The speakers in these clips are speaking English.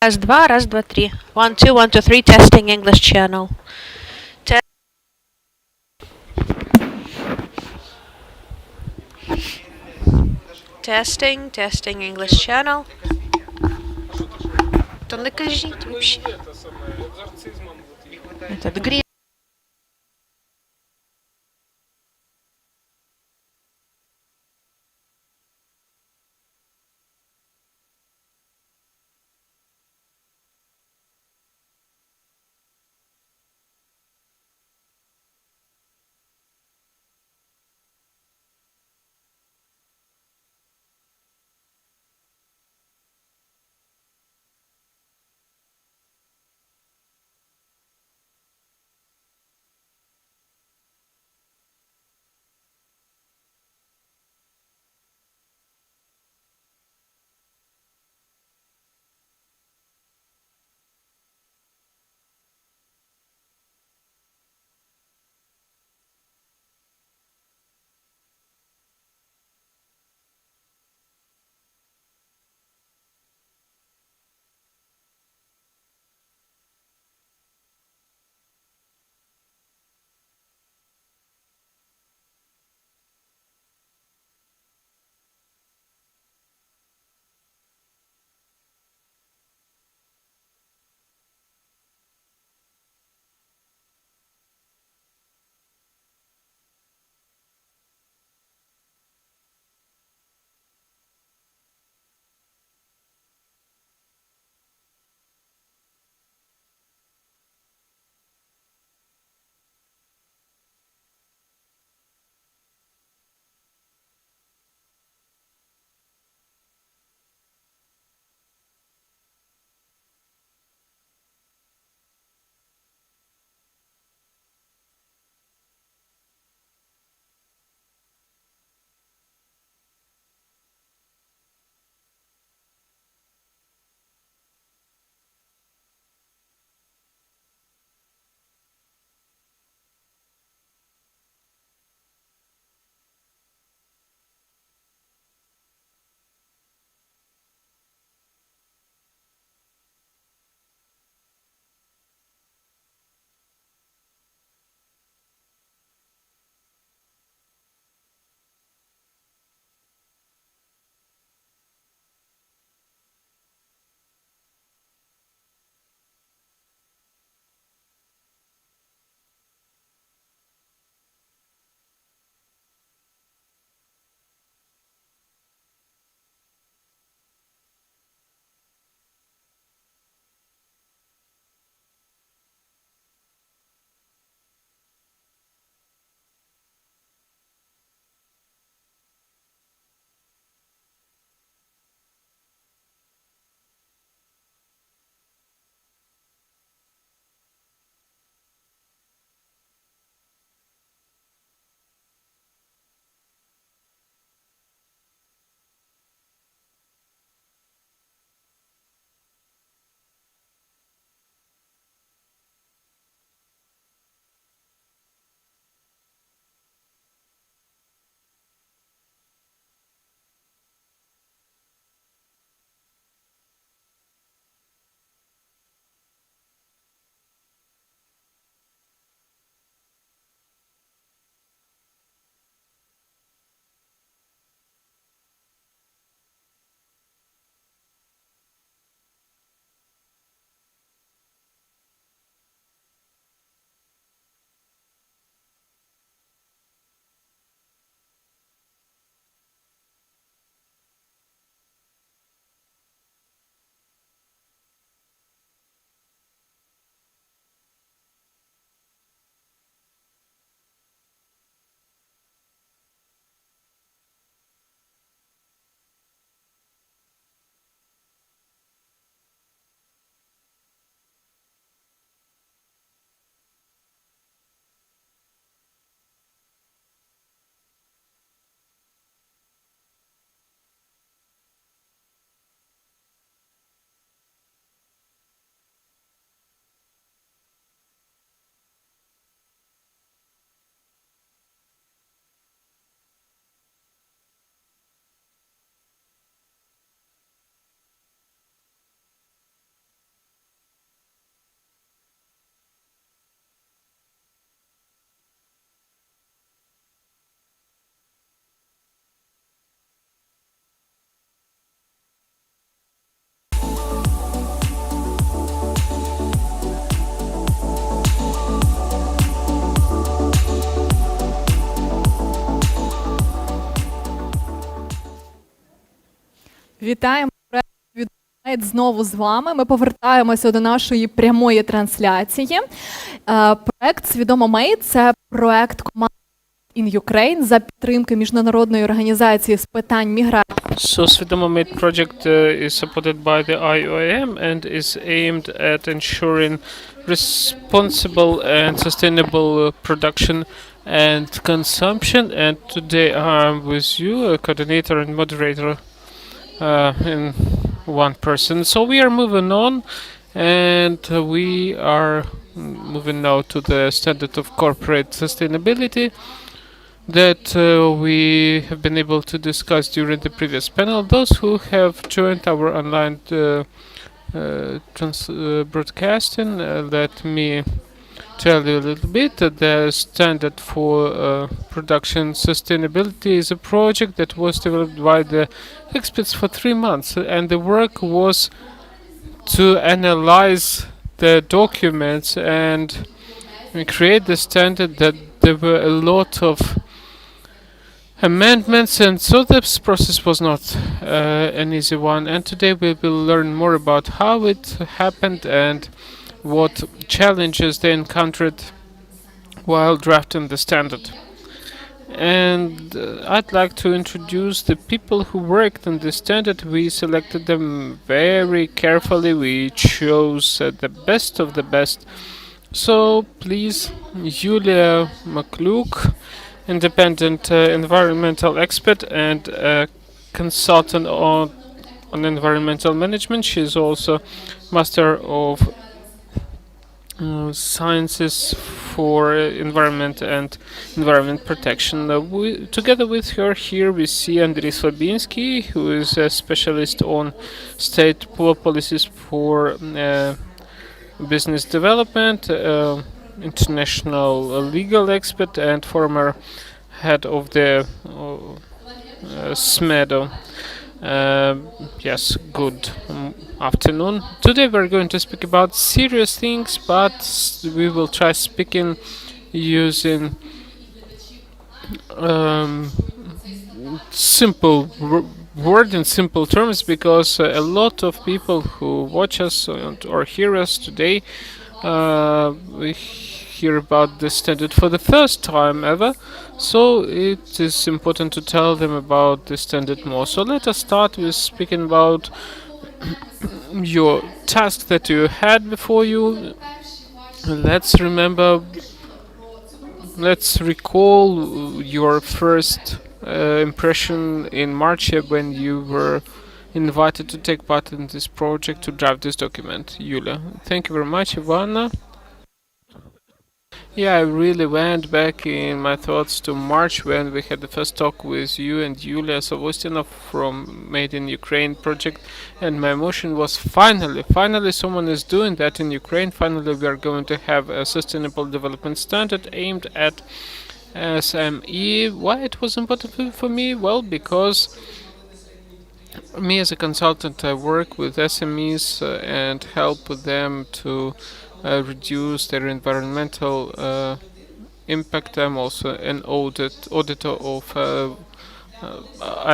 Раз, два, три. 1, 2, 3, testing English channel. Te- testing English channel. То не кажіть вообще. Этот грін. Вітаємо проект знову з вами. Ми повертаємося до нашої прямої трансляції. Проект «SVIDOMO Made» – це проект команди in Ukraine за підтримки Міжнародної організації з питань міграції. So SVIDOMO Made project is supported by the IOM and is aimed at ensuring responsible and sustainable production and consumption. And today I'm with you, a coordinator and moderator in one person. So we are moving on, and we are moving now to the standard of corporate sustainability that we have been able to discuss during the previous panel. Those who have joined our online broadcasting, let me tell you a little bit. The standard for production sustainability is a project that was developed by the experts for 3 months, and the work was to analyze the documents and create the standard. That there were a lot of amendments, and so this process was not an easy one. And today we will learn more about how it happened and what challenges they encountered while drafting the standard. And I'd like to introduce the people who worked on the standard. We selected them very carefully. We chose the best of the best. So please, Julia Makluk, independent environmental expert and consultant on environmental management. She is also Master of Sciences for Environment and Environment Protection. Together with her here we see Andriy Slabinsky, who is a specialist on state policies for business development, international legal expert, and former head of the SVIDOMO. Yes, good afternoon. Today we're going to speak about serious things, but we will try speaking using simple word in simple terms, because a lot of people who watch us or hear us today we hear about this standard for the first time ever, so it is important to tell them about this standard more. So let us start with speaking about your task that you had before you. Let's recall your first impression in March when you were invited to take part in this project to draft this document. Yulia, thank you very much. Ivana. Yeah, I really went back in my thoughts to March when we had the first talk with you and Yulia Savostina from Made in Ukraine project, and my emotion was finally someone is doing that in Ukraine. Finally we are going to have a sustainable development standard aimed at SME. Why it was important for me? Well, because me as a consultant, I work with SMEs and help them to reduce their environmental impact. I'm also an auditor of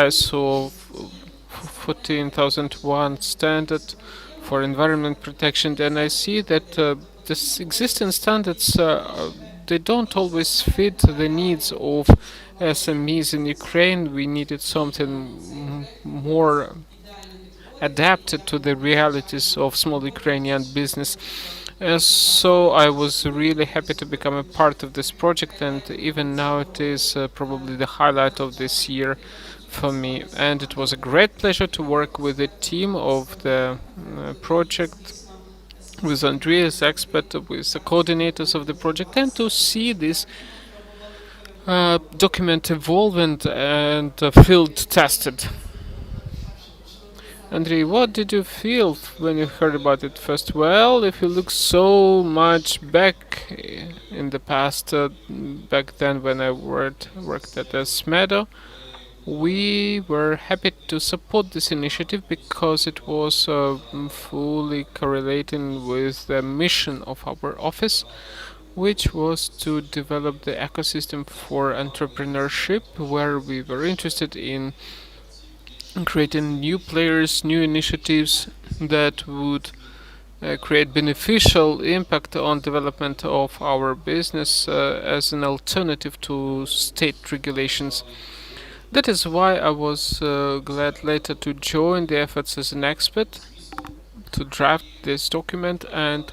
ISO 14001 standard for environment protection, and I see that this existing standards they don't always fit the needs of SMEs in Ukraine. We needed something more adapted to the realities of small Ukrainian business. So I was really happy to become a part of this project, and even now it is probably the highlight of this year for me. And it was a great pleasure to work with the team of the project, with Andrea as expert, with the coordinators of the project, and to see this document evolve and field tested. Andrei, what did you feel when you heard about it first? Well, if you look so much back in the past, back then when I worked at SVIDOMO, we were happy to support this initiative because it was fully correlating with the mission of our office, which was to develop the ecosystem for entrepreneurship, where we were interested in creating new players, new initiatives that would create beneficial impact on development of our business as an alternative to state regulations. That is why I was glad later to join the efforts as an expert to draft this document and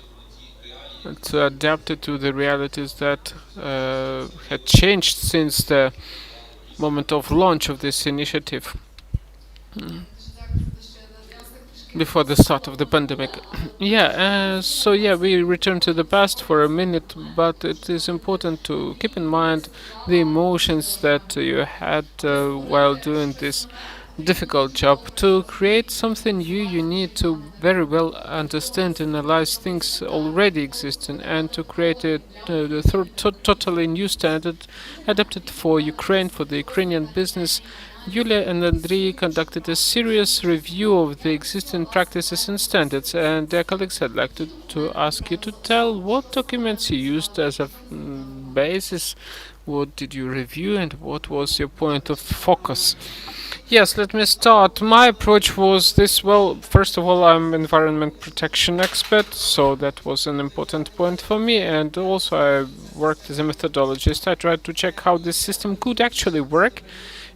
to adapt it to the realities that had changed since the moment of launch of this initiative before the start of the pandemic. Yeah, we return to the past for a minute, but it is important to keep in mind the emotions that you had while doing this difficult job. To create something new, you need to very well understand and analyze things already existing, and to create totally new standard adapted for Ukraine, for the Ukrainian business. Yulia and Andrei conducted a serious review of the existing practices and standards, and their colleagues, I'd like to ask you to tell what documents you used as a basis, what did you review, and what was your point of focus. Yes, let me start. My approach was this. Well, first of all, I'm environment protection expert, so that was an important point for me. And also, I worked as a methodologist. I tried to check how this system could actually work,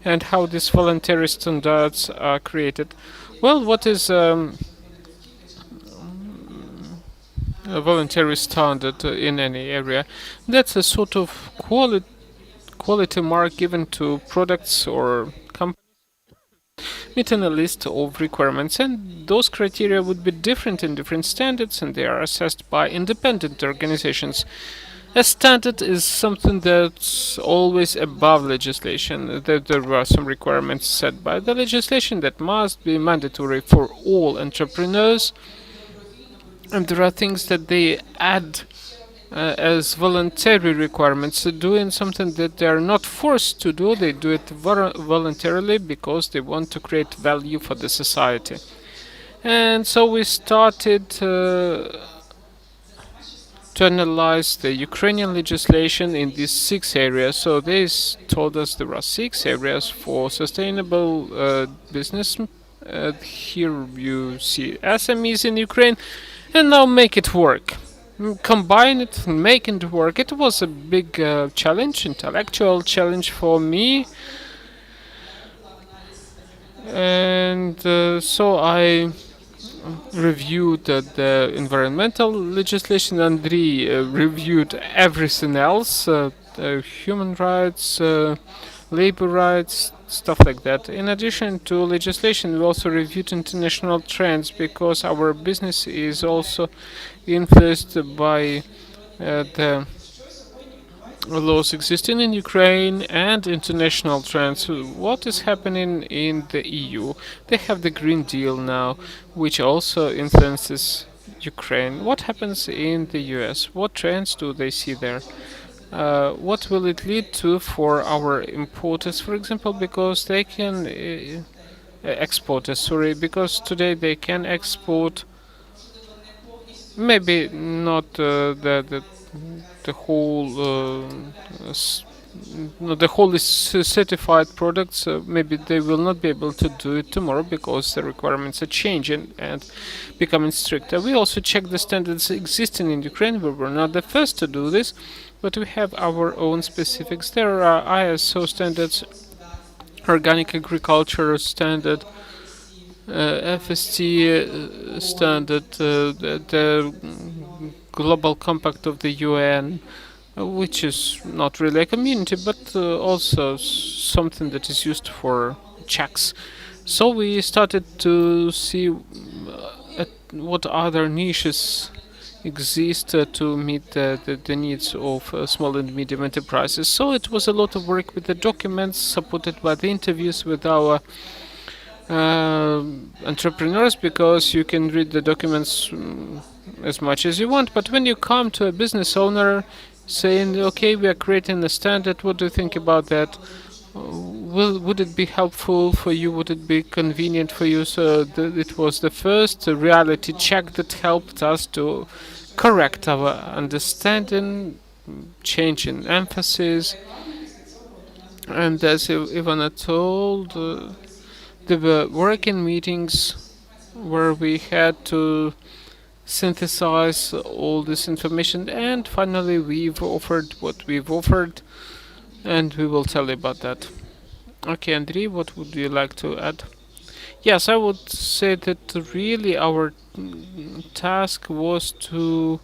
and how these voluntary standards are created. Well, what is a voluntary standard in any area? That's a sort of quality mark given to products or companies meeting a list of requirements, and those criteria would be different in different standards, and they are assessed by independent organizations. A standard is something that's always above legislation. There are some requirements set by the legislation that must be mandatory for all entrepreneurs, and there are things that they add as voluntary requirements, doing something that they are not forced to do. They do it voluntarily because they want to create value for the society. And so we started to analyze the Ukrainian legislation in these 6 areas. So they told us there are 6 areas for sustainable business. Here you see SMEs in Ukraine, and now make it work. Combine it and make it work. It was a big challenge, intellectual challenge for me, and so I reviewed the environmental legislation. Andrei reviewed everything else, human rights, labor rights, stuff like that. In addition to legislation, we also reviewed international trends, because our business is also influenced by the laws existing in Ukraine and international trends. What is happening in the EU? They have the Green Deal now, which also influences Ukraine. What happens in the US? What trends do they see there? What will it lead to for our importers, for example, because they can exporters, sorry, because today they can export maybe not the whole no, the whole is certified products. Maybe they will not be able to do it tomorrow because the requirements are changing and becoming stricter. We also check the standards existing in Ukraine. We were not the first to do this, but we have our own specifics. There are ISO standards, organic agriculture standard, FST standard, the Global Compact of the UN, which is not really a community, but also something that is used for checks. So we started to see at what other niches exist to meet the needs of small and medium enterprises. So it was a lot of work with the documents, supported by the interviews with our entrepreneurs, because you can read the documents as much as you want, but when you come to a business owner saying, okay, we are creating a standard, what do you think about that? Would it be helpful for you? Would it be convenient for you? So it was the first reality check that helped us to correct our understanding, change in emphasis. And as Ivana told, There were working meetings where we had to synthesize all this information, and finally we've offered what we've offered, and we will tell you about that. Okay, Andrei, what would you like to add? Yes, I would say that really our task was to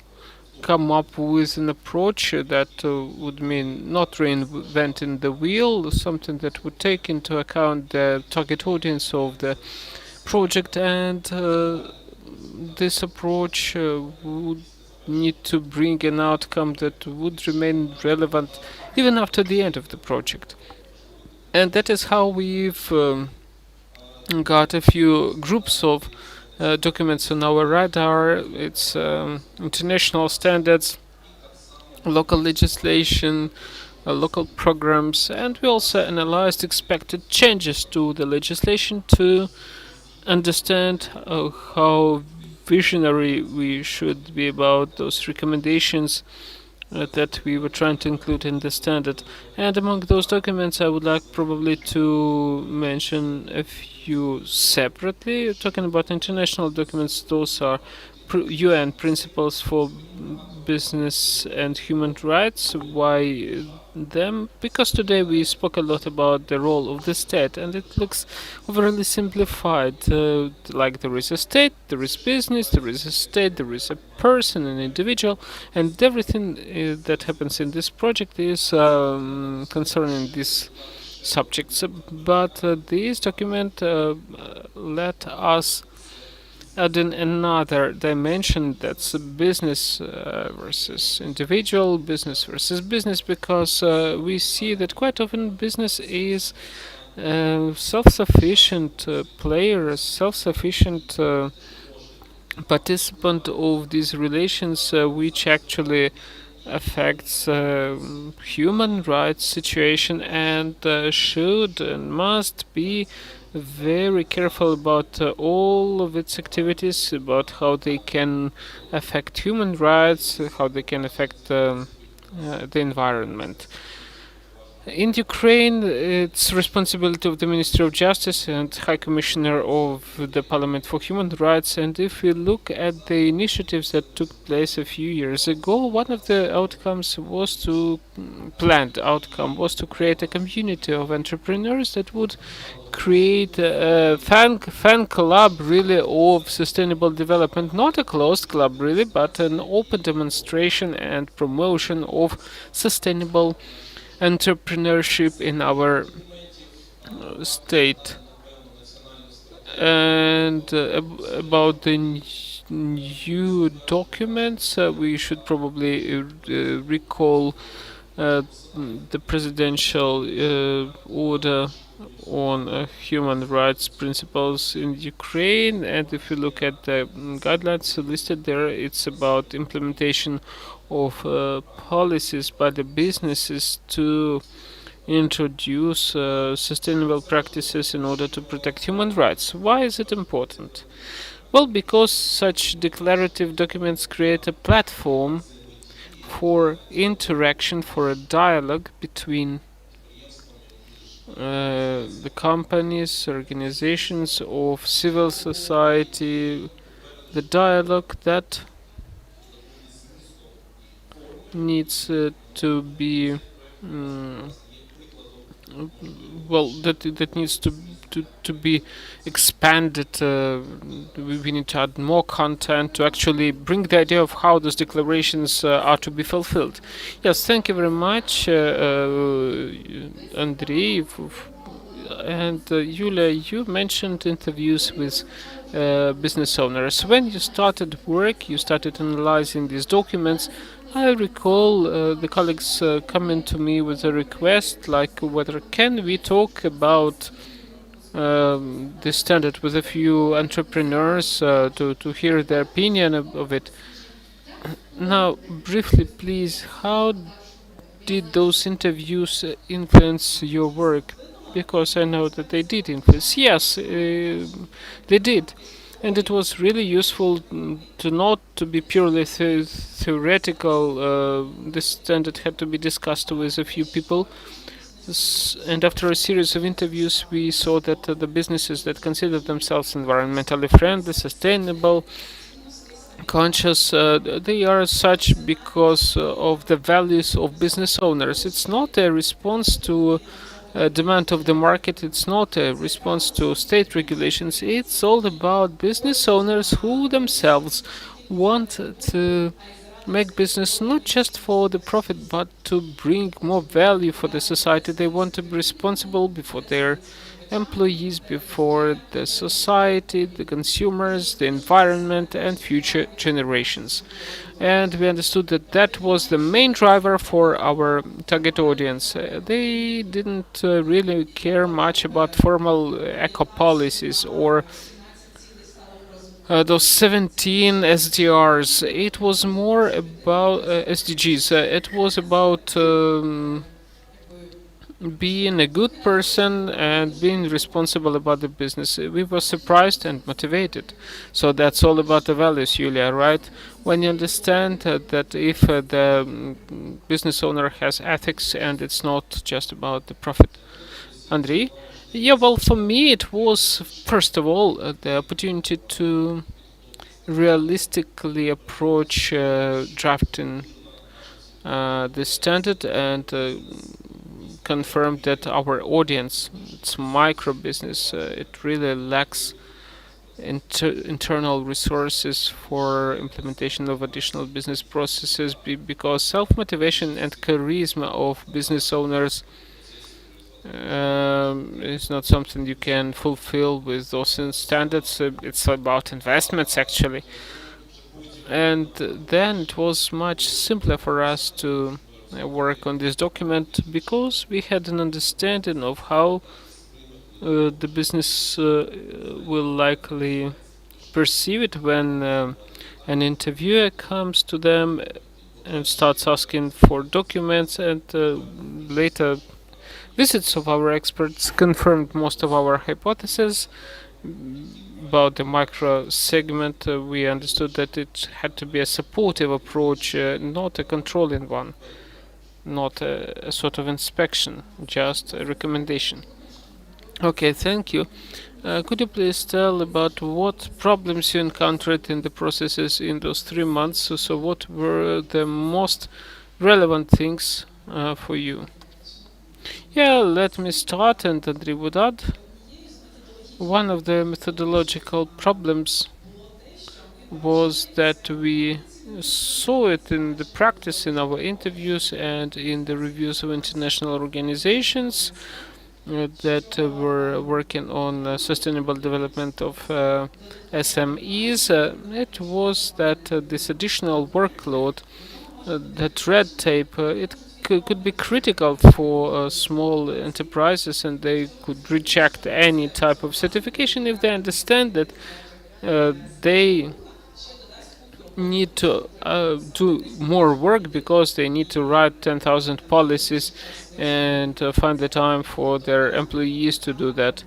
come up with an approach that would mean not reinventing the wheel, something that would take into account the target audience of the project, and this approach would need to bring an outcome that would remain relevant even after the end of the project. And that is how we've got a few groups of documents on our radar. It's international standards, local legislation, local programs, and we also analyzed expected changes to the legislation to understand how visionary we should be about those recommendations that we were trying to include in the standard. And among those documents, I would like probably to mention a few separately. Talking about international documents, those are UN principles for business and human rights. Why them? Because today we spoke a lot about the role of the state, and it looks overly simplified. Like there is a state, there is business, there is a state, there is a person, an individual, and everything that happens in this project is concerning these subjects. But this document let us add in another dimension, that's business versus individual, business versus business, because we see that quite often business is self-sufficient player, a self-sufficient participant of these relations, which actually affects human rights situation, and should and must be very careful about all of its activities, about how they can affect human rights, how they can affect the environment. In Ukraine, it's responsibility of the Ministry of Justice and High Commissioner of the Parliament for Human Rights. And if we look at the initiatives that took place a few years ago, one of the outcomes was to planned outcome was to create a community of entrepreneurs that would create a fan club really of sustainable development, not a closed club really, but an open demonstration and promotion of sustainable entrepreneurship in our state. And about the new documents, we should probably recall the presidential order on human rights principles in Ukraine. And if you look at the guidelines listed there, it's about implementation of policies by the businesses to introduce sustainable practices in order to protect human rights. Why is it important? Well, because such declarative documents create a platform for interaction, for a dialogue between the companies, organizations of civil society, the dialogue that needs to be that needs to be expanded. We need to add more content to actually bring the idea of how those declarations are to be fulfilled. Yes, thank you very much, Andrei. And Yulia, you mentioned interviews with business owners. When you started work, you started analyzing these documents. I recall the colleagues coming to me with a request, like whether can we talk about this standard with a few entrepreneurs to hear their opinion of it. Now, briefly, please, how did those interviews influence your work? Because I know that they did influence. Yes, they did. And it was really useful to not to be purely theoretical. This standard had to be discussed with a few people And after a series of interviews, we saw that the businesses that consider themselves environmentally friendly, sustainable, conscious, they are such because of the values of business owners. It's not a response to demand of the market. It's not a response to state regulations. It's all about business owners who themselves want to make business not just for the profit but to bring more value for the society. They want to be responsible before their employees, before the society, the consumers, the environment, and future generations. And we understood that that was the main driver for our target audience. They didn't really care much about formal eco policies or those 17 SDRs. It was more about SDGs. It was about being a good person and being responsible about the business. We were surprised and motivated. So that's all about the values, Yulia, right? When you understand that if the business owner has ethics and it's not just about the profit. Andrei? Yeah, well, for me, it was first of all the opportunity to realistically approach drafting the standard and confirmed that our audience, it's micro business, it really lacks internal resources for implementation of additional business processes because self-motivation and charisma of business owners is not something you can fulfill with those standards. It's about investments actually, and then it was much simpler for us to work on this document because we had an understanding of how the business will likely perceive it when an interviewer comes to them and starts asking for documents, and later visits of our experts confirmed most of our hypotheses about the micro segment. We understood that it had to be a supportive approach, not a controlling one, not a sort of inspection, just a recommendation. Okay, thank you. Could you please tell about what problems you encountered in the processes in those 3 months? So what were the most relevant things for you? Yeah, let me start, and Andrei would add. One of the methodological problems was that we saw it in the practice in our interviews and in the reviews of international organizations that were working on sustainable development of SMEs. It was that this additional workload, that red tape, it could be critical for small enterprises, and they could reject any type of certification if they understand that they need to do more work because they need to write 10,000 policies and find the time for their employees to do that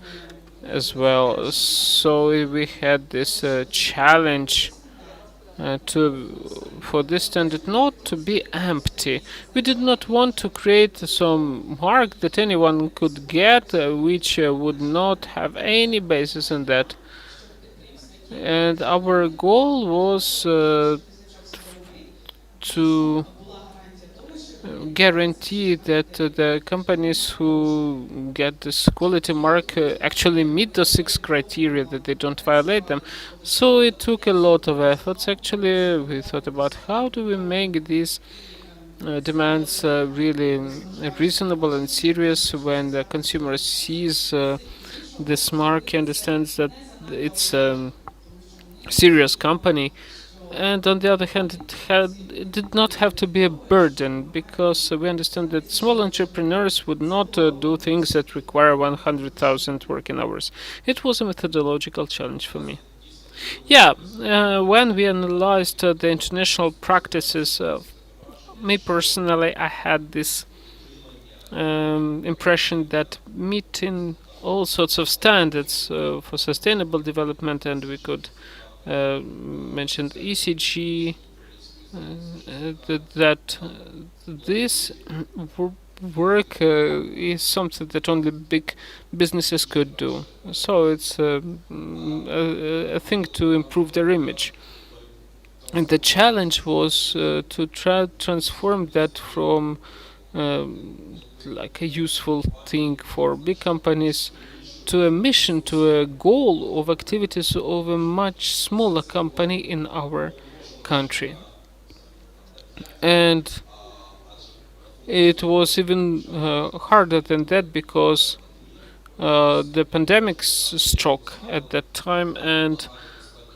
as well. So we had this challenge to for this standard not to be empty. We did not want to create some mark that anyone could get, which would not have any basis in that. And our goal was to guarantee that the companies who get this quality mark actually meet the 6 criteria, that they don't violate them. So it took a lot of efforts actually. We thought about how do we make these demands really reasonable and serious. When the consumer sees this mark, he understands that it's serious company, and on the other hand it did not have to be a burden because we understand that small entrepreneurs would not do things that require 100,000 working hours. It was a methodological challenge for me. Yeah, when we analyzed the international practices, me personally, I had this impression that meeting all sorts of standards for sustainable development, and we could mentioned ECG, that this work is something that only big businesses could do. So it's a thing to improve their image. And the challenge was to try to transform that from like a useful thing for big companies to a mission, to a goal of activities of a much smaller company in our country. And it was even harder than that because the pandemic struck at that time, and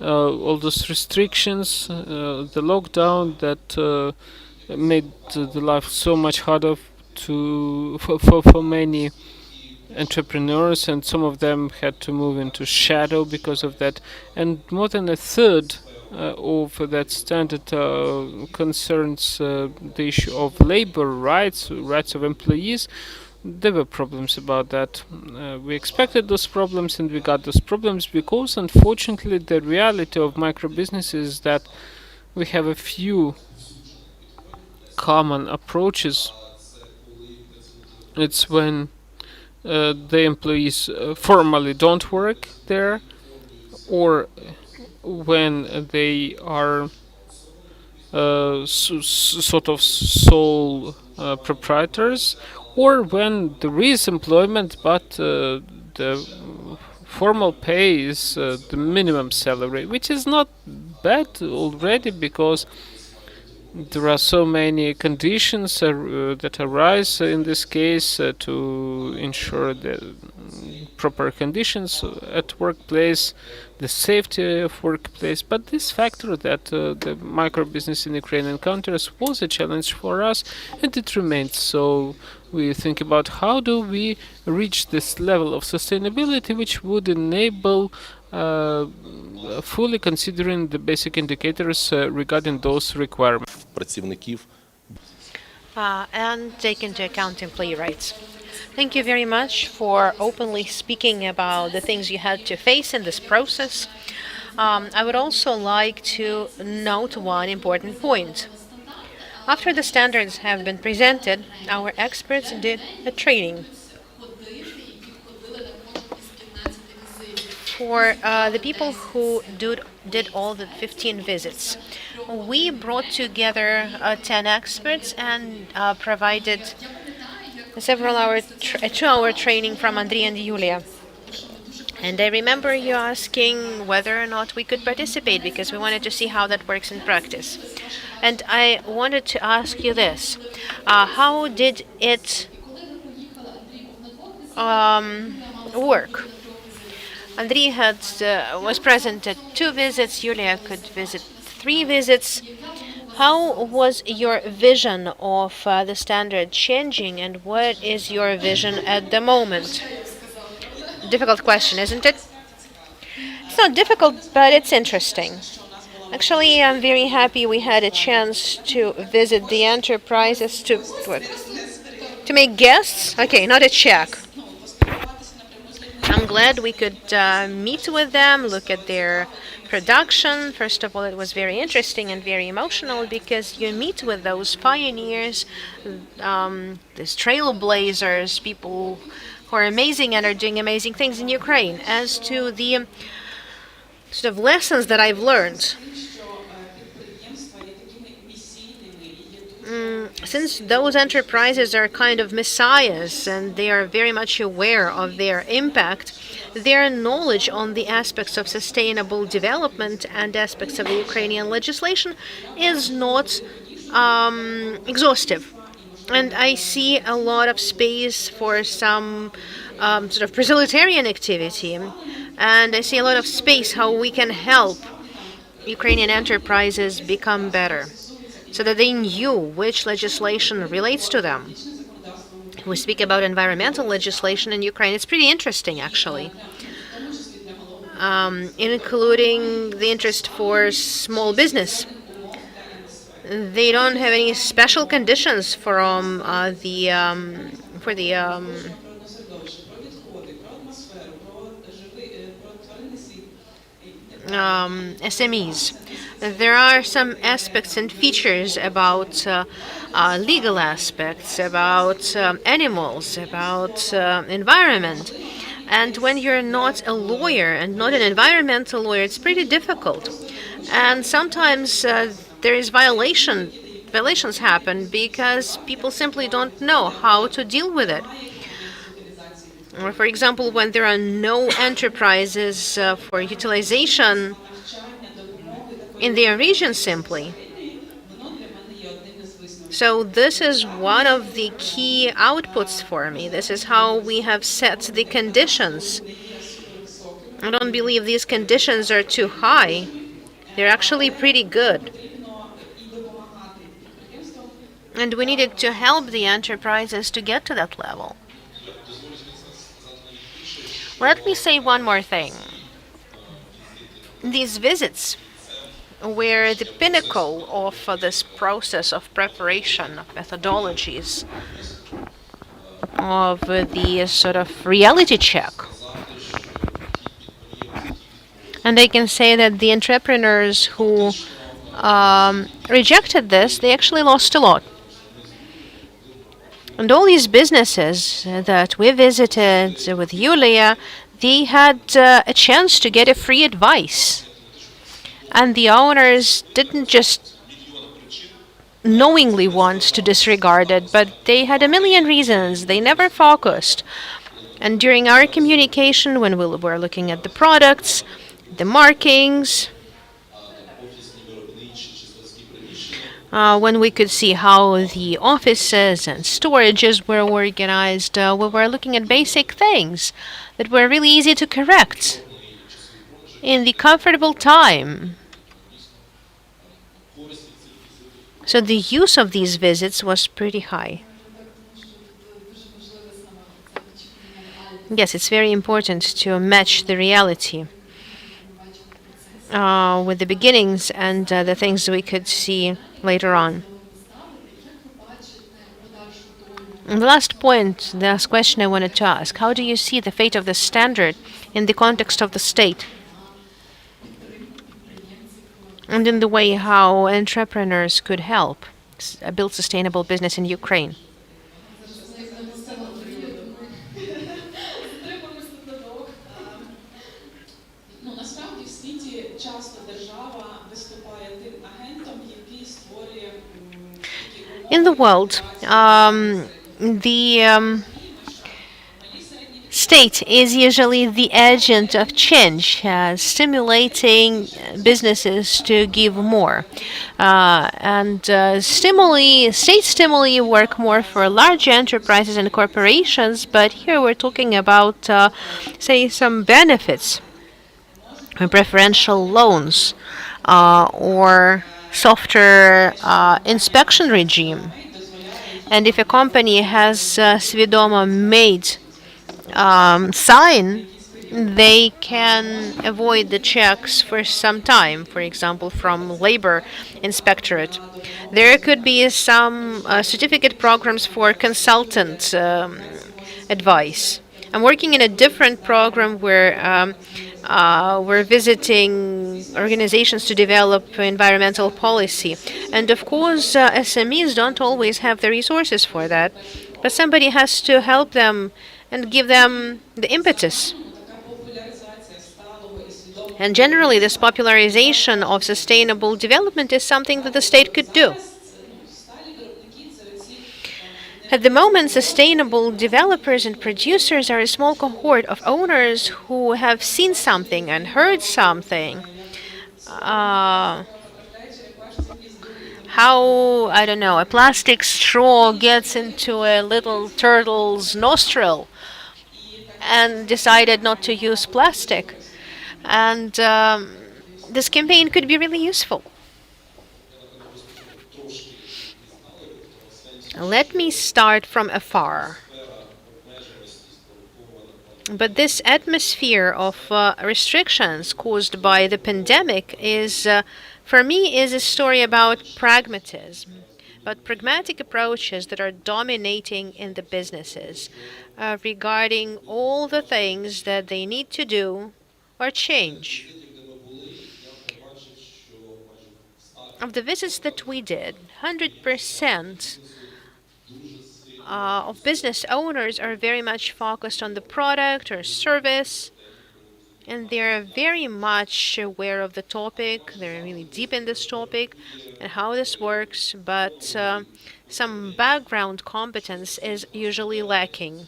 all those restrictions, the lockdown that made the life so much harder for many entrepreneurs, and some of them had to move into shadow because of that. And more than a third of that standard concerns the issue of labor rights, rights of employees. There were problems about that. We expected those problems and we got those problems because, unfortunately, the reality of micro businesses is that we have a few common approaches. It's when the employees formally don't work there, or when they are sort of sole proprietors, or when there is employment but the formal pay is the minimum salary, which is not bad already because there are so many conditions that arise in this case to ensure the proper conditions at workplace, the safety of workplace. But this factor that the micro business in Ukraine encounters was a challenge for us, and it remains so. We think about how do we reach this level of sustainability which would enable fully considering the basic indicators regarding those requirements. Працівників And take into account employee rights. Thank you very much for openly speaking about the things you had to face in this process. I would also like to note one important point. After the standards have been presented, our experts did a training for the people who did all the 15 visits. We brought together 10 experts and provided a 2-hour training from Andrei and Yulia. And I remember you asking whether or not we could participate because we wanted to see how that works in practice. And I wanted to ask you this. How did it work? Andrei was present at 2 visits, Yulia could visit 3 visits. How was your vision of the standard changing, and what is your vision at the moment? Difficult question, isn't it? It's not difficult, but it's interesting. Actually, I'm very happy we had a chance to visit the enterprises to make guests. Okay, not a check. I'm glad we could meet with them, look at their production. First of all, it was very interesting and very emotional because you meet with those pioneers, these trailblazers, people who are amazing and are doing amazing things in Ukraine. As to the sort of lessons that I've learned, since those enterprises are kind of messiahs and they are very much aware of their impact, their knowledge on the aspects of sustainable development and aspects of the Ukrainian legislation is not exhaustive. And I see a lot of space for some sort of proselytarian activity. And I see a lot of space how we can help Ukrainian enterprises become better, so that they knew which legislation relates to them. We speak about environmental legislation in Ukraine. It's pretty interesting, actually, including the interest for small business. They don't have any special conditions from the SMEs. There are some aspects and features about legal aspects, about animals, about environment. And when you're not a lawyer and not an environmental lawyer, it's pretty difficult. And sometimes there is violations happen because people simply don't know how to deal with it. Or, for example, when there are no enterprises for utilization in their region simply. So this is one of the key outputs for me. This is how we have set the conditions. I don't believe these conditions are too high. They're actually pretty good. And we needed to help the enterprises to get to that level. Let me say one more thing. These visits were the pinnacle of this process of preparation of methodologies, of the sort of reality check. And I can say that the entrepreneurs who rejected this, they actually lost a lot. And all these businesses that we visited with Yulia, they had a chance to get a free advice. And the owners didn't just knowingly want to disregard it, but they had a million reasons. They never focused. And during our communication, when we were looking at the products, the markings, when we could see how the offices and storages were organized, we were looking at basic things that were really easy to correct in the comfortable time. So the use of these visits was pretty high. Yes, it's very important to match the reality with the beginnings and the things we could see later on. And the last point, the last question I wanted to ask, how do you see the fate of the standard in the context of the state? And in the way how entrepreneurs could help build sustainable business in Ukraine? In the world, the state is usually the agent of change, stimulating businesses to give more. State stimuli work more for large enterprises and corporations, but here we're talking about, say, some benefits, preferential loans, or softer inspection regime. And if a company has SVIDOMO made sign, they can avoid the checks for some time, for example, from labor inspectorate. There could be some certificate programs for consultant advice. I'm working in a different program where we're visiting organizations to develop environmental policy. And of course, SMEs don't always have the resources for that, but somebody has to help them and give them the impetus. And generally, this popularization of sustainable development is something that the state could do. At the moment, sustainable developers and producers are a small cohort of owners who have seen something and heard something. How, I don't know, a plastic straw gets into a little turtle's nostril and decided not to use plastic. And this campaign could be really useful. Let me start from afar. But this atmosphere of restrictions caused by the pandemic is, for me, is a story about pragmatism, about pragmatic approaches that are dominating in the businesses regarding all the things that they need to do or change. of the visits that we did, 100% of business owners are very much focused on the product or service, and they're very much aware of the topic. They're really deep in this topic and how this works, but some background competence is usually lacking.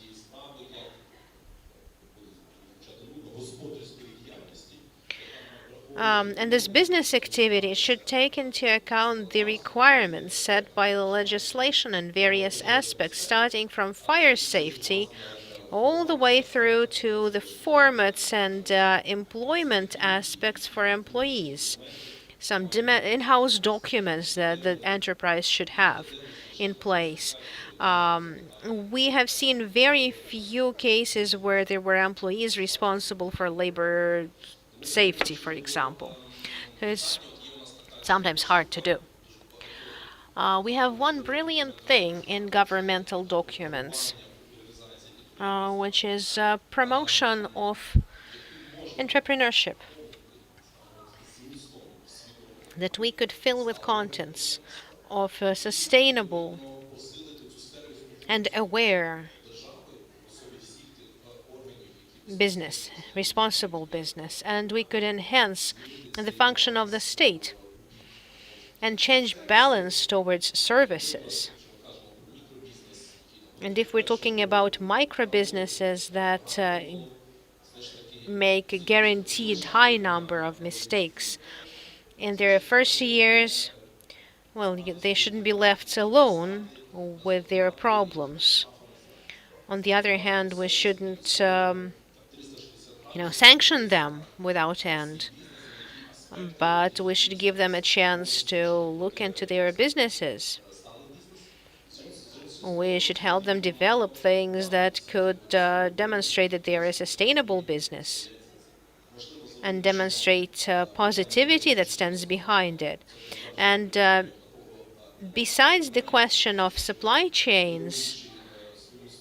And this business activity should take into account the requirements set by the legislation in various aspects, starting from fire safety all the way through to the formats and employment aspects for employees. Some in-house documents that the enterprise should have in place. We have seen very few cases where there were employees responsible for labor safety, for example. It's sometimes hard to do. We have one brilliant thing in governmental documents, which is promotion of entrepreneurship that we could fill with contents of sustainable and aware business, responsible business, and we could enhance the function of the state and change balance towards services. And if we're talking about micro businesses that make a guaranteed high number of mistakes in their first years, well, they shouldn't be left alone with their problems. On the other hand, we shouldn't, sanction them without end, but we should give them a chance to look into their businesses. We should help them develop things that could demonstrate that they are a sustainable business and demonstrate positivity that stands behind it. And besides the question of supply chains,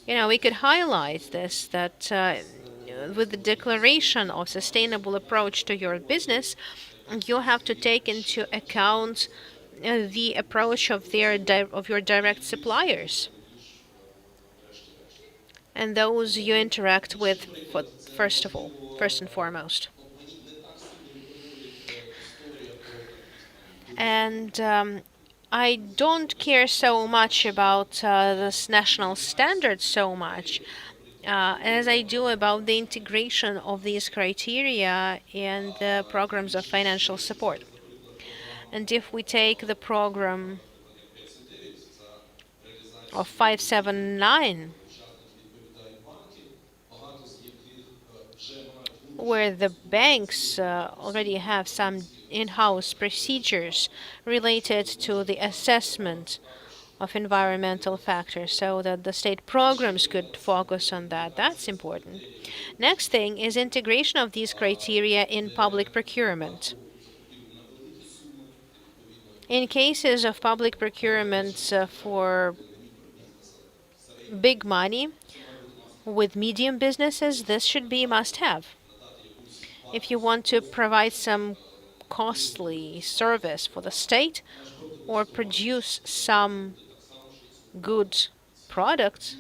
we could highlight this, that with the declaration of sustainable approach to your business, you have to take into account the approach of your direct suppliers and those you interact with first and foremost. And I don't care so much about this national standard so much as I do about the integration of these criteria in the programs of financial support. And if we take the program of 579, where the banks already have some in-house procedures related to the assessment of environmental factors so that the state programs could focus on that. That's important. Next thing is integration of these criteria in public procurement. In cases of public procurement for big money with medium businesses, this should be a must-have. If you want to provide some costly service for the state or produce some good product,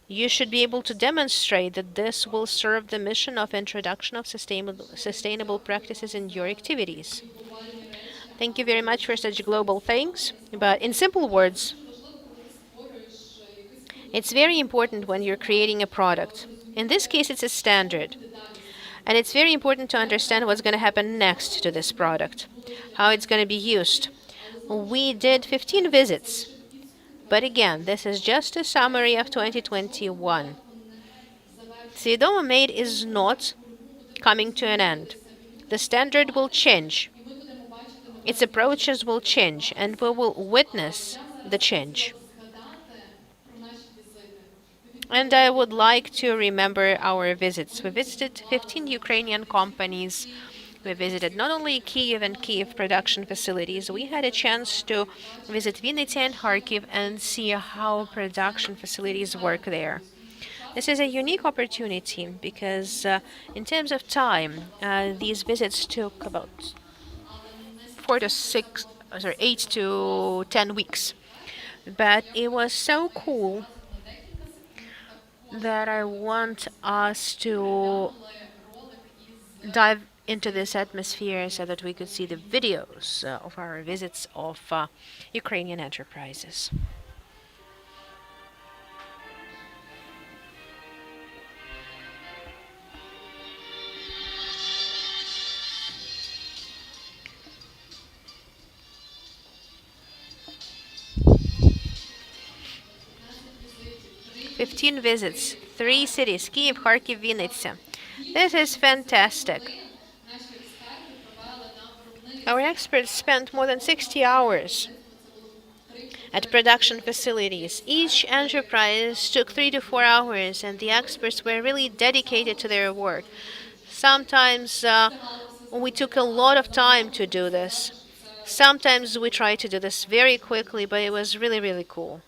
you should be able to demonstrate that this will serve the mission of introduction of sustainable practices in your activities. Thank you very much for such global things, but in simple words, it's very important when you're creating a product. In this case, it's a standard. And it's very important to understand what's going to happen next to this product, how it's going to be used. We did 15 visits. But again, this is just a summary of 2021. SVIDOMO Made is not coming to an end. The standard will change. Its approaches will change, and we will witness the change. And I would like to remember our visits. We visited 15 Ukrainian companies. We visited not only Kiev and Kiev production facilities, we had a chance to visit Vinnytsia and Kharkiv and see how production facilities work there. This is a unique opportunity because in terms of time, these visits took about sorry, 8 to 10 weeks. But it was so cool that I want us to dive into this atmosphere so that we could see the videos of our visits of Ukrainian enterprises. "15 visits, 3 cities, Kyiv, Kharkiv, Vinnytsia. This is fantastic. Our experts spent more than 60 hours at production facilities. Each enterprise took 3 to 4 hours, and the experts were really dedicated to their work. Sometimes we took a lot of time to do this. Sometimes we tried to do this very quickly, but it was really, really cool.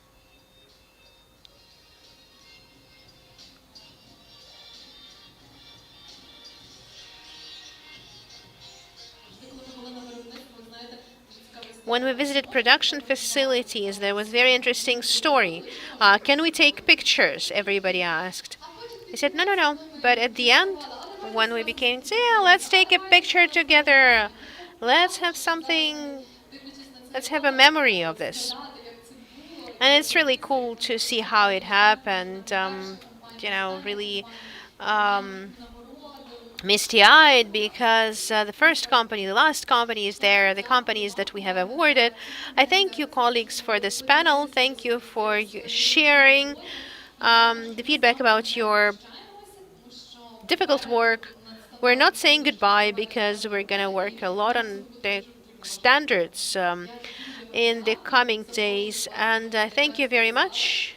When we visited production facilities, there was a very interesting story. Can we take pictures? Everybody asked. I said, no, no, no. But at the end, when we became, yeah, let's take a picture together. Let's have something, let's have a memory of this. And it's really cool to see how it happened. Really misty-eyed because the first company, the last company is there, the companies that we have awarded. I thank you, colleagues, for this panel. Thank you for sharing the feedback about your difficult work. We're not saying goodbye because we're going to work a lot on the standards in the coming days. And thank you very much.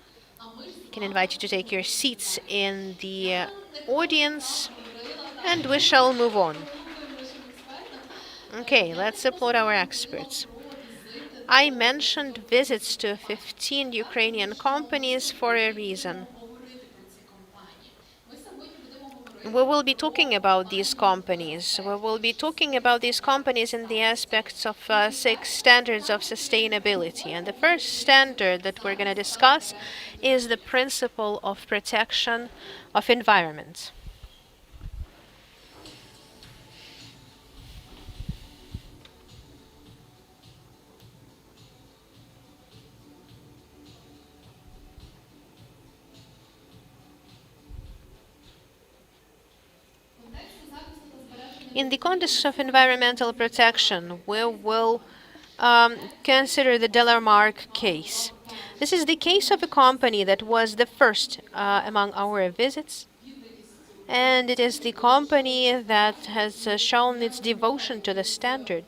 I can invite you to take your seats in the audience. And we shall move on. Okay, let's applaud our experts. I mentioned visits to 15 Ukrainian companies for a reason. We will be talking about these companies. We will be talking about these companies in the aspects of 6 standards of sustainability. And the first standard that we're going to discuss is the principle of protection of environment. In the context of environmental protection, we will consider the Delamark case. This is the case of a company that was the first among our visits, and it is the company that has shown its devotion to the standard.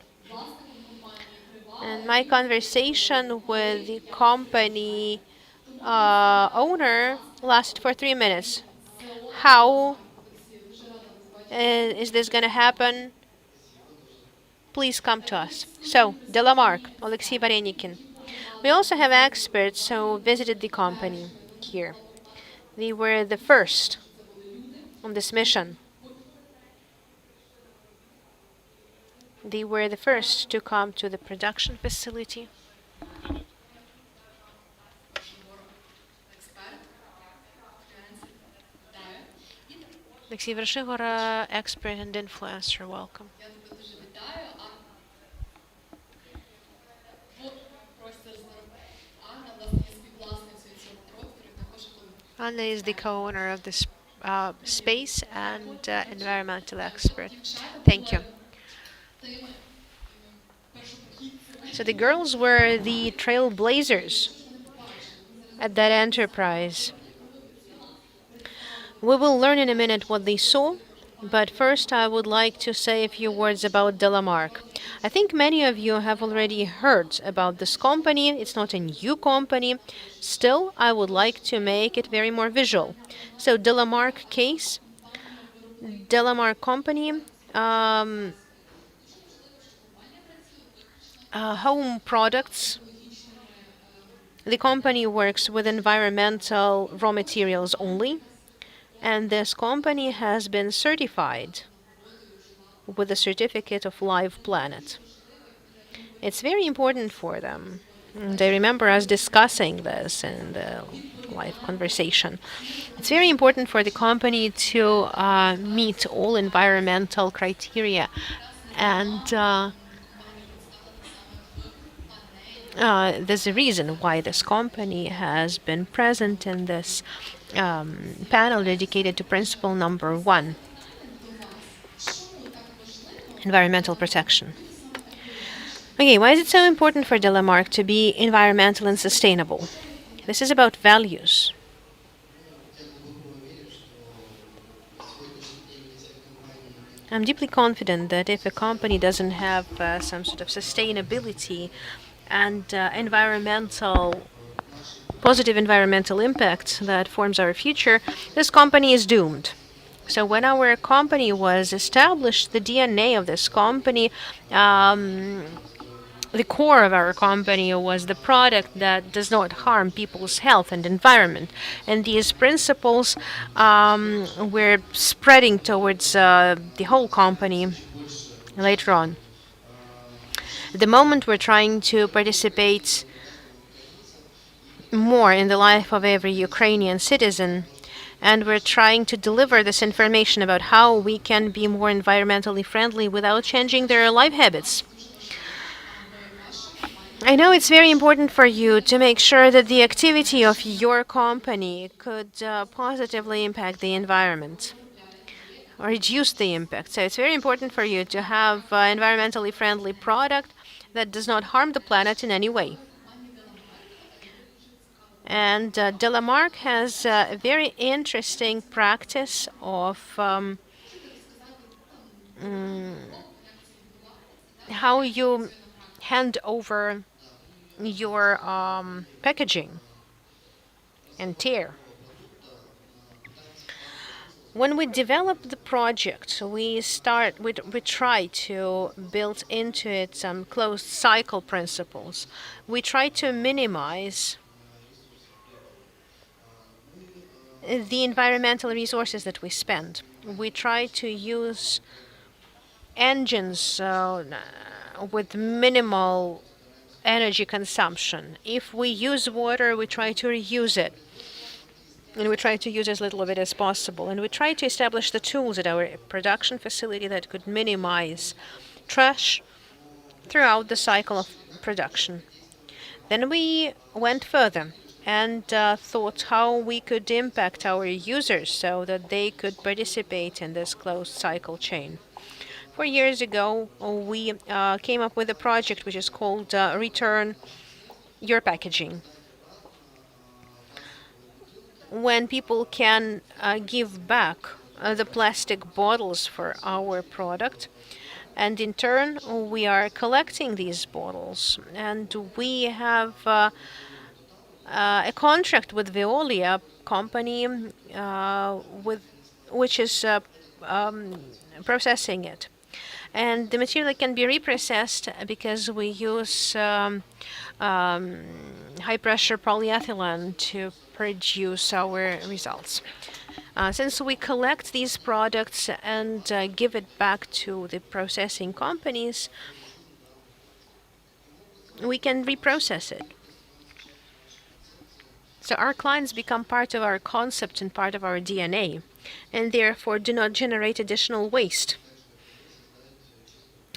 And my conversation with the company owner lasted for 3 minutes. How is this going to happen? Please come to us. So, Delamark, Alexei Varenikin. We also have experts who visited the company here. They were the first on this mission. They were the first to come to the production facility. Alexei Vershigora, expert and influencer, welcome. Anna is the co-owner of this space and environmental expert. Thank you. So the girls were the trailblazers at that enterprise. We will learn in a minute what they saw, but first I would like to say a few words about Delamark. I think many of you have already heard about this company. It's not a new company. Still, I would like to make it very more visual. So Delamark case, Delamark company, home products. The company works with environmental raw materials only, and this company has been certified with the certificate of Live Planet. It's very important for them. And I remember us discussing this in the live conversation. It's very important for the company to meet all environmental criteria. And there's a reason why this company has been present in this panel dedicated to principle number 1, environmental protection. Okay, why is it so important for Delamark to be environmental and sustainable? This is about values. I'm deeply confident that if a company doesn't have some sort of sustainability and positive environmental impact that forms our future, this company is doomed. So when our company was established, the DNA of this company, the core of our company was the product that does not harm people's health and environment. And these principles were spreading towards the whole company later on. At the moment, we're trying to participate more in the life of every Ukrainian citizen. And we're trying to deliver this information about how we can be more environmentally friendly without changing their life habits. I know it's very important for you to make sure that the activity of your company could positively impact the environment or reduce the impact. So it's very important for you to have environmentally friendly product that does not harm the planet in any way. And Delamark has a very interesting practice of how you hand over your packaging and tear. When we develop the project, we try to build into it some closed cycle principles. We try to minimize the environmental resources that we spend. We try to use engines with minimal energy consumption. If we use water, we try to reuse it. And we try to use as little of it as possible. And we try to establish the tools at our production facility that could minimize trash throughout the cycle of production. Then we went further and thought how we could impact our users so that they could participate in this closed cycle chain. 4 years ago, we came up with a project which is called Return Your Packaging. When people can give back the plastic bottles for our product, and in turn we are collecting these bottles, and we have a contract with Veolia company which is processing it. And the material can be reprocessed because we use high-pressure polyethylene to produce our results. Since we collect these products and give it back to the processing companies, we can reprocess it. So our clients become part of our concept and part of our DNA, and therefore do not generate additional waste.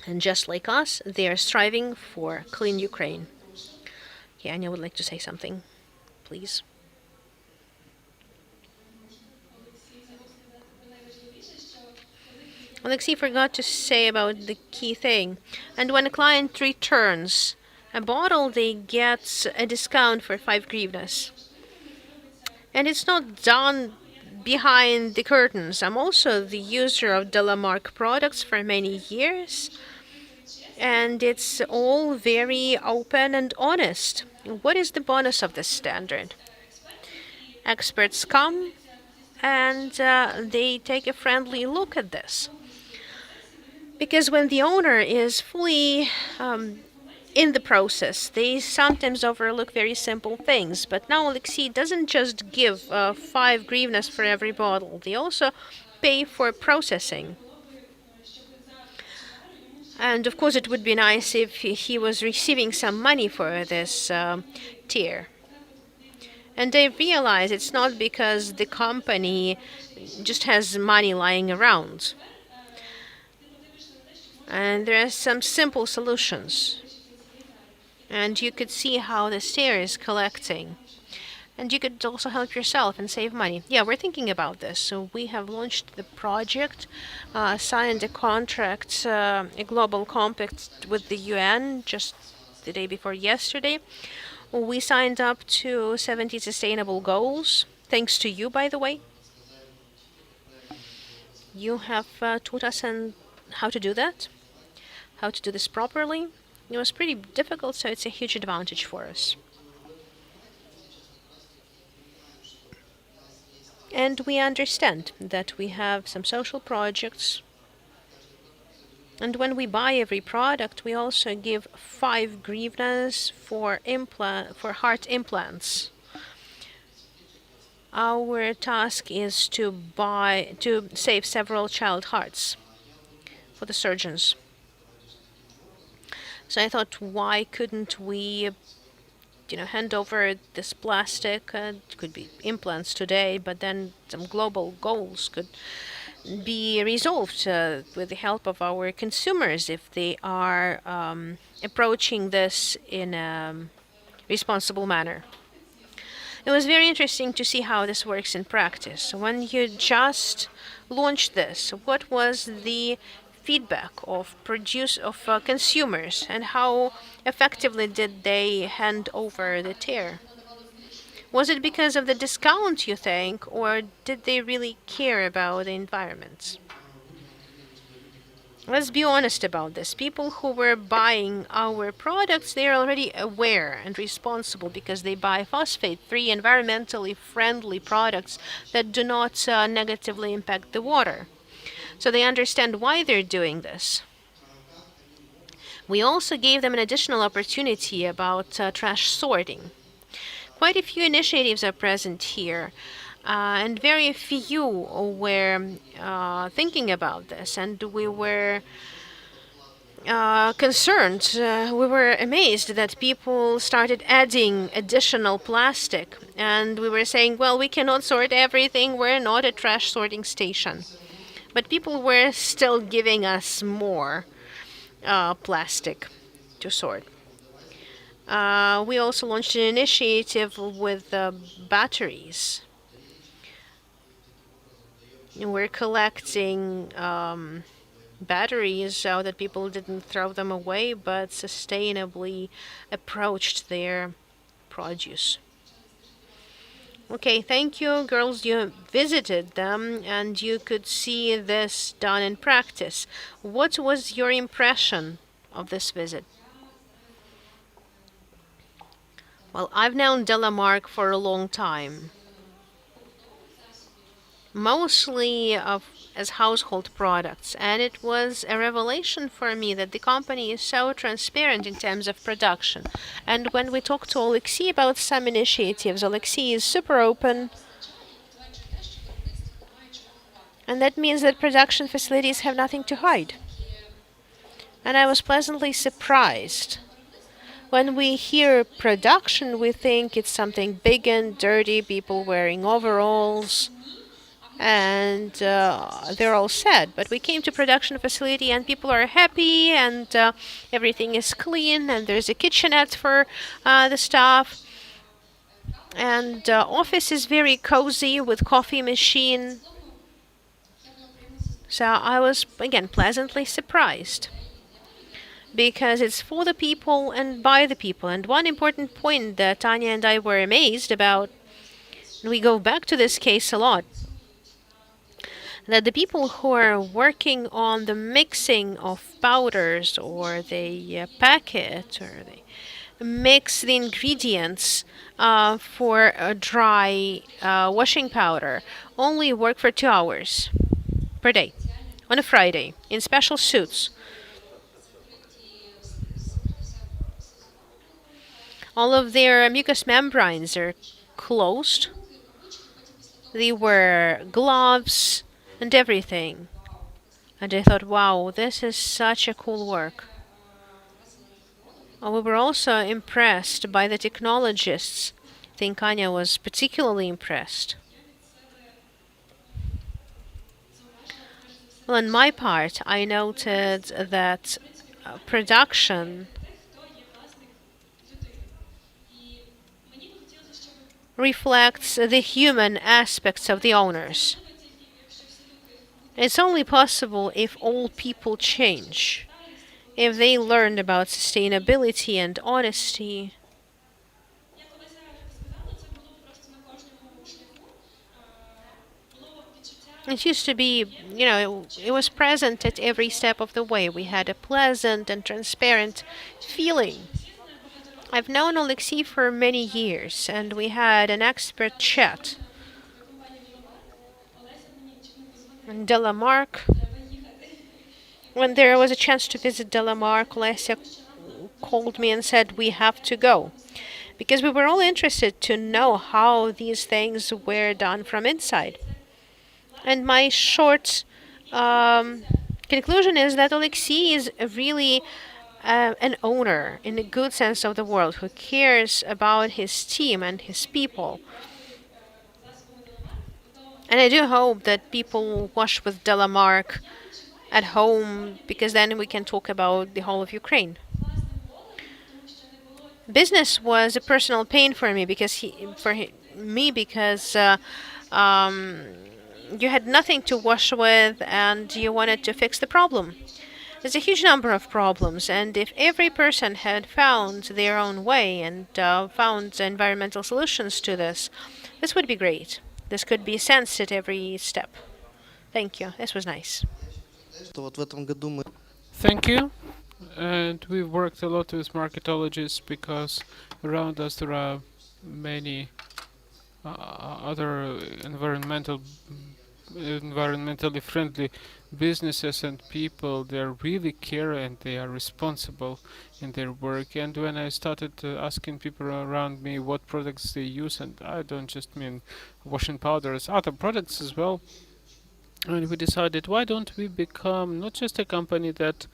And just like us, they are striving for clean Ukraine. Yeah, Anya would like to say something, please. Alexei forgot to say about the key thing. And when a client returns a bottle, they get a discount for 5 hryvnias. And it's not done behind the curtains. I'm also the user of Delamark products for many years. And it's all very open and honest. What is the bonus of this standard? Experts come and they take a friendly look at this. Because when the owner is fully in the process, they sometimes overlook very simple things. But now Alexei doesn't just give 5 hryvnias for every bottle. They also pay for processing. And of course, it would be nice if he was receiving some money for this tier. And they realize it's not because the company just has money lying around. And there are some simple solutions. And you could see how the tier is collecting. And you could also help yourself and save money. Yeah, we're thinking about this. So we have launched the project, signed a contract, a global compact with the UN just the day before yesterday. We signed up to 70 sustainable goals, thanks to you, by the way. You have taught us how to do that, how to do this properly. It was pretty difficult, so it's a huge advantage for us. And we understand that we have some social projects. And when we buy every product, we also give 5 grivnas for heart implants. Our task is to save several child hearts for the surgeons. So I thought, why couldn't we hand over this plastic? It could be implants today, but then some global goals could be resolved with the help of our consumers if they are approaching this in a responsible manner. It was very interesting to see how this works in practice. When you just launched this, what was the feedback of consumers, and how effectively did they hand over the tier? Was it because of the discount, you think, or did they really care about the environment? Let's be honest about this. People who were buying our products, they are already aware and responsible because they buy phosphate-free, environmentally friendly products that do not negatively impact the water. So they understand why they're doing this. We also gave them an additional opportunity about trash sorting. Quite a few initiatives are present here, and very few were thinking about this, and we were concerned. We were amazed that people started adding additional plastic, and we were saying, well, we cannot sort everything, we're not a trash sorting station. But people were still giving us more plastic to sort. We also launched an initiative with batteries. We're collecting batteries so that people didn't throw them away, but sustainably approached their produce. Okay, thank you, girls. You visited them and you could see this done in practice. What was your impression of this visit? Well, I've known Delamark for a long time, mostly as household products, and it was a revelation for me that the company is so transparent in terms of production. And when we talked to Alexei about some initiatives, Alexei is super open, and that means that production facilities have nothing to hide. And I was pleasantly surprised. When we hear production, we think it's something big and dirty, people wearing overalls, and they're all sad. But we came to production facility and people are happy, and everything is clean, and there's a kitchenette for the staff. And office is very cozy with coffee machine. So I was, again, pleasantly surprised, because it's for the people and by the people. And one important point that Tanya and I were amazed about, and we go back to this case a lot, that the people who are working on the mixing of powders, or they pack it, or they mix the ingredients for a dry washing powder, only work for 2 hours per day on a Friday in special suits. All of their mucous membranes are closed. They wear gloves and everything. And I thought, wow, this is such a cool work. We were also impressed by the technologists. I think Anya was particularly impressed. Well, on my part, I noted that production reflects the human aspects of the owners. It's only possible if all people change, if they learn about sustainability and honesty. It used to be, it was present at every step of the way. We had a pleasant and transparent feeling. I've known Alexei for many years, and we had an expert chat. And Delamarque, when there was a chance to visit Delamarque, Alessia called me and said, we have to go. Because we were all interested to know how these things were done from inside. And my short conclusion is that Alexei is really an owner in a good sense of the word who cares about his team and his people. And I do hope that people wash with Delamarque at home because then we can talk about the whole of Ukraine. Business was a personal pain for me because you had nothing to wash with and you wanted to fix the problem. There's a huge number of problems, and if every person had found their own way and found environmental solutions to this would be great. This could be sensed at every step. Thank you. This was nice. Thank you. And we've worked a lot with marketologists because around us there are many other environmentally friendly businesses and people. They really care and they are responsible in their work. And when I started asking people around me what products they use, and I don't just mean washing powders, other products as well, and we decided, why don't we become not just a company that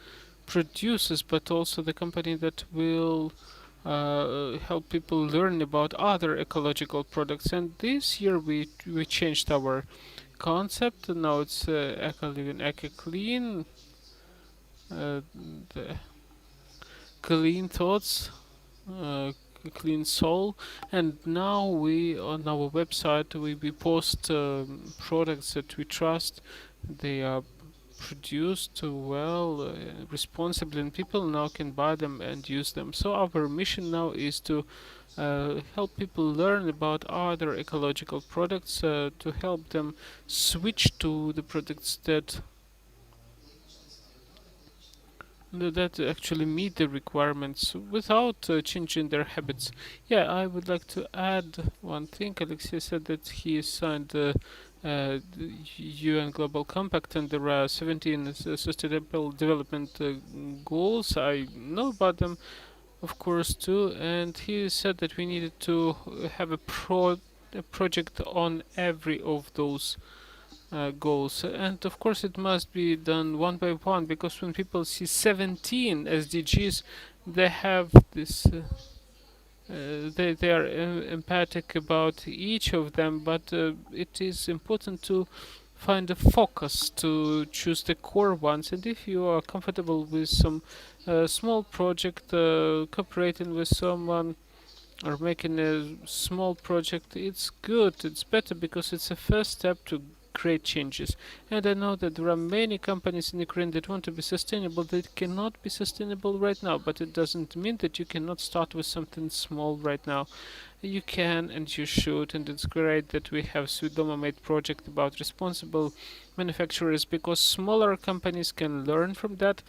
produces, but also the company that will help people learn about other ecological products. And this year we changed our concept. Now it's Eco Living, Eco Clean, the Clean Thoughts, Clean Soul, and now we on our website we post products that we trust. They are produced well, responsibly, and people now can buy them and use them. So our mission now is to help people learn about other ecological products, to help them switch to the products that actually meet the requirements without changing their habits. Yeah, I would like to add one thing. Alexei said that he signed the UN Global Compact and there are 17 sustainable development goals. I know about them, of course, too. And he said that we needed to have a project on every of those goals. And of course, it must be done one by one because when people see 17 SDGs, they have this. They are empathic about each of them, but it is important to find a focus to choose the core ones. And if you are comfortable with some small project, cooperating with someone or making a small project, it's good, it's better because it's a first step to create changes. And I know that there are many companies in Ukraine that want to be sustainable that cannot be sustainable right now, but it doesn't mean that you cannot start with something small right now. You can and you should, and it's great that we have SVIDOMO made project about responsible manufacturers because smaller companies can learn from that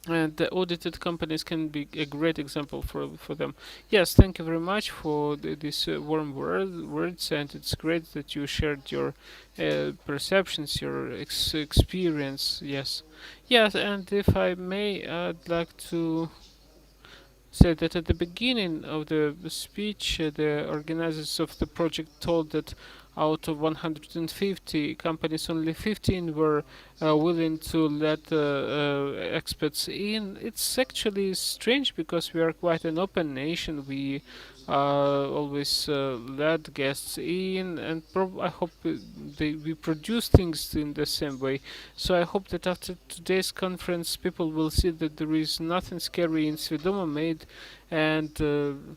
and the audited companies can be a great example for them. Yes, thank you very much for these warm words, and it's great that you shared your perceptions, your experience. Yes, and if I may, I'd like to say that at the beginning of the speech, the organizers of the project told that out of 150 companies, only 15 were willing to let experts in. It's actually strange because we are quite an open nation. We always let guests in, and I hope we produce things in the same way. So I hope that after today's conference, people will see that there is nothing scary in SVIDOMO made, and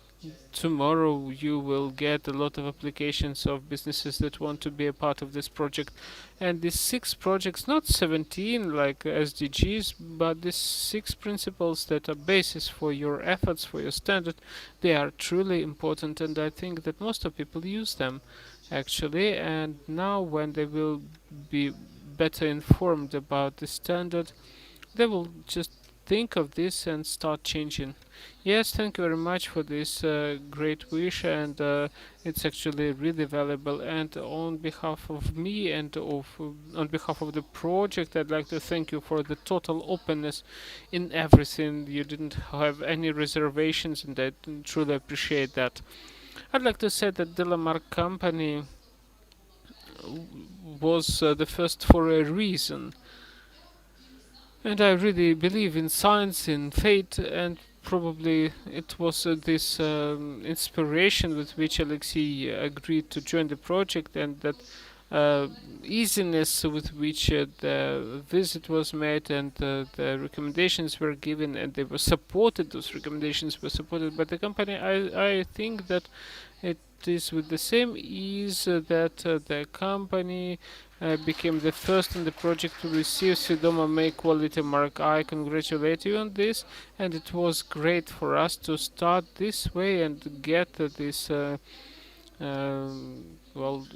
tomorrow you will get a lot of applications of businesses that want to be a part of this project. And these 6 projects, not 17 like SDGs, but these 6 principles that are basis for your efforts, for your standard, they are truly important, and I think that most of people use them actually. And now when they will be better informed about the standard, they will just think of this and start changing. Yes, thank you very much for this great wish, and it's actually really valuable. And on behalf of me and on behalf of the project, I'd like to thank you for the total openness in everything. You didn't have any reservations, and I truly appreciate that. I'd like to say that Delamar Company was the first for a reason. And I really believe in science, in fate, and probably it was this inspiration with which Alexei agreed to join the project, and that uh, easiness with which the visit was made, and the recommendations were given, and they were supported. Those recommendations were supported by the company. I think that it is with the same ease that the company became the first in the project to receive SVIDOMO May Quality Mark. I congratulate you on this, and it was great for us to start this way and get this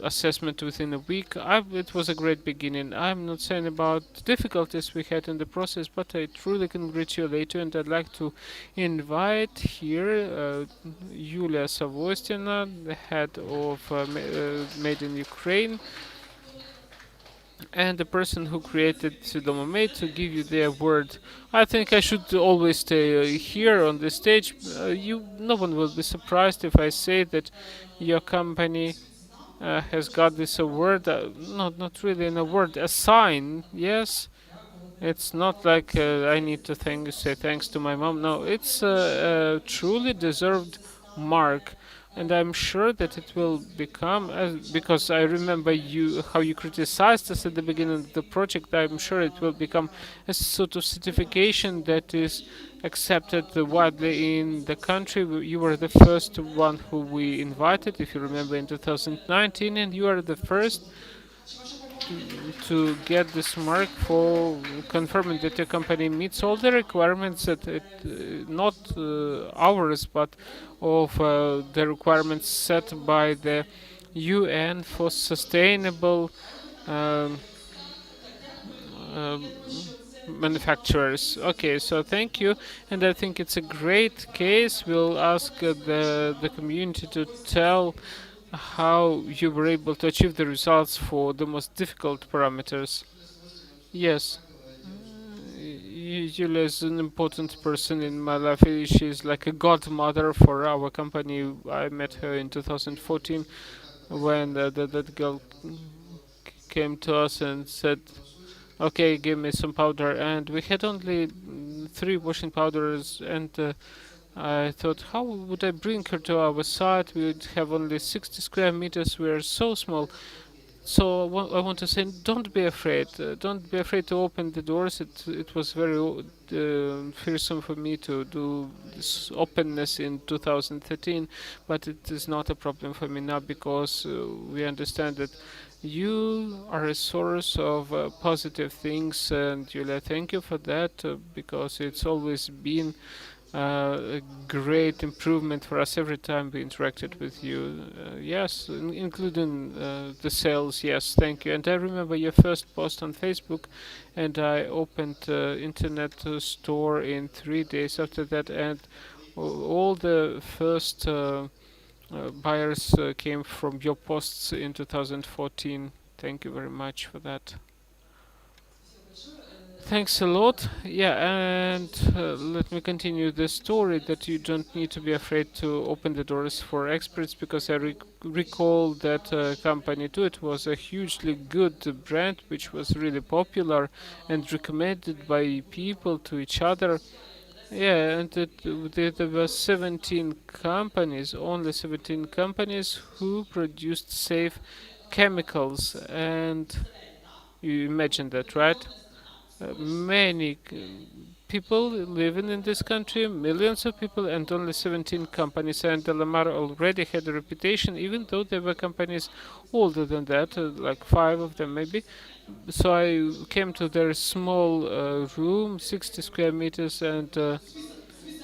assessment within a week. It was a great beginning. I'm not saying about difficulties we had in the process, but I truly congratulate you, and I'd like to invite here Yulia Savostina, the head of Made in Ukraine, and the person who created SVIDOMO Made, to give you their word. I think I should always stay here on the stage. No one will be surprised if I say that your company has got this award. Not really an award, a sign. Yes, it's not like I need to say thanks to my mom. No, it's a truly deserved mark, and I'm sure that it will become, because I remember how you criticized us at the beginning of the project. I'm sure it will become a sort of certification that is accepted widely in the country. You were the first one who we invited, if you remember, in 2019, and you are the first to get this mark for confirming that your company meets all the requirements that not ours, but of the requirements set by the UN for sustainable um, um, manufacturers. Okay, so thank you, and I think it's a great case. We'll ask the community to tell how you were able to achieve the results for the most difficult parameters. Yes, Yulia is an important person in my life. She's like a godmother for our company. I met her in 2014 when that girl came to us and said, okay, give me some powder. And we had only 3 washing powders, and I thought, how would I bring her to our site? We would have only 60 square meters. We are so small. So I want to say, don't be afraid. Don't be afraid to open the doors. It was very fearsome for me to do this openness in 2013, but it is not a problem for me now, because we understand that you are a source of positive things, and Julia, thank you for that, because it's always been a great improvement for us every time we interacted with you. Yes, including the sales. Yes, thank you. And I remember your first post on Facebook, and I opened internet store in 3 days after that, and all the first buyers came from your posts in 2014. Thank you very much for that. Thanks a lot. Yeah, and let me continue the story that you don't need to be afraid to open the doors for experts, because I recall that company too. It was a hugely good brand which was really popular and recommended by people to each other. Yeah, and there were 17 companies, only 17 companies who produced safe chemicals, and you imagine that, right? Many people living in this country, millions of people, and only 17 companies. And Delamar already had a reputation, even though there were companies older than that, like five of them maybe. So I came to their small room, 60 square meters, and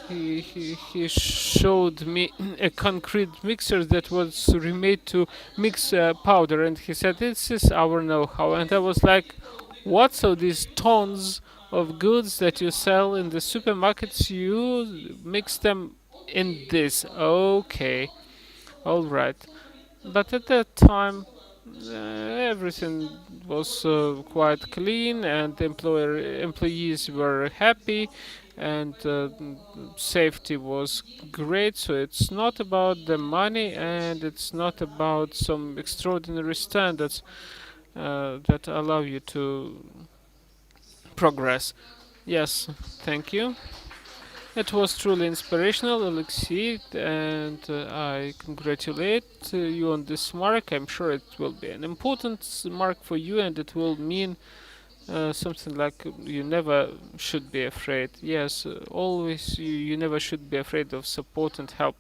he showed me a concrete mixer that was remade to mix powder, and he said, "This is our know-how." And I was like, "What? So these tons of goods that you sell in the supermarkets, you mix them in this? Okay, all right." But at that time, everything was quite clean, and the employees were happy, and safety was great. So it's not about the money, and it's not about some extraordinary standards that allow you to progress. Yes, thank you. It was truly inspirational, Alexei, and I congratulate you on this mark. I'm sure it will be an important mark for you, and it will mean something like you never should be afraid. Yes, always you never should be afraid of support and help.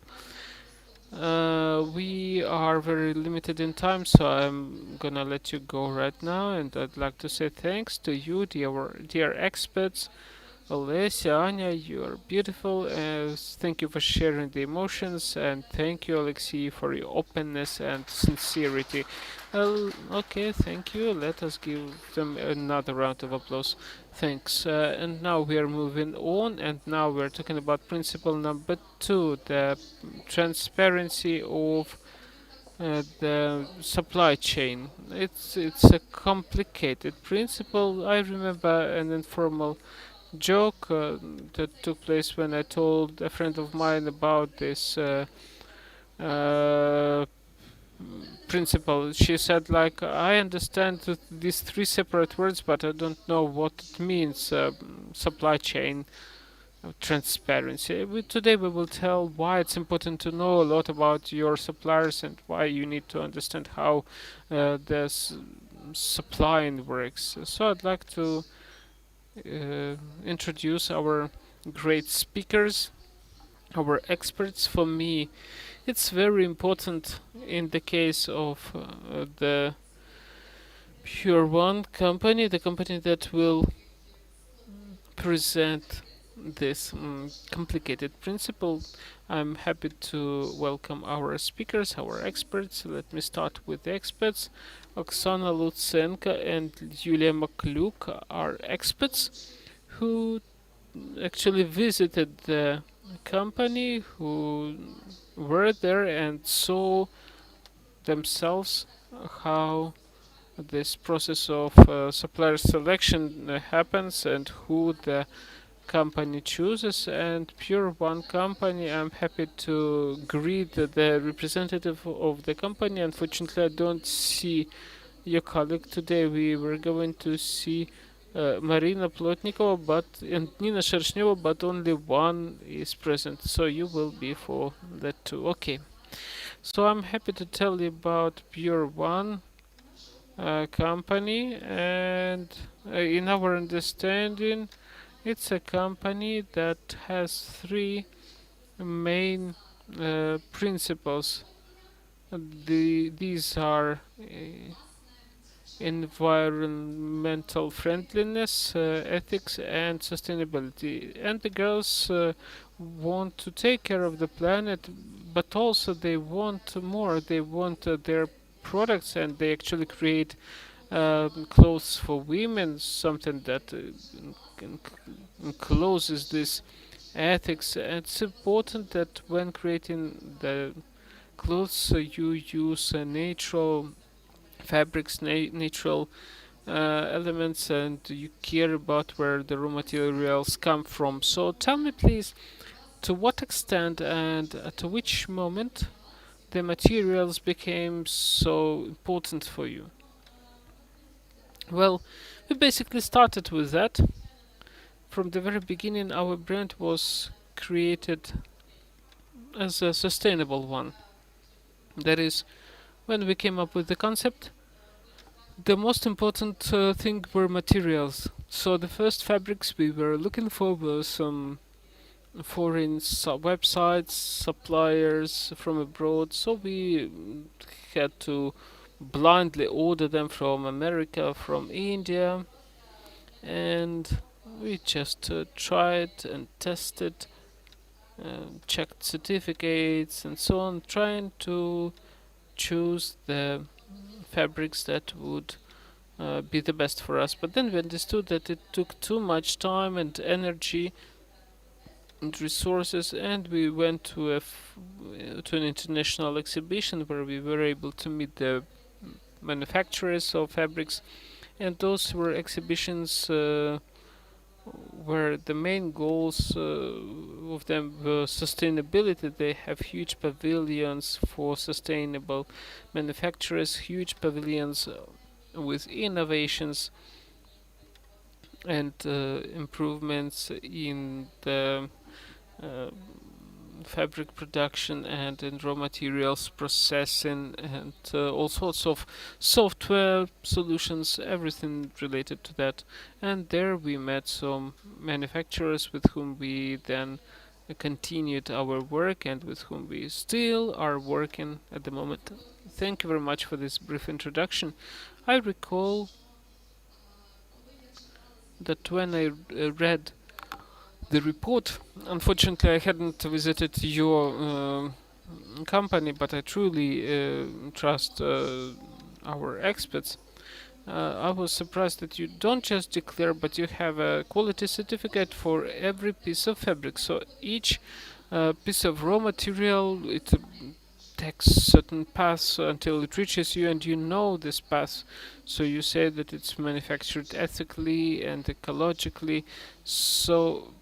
We are very limited in time, so I'm gonna let you go right now, and I'd like to say thanks to you, dear experts. Olesya, Anya, you are beautiful. Thank you for sharing the emotions, and thank you, Alexei, for your openness and sincerity. Okay, thank you. Let us give them another round of applause. Thanks. And now we are moving on, and now we're talking about principle number two, the transparency of the supply chain. It's a complicated principle. I remember an informal joke that took place when I told a friend of mine about this uh, principle. She said, like, I understand these three separate words, but I don't know what it means. Supply chain, transparency. Today we will tell why it's important to know a lot about your suppliers, and why you need to understand how this supplying works. So I'd like to introduce our great speakers, our experts. For me, it's very important in the case of the Pure One company, the company that will present this complicated principle. I'm happy to welcome our speakers, our experts. Let me start with the experts. Oksana Lutsenko and Yulia Makluk are experts who actually visited the company, who were there and saw themselves how this process of supplier selection happens, and who the company chooses. And Pure One company, I'm happy to greet the representative of the company. Unfortunately, I don't see your colleague today. We were going to see Marina Plotnikova and Nina Shershnyova, but only one is present, so you will be for that too. Okay, so I'm happy to tell you about Pure One company, and in our understanding, it's a company that has three main principles. These are environmental friendliness, ethics, and sustainability. And the girls want to take care of the planet, but also they want more. They want their products, and they actually create clothes for women, something that encloses this ethics. And it's important that when creating the clothes, you use natural fabrics, natural elements, and you care about where the raw materials come from. So tell me, please, to what extent and at which moment the materials became so important for you? Well, we basically started with that. From the very beginning, our brand was created as a sustainable one. That is, when we came up with the concept, the most important thing were materials. So the first fabrics we were looking for were some foreign websites, suppliers from abroad. So we had to blindly order them from America, from India, and we just tried and tested, checked certificates and so on, trying to choose the fabrics that would be the best for us. But then we understood that it took too much time and energy and resources, and we went to to an international exhibition where we were able to meet the manufacturers of fabrics, and those were exhibitions where the main goals of them were sustainability. They have huge pavilions for sustainable manufacturers, huge pavilions with innovations and improvements in the uh, fabric production and in raw materials processing, and all sorts of software solutions, everything related to that. And there we met some manufacturers with whom we then continued our work and with whom we still are working at the moment. Thank you very much for this brief introduction. I recall that when I read the report, unfortunately, I hadn't visited your company, but I truly trust our experts. I was surprised that you don't just declare, but you have a quality certificate for every piece of fabric. So each piece of raw material, it takes certain paths until it reaches you, and you know this path. So you say that it's manufactured ethically and ecologically. So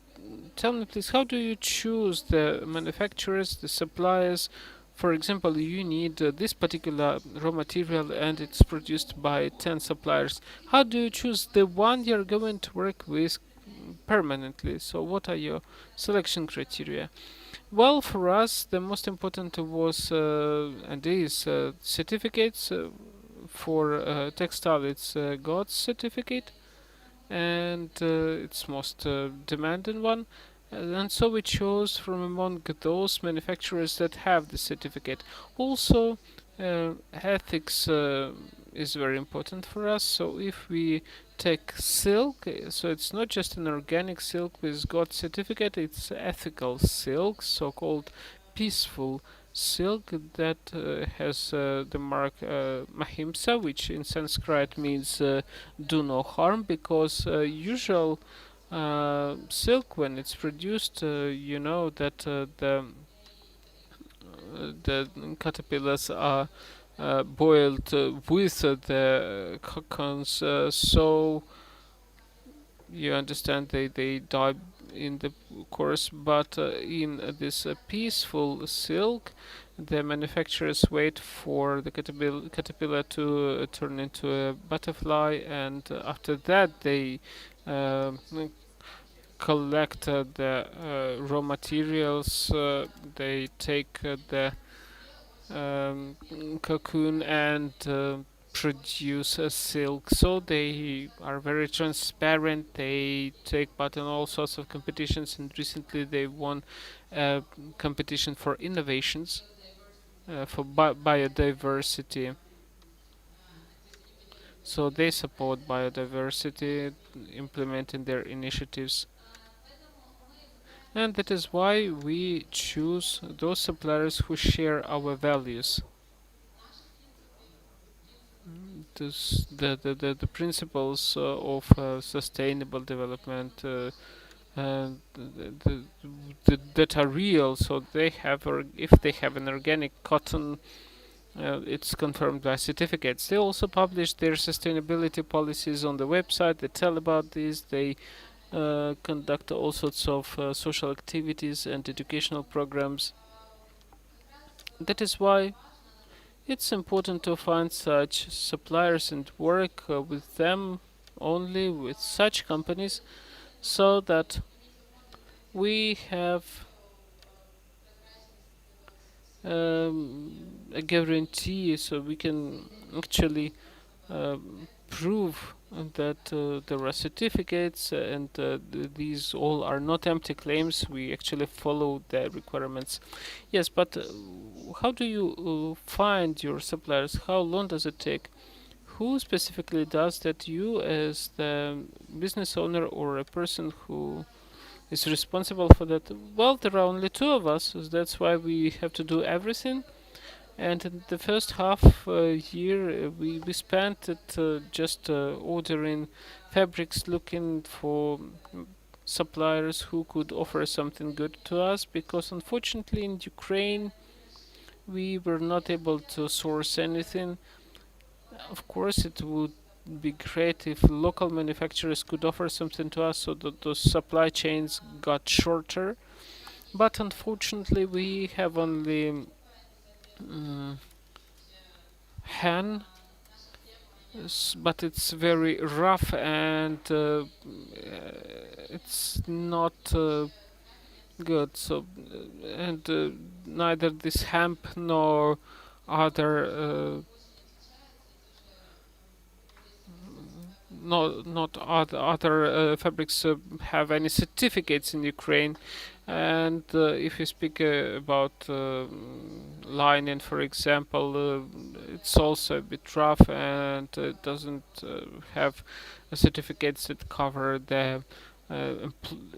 tell me, please, how do you choose the manufacturers, the suppliers? For example, you need this particular raw material and it's produced by 10 suppliers. How do you choose the one you're going to work with permanently? So, what are your selection criteria? Well, for us, the most important was and is certificates. For textile, it's GOTS certificate, and its most demanding one. And so we chose from among those manufacturers that have the certificate. Also, ethics is very important for us. So if we take silk, so it's not just an organic silk with GOT certificate, it's ethical silk, so-called peaceful silk that has the mark Mahimsa, which in Sanskrit means do no harm, because usual silk, when it's produced, you know that the caterpillars are boiled with the cocoons, so you understand they die in the course. But in this peaceful silk, the manufacturers wait for the caterpillar to turn into a butterfly, and after that they uh, collect the raw materials. They take the um, cocoon and produce a silk. So they are very transparent. They take part in all sorts of competitions, and recently they won a competition for innovations for biodiversity. So they support biodiversity, implementing their initiatives. And that is why we choose those suppliers who share our values. The principles of sustainable development that are real. So they have, or if they have an organic cotton it's confirmed by certificates. They also publish their sustainability policies on the website. They tell about this. They conduct all sorts of social activities and educational programs. That is why it's important to find such suppliers and work with them only, with such companies, so that we have a guarantee, so we can actually prove that there are certificates and these all are not empty claims. We actually follow the requirements. Yes, but how do you find your suppliers? How long does it take? Who specifically does that? You, as the business owner, or a person who is responsible for that? Well, there are only two of us, so that's why we have to do everything. And in the first half year, we spent it just ordering fabrics, looking for suppliers who could offer something good to us, because unfortunately in Ukraine we were not able to source anything. Of course, it would be great if local manufacturers could offer something to us so that those supply chains got shorter. But unfortunately, we have only mm, hen, but it's very rough and it's not good. So, and neither this hemp nor other not other fabrics have any certificates in Ukraine. And if you speak about linen, for example, it's also a bit rough and doesn't have certificates that cover the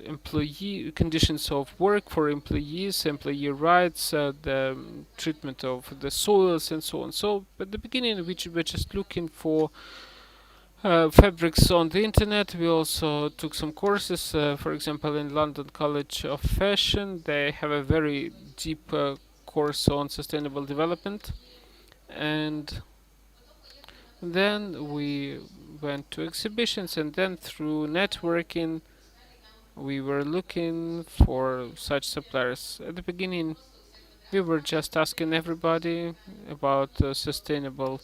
employee conditions of work for employees, employee rights, the treatment of the soils, and so on. So at the beginning, we were just looking for fabrics on the internet. We also took some courses, for example, in London College of Fashion. They have a very deep course on sustainable development. And then we went to exhibitions, and then through networking, we were looking for such suppliers. At the beginning, we were just asking everybody about sustainable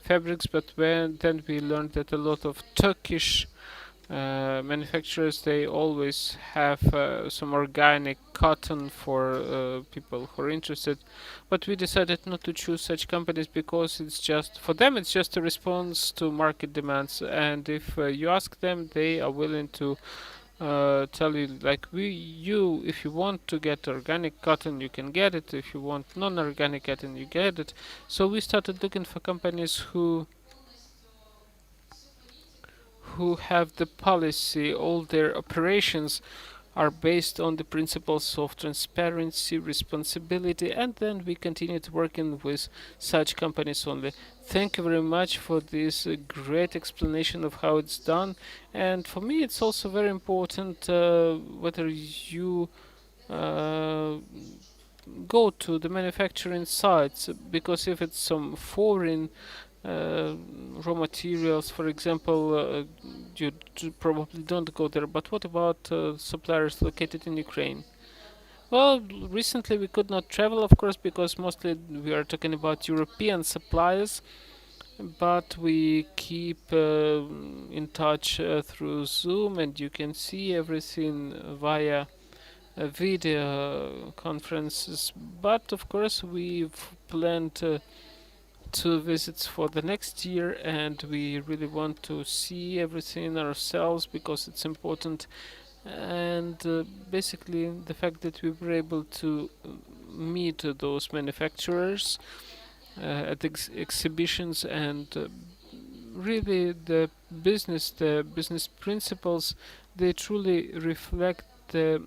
fabrics, but then we learned that a lot of Turkish manufacturers, they always have some organic cotton for people who are interested. But we decided not to choose such companies because it's just for them, it's just a response to market demands. And if you ask them, they are willing to tell you, like, if you want to get organic cotton, you can get it. If you want non-organic cotton, you get it. So we started looking for companies who have the policy. All their operations are based on the principles of transparency, responsibility, and then we continued working with such companies only. Thank you very much for this great explanation of how it's done. And for me, it's also very important whether you uh, go to the manufacturing sites, because if it's some foreign uh, raw materials, for example, you probably don't go there. But what about suppliers located in Ukraine? Well, recently we could not travel, of course, because mostly we are talking about European suppliers, but we keep in touch through Zoom, and you can see everything via video conferences. But of course, we've planned 2 visits for the next year, and we really want to see everything ourselves because it's important. And basically, the fact that we were able to meet those manufacturers at exhibitions, and really the business principles, they truly reflect the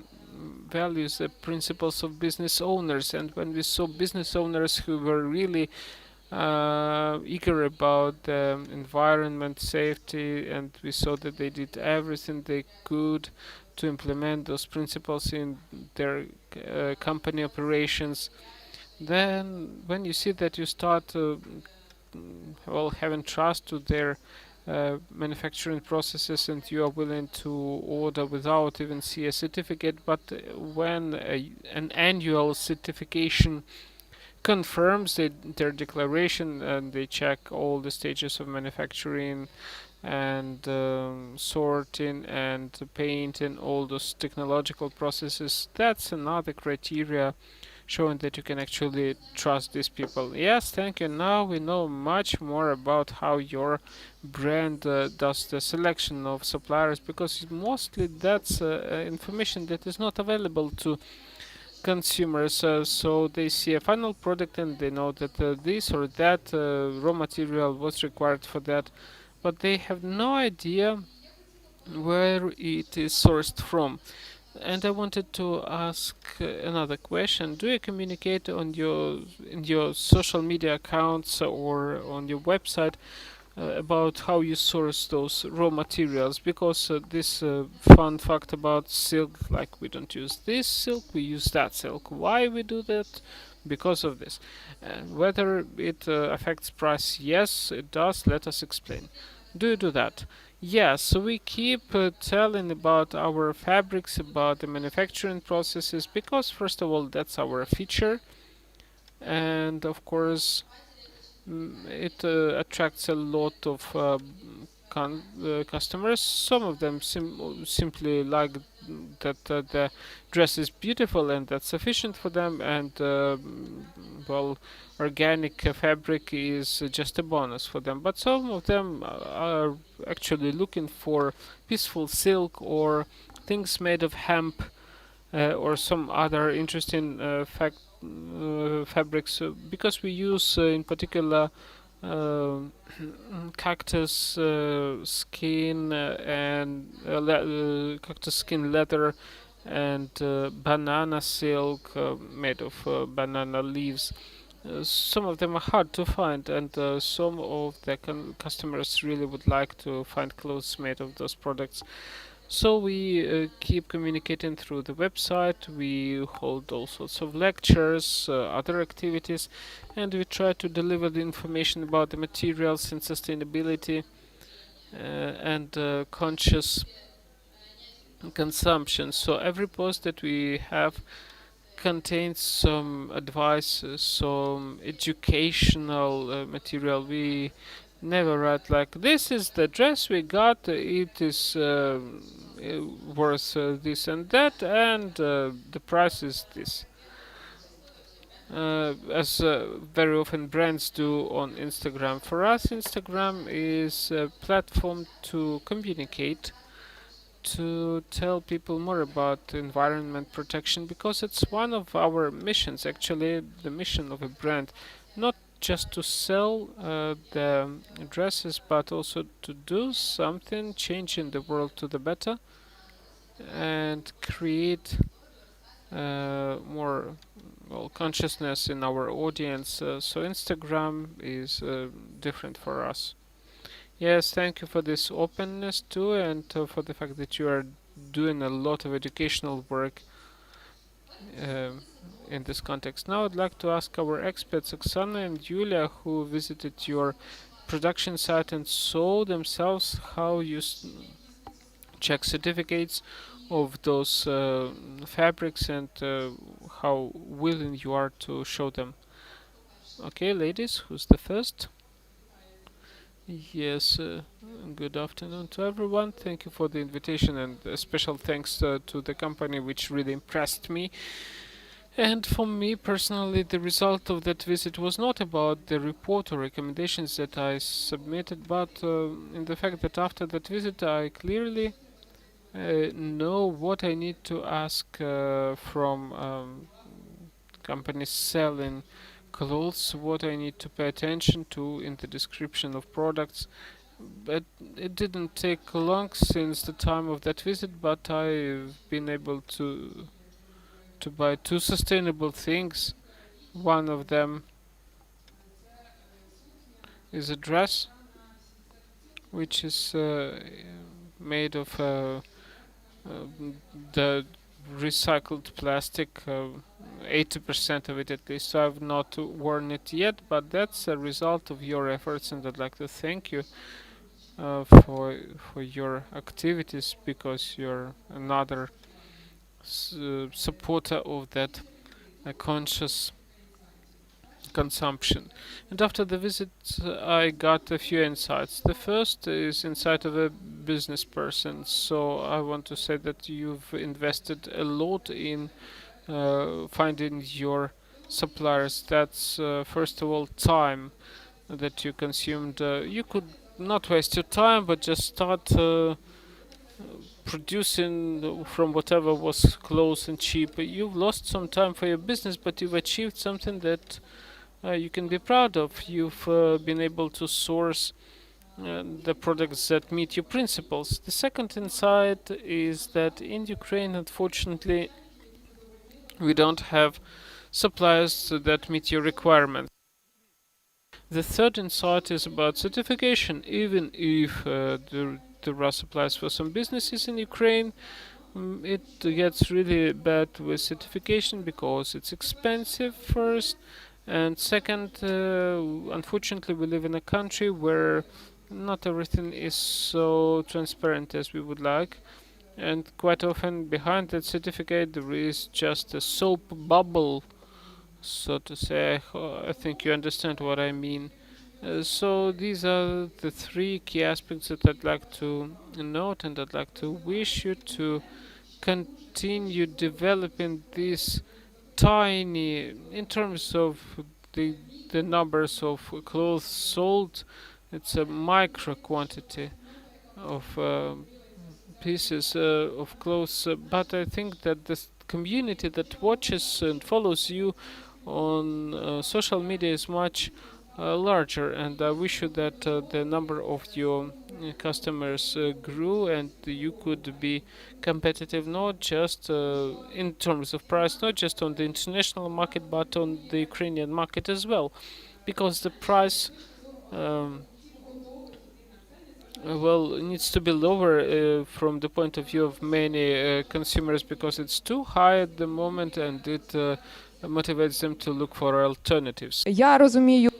values, the principles of business owners. And when we saw business owners who were really eager about the environment, safety, and we saw that they did everything they could to implement those principles in their company operations, Then when you see that you start well, having trust to their manufacturing processes, and you are willing to order without even see a certificate, but when an annual certification confirms their declaration and they check all the stages of manufacturing and sorting and painting, all those technological processes, that's another criteria showing that you can actually trust these people. Yes, thank you. Now we know much more about how your brand does the selection of suppliers, because mostly that's information that is not available to consumers. So they see a final product and they know that this or that raw material was required for that, but they have no idea where it is sourced from. And I wanted to ask another question. Do you communicate on your in your social media accounts or on your website about how you source those raw materials? Because this fun fact about silk, like we don't use this silk, we use that silk. Why we do that? Because of this. And whether it affects price, yes, it does. Let us explain. Do you do that? Yes, so we keep telling about our fabrics, about the manufacturing processes, because first of all, that's our feature, and of course, it attracts a lot of customers. Some of them simply like that the dress is beautiful and that's sufficient for them, and well, organic fabric is just a bonus for them. But some of them are actually looking for peaceful silk or things made of hemp or some other interesting fabrics, because we use in particular uh, cactus skin and cactus skin leather and banana silk made of banana leaves. Some of them are hard to find, and some of the customers really would like to find clothes made of those products. So we keep communicating through the website. We hold all sorts of lectures, other activities, and we try to deliver the information about the materials and sustainability and conscious consumption. So every post that we have contains some advice, some educational material. We never write like this is the dress we got. It is worth this and that, and the price is this. As very often brands do on Instagram. For us, Instagram is a platform to communicate, to tell people more about environment protection, because it's one of our missions, actually the mission of a brand, not just to sell the dresses, but also to do something, changing the world to the better, and create more, well, consciousness in our audience. So Instagram is different for us. Yes, thank you for this openness too, and for the fact that you are doing a lot of educational work um in this context. Now I'd like to ask our experts, Oksana and Yulia, who visited your production site and saw themselves how you check certificates of those fabrics, and how willing you are to show them. Okay, ladies, who's the first? Yes, good afternoon to everyone. Thank you for the invitation, and a special thanks to the company, which really impressed me. And for me personally, the result of that visit was not about the report or recommendations that I submitted, but in the fact that after that visit, I clearly know what I need to ask from companies selling clothes, what I need to pay attention to in the description of products. But it didn't take long since the time of that visit, but I've been able to buy two sustainable things. One of them is a dress, which is made of the recycled plastic 80% of it at least. So I've not worn it yet, but that's a result of your efforts, and I'd like to thank you for your activities, because you're another supporter of that conscious consumption. And after the visit, I got a few insights. The first is insight of a business person. So I want to say that you've invested a lot in finding your suppliers. That's first of all time that you consumed. You could not waste your time, but just start producing from whatever was close and cheap. You've lost some time for your business, but you've achieved something that you can be proud of. You've been able to source the products that meet your principles. The second insight is that in Ukraine, unfortunately, we don't have suppliers that meet your requirements. The third insight is about certification. Even if there are suppliers for some businesses in Ukraine, it gets really bad with certification because it's expensive first, and second, unfortunately, we live in a country where not everything is so transparent as we would like, and quite often behind that certificate there is just a soap bubble, so to say. I think you understand what I mean. So these are the three key aspects that I'd like to note, and I'd like to wish you to continue developing this tiny, in terms of the the numbers of clothes sold, it's a micro quantity of pieces of clothes, but I think that this community that watches and follows you on social media is much larger, and I wish you that the number of your customers grew, and you could be competitive not just in terms of price, not just on the international market, but on the Ukrainian market as well, because the price um, well, it needs to be lower from the point of view of many consumers, because it's too high at the moment, and it motivates them to look for alternatives. Я розумію.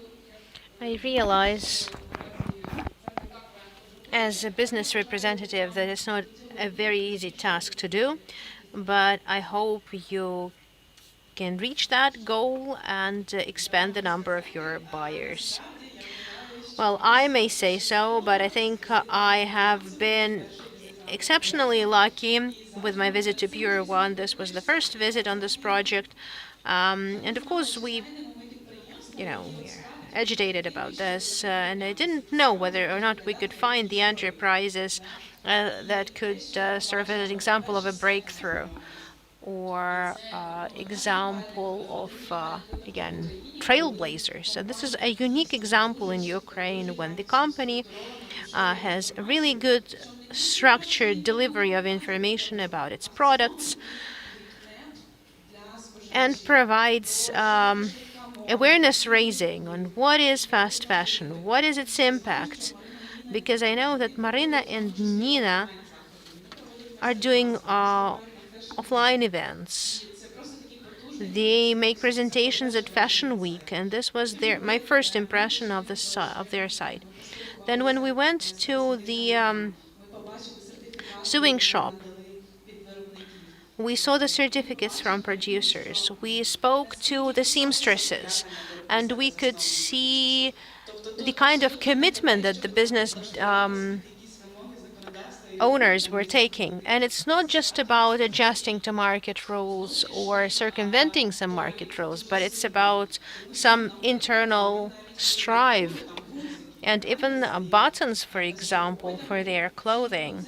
I realize, as a business representative, that it's not a very easy task to do, but I hope you can reach that goal and expand the number of your buyers. Well, I may say so, but I think I have been exceptionally lucky with my visit to Pure One. This was the first visit on this project. And of course, we're agitated about this, and I didn't know whether or not we could find the enterprises that could serve as an example of a breakthrough, or example of, again, trailblazers. And this is a unique example in Ukraine, when the company has a really good structured delivery of information about its products and provides awareness raising on what is fast fashion, what is its impact. Because I know that Marina and Nina are doing offline events. They make presentations at Fashion Week, and this was my first impression of their site. Then when we went to the sewing shop, we saw the certificates from producers. We spoke to the seamstresses, and we could see the kind of commitment that the business owners were taking. And it's not just about adjusting to market rules or circumventing some market rules, but it's about some internal strive. And even buttons, for example, for their clothing,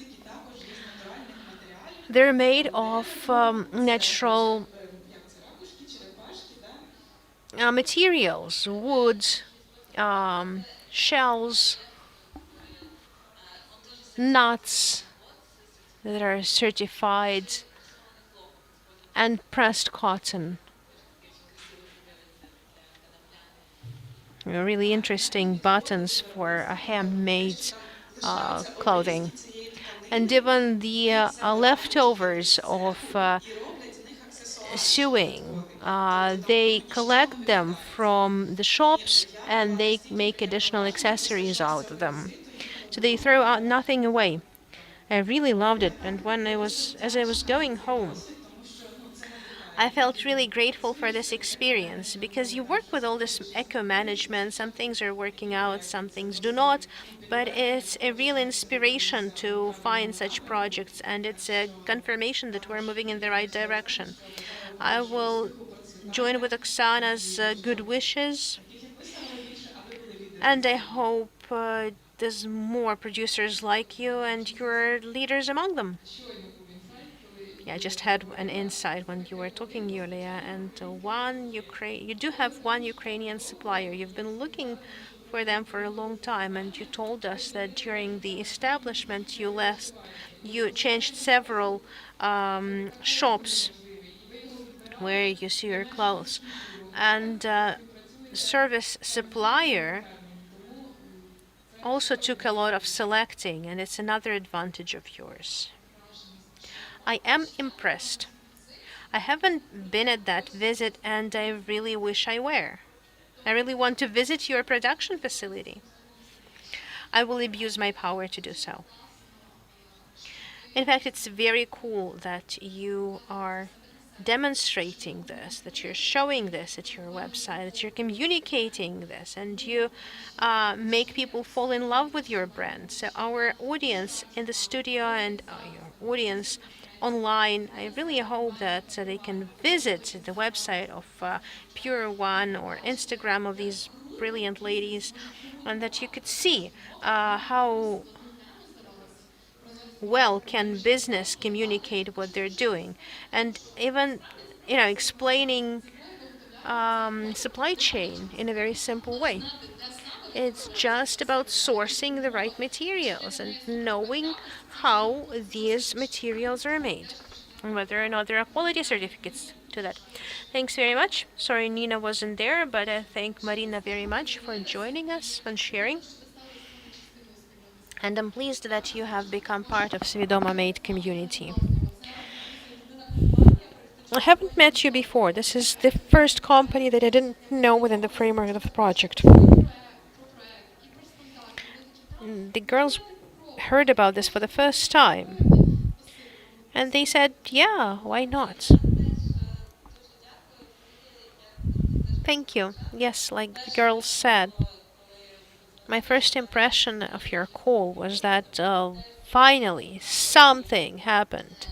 they're made of natural materials, wood, shells, nuts that are certified, and pressed cotton. Really interesting buttons for a handmade clothing. And even the leftovers of sewing. They collect them from the shops and they make additional accessories out of them. So they throw out nothing away. I really loved it. And as I was going home, I felt really grateful for this experience because you work with all this eco management. Some things are working out, some things do not, but it's a real inspiration to find such projects, and it's a confirmation that we're moving in the right direction. I will join with Oksana's good wishes, and I hope there's more producers like you and your leaders among them. Yeah, I just had an insight when you were talking, Yulia, and you do have one Ukrainian supplier. You've been looking for them for a long time, and you told us that during the establishment you changed several shops where you see your clothes, and service supplier also took a lot of selecting, and it's another advantage of yours. I am impressed. I haven't been at that visit and I really wish I were. I really want to visit your production facility. I will abuse my power to do so. In fact, it's very cool that you are demonstrating this, that you're showing this at your website, that you're communicating this, and you make people fall in love with your brand. So, our audience in the studio and your audience online, I really hope that they can visit the website of Pure One or Instagram of these brilliant ladies, and that you could see how well can business communicate what they're doing, and even explaining supply chain in a very simple way. It's just about sourcing the right materials and knowing how these materials are made and whether or not there are quality certificates to that. Thanks very much. Sorry Nina wasn't there, but I thank Marina very much for joining us and sharing. And I'm pleased that you have become part of SVIDOMO Made community. I haven't met you before. This is the first company that I didn't know within the framework of the project. The girls heard about this for the first time. And they said, yeah, why not? Thank you. Yes, like the girls said. My first impression of your call was that finally something happened.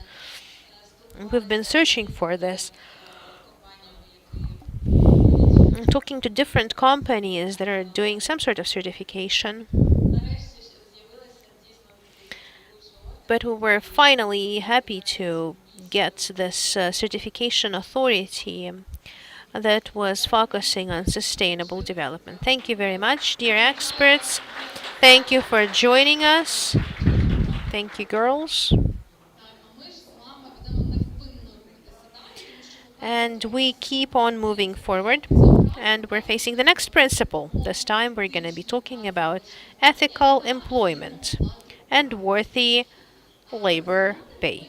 We've been searching for this. Talking to different companies that are doing some sort of certification. But we were finally happy to get this certification authority that was focusing on sustainable development. Thank you very much, dear experts. Thank you for joining us. Thank you, girls. And we keep on moving forward. And we're facing the next principle. This time we're going to be talking about ethical employment and worthy labor pay.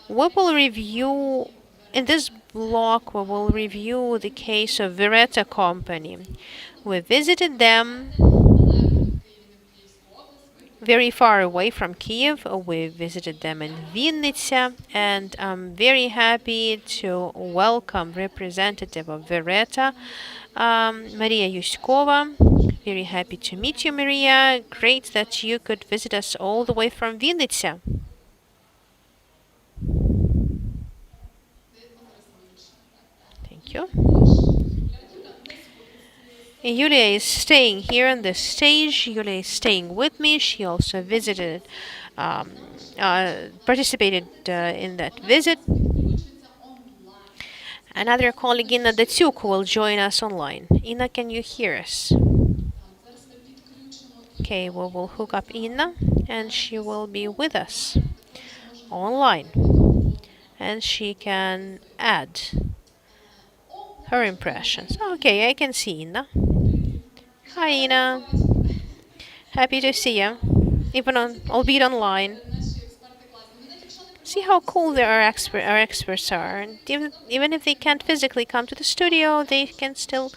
We will review, in this block, we will review the case of Vireta Company. We visited them very far away from Kiev. We visited them in Vinnytsia, and I'm very happy to welcome representative of Vireta, Maria Yuskova. Very happy to meet you, Maria. Great that you could visit us all the way from Vinnytsia. Thank you. Yulia is staying here on the stage. Yulia is staying with me. She also visited, participated in that visit. Another colleague, Inna Datsuk, will join us online. Inna, can you hear us? Okay, we will hook up Inna, and she will be with us online. And she can add her impressions. Okay, I can see Inna. Hi, Ina. Happy to see you, albeit online. See how cool our experts are. And even if they can't physically come to the studio, they can still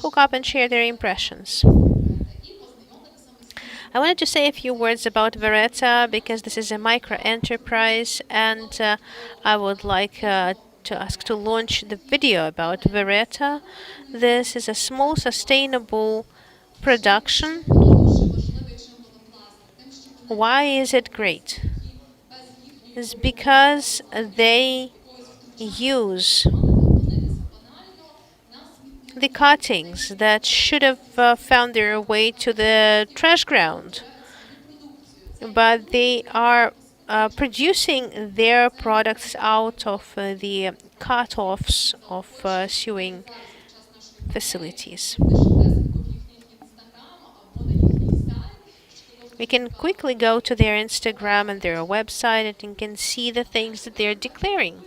hook up and share their impressions. I wanted to say a few words about Vereta because this is a micro enterprise, and I would like to ask to launch the video about Vereta. This is a small, sustainable production. Why is it great? It's because they use the cuttings that should have found their way to the trash ground, but they are producing their products out of the cut-offs of sewing facilities. We can quickly go to their Instagram and their website and you can see the things that they're declaring.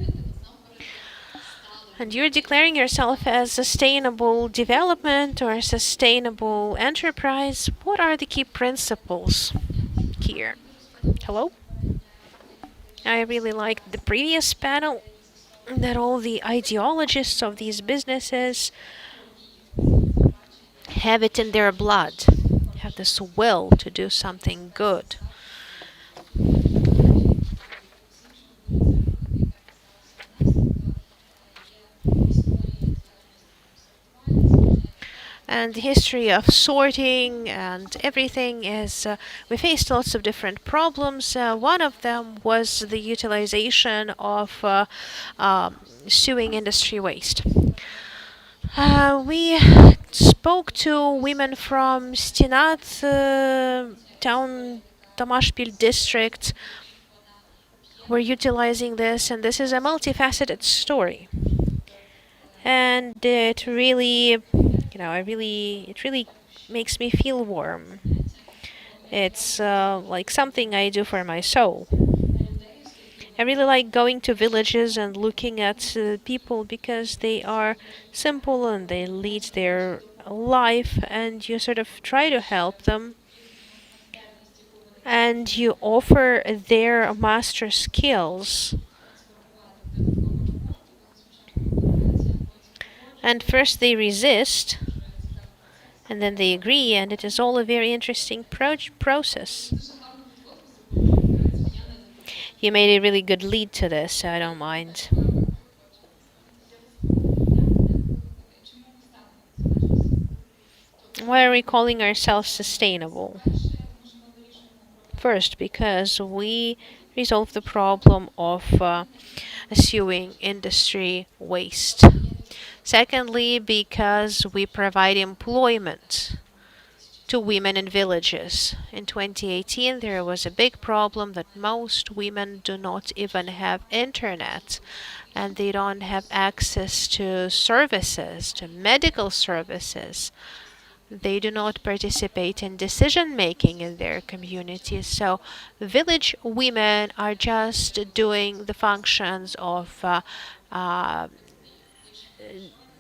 And you're declaring yourself as sustainable development or sustainable enterprise. What are the key principles here? Hello? I really liked the previous panel that all the ideologists of these businesses have it in their blood, have this will to do something good. And the history of sorting and everything is, we faced lots of different problems. One of them was the utilization of sewing industry waste. We spoke to women from Stinat town, Tamashpil district. We're utilizing this, and this is a multifaceted story. And it really, it really makes me feel warm. It's like something I do for my soul. I really like going to villages and looking at people because they are simple and they lead their life, and you sort of try to help them. And you offer their master skills. And first they resist, and then they agree, and it is all a very interesting process. You made a really good lead to this, so I don't mind. Why are we calling ourselves sustainable? First, because we resolve the problem of sewing industry waste. Secondly, because we provide employment to women in villages. In 2018, there was a big problem that most women do not even have internet, and they don't have access to services, to medical services. They do not participate in decision making in their communities. So village women are just doing the functions of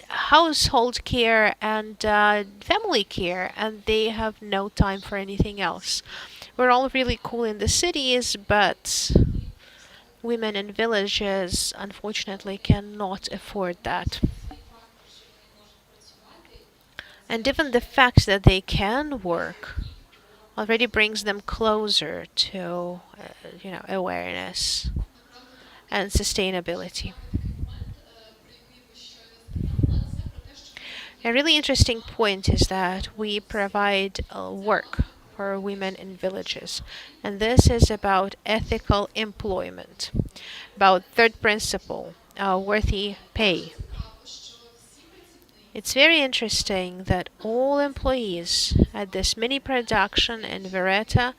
household care and family care, and they have no time for anything else. We're all really cool in the cities, but women in villages unfortunately cannot afford that. And even the fact that they can work already brings them closer to, awareness and sustainability. A really interesting point is that we provide work for women in villages, and this is about ethical employment, about third principle, worthy pay. It's very interesting that all employees at this mini production in Vereta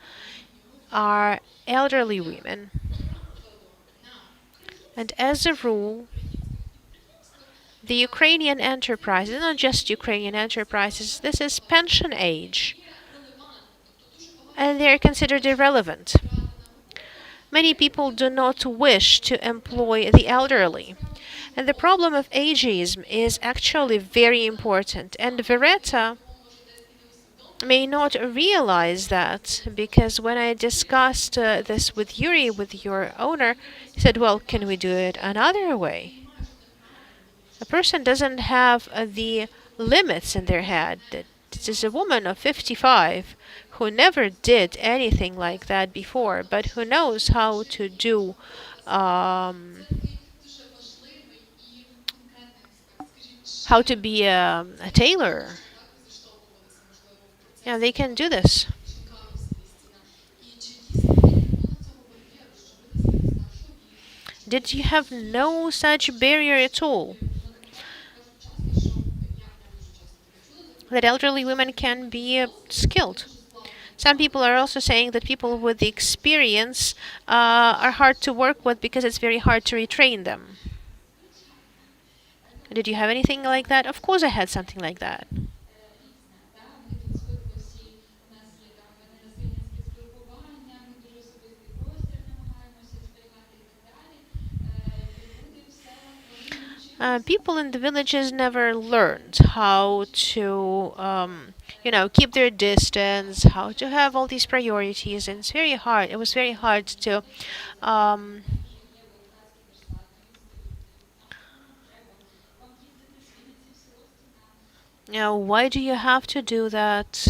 are elderly women. And as a rule, the Ukrainian enterprises, not just Ukrainian enterprises, this is pension age. And they're considered irrelevant. Many people do not wish to employ the elderly. And the problem of ageism is actually very important. And Vereta may not realize that, because when I discussed this with Yuri, with your owner, he said, well, can we do it another way? A person doesn't have the limits in their head. That this is a woman of 55 who never did anything like that before, but who knows um, how to be a tailor. Yeah, they can do this. Did you have no such barrier at all? That elderly women can be skilled. Some people are also saying that people with the experience are hard to work with because it's very hard to retrain them. Did you have anything like that? Of course, I had something like that. People in the villages never learned how to, keep their distance, how to have all these priorities, and it's very hard. It was very hard to, um, why do you have to do that?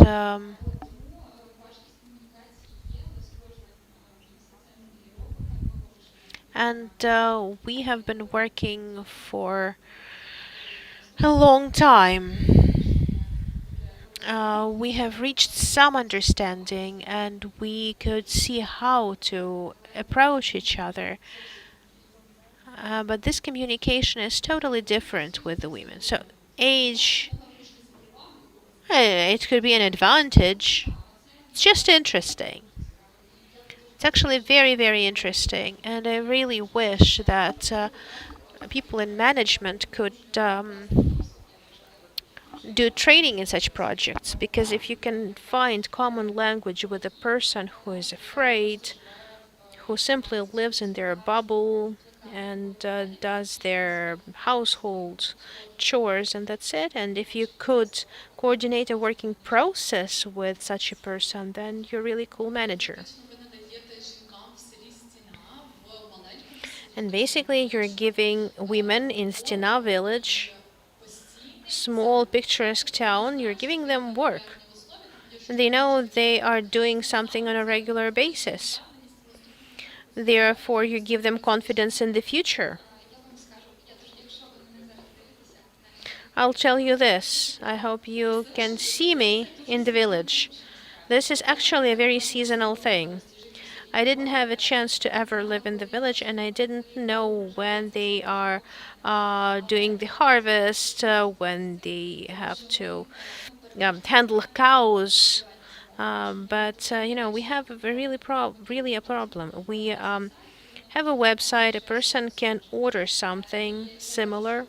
And we have been working for a long time. We have reached some understanding and we could see how to approach each other. But this communication is totally different with the women. So, age, it could be an advantage. It's just interesting. It's actually very, very interesting. And I really wish that people in management could do training in such projects, because if you can find common language with a person who is afraid, who simply lives in their bubble and does their household chores, and that's it. And if you could coordinate a working process with such a person, then you're a really cool manager. And basically, you're giving women in Stena village, small picturesque town, you're giving them work. And they know they are doing something on a regular basis. Therefore, you give them confidence in the future. I'll tell you this. I hope you can see me in the village. This is actually a very seasonal thing. I didn't have a chance to ever live in the village, and I didn't know when they are doing the harvest, when they have to handle cows. But we have a really a problem. We have a website. A person can order something similar,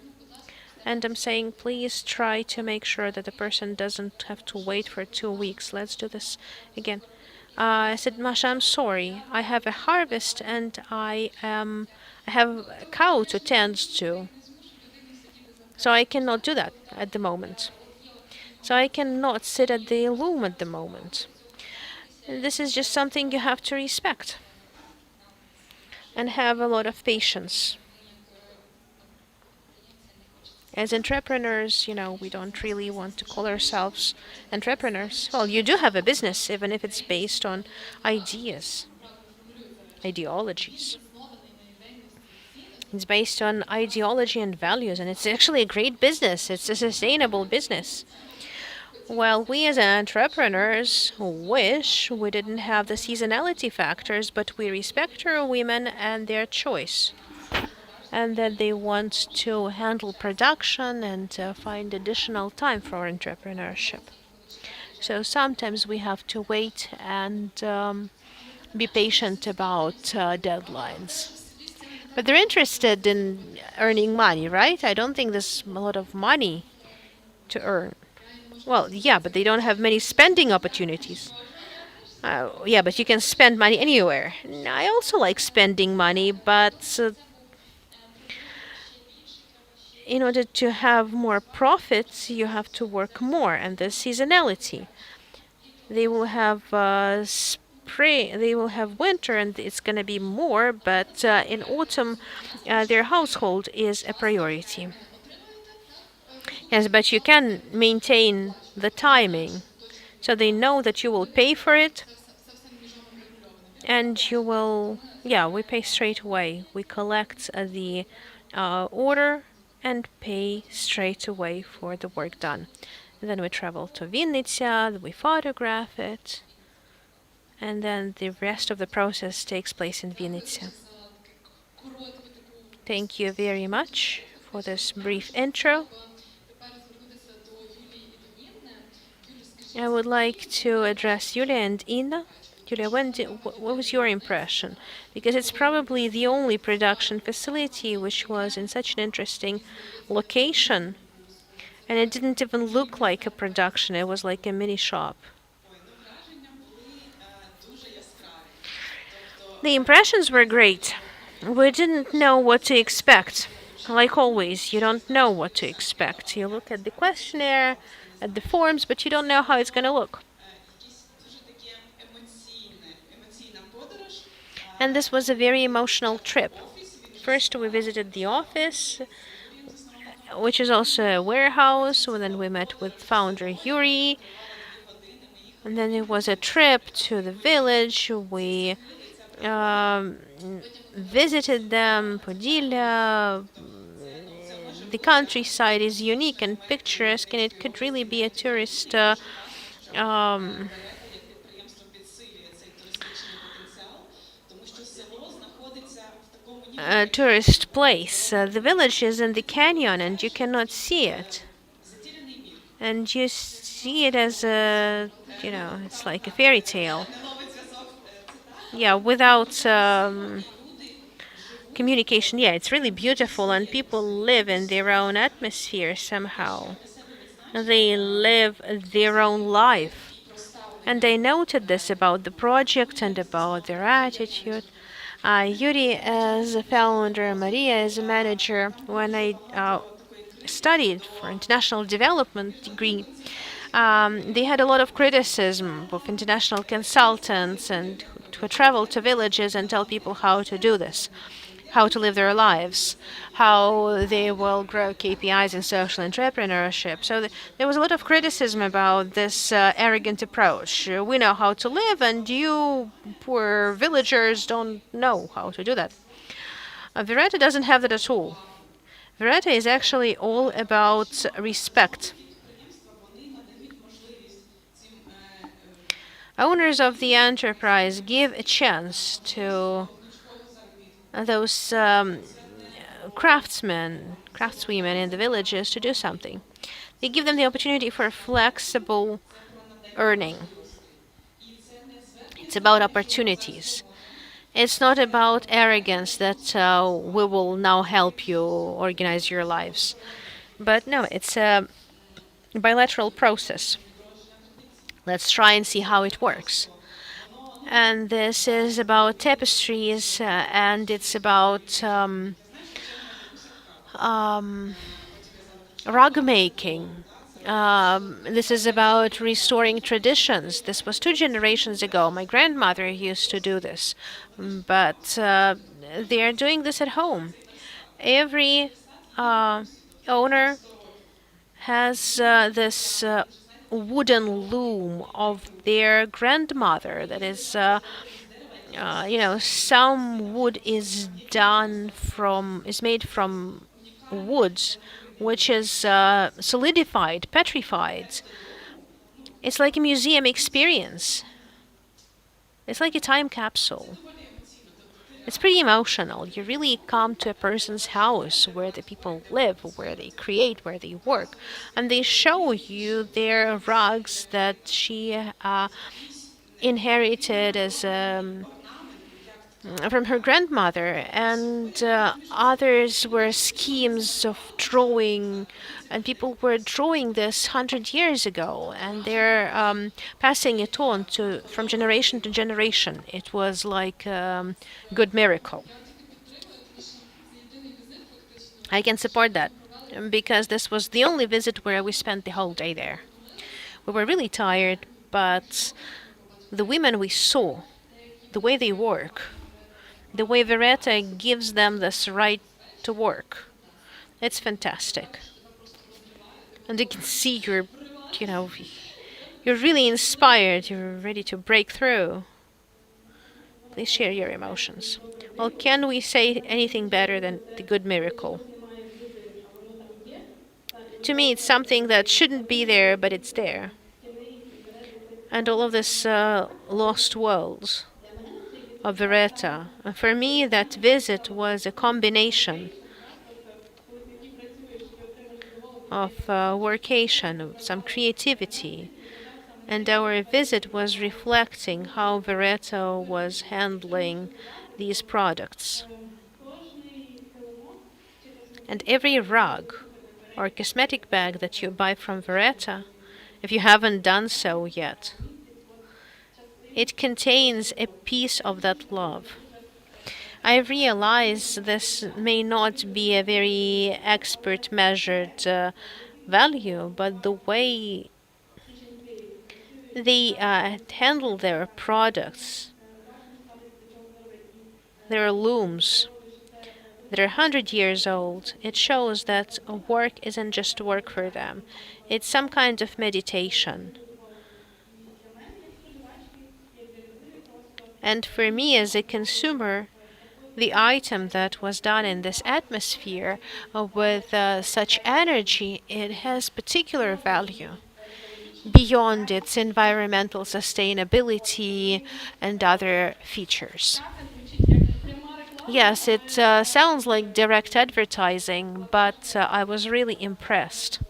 and I'm saying, please try to make sure that the person doesn't have to wait for 2 weeks. Let's do this again. I said, Masha, I'm sorry. I have a harvest and I have a cow to tend to. So I cannot do that at the moment. So I cannot sit at the loom at the moment. This is just something you have to respect and have a lot of patience. As entrepreneurs, we don't really want to call ourselves entrepreneurs. Well, you do have a business, even if it's based on ideas, ideologies. It's based on ideology and values, and it's actually a great business. It's a sustainable business. Well, we as entrepreneurs wish we didn't have the seasonality factors, but we respect our women and their choice, and that they want to handle production and find additional time for entrepreneurship. So sometimes we have to wait and be patient about deadlines. But they're interested in earning money, right? I don't think there's a lot of money to earn. Well, yeah, but they don't have many spending opportunities. Yeah, but you can spend money anywhere. I also like spending money, but in order to have more profits, you have to work more, and the seasonality. They will have spring, they will have winter, and it's going to be more, but in autumn, their household is a priority. Yes, but you can maintain the timing. So they know that you will pay for it, and you will, yeah, we pay straight away. We collect the order and pay straight away for the work done. And then we travel to Vinnytsia, we photograph it, and then the rest of the process takes place in Vinnytsia. Thank you very much for this brief intro. I would like to address Yulia and Ina. Julia, what was your impression? Because it's probably the only production facility which was in such an interesting location, and it didn't even look like a production, it was like a mini shop. The impressions were great. We didn't know what to expect. Like always, you don't know what to expect. You look at the questionnaire, at the forms, but you don't know how it's going to look. And this was a very emotional trip. First, we visited the office, which is also a warehouse. And then we met with founder Yuri. And then it was a trip to the village. We visited them, Podilya. The countryside is unique and picturesque, and it could really be a um, tourist place. The village is in the canyon, and you cannot see it. And you see it as a, it's like a fairy tale. Yeah, without communication. Yeah, it's really beautiful, and people live in their own atmosphere somehow. They live their own life. And I noted this about the project and about their attitude. Yuri as a founder, Maria as a manager. When I studied for international development degree, they had a lot of criticism of international consultants and who travel to villages and tell people how to do this, how to live their lives, how they will grow KPIs in social entrepreneurship. So there was a lot of criticism about this arrogant approach. We know how to live, and you poor villagers don't know how to do that. Virata doesn't have that at all. Virata is actually all about respect. Owners of the enterprise give a chance to those craftswomen in the villages to do something. They give them the opportunity for flexible earning. It's about opportunities. It's not about arrogance that we will now help you organize your lives. But no, it's a bilateral process. Let's try and see how it works. And this is about tapestries, and it's about rug making. This is about restoring traditions. This was 2 generations ago. My grandmother used to do this, but they are doing this at home. Every owner has this wooden loom of their grandmother that is some wood is made from wood which is solidified, petrified. It's like a museum experience. It's like a time capsule. It's pretty emotional. You really come to a person's house where the people live, where they create, where they work, and they show you their rugs that she inherited as from her grandmother, and others were schemes of drawing, and people were drawing this 100 years ago, and they're passing it on to from generation to generation. It was like a good miracle. I can support that because this was the only visit where we spent the whole day there. We were really tired, but the women we saw, the way they work, the way Vereta gives them this right to work, it's fantastic. And you can see you know, you're really inspired, you're ready to break through. Please share your emotions. Well, can we say anything better than the good miracle? To me, it's something that shouldn't be there, but it's there. And all of this lost worlds of Vereta. And for me, that visit was a combination of workation, of some creativity. And our visit was reflecting how Vereta was handling these products. And every rug or cosmetic bag that you buy from Vereta, if you haven't done so yet, it contains a piece of that love. I realize this may not be a very expert measured value, but the way they handle their products, their looms, they're 100 years old. It shows that work isn't just work for them. It's some kind of meditation. And for me as a consumer, the item that was done in this atmosphere with such energy, it has particular value beyond its environmental sustainability and other features. Yes, it sounds like direct advertising, but I was really impressed.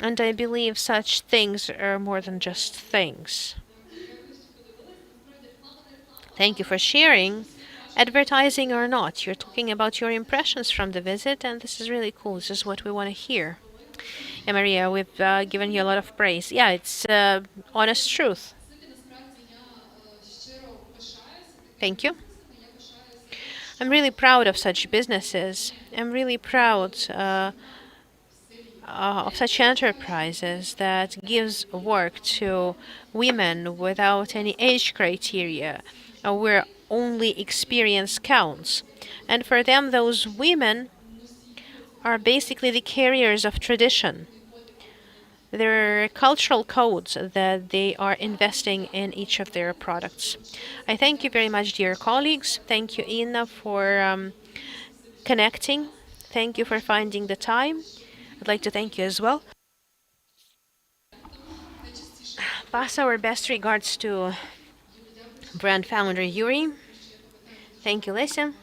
And I believe such things are more than just things. Thank you for sharing. Advertising or not, you're talking about your impressions from the visit, and this is really cool. This is what we want to hear. Yeah, Maria, we've given you a lot of praise. Yeah, it's honest truth. Thank you. I'm really proud of such businesses. I'm really proud of such enterprises that gives work to women without any age criteria, where only experience counts. And for them, those women are basically the carriers of tradition. There are cultural codes that they are investing in each of their products. I thank you very much, dear colleagues. Thank you, Inna, for connecting. Thank you for finding the time. I'd like to thank you as well. Pass our best regards to brand founder Yuri. Thank you, Lisa.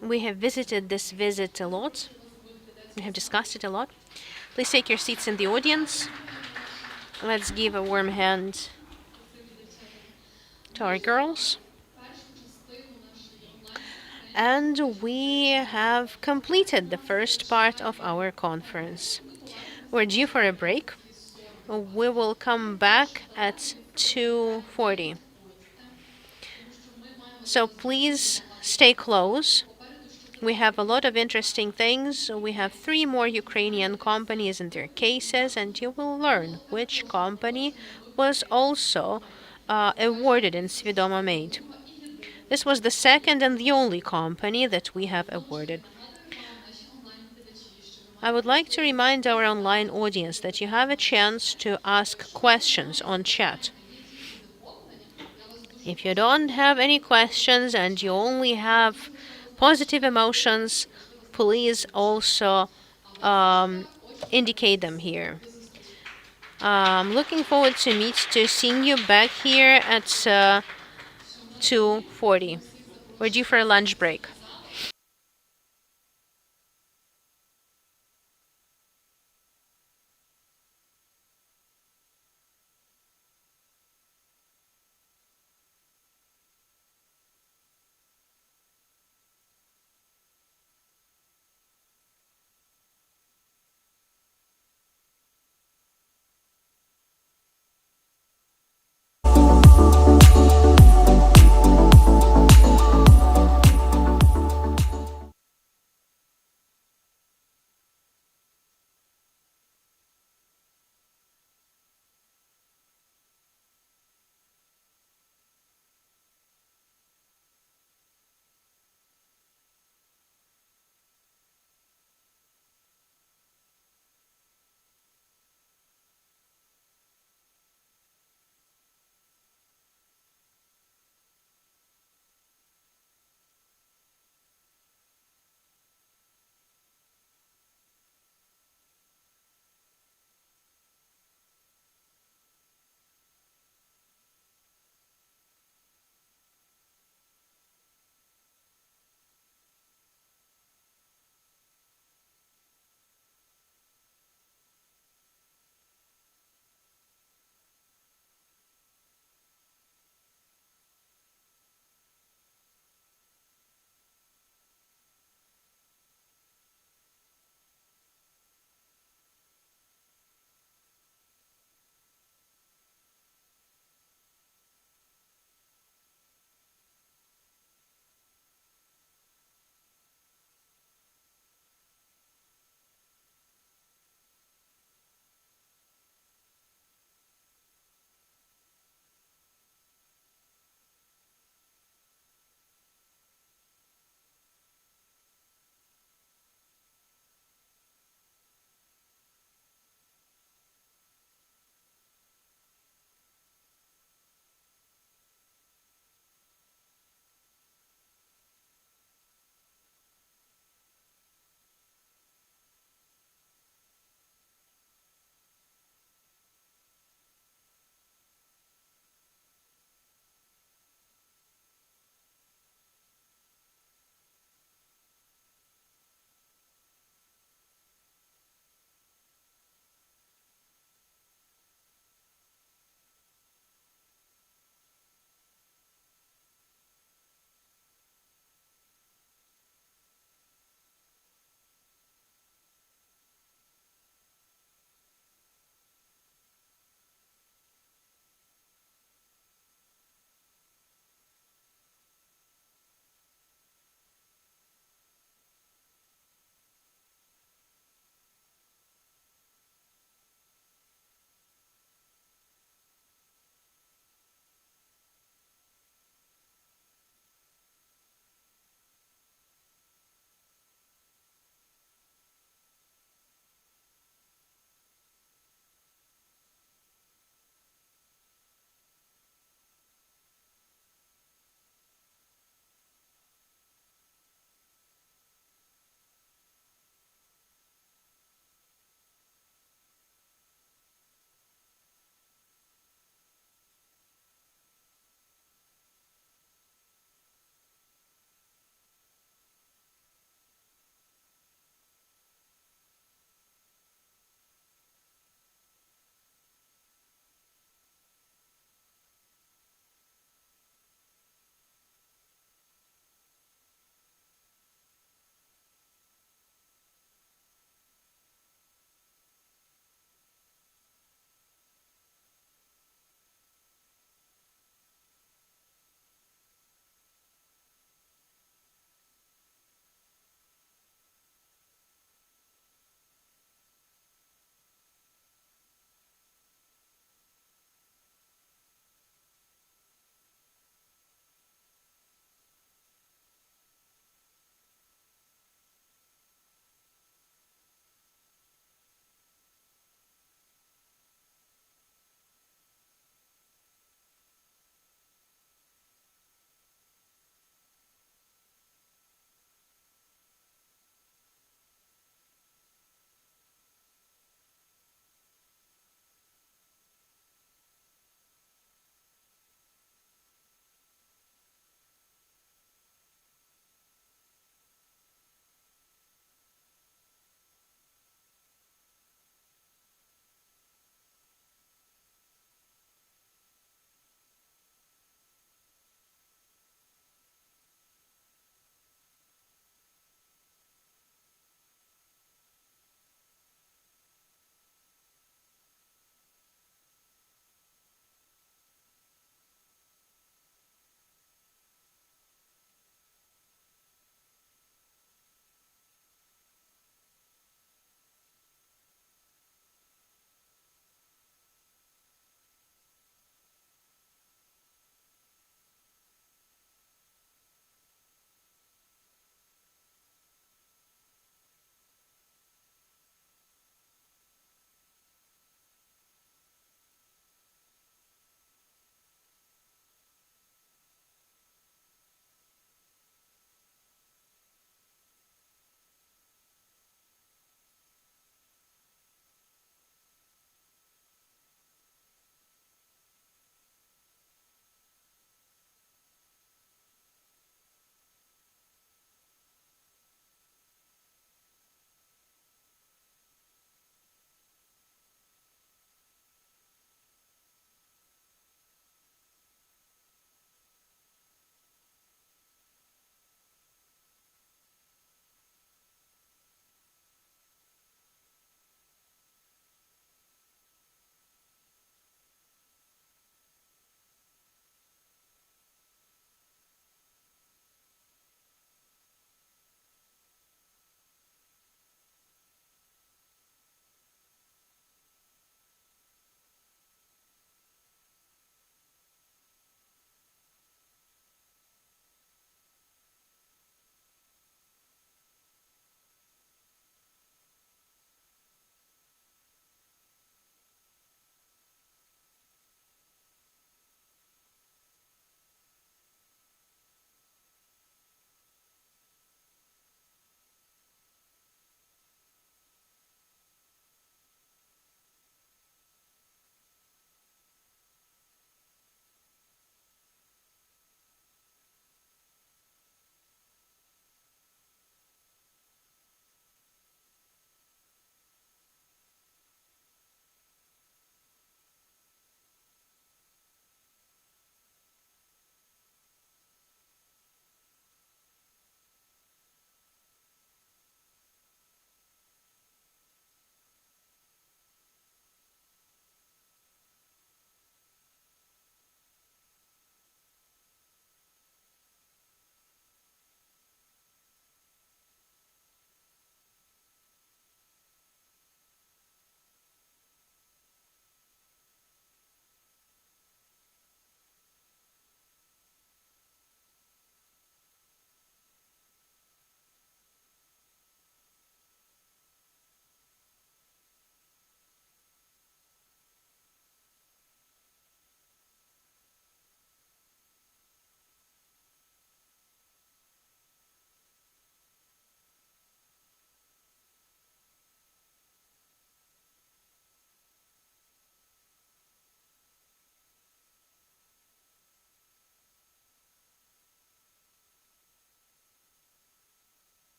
We have visited this visit a lot. We have discussed it a lot. Please take your seats in the audience. Let's give a warm hand to our girls. And we have completed the first part of our conference. We're due for a break. We will come back at 2:40. So please stay close. We have a lot of interesting things. We have 3 more Ukrainian companies and their cases, and you will learn which company was also awarded in SVIDOMO Made. This was the second and the only company that we have awarded. I would like to remind our online audience that you have a chance to ask questions on chat. If you don't have any questions and you only have positive emotions, please also indicate them here. I'm looking forward to seeing you back here at 2:40. We're due for a lunch break.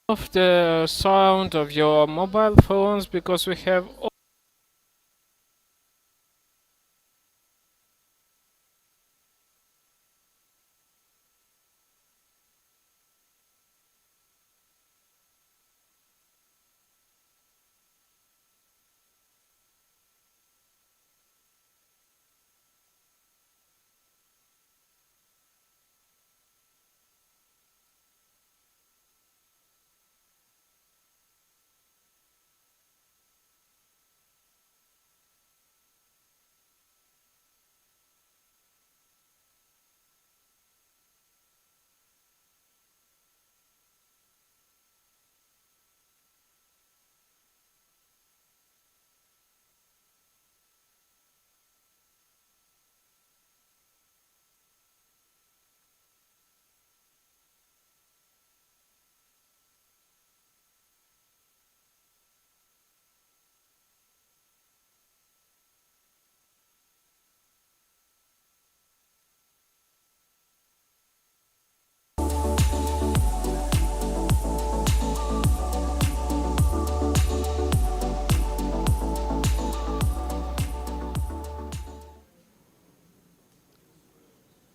of the sound of your mobile phones because we have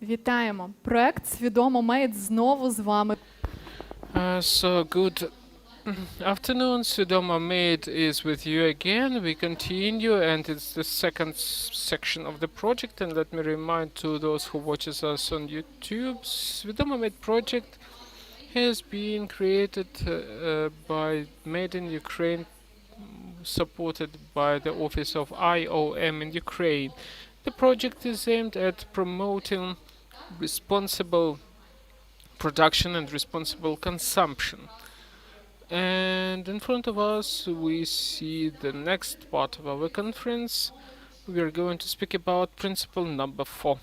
Вітаємо! Проект «Свідомо Мейд» знову з вами. so good afternoon. SVIDOMO Made is with you again. We continue, and it's the second section of the project. And let me remind to those who watches us on YouTube, SVIDOMO Made project has been created by Made in Ukraine, supported by the Office of IOM in Ukraine. The project is aimed at promoting responsible production and responsible consumption. And in front of us, we see the next part of our conference. We are going to speak about principle number 4.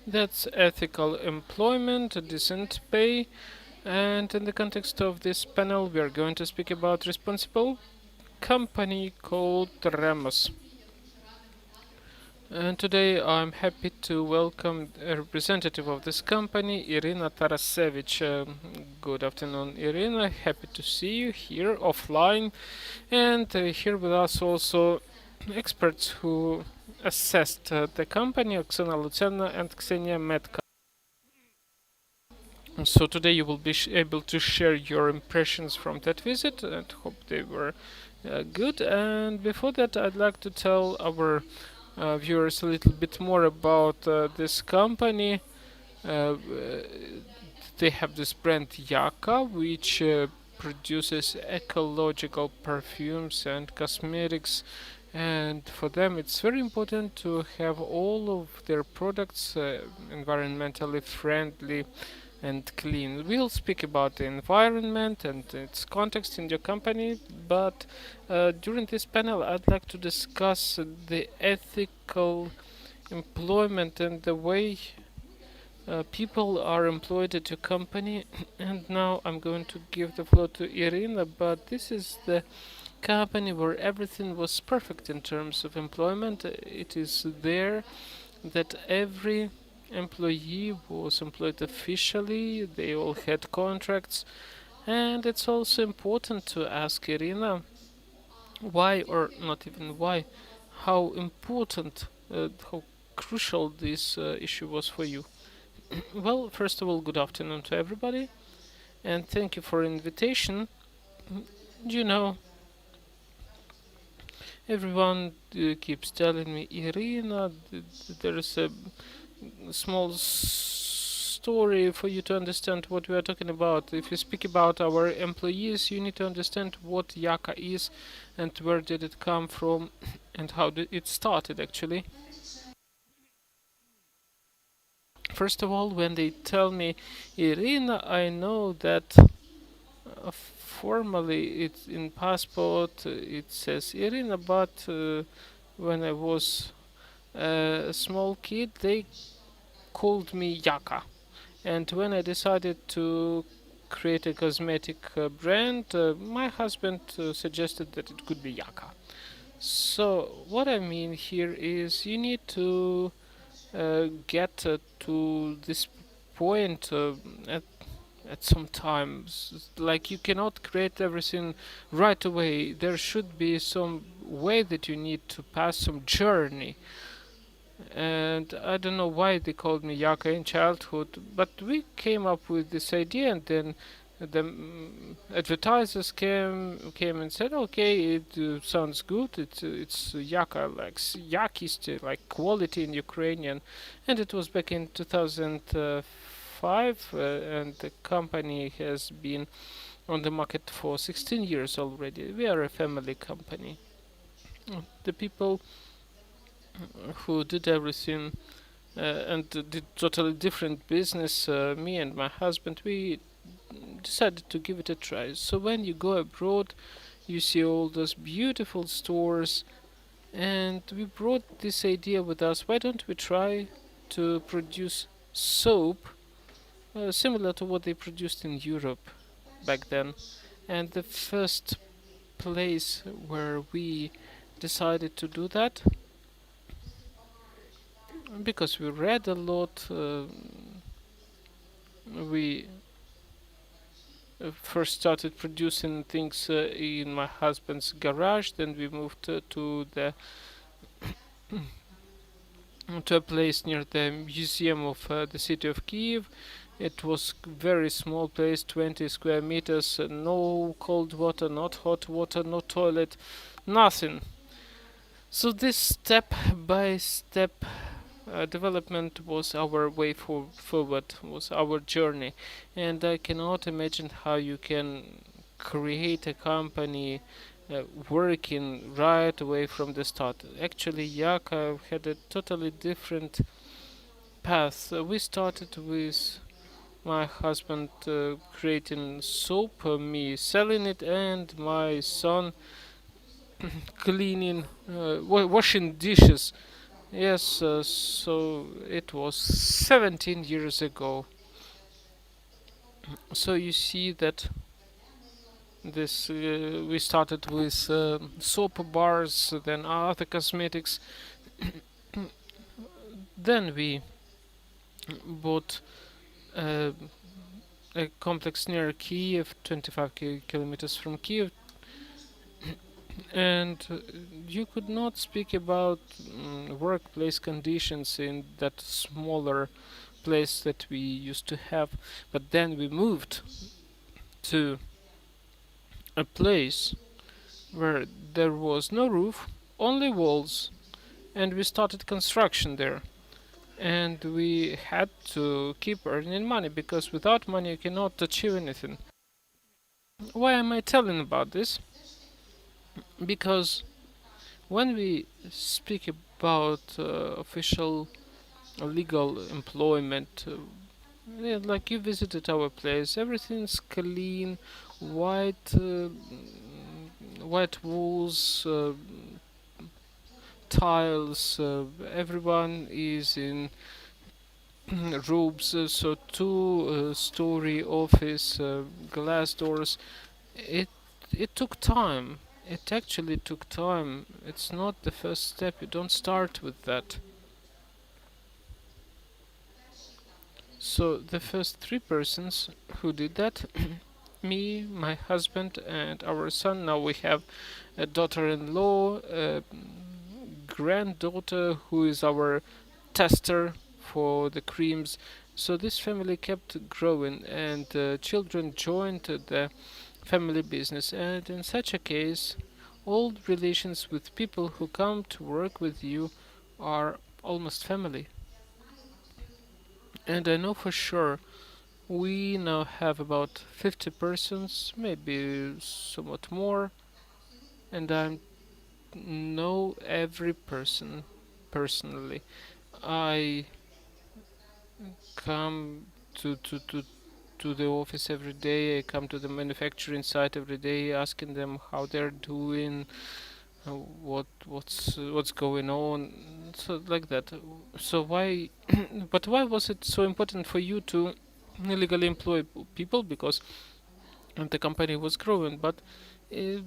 That's ethical employment, decent pay, and in the context of this panel, we are going to speak about responsible company called Ramos. And today I'm happy to welcome a representative of this company, Irina Tarasevich. Good afternoon, Irina. Happy to see you here offline. And here with us also experts who assessed the company, Oksana Lutsena and Ksenia Metka. So today you will be able to share your impressions from that visit and hope they were good. And before that, I'd like to tell our viewers a little bit more about this company. They have this brand Yaka, which produces ecological perfumes and cosmetics. And for them, it's very important to have all of their products environmentally friendly and clean. We'll speak about the environment and its context in your company, but during this panel, I'd like to discuss the ethical employment and the way people are employed at your company. And now I'm going to give the floor to Irina, but this is the company where everything was perfect in terms of employment. It is there that every employee was employed officially, they all had contracts, and it's also important to ask Irina why, or not even why, how important, how crucial this issue was for you. Well, first of all, good afternoon to everybody, and thank you for invitation. You know, everyone keeps telling me, Irina, there is a small story for you to understand what we are talking about. If you speak about our employees, you need to understand what Yaka is and where did it come from and how did it started actually. First of all, when they tell me Irina, I know that formally it's in passport it says Irina, but when I was a small kid, they called me Yaka. And when I decided to create a cosmetic brand, my husband suggested that it could be Yaka. So what I mean here is you need to get to this point at some times. Like you cannot create everything right away. There should be some way that you need to pass some journey. And I don't know why they called me Yaka in childhood, but we came up with this idea, and then the advertisers came and said, "Okay, it sounds good. It's Yaka, like yakist, like quality in Ukrainian," and it was back in 2005, and the company has been on the market for 16 years already. We are a family company. The people who did everything and did totally different business. Me and my husband, we decided to give it a try. So when you go abroad, you see all those beautiful stores, and we brought this idea with us. Why don't we try to produce soap similar to what they produced in Europe back then? And the first place where we decided to do that, because we read a lot, we first started producing things in my husband's garage. Then we moved to the to a place near the museum of the city of Kiev. It was very small place, 20 square meters, no cold water, not hot water, no toilet, nothing. So this step by step development was our way forward, was our journey, and I cannot imagine how you can create a company working right away from the start. Actually, Yaka had a totally different path. We started with my husband creating soap, me selling it, and my son cleaning, washing dishes. Yes, so it was 17 years ago. So you see that this we started with soap bars, then other cosmetics. Then we bought uh, a complex near Kiev, 25 kilometers from Kiev, and you could not speak about workplace conditions in that smaller place that we used to have. But then we moved to a place where there was no roof, only walls, and we started construction there. And we had to keep earning money, because without money you cannot achieve anything. Why am I telling about this? Because when we speak about official legal employment, yeah, like you visited our place, everything's clean, white, white walls, tiles. Everyone is in robes. So two-story office, glass doors. It it took time. It actually took time. It's not the first step. You don't start with that. So the first three persons who did that, me, my husband, and our son. Now we have a daughter-in-law, a granddaughter who is our tester for the creams. So this family kept growing, and children joined the family business. And in such a case, all relations with people who come to work with you are almost family. And I know for sure we now have about 50 persons, maybe somewhat more, and I know every person personally. I come to the office every day. I come to the manufacturing site every day, asking them how they're doing, what's going on, so like that. So why, but why was it so important for you to illegally employ people? Because the company was growing, but uh,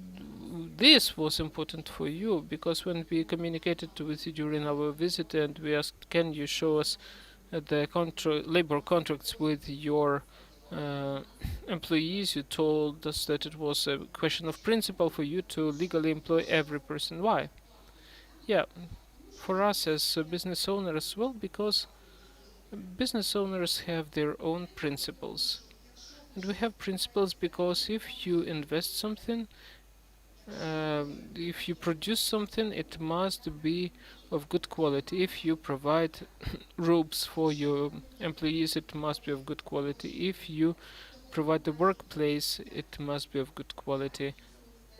this was important for you because when we communicated with you during our visit and we asked, can you show us the labor contracts with your uh, employees, you told us that it was a question of principle for you to legally employ every person. Why? Yeah, for us as a business owner as well, because business owners have their own principles. And we have principles because if you invest something, if you produce something, it must be of good quality. If you provide robes for your employees, it must be of good quality. If you provide the workplace, it must be of good quality.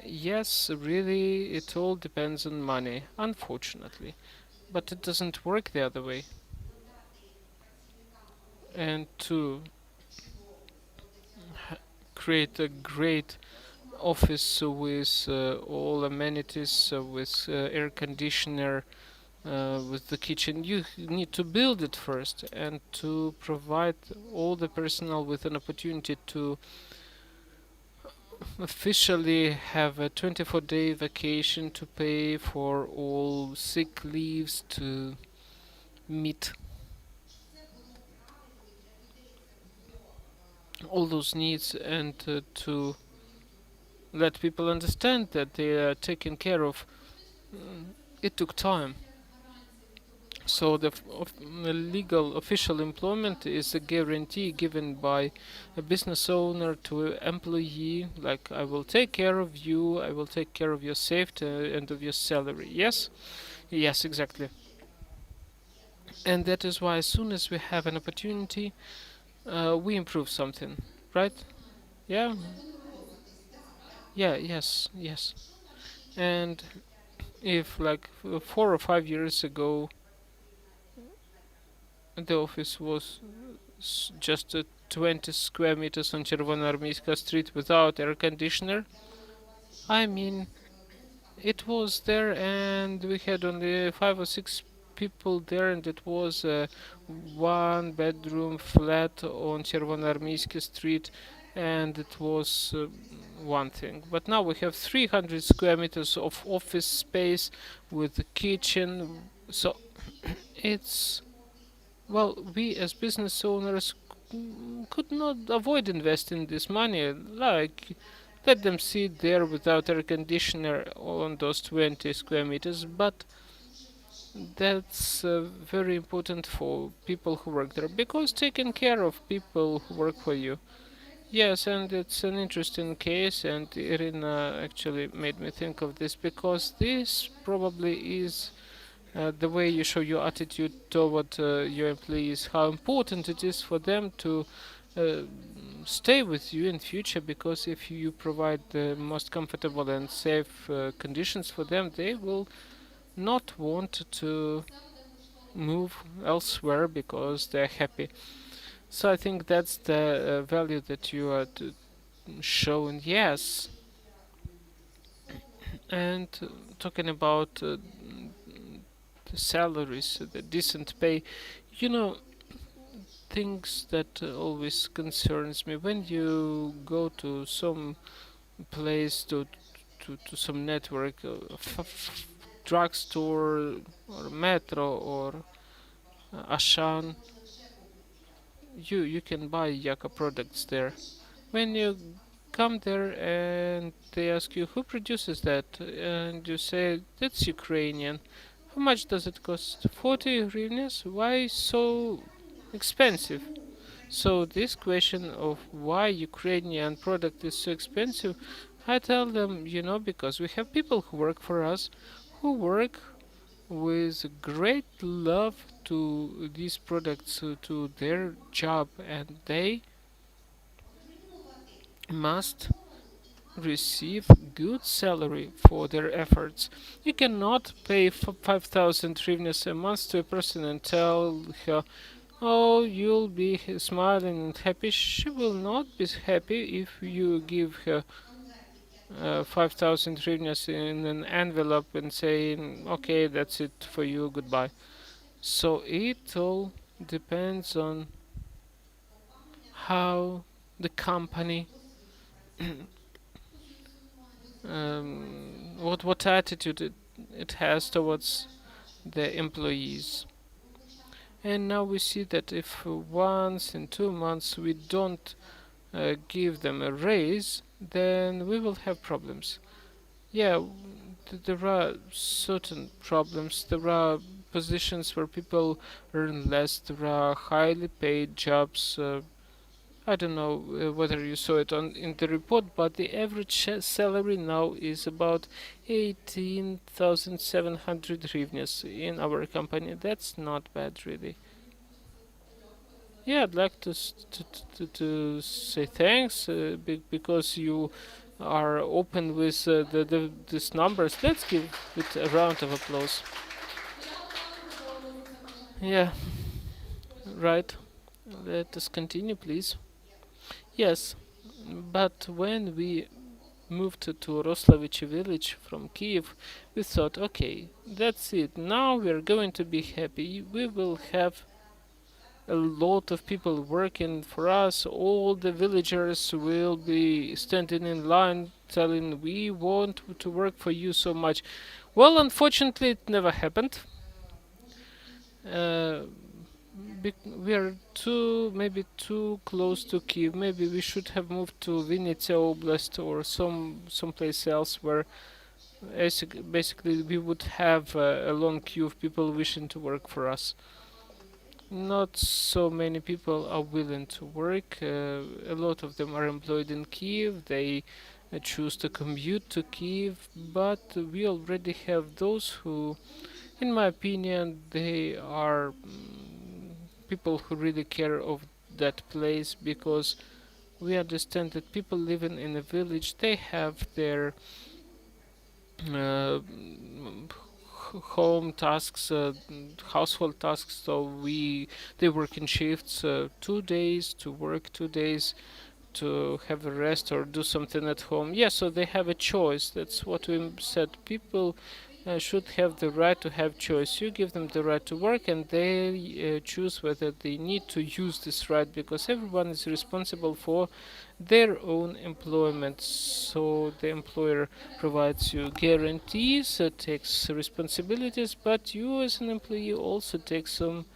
Yes, really, it all depends on money, unfortunately. But it doesn't work the other way. And to create a great office with all amenities, with air conditioner, with the kitchen, you need to build it first and to provide all the personnel with an opportunity to officially have a 24-day vacation, to pay for all sick leaves, to meet all those needs, and to let people understand that they are taken care of. It took time. So the legal official employment is a guarantee given by a business owner to an employee, like I will take care of you, I will take care of your safety and of your salary. Yes? Yes, exactly. And that is why as soon as we have an opportunity, we improve something, right? Yeah? Yeah, yes, yes. And if like 4 or 5 years ago the office was just 20 square meters on Chervonoarmeyska street without air conditioner. I mean, it was there and we had only 5 or 6 people there, and it was a one bedroom flat on Chervonoarmeyska street, and it was one thing. But now we have 300 square meters of office space with a kitchen, so it's, well, we as business owners could not avoid investing this money. Like, let them sit there without air conditioner on those 20 square meters. But that's very important for people who work there, because taking care of people who work for you. Yes, and it's an interesting case, and Irina actually made me think of this because this probably is the way you show your attitude toward your employees, how important it is for them to uh, stay with you in future, because if you provide the most comfortable and safe conditions for them, they will not want to move elsewhere because they're happy. So I think that's the value that you are showing. Yes, and talking about the salaries, the decent pay, you know, things that always concerns me when you go to some place, to some network, drugstore or metro or Ashan, you can buy Yaka products there. When you come there and they ask you who produces that, and you say that's Ukrainian, how much does it cost? 40 hryvnias? Why so expensive? So this question of why Ukrainian product is so expensive, I tell them, because we have people who work for us, who work with great love to these products, to their job, and they must receive good salary for their efforts. You cannot pay 5,000 hryvnias a month to a person and tell her, oh, you'll be smiling and happy. She will not be happy if you give her 5,000 hryvnias in an envelope and saying, okay, that's it for you, goodbye. So it all depends on how the company what attitude it has towards the employees. And now we see that if once in 2 months we don't give them a raise, then we will have problems. Yeah, there are certain problems. There are positions where people earn less. There are highly paid jobs. I don't know whether you saw it on in the report, but the average salary now is about 18,700 hryvnias in our company. That's not bad, really. Yeah, I'd like to say thanks because you are open with these numbers. Let's give it a round of applause. Yeah, right. Let us continue, please. Yes, but when we moved to Roslavich village from Kiev, we thought, okay, that's it. Now we're going to be happy. We will have a lot of people working for us. All the villagers will be standing in line telling, we want to work for you so much. Well, unfortunately, it never happened. Uh, we are maybe too close to Kiev. Maybe we should have moved to Vinnytsia Oblast or someplace else where basically we would have a long queue of people wishing to work for us. Not so many people are willing to work. A lot of them are employed in Kiev. They choose to commute to Kiev, but we already have those who, in my opinion, they are people who really care of that place because we understand that people living in a village they have their uh, home tasks, household tasks. So they work in shifts, 2 days to work, 2 days to have a rest or do something at home. Yeah, so they have a choice. That's what we said. People should have the right to have choice. You give them the right to work, and they choose whether they need to use this right because everyone is responsible for their own employment. So the employer provides you guarantees, takes responsibilities, but you as an employee also take some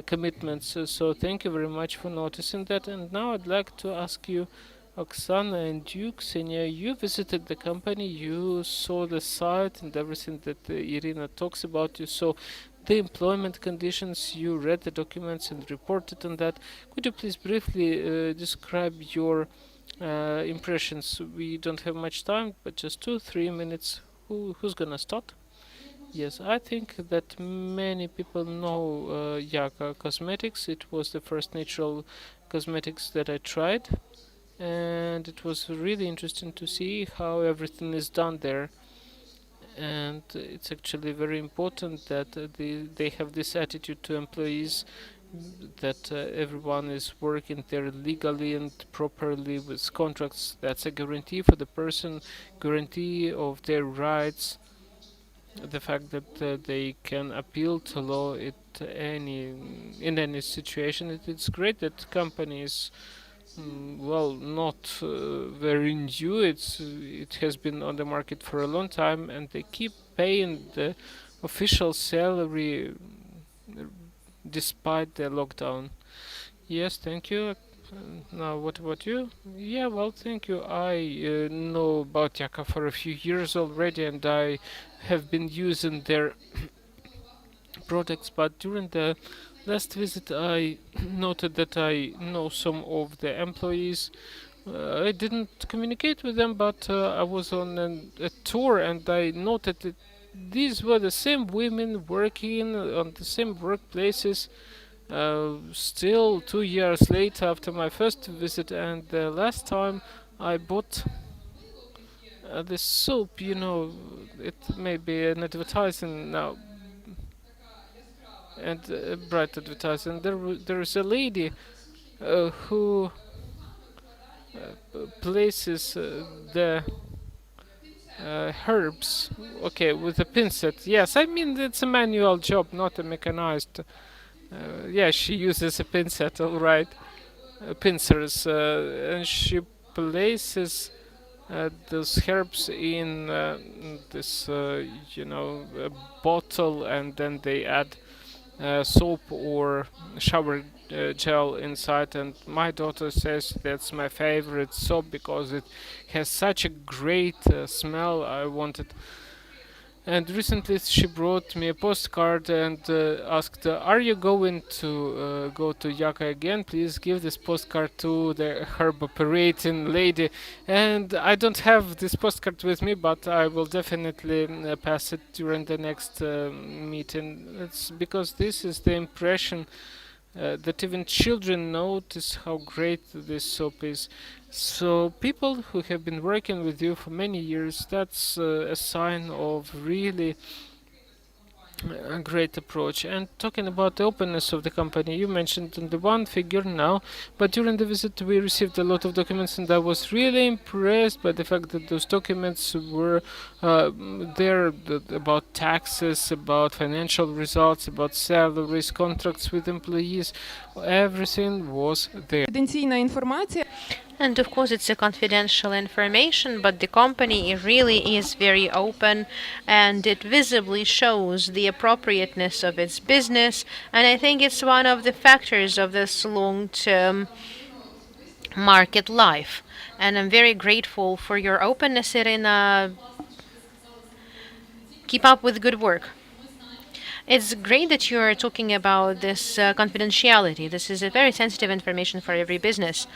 commitments. So thank you very much for noticing that. And now I'd like to ask you, Oksana and you, Ksenia, you visited the company, you saw the site and everything that Irina talks about. You saw the employment conditions, you read the documents and reported on that. Could you please briefly describe your impressions? We don't have much time, but just 2-3 minutes. Who's gonna start? Yes, I think that many people know Yaka Cosmetics. It was the first natural cosmetics that I tried, and it was really interesting to see how everything is done there. And it's actually very important that they have this attitude to employees that everyone is working there legally and properly with contracts. That's a guarantee for the person, guarantee of their rights, the fact that they can appeal to law in any situation. It's great that companies, well, not very new. It has been on the market for a long time, and they keep paying the official salary despite the lockdown. Yes, thank you. Now, what about you? Yeah, well, thank you. I know about Yaka for a few years already, and I have been using their products. But during the last visit, I noted that I know some of the employees. I didn't communicate with them, but I was on a tour, and I noted that these were the same women working on the same workplaces still 2 years later after my first visit, and the last time I bought this soap, it may be an advertising now and bright advertising. There is a lady who places the herbs, okay, with a pincet. Yes, I mean it's a manual job, not a mechanized. Yeah, she uses a pincet, all right, pincers, and she places those herbs in this, bottle, and then they add soap or shower gel inside. And my daughter says that's my favorite soap because it has such a great smell. I wanted. And recently she brought me a postcard and asked, "Are you going to go to Yaka again? Please give this postcard to the herb operating lady." And I don't have this postcard with me, but I will definitely pass it during the next meeting. It's because this is the impression that even children notice how great this soap is. So people who have been working with you for many years, that's a sign of really a great approach. And talking about the openness of the company, you mentioned on the one figure now, but during the visit we received a lot of documents, and I was really impressed by the fact that those documents were there about taxes, about financial results, about salaries, contracts with employees. Everything was there. Конфіденційна інформація. And of course, it's a confidential information, but the company really is very open, and it visibly shows the appropriateness of its business. And I think it's one of the factors of this long-term market life. And I'm very grateful for your openness, Irina. Keep up with good work. It's great that you're talking about this confidentiality. This is a very sensitive information for every business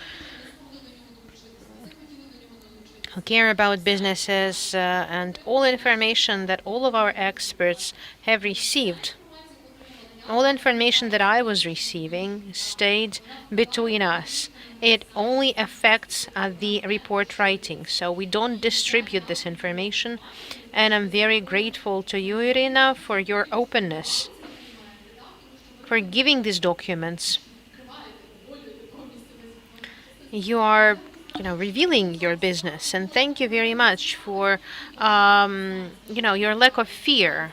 who care about businesses, and all information that all of our experts have received. All information that I was receiving stayed between us. It only affects the report writing, so we don't distribute this information. And I'm very grateful to you, Irina, for your openness, for giving these documents. You are revealing your business, and thank you very much for your lack of fear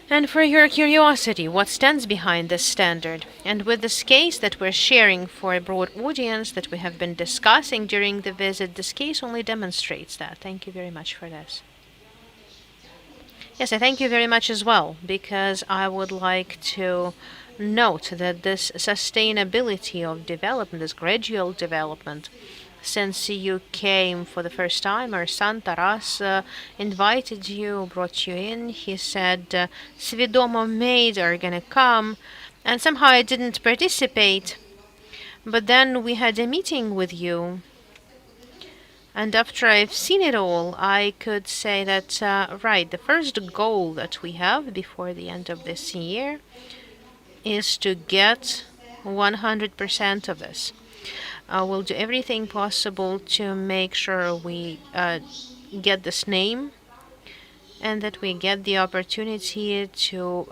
and for your curiosity, what stands behind this standard. And with this case that we're sharing for a broad audience that we have been discussing during the visit, this case only demonstrates that. Thank you very much for this. Yes, I thank you very much as well, because I would like to note that this sustainability of development, this gradual development, since you came for the first time, our son Taras invited you, brought you in. He said, SVIDOMO made are gonna come, and somehow I didn't participate. But then we had a meeting with you, and after I've seen it all, I could say that, right, the first goal that we have before the end of this year is to get 100% of this. We'll do everything possible to make sure we get this name, and that we get the opportunity to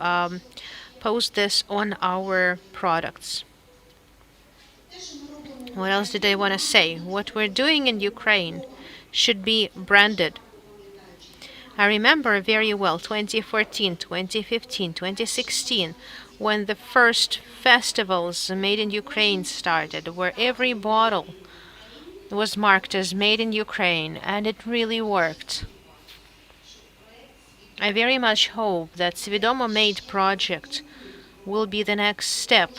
post this on our products. What else did I want to say? What we're doing in Ukraine should be branded. I remember very well 2014, 2015, 2016, when the first festivals made in Ukraine started, where every bottle was marked as made in Ukraine, and it really worked. I very much hope that SVIDOMO Made project will be the next step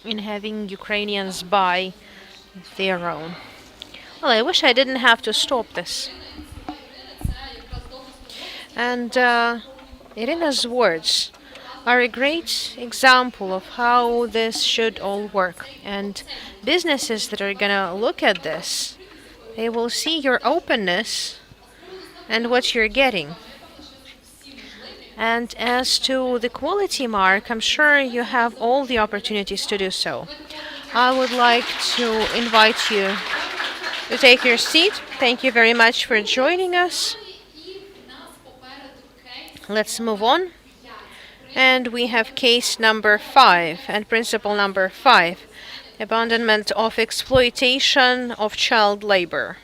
in having Ukrainians buy their own. Well, I wish I didn't have to stop this. And Irina's words are a great example of how this should all work. And businesses that are gonna look at this, they will see your openness and what you're getting. And as to the quality mark, I'm sure you have all the opportunities to do so. I would like to invite you to take your seat. Thank you very much for joining us. Let's move on. And we have case number 5 and principle number 5, abandonment of exploitation of child labor.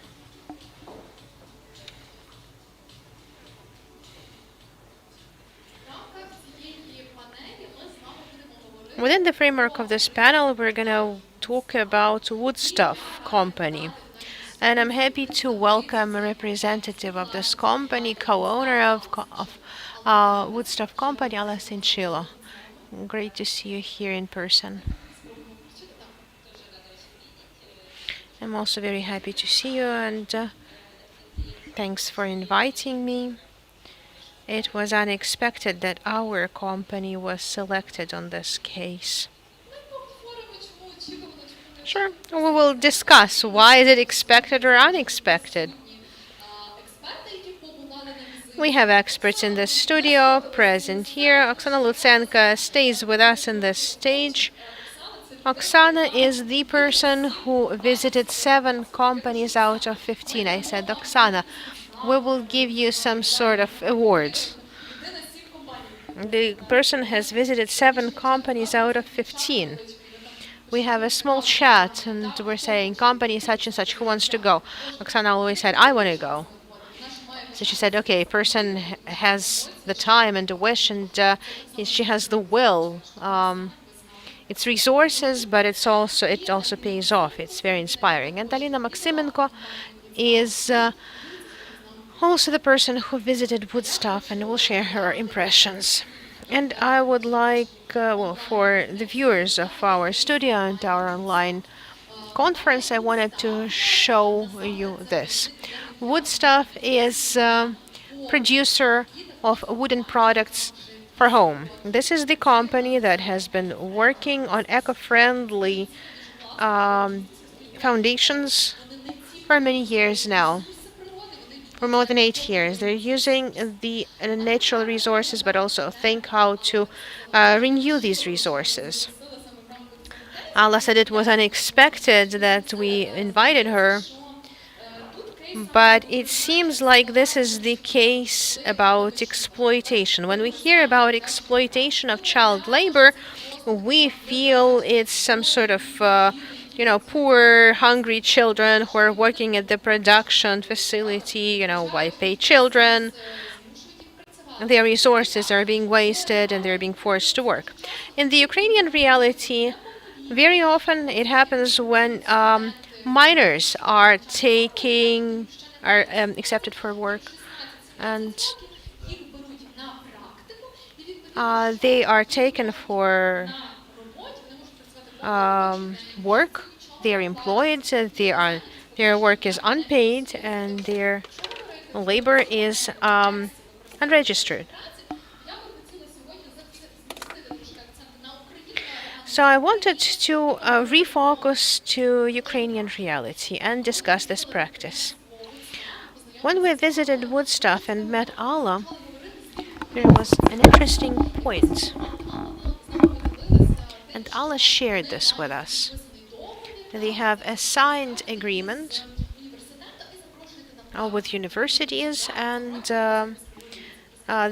Within the framework of this panel, we're going to talk about Woodstuff Company. And I'm happy to welcome a representative of this company, co-owner of Woodstuff Company, Ala Sinchilo. Great to see you here in person. I'm also very happy to see you, and thanks for inviting me. It was unexpected that our company was selected on this case. Sure, we will discuss why is it expected or unexpected. We have experts in the studio present here. Oksana Lutsenko stays with us in the stage. Oksana is the person who visited 7 companies out of 15. I said, Oksana, we will give you some sort of awards. The person has visited 7 companies out of 15. We have a small chat and we're saying, company such and such, who wants to go? Oksana always said, I want to go. So she said, okay, person has the time and the wish, and she has the will. It's resources, but it also pays off. It's very inspiring. And Alina Maximenko is also the person who visited Woodstuff and will share her impressions. And I would like, for the viewers of our studio and our online conference, I wanted to show you this. Woodstuff is a producer of wooden products for home. This is the company that has been working on eco-friendly foundations for many years now. For more than 8 years. They're using the natural resources, but also think how to renew these resources. Alla said it was unexpected that we invited her, but it seems like this is the case about exploitation. When we hear about exploitation of child labor, we feel it's some sort of poor, hungry children who are working at the production facility, white paid children. Their resources are being wasted and they're being forced to work. In the Ukrainian reality, very often it happens when minors are accepted for work, and they are taken for work. They are employed. Their work is unpaid, and their labor is unregistered. So I wanted to refocus to Ukrainian reality and discuss this practice. When we visited Woodstuff and met Alla, there was an interesting point. And Alla shared this with us. They have a signed agreement with universities, and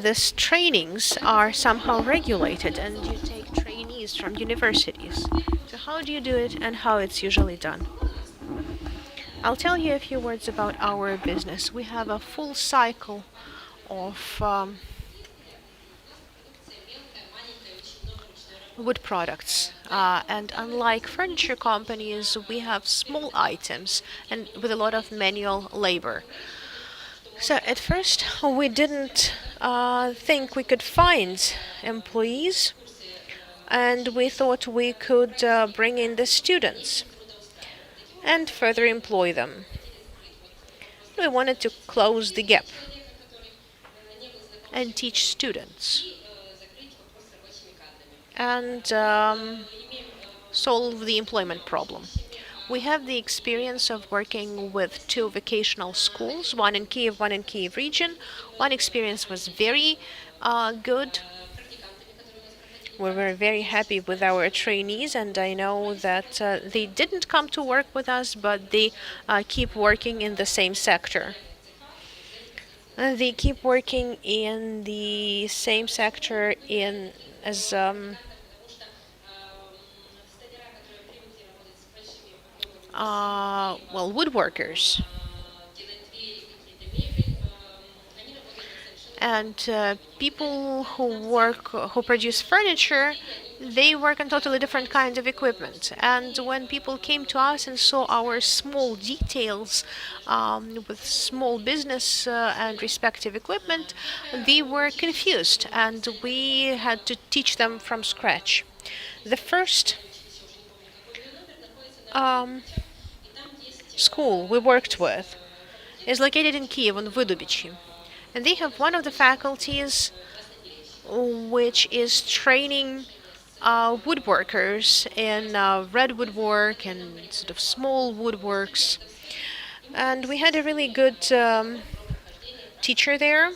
these trainings are somehow regulated, and you take trainees from universities. So how do you do it and how it's usually done? I'll tell you a few words about our business. We have a full cycle of wood products, and unlike furniture companies, we have small items and with a lot of manual labor. So at first we didn't think we could find employees, and we thought we could bring in the students and further employ them. We wanted to close the gap and teach students and solve the employment problem. We have the experience of working with 2 vocational schools, one in Kyiv region. One experience was very good. We were very happy with our trainees, and I know that they didn't come to work with us, but they keep working in the same sector. They keep working in the same sector as woodworkers. And people who produce furniture They work on totally different kinds of equipment. And when people came to us and saw our small details with small business and respective equipment, they were confused, and we had to teach them from scratch. The first um, school we worked with is located in Kiev on Vydubichi. And they have one of the faculties which is training woodworkers in redwood work and sort of small woodworks. And we had a really good teacher there.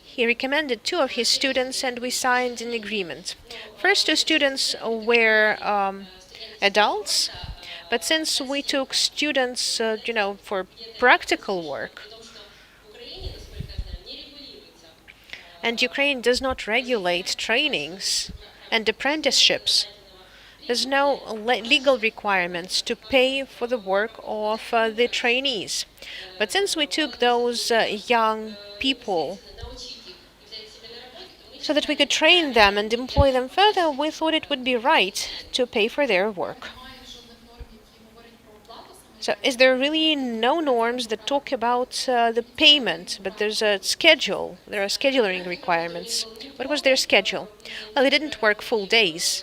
He recommended two of his students, and we signed an agreement. First two students were adults, but since we took students, for practical work, and Ukraine does not regulate trainings and apprenticeships, there's no legal requirements to pay for the work of the trainees. But since we took those young people so that we could train them and employ them further, we thought it would be right to pay for their work. So, is there really no norms that talk about the payment, but there's a schedule? There are scheduling requirements. What was their schedule? Well, they didn't work full days.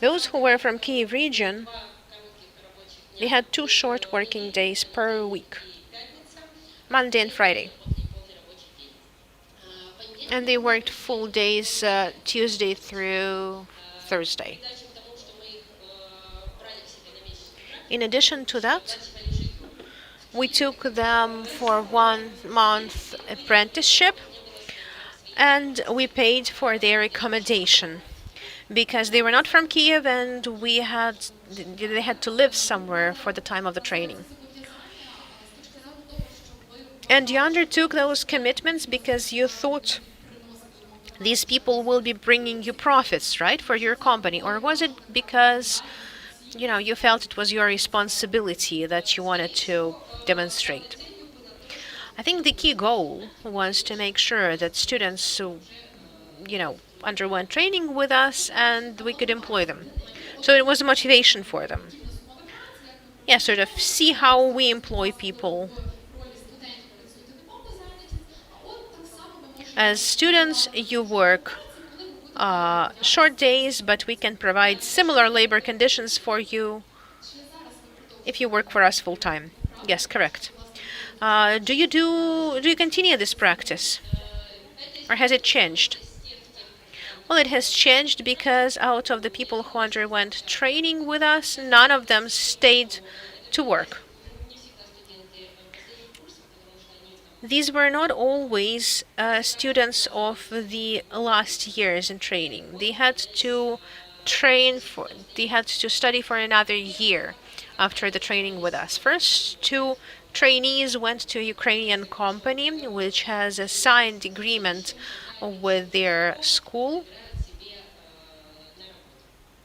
Those who were from Kiev region, they had 2 short working days per week, Monday and Friday. And they worked full days Tuesday through Thursday. In addition to that, we took them for 1 month apprenticeship, and we paid for their accommodation because they were not from Kiev, and they had to live somewhere for the time of the training. And you undertook those commitments because you thought these people will be bringing you profits, right, for your company? Or was it because, you felt it was your responsibility that you wanted to demonstrate? I think the key goal was to make sure that students, underwent training with us and we could employ them. So it was a motivation for them. Yeah, sort of see how we employ people. As students, you work short days, but we can provide similar labor conditions for you if you work for us full time. Yes, correct. Do you continue this practice, or has it changed? Well, it has changed because out of the people who underwent training with us, none of them stayed to work. These were not always students of the last years in training. They had to study for another year after the training with us. First two trainees went to a Ukrainian company which has a signed agreement with their school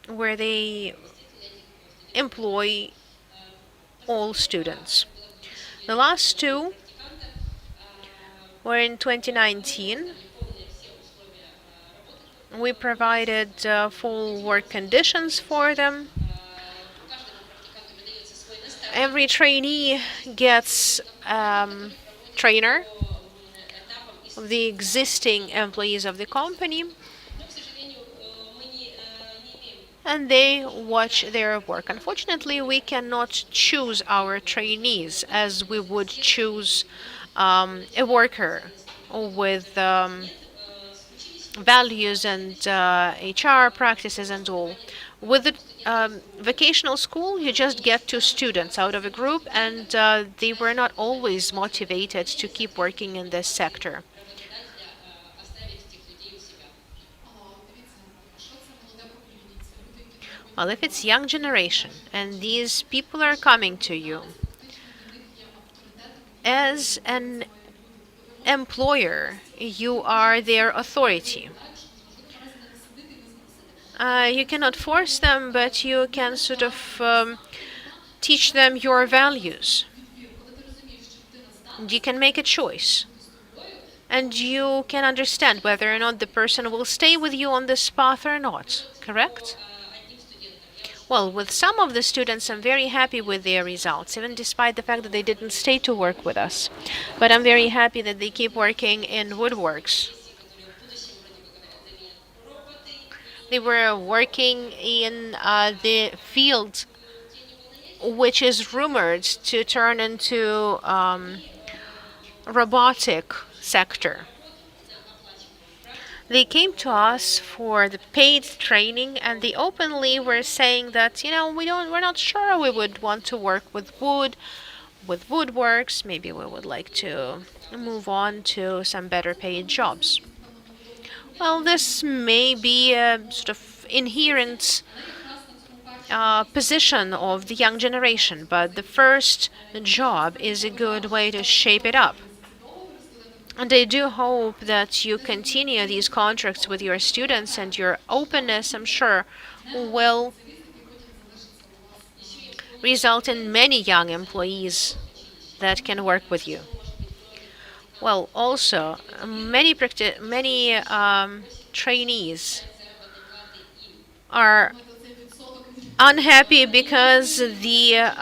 where they employ all students. The last two were in 2019. We provided full work conditions for them. Every trainee gets trainer of the existing employees of the company, and they watch their work. Unfortunately, we cannot choose our trainees as we would choose a worker with values and HR practices and all. With the vocational school, you just get two students out of a group, and they were not always motivated to keep working in this sector. Well, if it's young generation and these people are coming to you as an employer, you are their authority. You cannot force them, but you can sort of teach them your values. You can make a choice. and you can understand whether or not the person will stay with you on this path or not, correct? Well, with some of the students, I'm very happy with their results, even despite the fact that they didn't stay to work with us. But I'm very happy that they keep working in woodworks. They were working in the field which is rumored to turn into robotic sector. They came to us for the paid training, and they openly were saying that, we're not sure we would want to work with wood, with woodworks. Maybe we would like to move on to some better paid jobs. Well, this may be a sort of inherent position of the young generation, but the first job is a good way to shape it up. And I do hope that you continue these contracts with your students, and your openness, I'm sure, will result in many young employees that can work with you. Well, also, many trainees are unhappy because the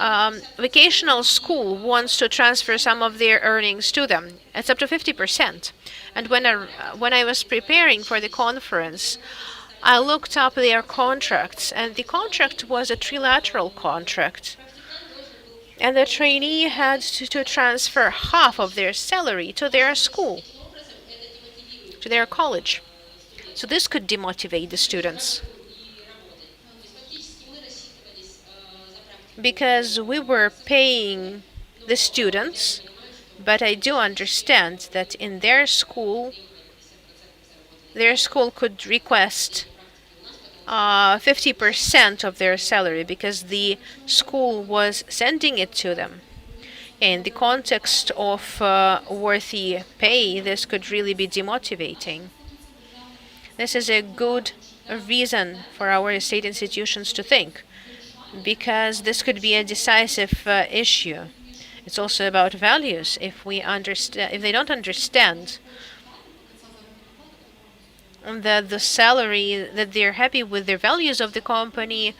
vocational school wants to transfer some of their earnings to them. It's up to 50%. And when I was preparing for the conference, I looked up their contracts, and the contract was a trilateral contract. And the trainee had to transfer half of their salary to their school, to their college. So this could demotivate the students, because we were paying the students, but I do understand that in their school could request 50% of their salary because the school was sending it to them. In the context of worthy pay, this could really be demotivating. This is a good reason for our state institutions to think, because this could be a decisive issue. It's also about values. If they don't understand that the salary, that they're happy with their values of the company,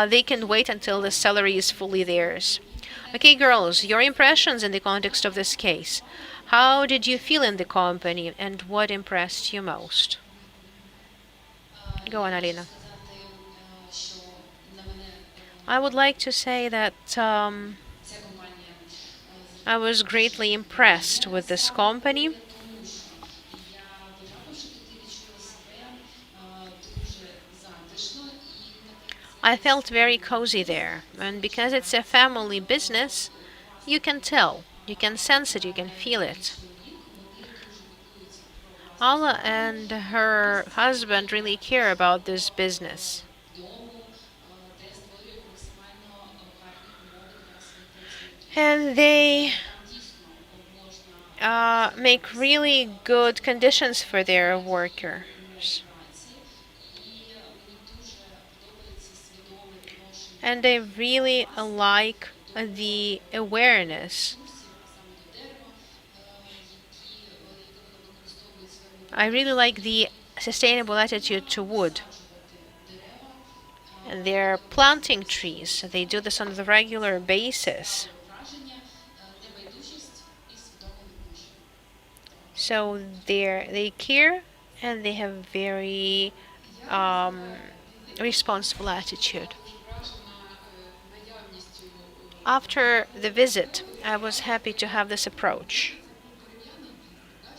they can wait until the salary is fully theirs. Okay, girls, your impressions in the context of this case. How did you feel in the company, and what impressed you most? Go on, Alina. I would like to say that I was greatly impressed with this company. I felt very cozy there, and because it's a family business, you can tell, you can sense it, you can feel it. Alla and her husband really care about this business. And they make really good conditions for their workers. And I really like the awareness. I really like the sustainable attitude to wood. And they're planting trees. They do this on a regular basis. So they care, and they have very responsible attitude. After the visit, I was happy to have this approach.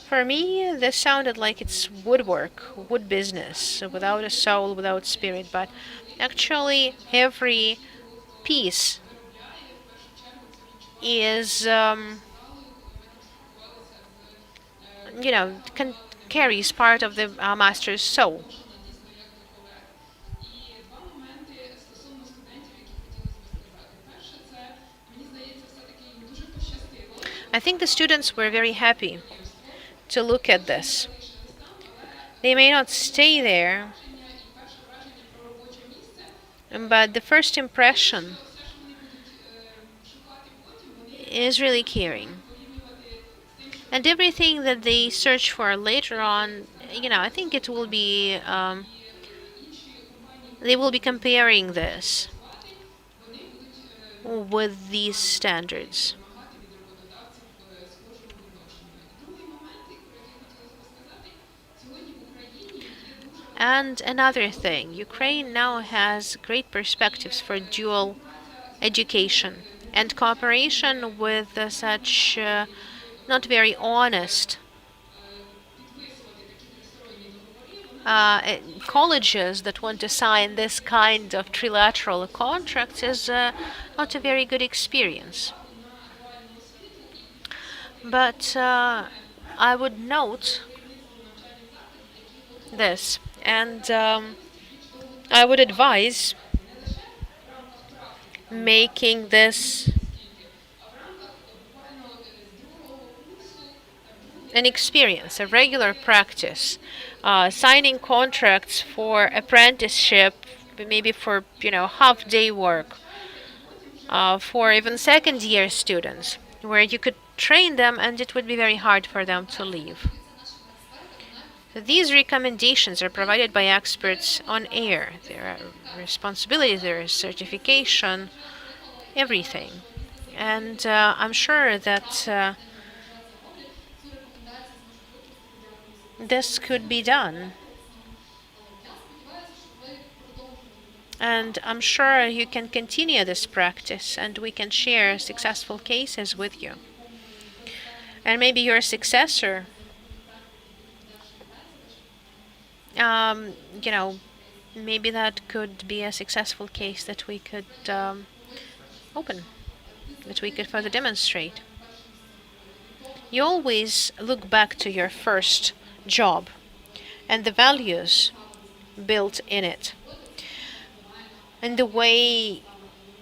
For me, this sounded like it's woodwork, wood business, without a soul, without spirit, but actually every piece is, carries part of the master's soul. I think the students were very happy to look at this. They may not stay there, but the first impression is really caring. And everything that they search for later on, I think it will be, they will be comparing this with these standards. And another thing, Ukraine now has great perspectives for dual education and cooperation with such not very honest colleges that want to sign this kind of trilateral contracts is not a very good experience. But I would note this, and I would advise making this an experience, a regular practice, signing contracts for apprenticeship, maybe for half-day work, for even second-year students, where you could train them and it would be very hard for them to leave. These recommendations are provided by experts on air. There are responsibilities, there is certification, everything. And I'm sure that this could be done. And I'm sure you can continue this practice and we can share successful cases with you. And maybe your successor, you know, maybe that could be a successful case that we could open, that we could further demonstrate. You always look back to your first job and the values built in it, and the way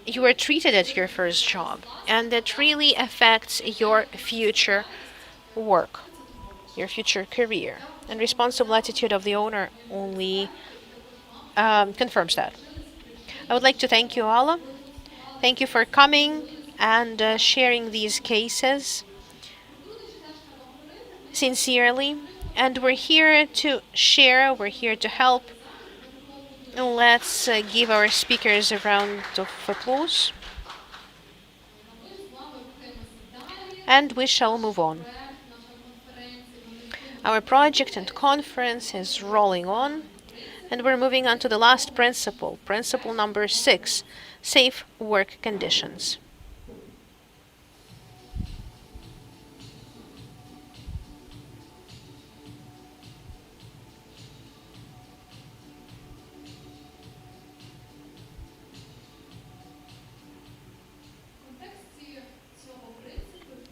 you were treated at your first job, and that really affects your future work, your future career. And responsible attitude of the owner only confirms that. I would like to thank you all. Thank you for coming and sharing these cases sincerely. And we're here to share, we're here to help. Let's give our speakers a round of applause. And we shall move on. Our project and conference is rolling on, and we're moving on to the last principle, principle number 6, safe work conditions.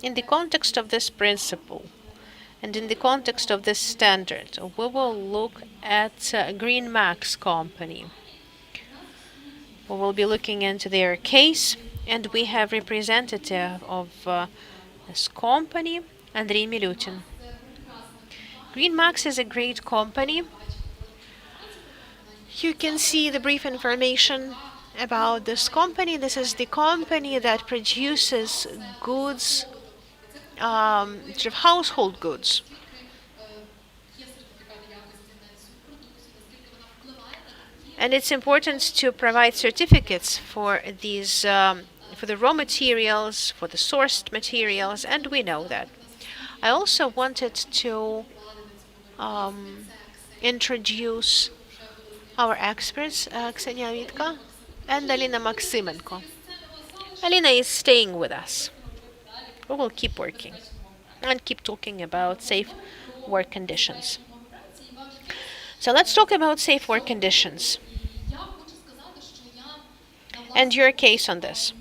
In the context of this principle, and in the context of this standard, we will look at Green Max company. We will be looking into their case, and we have representative of this company, Andrei Milutin. Green Max is a great company. You can see the brief information about this company. This is the company that produces goods, sort of household goods. And it's important to provide certificates for these, for the raw materials, for the sourced materials, and we know that. I also wanted to introduce our experts, Ksenia Witka and Alina Maximenko. Alina is staying with us. We will keep working and keep talking about safe work conditions. So let's talk about safe work conditions and your case on this.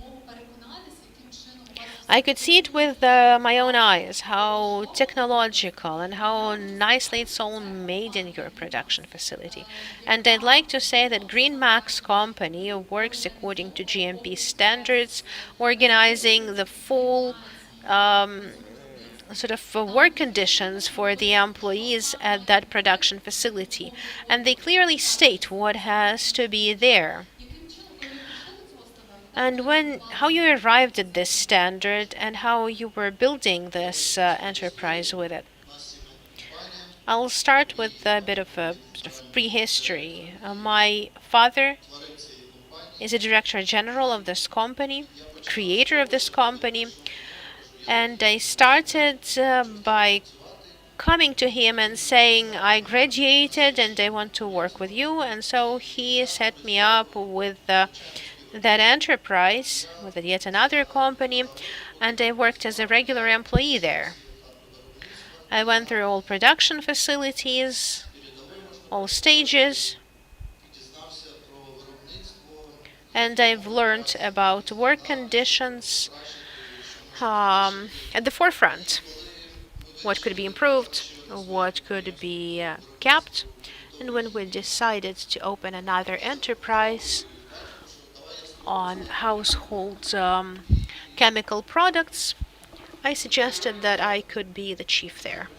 I could see it with my own eyes, how technological and how nicely it's all made in your production facility. And I'd like to say that Green Max company works according to GMP standards, organizing the full sort of work conditions for the employees at that production facility. And they clearly state what has to be there. and how you arrived at this standard and how you were building this enterprise with it. I'll start with a bit of a sort of prehistory. My father is a director general of this company, creator of this company, and I started by coming to him and saying, I graduated and I want to work with you. And so he set me up with that enterprise, with yet another company, and I worked as a regular employee there. I went through all production facilities, all stages, and I've learned about work conditions at the forefront. What could be improved, what could be kept. And when we decided to open another enterprise on household chemical products, I suggested that I could be the chief there.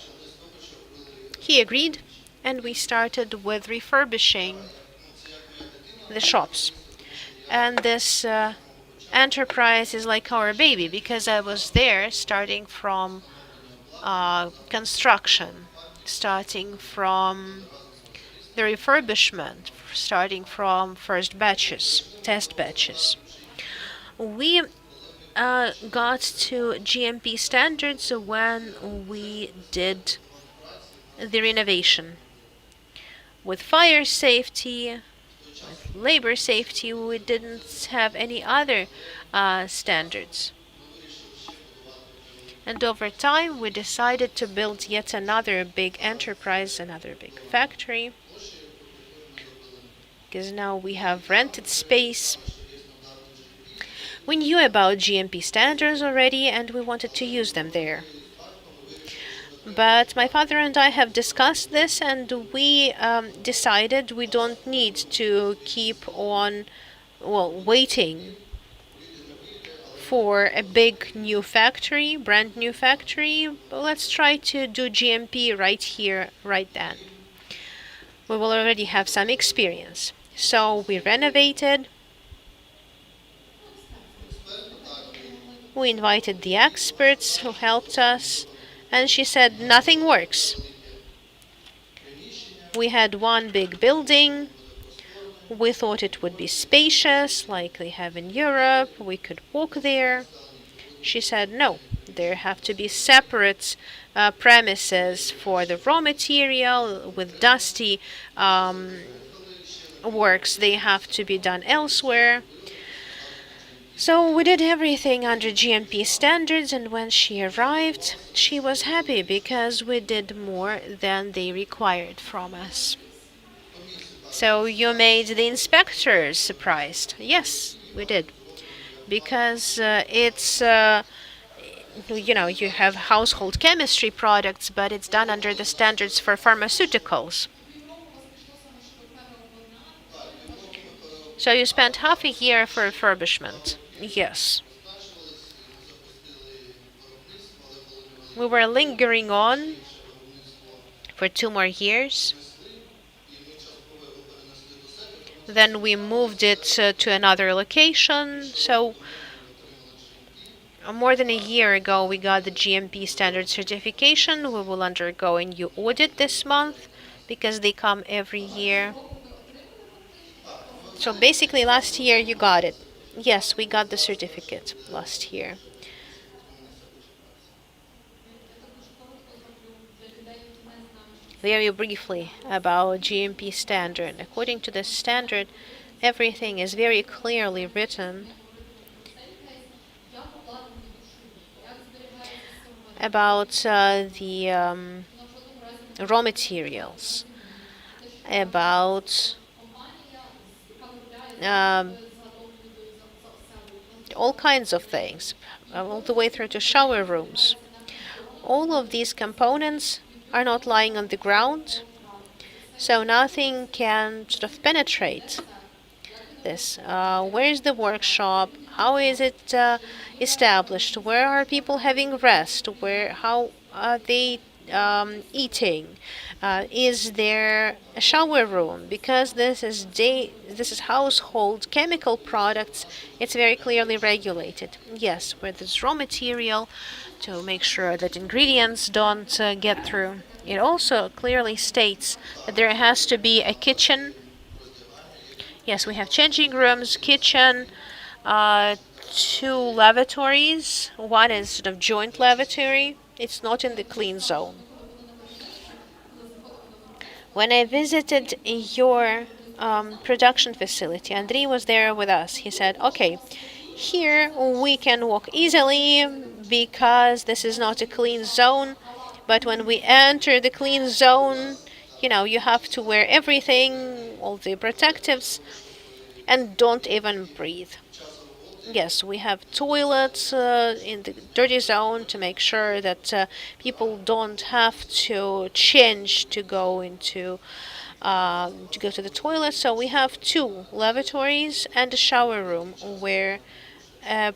He agreed, and we started with refurbishing the shops. And this enterprise is like our baby because I was there starting from construction, starting from the refurbishment, starting from first batches, test batches. We got to GMP standards when we did the renovation. With fire safety, with labor safety, we didn't have any other standards. And over time, we decided to build yet another big enterprise, another big factory, because now we have rented space. We knew about GMP standards already, and we wanted to use them there. But my father and I have discussed this, and we decided we don't need to keep on, waiting for a big new factory, brand new factory. Let's try to do GMP right here, right then. We will already have some experience. So we renovated. We invited the experts who helped us, and she said nothing works. We had one big building. We thought it would be spacious, like they have in Europe. We could walk there. She said no, there have to be separate premises for the raw material with dusty works. They have to be done elsewhere. So we did everything under GMP standards, and when she arrived, she was happy because we did more than they required from us. So you made the inspectors surprised? Yes, we did. Because it's, you have household chemistry products, but it's done under the standards for pharmaceuticals. So you spent half a year for refurbishment. Yes. We were lingering on for 2 more years. Then we moved it to another location. So more than a year ago, we got the GMP standard certification. We will undergo a new audit this month because they come every year. So basically, last year you got it. Yes, we got the certificate last year. Very briefly about GMP standard. According to this standard, everything is very clearly written about the raw materials, about all kinds of things, all the way through to shower rooms. All of these components are not lying on the ground, so nothing can sort of penetrate this. Where is the workshop? How is it established? Where are people having rest? How are they eating? Is there a shower room? Because this is household chemical products. It's very clearly regulated. Yes, where there's raw material to make sure that ingredients don't get through. It also clearly states that there has to be a kitchen. Yes, we have changing rooms, kitchen, uh, two lavatories. One is sort of joint lavatory. It's not in the clean zone. When I visited your production facility, Andrei was there with us. He said, okay, here we can walk easily because this is not a clean zone. But when we enter the clean zone, you have to wear everything, all the protectives, and don't even breathe. Yes, we have toilets in the dirty zone to make sure that people don't have to change to go to the toilet. So we have two lavatories and a shower room where uh,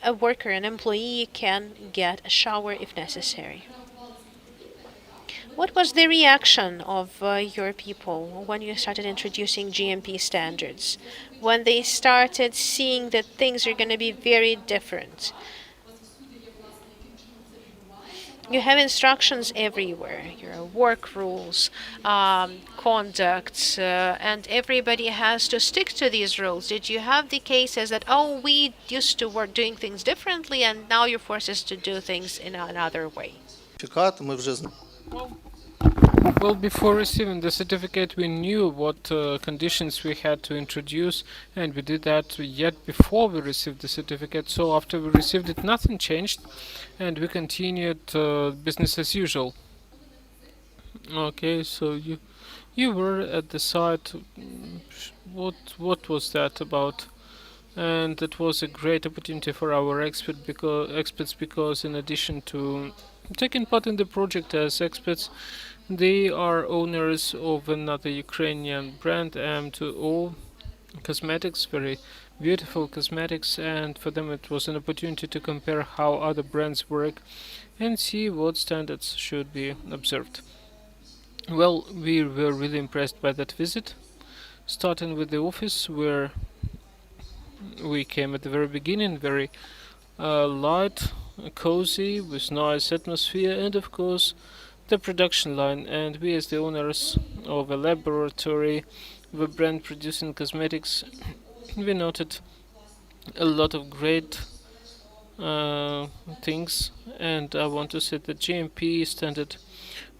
a worker, an employee, can get a shower if necessary. What was the reaction of your people when you started introducing GMP standards? When they started seeing that things are going to be very different? You have instructions everywhere, your work rules, conducts, and everybody has to stick to these rules. Did you have the cases that, oh, we used to work doing things differently and now you're forced us to do things in another way? Well, before receiving the certificate, we knew what conditions we had to introduce, and we did that yet before we received the certificate. So after we received it, nothing changed, and we continued business as usual. Okay, so you were at the site. What was that about? And it was a great opportunity for our experts because in addition to taking part in the project as experts, they are owners of another Ukrainian brand, M2O Cosmetics, very beautiful cosmetics, and for them it was an opportunity to compare how other brands work and see what standards should be observed. Well, we were really impressed by that visit, starting with the office where we came at the very beginning, very light, cozy, with nice atmosphere, and of course the production line. And we, as the owners of a laboratory of a brand producing cosmetics, we noted a lot of great uh, things. And I want to say that GMP standard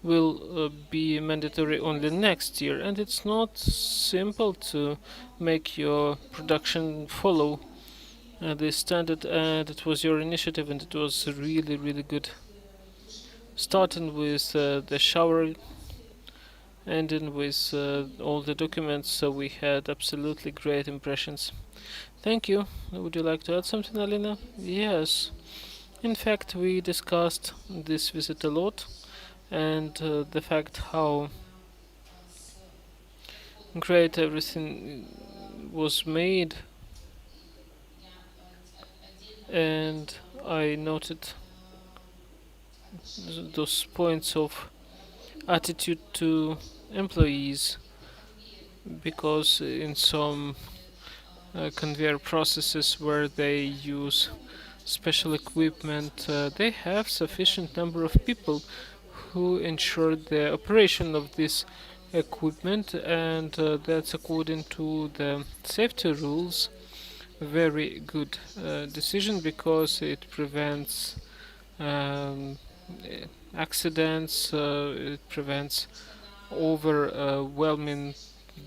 will be mandatory only next year, and it's not simple to make your production follow this standard, and it was your initiative, and it was really, really good. Starting with the shower, ending with all the documents, so we had absolutely great impressions. Thank you. Would you like to add something, Alina? Yes. In fact, we discussed this visit a lot, and the fact how great everything was made, and I noted those points of attitude to employees, because in some conveyor processes where they use special equipment, they have sufficient number of people who ensure the operation of this equipment, and that's according to the safety rules. Very good decision because it prevents um, accidents, it prevents overwhelming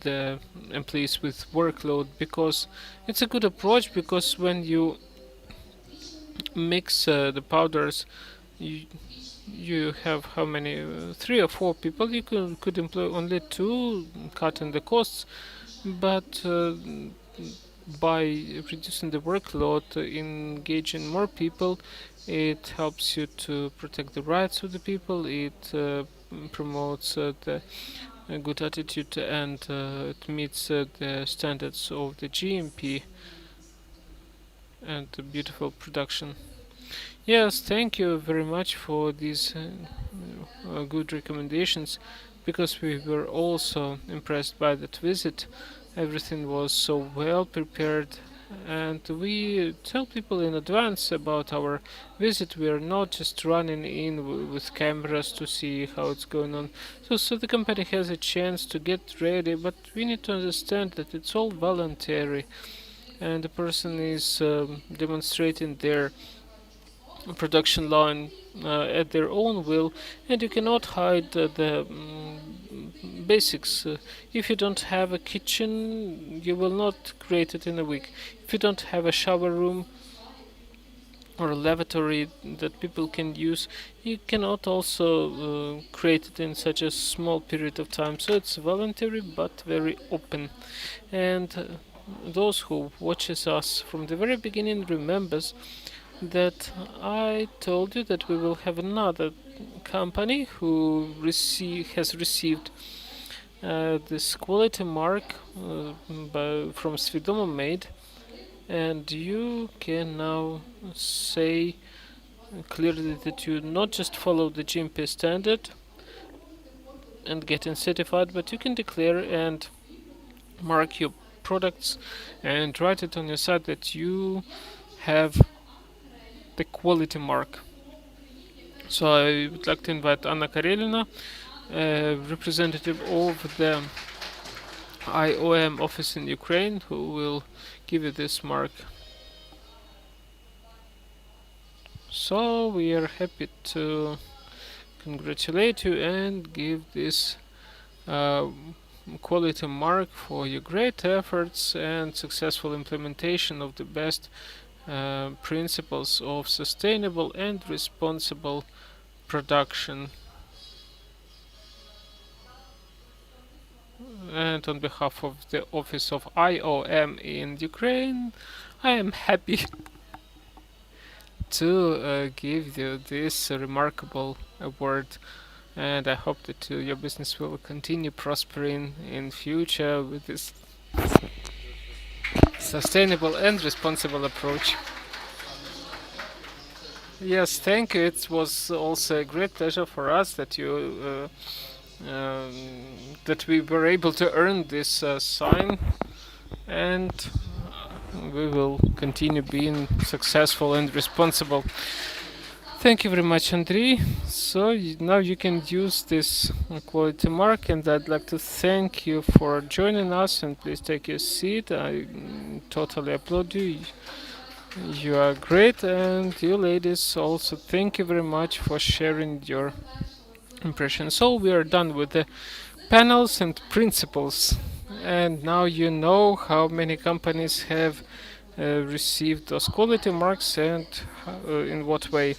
the employees with workload, because it's a good approach, because when you mix the powders, you, you have how many, 3 or 4 people, you could employ only two, cutting the costs, but by reducing the workload, engaging more people, it helps you to protect the rights of the people, it promotes the good attitude, and it meets the standards of the GMP and the beautiful production. Yes, thank you very much for these good recommendations. because we were also impressed by that visit. Everything was so well prepared, and we tell people in advance about our visit. We are not just running in with cameras to see how it's going on. So the company has a chance to get ready, but we need to understand that it's all voluntary, and the person is demonstrating their production line at their own will, and you cannot hide the basics. If you don't have a kitchen, you will not create it in a week. If you don't have a shower room or a lavatory that people can use, you cannot also create it in such a small period of time. So it's voluntary but very open, and those who watches us from the very beginning remembers that I told you that we will have another company who has received this quality mark from SVIDOMO made, and you can now say clearly that you not just follow the GMP standard and getting certified, but you can declare and mark your products and write it on your site that you have the quality mark. So I would like to invite Anna Karelina, representative of the IOM office in Ukraine, who will give you this mark. So we are happy to congratulate you and give this uh, quality mark for your great efforts and successful implementation of the best principles of sustainable and responsible production. And on behalf of the office of IOM in Ukraine, I am happy to give you this remarkable award, and I hope that your business will continue prospering in future with this sustainable and responsible approach. Yes, thank you. It was also a great pleasure for us that that we were able to earn this sign, and we will continue being successful and responsible. Thank you very much, Andrei. So now you can use this quality mark, and I'd like to thank you for joining us, and please take your seat. I totally applaud you. You are great, and you ladies also thank you very much for sharing your impression. So we are done with the panels and principles, and now you know how many companies have received those quality marks and in what way.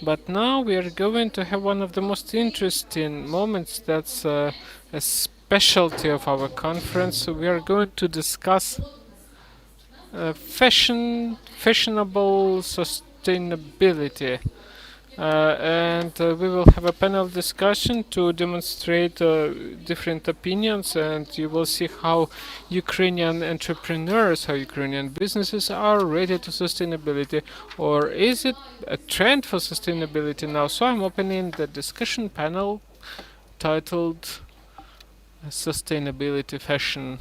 But now we are going to have one of the most interesting moments. That's a specialty of our conference. So we are going to discuss fashionable sustainability. And we will have a panel discussion to demonstrate different opinions, and you will see how Ukrainian entrepreneurs, how Ukrainian businesses are related to sustainability, or is it a trend for sustainability now? So I'm opening the discussion panel titled Sustainability Fashion.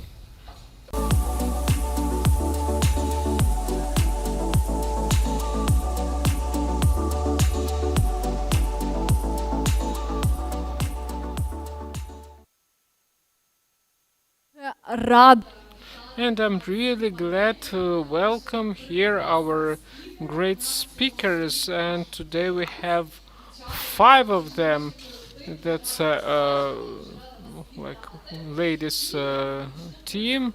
Рад And I'm really glad to welcome here our great speakers. And today we have 5 of them. That's like ladies team.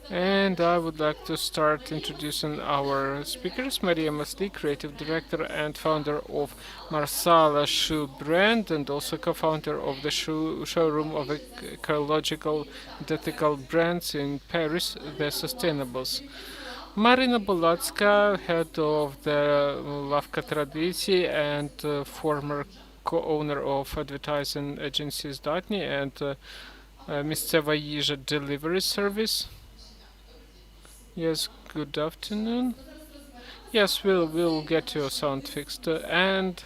And I would like to start introducing our speakers. Maria Masli, creative director and founder of Marsala shoe brand, and also co-founder of the showroom of ecological and ethical brands in Paris, the Sustainables. Marina Bulatska, head of the Lavka Tradici and former co-owner of advertising agencies Datni and Mistseva Yizha delivery service. Yes, good afternoon. Yes, we'll get your sound fixed. And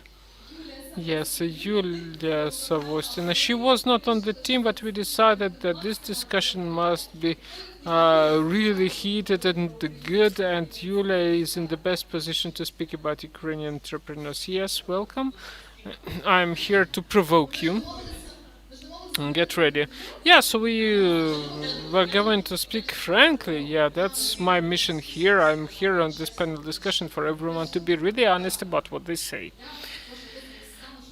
Yes, Yulia Savostina. She was not on the team, but we decided that this discussion must be really heated and good, and Yulia is in the best position to speak about Ukrainian entrepreneurs. Yes, welcome. I'm here to provoke you. Get ready. Yeah, so we're going to speak frankly. Yeah, that's my mission here. I'm here on this panel discussion for everyone to be really honest about what they say.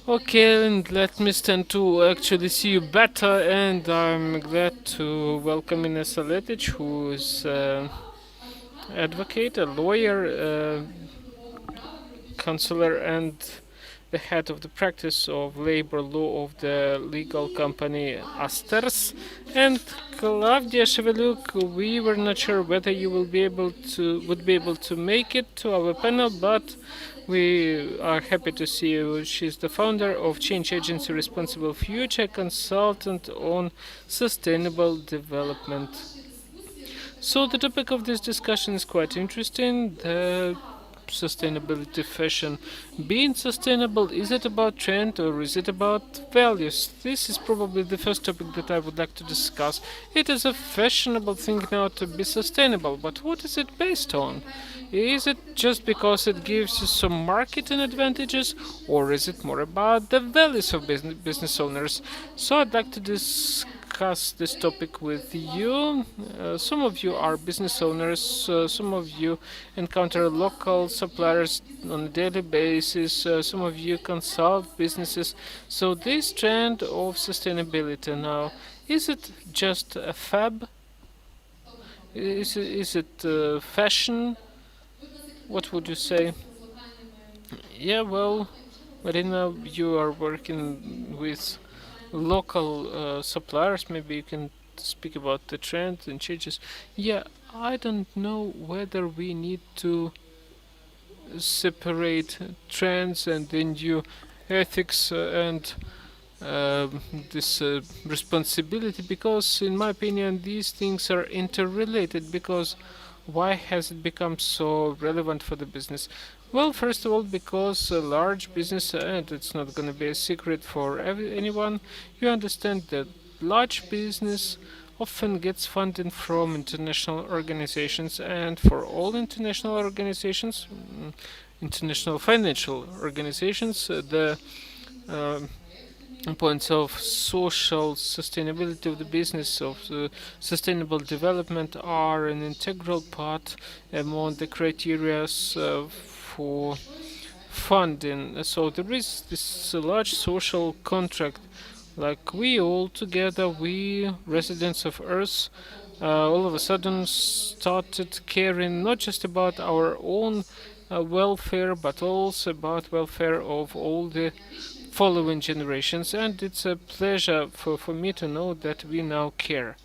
Okay, and let me stand to actually see you better, and I'm glad to welcome Ines Aletic, who is advocate, a lawyer, counselor, and the head of the practice of labor law of the legal company Asters. And Claudia Shevelyuk, we were not sure whether you will be able to would be able to make it to our panel, but we are happy to see you. She's the founder of change agency Responsible Future, consultant on sustainable development. So the topic of this discussion is quite interesting. The sustainability fashion. Being sustainable, is it about trend or is it about values? This is probably the first topic that I would like to discuss. It is a fashionable thing now to be sustainable, but what is it based on? Is it just because it gives you some marketing advantages, or is it more about the values of business owners? So I'd like to discuss this topic with you. Some of you are business owners, some of you encounter local suppliers on a daily basis, some of you consult businesses. So this trend of sustainability now, is it just a fab? Is it fashion? What would you say? Yeah, well, Marina, you are working with local suppliers. Maybe you can speak about the trends and changes. Yeah, I don't know whether we need to separate trends and the new ethics and this responsibility, because in my opinion these things are interrelated. Because why has it become so relevant for the business? Well, first of all, because a large business, and it's not going to be a secret for anyone, you understand that large business often gets funding from international organizations, and for all international organizations, international financial organizations, the um points of social sustainability of the business of sustainable development are an integral part among the criteria for funding. So there is this large social contract, like we all together, we residents of Earth, all of a sudden started caring not just about our own welfare, but also about welfare of all the following generations. And it's a pleasure for me to know that we now care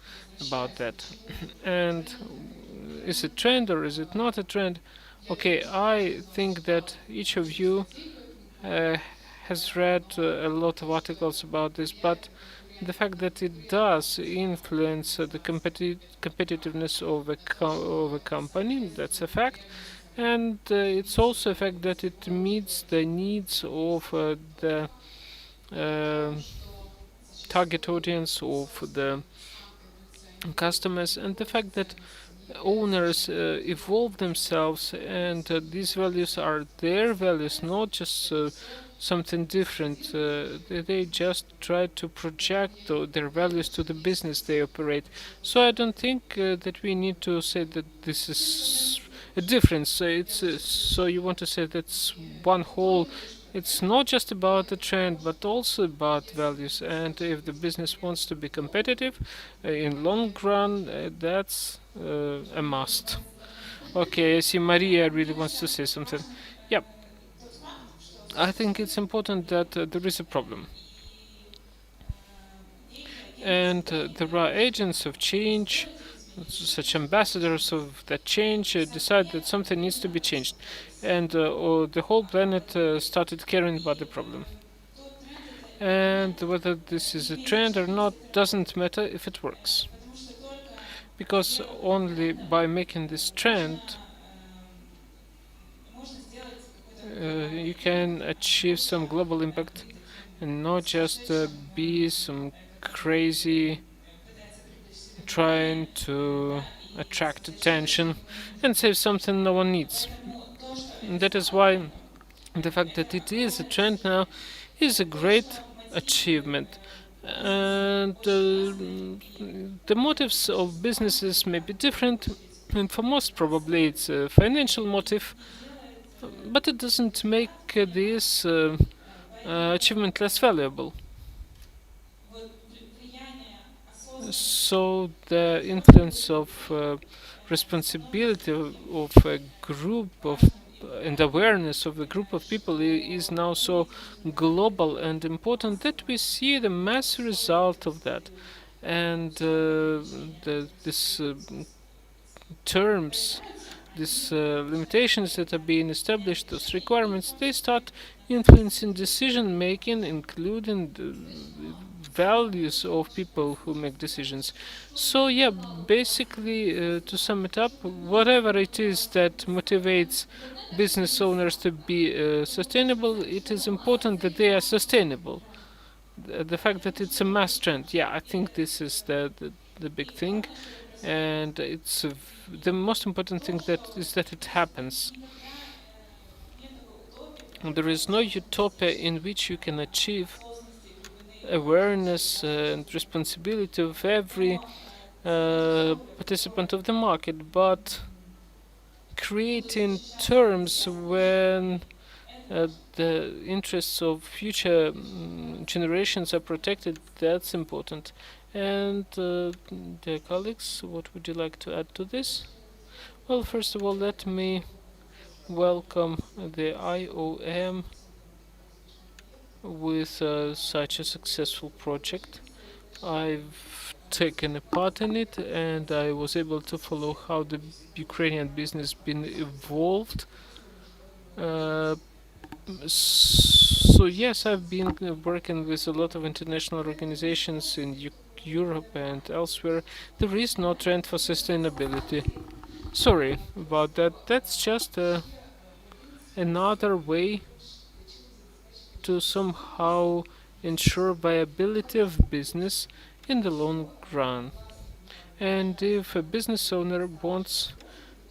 about that. And is it trend or is it not a trend? Okay, I think that each of you uh, has read a lot of articles about this, but the fact that it does influence the competitiveness of of a company, that's a fact. And it's also a fact that it meets the needs of the uh, target audience of the customers, and the fact that owners evolve themselves, and these values are their values, not just something different. They just try to project their values to the business they operate. So I don't think that we need to say that this is a difference. So you want to say that's one whole. It's not just about the trend, but also about values. And if the business wants to be competitive in long run, that's a must. Okay, I see Maria really wants to say something. Yep, I think it's important that there is a problem. And there are agents of change, such ambassadors of that change, decide that something needs to be changed. And the whole planet started caring about the problem. And whether this is a trend or not doesn't matter if it works. Because only by making this trend you can achieve some global impact and not just be some crazy trying to attract attention and say something no one needs. And that is why the fact that it is a trend now is a great achievement. And the motives of businesses may be different, and for most, probably it's a financial motive, but it doesn't make this achievement less valuable. So the influence of responsibility of a group of and awareness of a group of people is now so global and important that we see the mass result of that. And this terms, these limitations that are being established, those requirements, they start influencing decision making, including the values of people who make decisions. So yeah, basically, to sum it up, whatever it is that motivates business owners to be sustainable, it is important that they are sustainable. The fact that it's a mass trend, yeah, I think this is the big thing, and it's the most important thing that is that it happens. There is no utopia in which you can achieve awareness and responsibility of every participant of the market, but creating terms when the interests of future generations are protected, that's important. And dear colleagues, what would you like to add to this? Well, first of all, let me welcome the IOM with such a successful project. I've taken a part in it, and I was able to follow how the Ukrainian business been evolved. Uh, so yes, I've been working with a lot of international organizations in Europe and elsewhere. There is no trend for sustainability. Sorry about that. That's just another way to somehow ensure viability of business in the long run. And if a business owner wants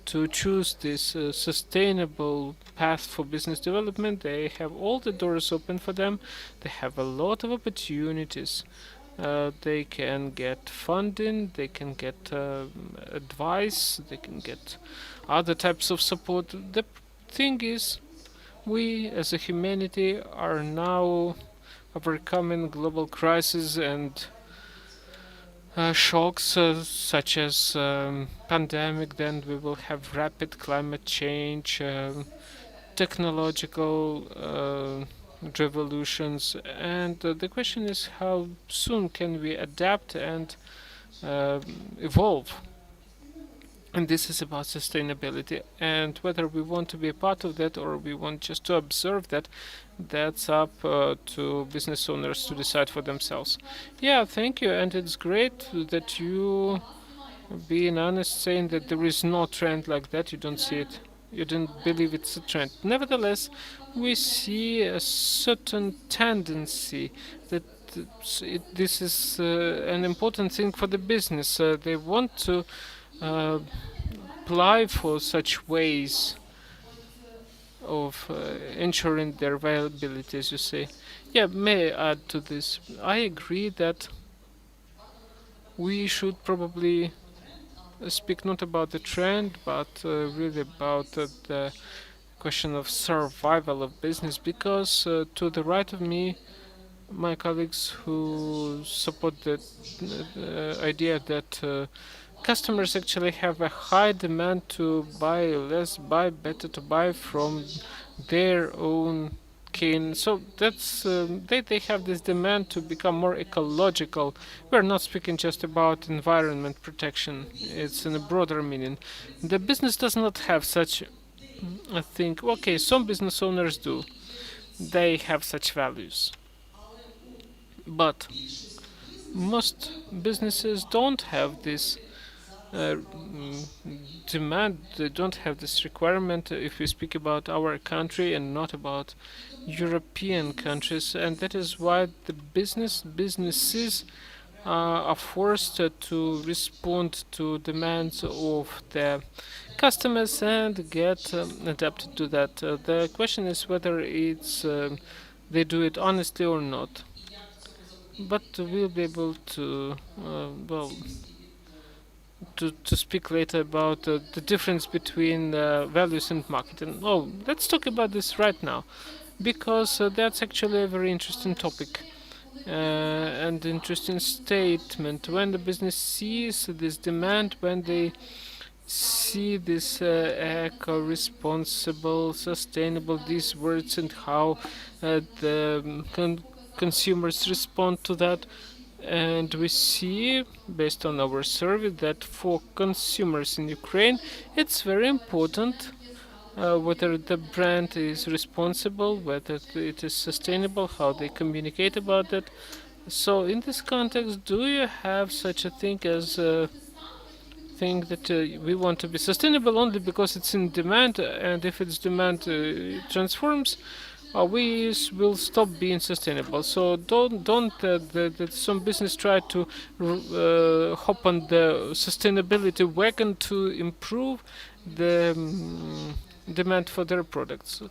to choose this sustainable path for business development, they have all the doors open for them. They have a lot of opportunities. They can get funding, they can get advice, they can get other types of support. The thing is, we as a humanity are now overcoming global crises and shocks such as pandemic. Then we will have rapid climate change, technological revolutions, and the question is how soon can we adapt and evolve. And this is about sustainability, and whether we want to be a part of that or we want just to observe that, that's up to business owners to decide for themselves. Yeah, thank you, and it's great that you being honest, saying that there is no trend like that. You don't see it. You don't believe it's a trend. Nevertheless, we see a certain tendency that this is an important thing for the business. They want to uh, apply for such ways of ensuring their viability, as you say. Yeah, may I add to this? I agree that we should probably speak not about the trend, but really about the question of survival of business. Because to the right of me, my colleagues who support the idea that customers actually have a high demand to buy less, buy better, to buy from their own kin. So that's they have this demand to become more ecological. We're not speaking just about environment protection. It's in a broader meaning. The business does not have such a thing. Okay, some business owners do. They have such values. But most businesses don't have this demand. They don't have this requirement if we speak about our country and not about European countries, and that is why the businesses are forced to respond to demands of their customers and get adapted to that. The question is whether it's they do it honestly or not. But we'll be able to to speak later about the difference between values and marketing. Oh, let's talk about this right now because that's actually a very interesting topic and interesting statement. When the business sees this demand, when they see this eco-responsible, sustainable, these words and how the consumers respond to that. And we see, based on our survey, that for consumers in Ukraine, it's very important whether the brand is responsible, whether it is sustainable, how they communicate about that. So, in this context, do you have such a thing as think that we want to be sustainable only because it's in demand, and if it's demand transforms, we will stop being sustainable. So don't that some business try to hop on the sustainability wagon to improve the demand for their products.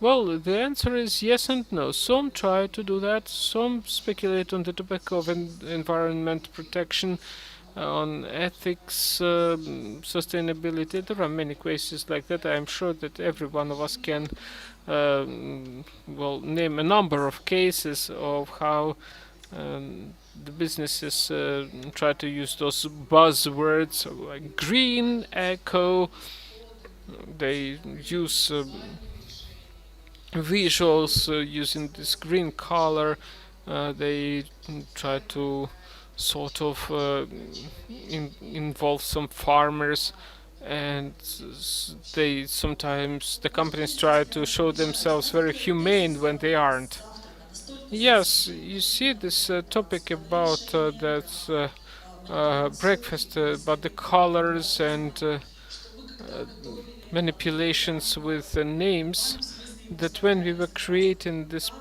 Well, the answer is yes and no. Some try to do that. Some speculate on the topic of environment protection, on ethics, sustainability. There are many cases like that. I'm sure that every one of us can name a number of cases of how the businesses try to use those buzzwords like green, eco. They use visuals using this green color. They try to sort of involve some farmers, and they sometimes the companies try to show themselves very humane when they aren't. Yes, you see this topic about that breakfast about the colors and manipulations with names, that when we were creating this,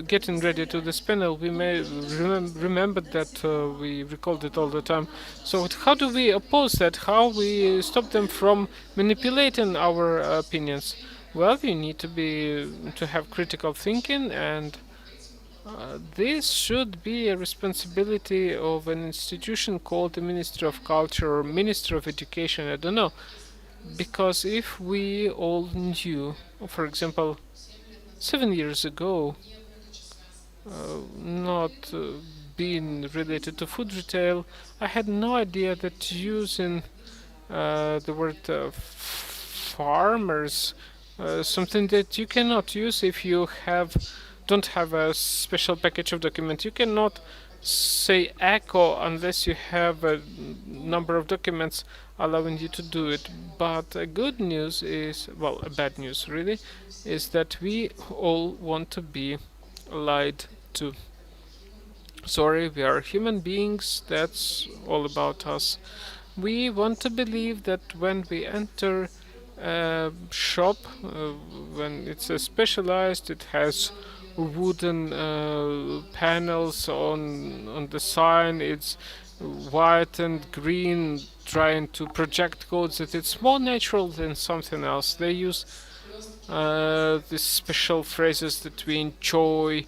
getting ready to this panel, we may remember that we recalled it all the time. So how do we oppose that? How we stop them from manipulating our opinions? Well, we need to have critical thinking, and this should be a responsibility of an institution called the Ministry of Culture or Ministry of Education. I don't know, because if we all knew, for example, 7 years ago, not being related to food retail, I had no idea that using the word farmers, something that you cannot use if you don't have a special package of document. You cannot say echo unless you have a number of documents allowing you to do it. But good news is, well, bad news really, is that we all want to be lied to. Sorry, we are human beings, that's all about us. We want to believe that when we enter a shop, when it's specialized, it has wooden panels on the sign, it's white and green, trying to project codes, that it's more natural than something else. They use these special phrases that we enjoy,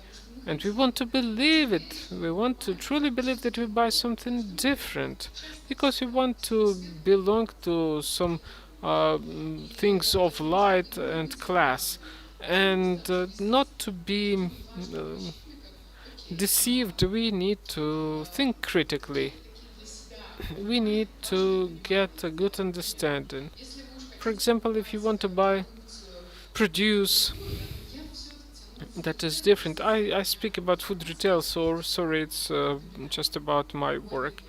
and we want to believe it. We want to truly believe that we buy something different because we want to belong to some things of light and class, and not to be deceived. We need to think critically. We need to get a good understanding. For example, if you want to buy produce that is different. I speak about food retail, so sorry, it's just about my work.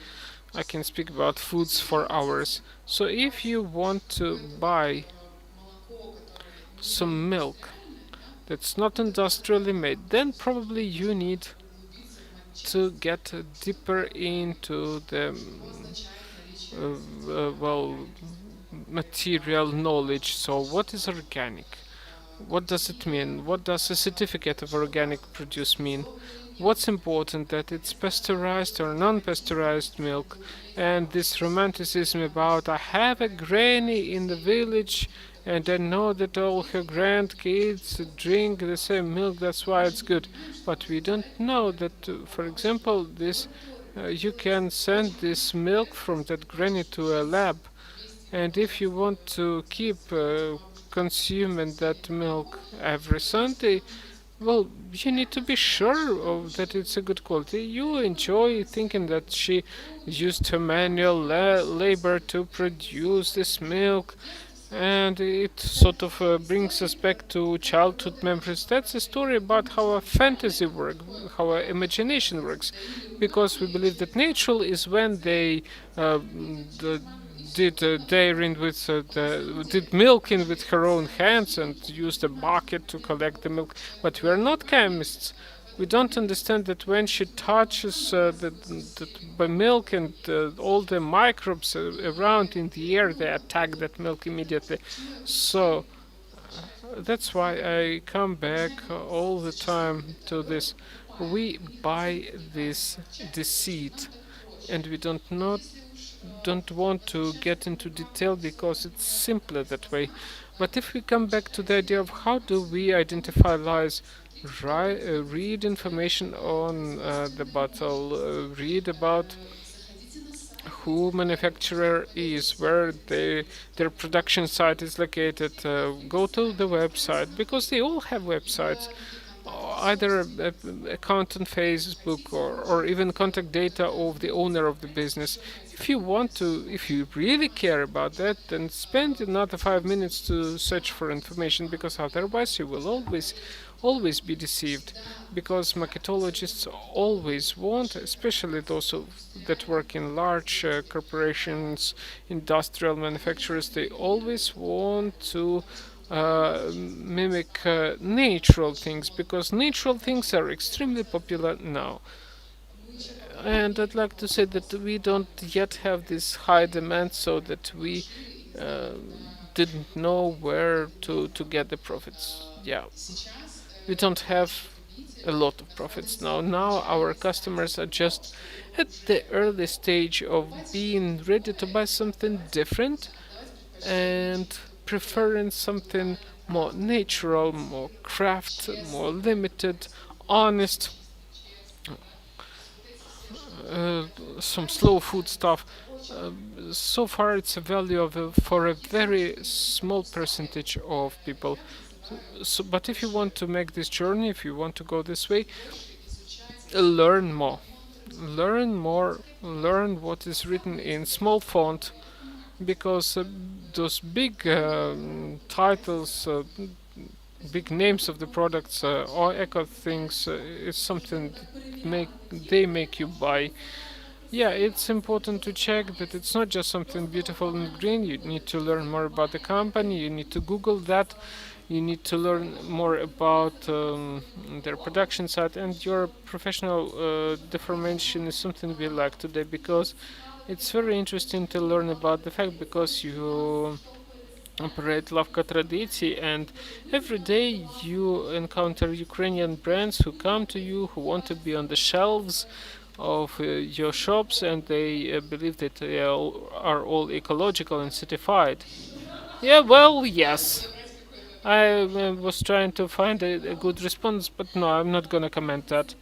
I can speak about foods for hours. So if you want to buy some milk that's not industrially made, then probably you need to get deeper into the well, material knowledge. So, what is organic? What does it mean? What does a certificate of organic produce mean? What's important, that it's pasteurized or non-pasteurized milk? And this romanticism about I have a granny in the village and I know that all her grandkids drink the same milk, that's why it's good. But we don't know that, for example, this you can send this milk from that granny to a lab, and if you want to keep consuming that milk every Sunday, well, you need to be sure of that it's a good quality. You enjoy thinking that she used her manual labor to produce this milk, and it sort of brings us back to childhood memories. That's a story about how a fantasy works, how our imagination works, because we believe that natural is when they the, did dairying with did milking with her own hands and used a bucket to collect the milk. But we are not chemists. We don't understand that when she touches the milk and all the microbes around in the air, they attack that milk immediately. So that's why I come back all the time to this. We buy this deceit, and we don't want to get into detail because it's simpler that way. But if we come back to the idea of how do we identify lies, read information on the bottle, read about who manufacturer is, where their production site is located, go to the website, because they all have websites, either account on Facebook, or even contact data of the owner of the business. If you want to, if you really care about that, then spend another 5 minutes to search for information, because otherwise you will always be deceived, because marketologists always want, especially those that work in large corporations, industrial manufacturers, they always want to mimic natural things, because natural things are extremely popular now. And I'd like to say that we don't yet have this high demand, so that we uh, didn't know where to get the profits. Yeah, we don't have a lot of profits now. Now our customers are just at the early stage of being ready to buy something different and preferring something more natural, more craft, more limited, honest, some slow food stuff. Uh, so far, it's a value of for a very small percentage of people. So, but if you want to make this journey, if you want to go this way, learn more. Learn more. Learn what is written in small font, because those big titles, big names of the products, or echo things, is something that they make you buy. Yeah, it's important to check that it's not just something beautiful and green. You need to learn more about the company. You need to Google that. You need to learn more about their production side, and your professional deformation is something we like today, because it's very interesting to learn about the fact, because you operate Lavka Traditi, and every day you encounter Ukrainian brands who come to you, who want to be on the shelves of your shops, and they believe that they are all ecological and certified. Yeah, well, yes. I was trying to find a good response, but no, I'm not gonna comment that.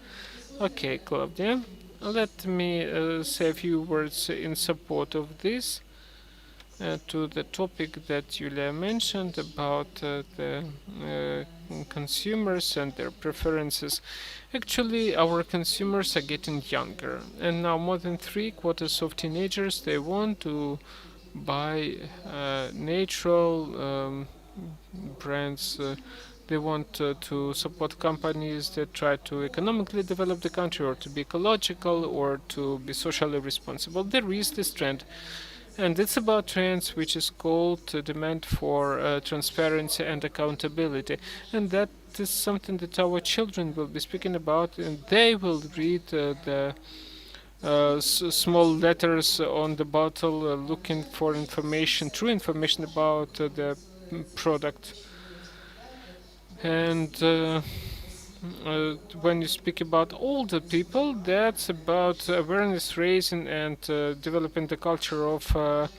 Okay, Claudia, let me say a few words in support of this, to the topic that Julia mentioned about the consumers and their preferences. Actually, our consumers are getting younger, and now more than 3/4 of teenagers, they want to buy natural brands. They want to support companies that try to economically develop the country, or to be ecological, or to be socially responsible. There is this trend, and it's about trends which is called demand for transparency and accountability. And that is something that our children will be speaking about, and they will read small letters on the bottle, looking for information, true information about the product. And when you speak about older people, that's about awareness raising and developing the culture of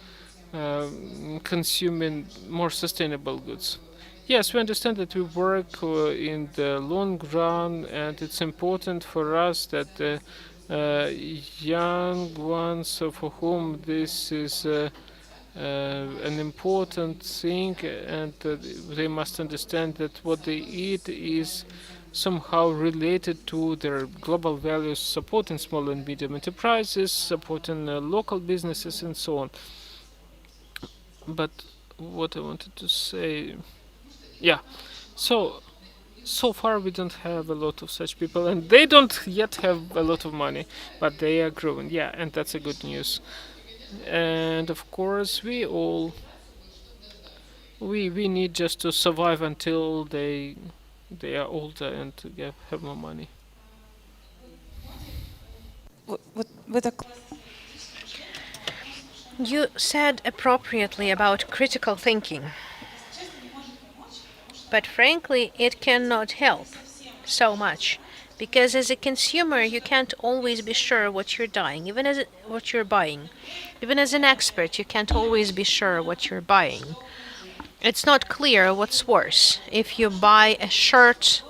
consuming more sustainable goods. Yes, we understand that we work in the long run, and it's important for us that the young ones for whom this is an important thing, and they must understand that what they eat is somehow related to their global values, supporting small and medium enterprises, supporting local businesses, and so on. But what I wanted to say, yeah, so so far we don't have a lot of such people, and they don't yet have a lot of money, but they are growing. Yeah, and that's a good news. And of course, we need just to survive until they are older and to have more money. With a You said appropriately about critical thinking, but frankly, it cannot help so much because as a consumer, you can't always be sure what you're buying, what you're buying. Even as an expert, you can't always be sure what you're buying. It's not clear what's worse. If you buy a shirt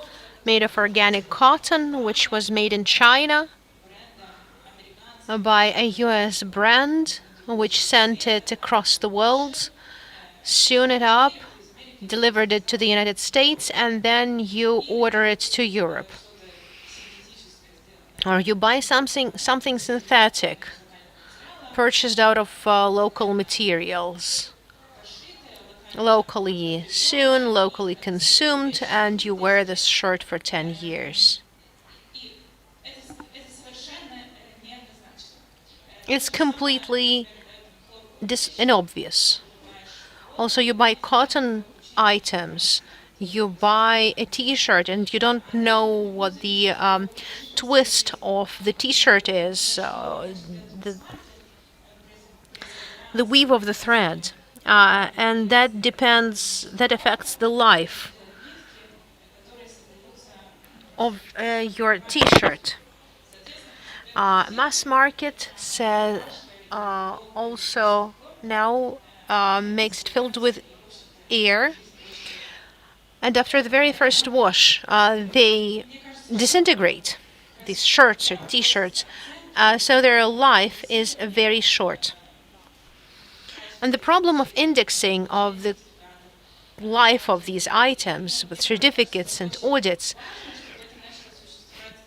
made of organic cotton, which was made in China, by a US brand, which sent it across the world, sewn it up, delivered it to the United States, and then you order it to Europe. Or you buy something synthetic, purchased out of local materials, locally sewn, locally consumed, and you wear this shirt for 10 years. It's completely inobvious. Also, you buy cotton items. You buy a T-shirt, and you don't know what the twist of the T-shirt is, the the weave of the thread, and that depends. That affects the life of your T-shirt. Mass market says also now makes it filled with air, and after the very first wash, they disintegrate. These shirts or T-shirts, so their life is very short. And the problem of indexing of the life of these items with certificates and audits,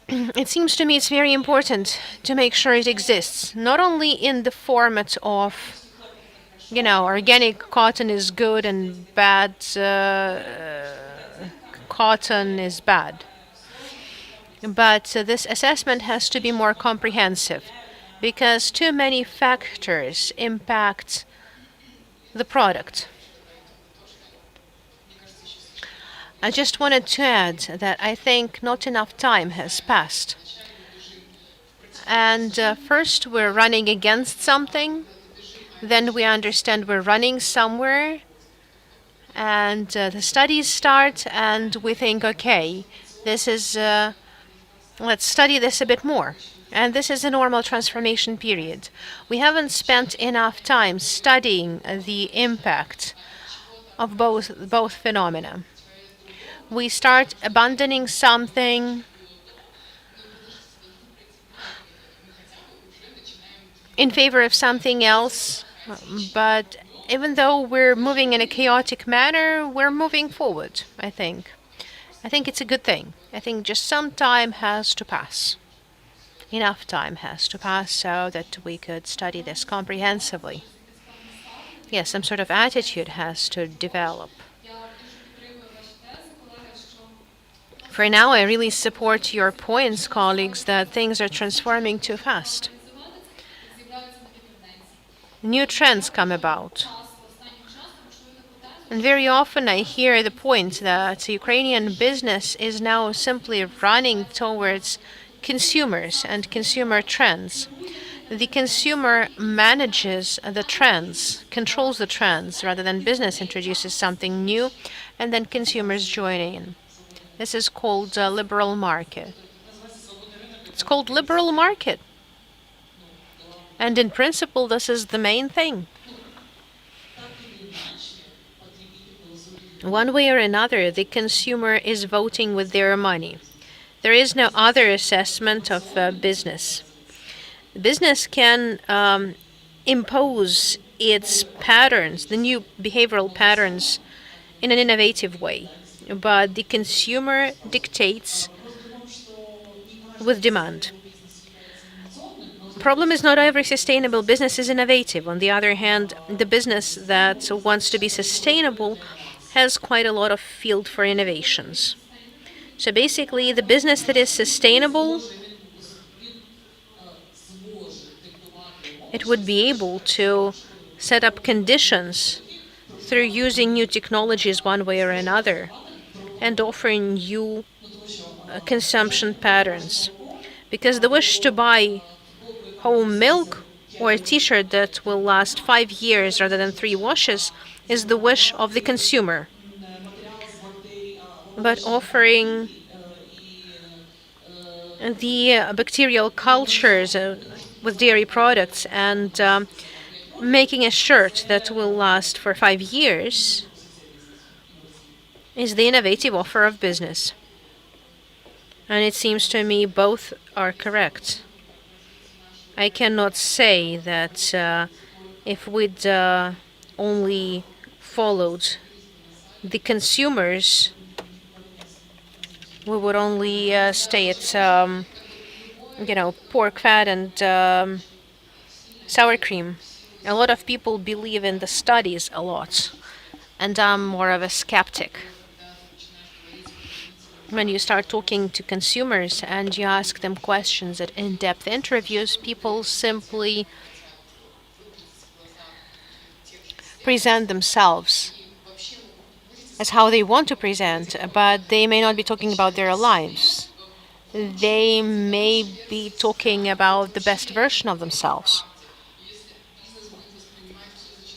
it seems to me it's very important to make sure it exists, not only in the format of, organic cotton is good and bad cotton is bad. But this assessment has to be more comprehensive because too many factors impact the product. I just wanted to add that I think not enough time has passed. And first, we're running against something, then we understand we're running somewhere, and the studies start, and we think, okay, this is, let's study this a bit more. And this is a normal transformation period. We haven't spent enough time studying the impact of both phenomena. We start abandoning something in favor of something else, but even though we're moving in a chaotic manner, we're moving forward, I think. I think it's a good thing. I think just some time has to pass. Enough time has to pass so that we could study this comprehensively. Yes, some sort of attitude has to develop. For now, I really support your points, colleagues, that things are transforming too fast. New trends come about. And very often I hear the point that Ukrainian business is now simply running towards consumers and consumer trends. The consumer manages the trends, controls the trends, rather than business introduces something new and then consumers join in. This is called a liberal market. It's called liberal market. And in principle, this is the main thing. One way or another, the consumer is voting with their money. There is no other assessment of business. Business can impose its patterns, the new behavioral patterns, in an innovative way. But the consumer dictates with demand. Problem is not every sustainable business is innovative. On the other hand, the business that wants to be sustainable has quite a lot of field for innovations. So basically, the business that is sustainable, it would be able to set up conditions through using new technologies one way or another and offering new consumption patterns. Because the wish to buy home milk or a t-shirt that will last 5 years rather than 3 washes is the wish of the consumer. But offering the bacterial cultures with dairy products and making a shirt that will last for 5 years is the innovative offer of business. And it seems to me both are correct. I cannot say that if we'd only followed the consumers, we would only stay at, pork fat and sour cream. A lot of people believe in the studies a lot, and I'm more of a skeptic. When you start talking to consumers and you ask them questions at in-depth interviews, people simply present themselves as how they want to present, but they may not be talking about their lives. They may be talking about the best version of themselves.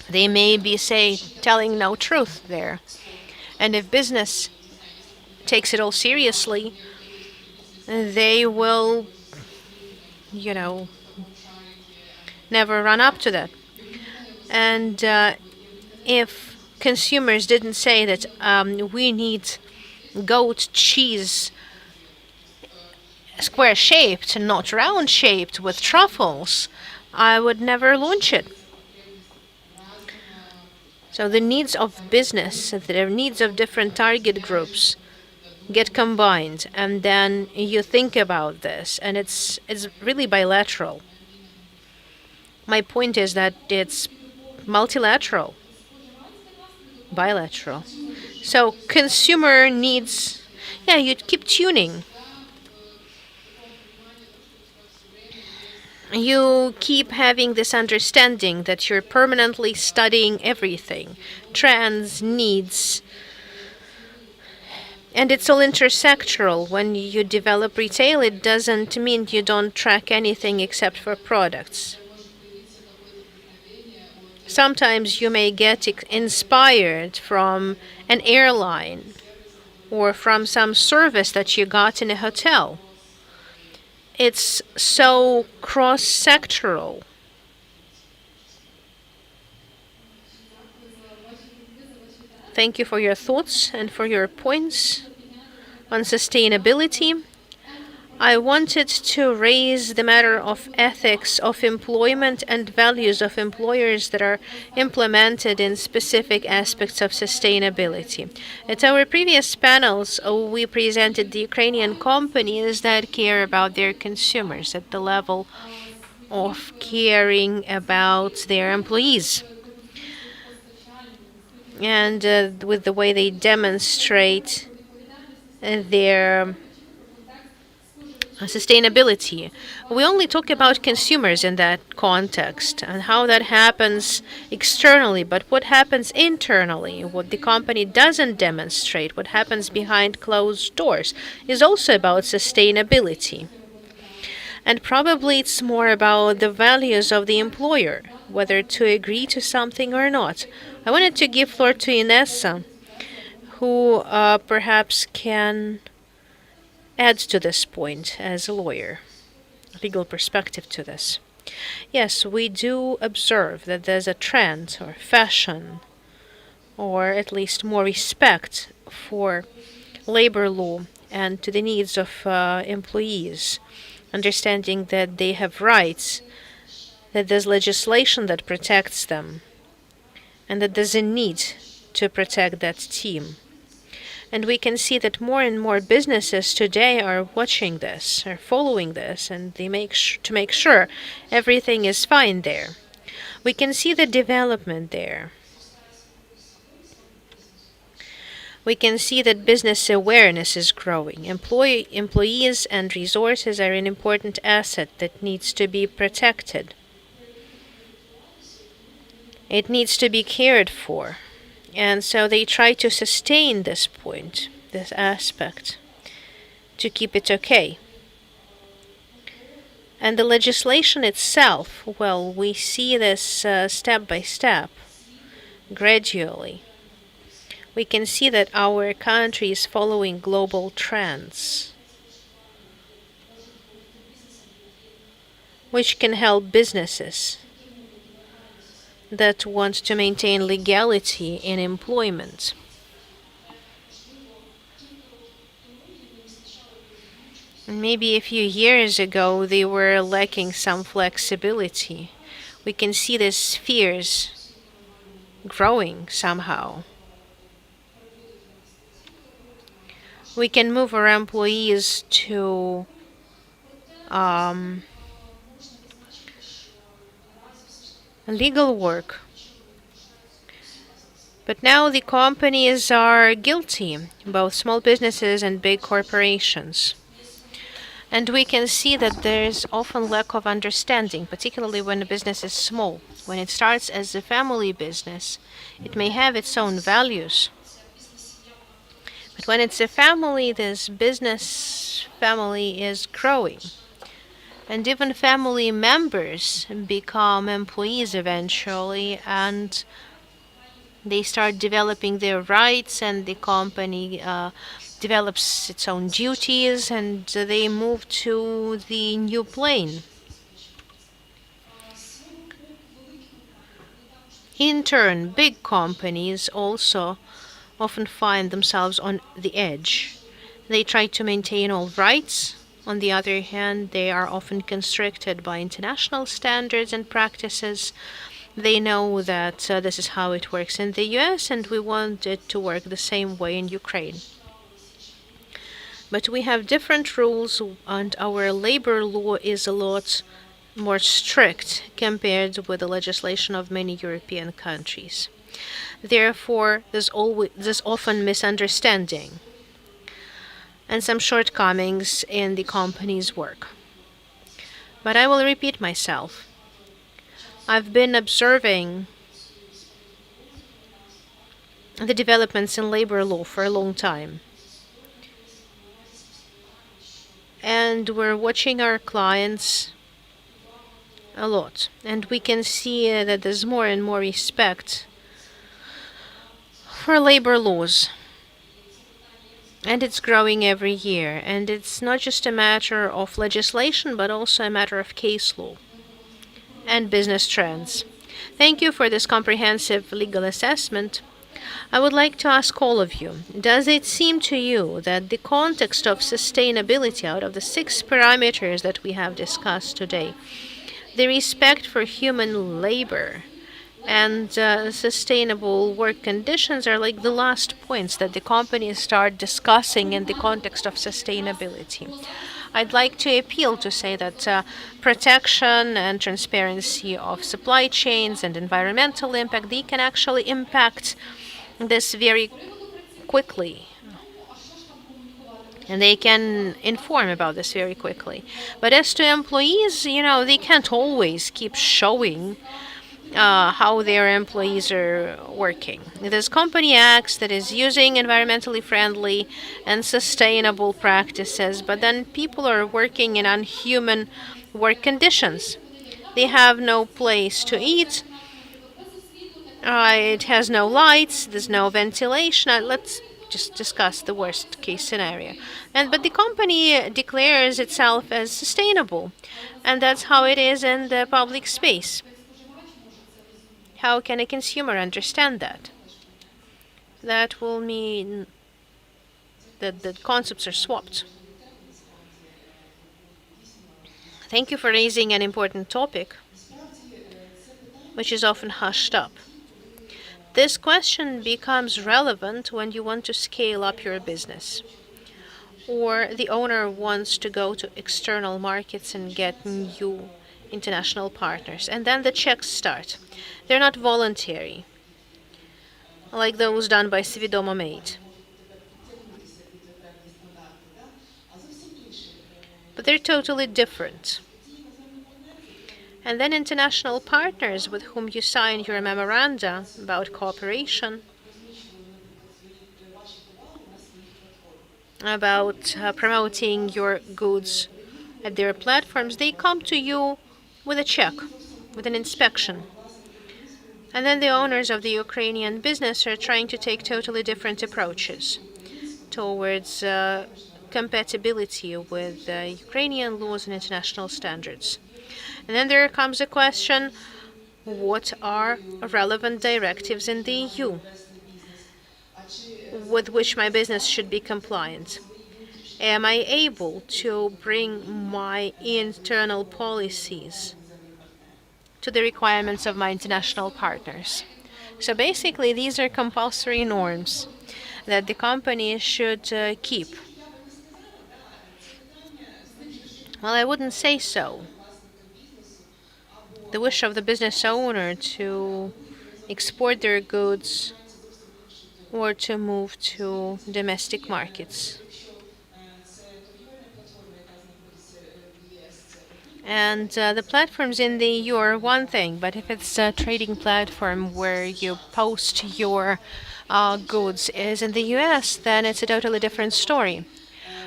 They may be, telling no truth there. And if business takes it all seriously, they will, never run up to that. And if consumers didn't say that we need goat cheese square shaped and not round shaped with truffles, I would never launch it. So the needs of business, the needs of different target groups get combined, and then you think about this, and it's really bilateral. My point is that it's multilateral, bilateral. So consumer needs, you keep tuning. You keep having this understanding that you're permanently studying everything, trends, needs, and it's all intersectoral. When you develop retail, it doesn't mean you don't track anything except for products. Sometimes you may get inspired from an airline or from some service that you got in a hotel. It's so cross-sectoral. Thank you for your thoughts and for your points on sustainability. I wanted to raise the matter of ethics of employment and values of employers that are implemented in specific aspects of sustainability. At our previous panels, we presented the Ukrainian companies that care about their consumers at the level of caring about their employees. And with the way they demonstrate their sustainability. We only talk about consumers in that context and how that happens externally, but what happens internally, what the company doesn't demonstrate, what happens behind closed doors, is also about sustainability. And probably it's more about the values of the employer, whether to agree to something or not. I wanted to give floor to Inessa, who perhaps can add to this point as a lawyer, legal perspective to this. Yes, we do observe that there's a trend or fashion, or at least more respect for labor law and to the needs of employees, understanding that they have rights, that there's legislation that protects them, and that there's a need to protect that team. And we can see that more and more businesses today are watching this, are following this, and they to make sure everything is fine there. We can see the development there. We can see that business awareness is growing. Employees and resources are an important asset that needs to be protected. It needs to be cared for. And so they try to sustain this point, this aspect, to keep it okay. And the legislation itself, well, we see this step by step, gradually. We can see that our country is following global trends, which can help businesses that want to maintain legality in employment. Maybe a few years ago they were lacking some flexibility. We can see these spheres growing somehow. We can move our employees to legal work. But now the companies are guilty, both small businesses and big corporations. And we can see that there's often lack of understanding, particularly when a business is small. When it starts as a family business, it may have its own values. But when it's a family, this business family is growing. And even family members become employees eventually, and they start developing their rights, and the company develops its own duties, and they move to the new plane. In turn, big companies also often find themselves on the edge. They try to maintain all rights. On the other hand, they are often constricted by international standards and practices. They know that this is how it works in the US, and we want it to work the same way in Ukraine. But we have different rules, and our labor law is a lot more strict compared with the legislation of many European countries. Therefore, there's often misunderstanding and some shortcomings in the company's work. But I will repeat myself. I've been observing the developments in labor law for a long time. And we're watching our clients a lot. And we can see that there's more and more respect for labor laws. And it's growing every year. And it's not just a matter of legislation, but also a matter of case law and business trends. Thank you for this comprehensive legal assessment. I would like to ask all of you, does it seem to you that the context of sustainability out of the 6 parameters that we have discussed today, the respect for human labor and sustainable work conditions are like the last points that the companies start discussing in the context of sustainability? I'd like to appeal to say that protection and transparency of supply chains and environmental impact, they can actually impact this very quickly. And they can inform about this very quickly. But as to employees, they can't always keep showing how their employees are working. This company acts that is using environmentally friendly and sustainable practices, but then people are working in unhuman work conditions. They have no place to eat. It has no lights. There's no ventilation. Let's just discuss the worst case scenario. But the company declares itself as sustainable, and that's how it is in the public space. How can a consumer understand that? That will mean that the concepts are swapped. Thank you for raising an important topic, which is often hushed up. This question becomes relevant when you want to scale up your business, or the owner wants to go to external markets and get new international partners. And then the checks start. They're not voluntary, like those done by SVIDOMO Made, but they're totally different. And then international partners with whom you sign your memoranda about cooperation, about promoting your goods at their platforms, they come to you with a check, with an inspection. And then the owners of the Ukrainian business are trying to take totally different approaches towards compatibility with Ukrainian laws and international standards. And then there comes a question, what are relevant directives in the EU with which my business should be compliant? Am I able to bring my internal policies to the requirements of my international partners? So basically, these are compulsory norms that the company should keep. Well, I wouldn't say so. The wish of the business owner to export their goods or to move to domestic markets. And the platforms in the EU are one thing, but if it's a trading platform where you post your goods is in the US, then it's a totally different story.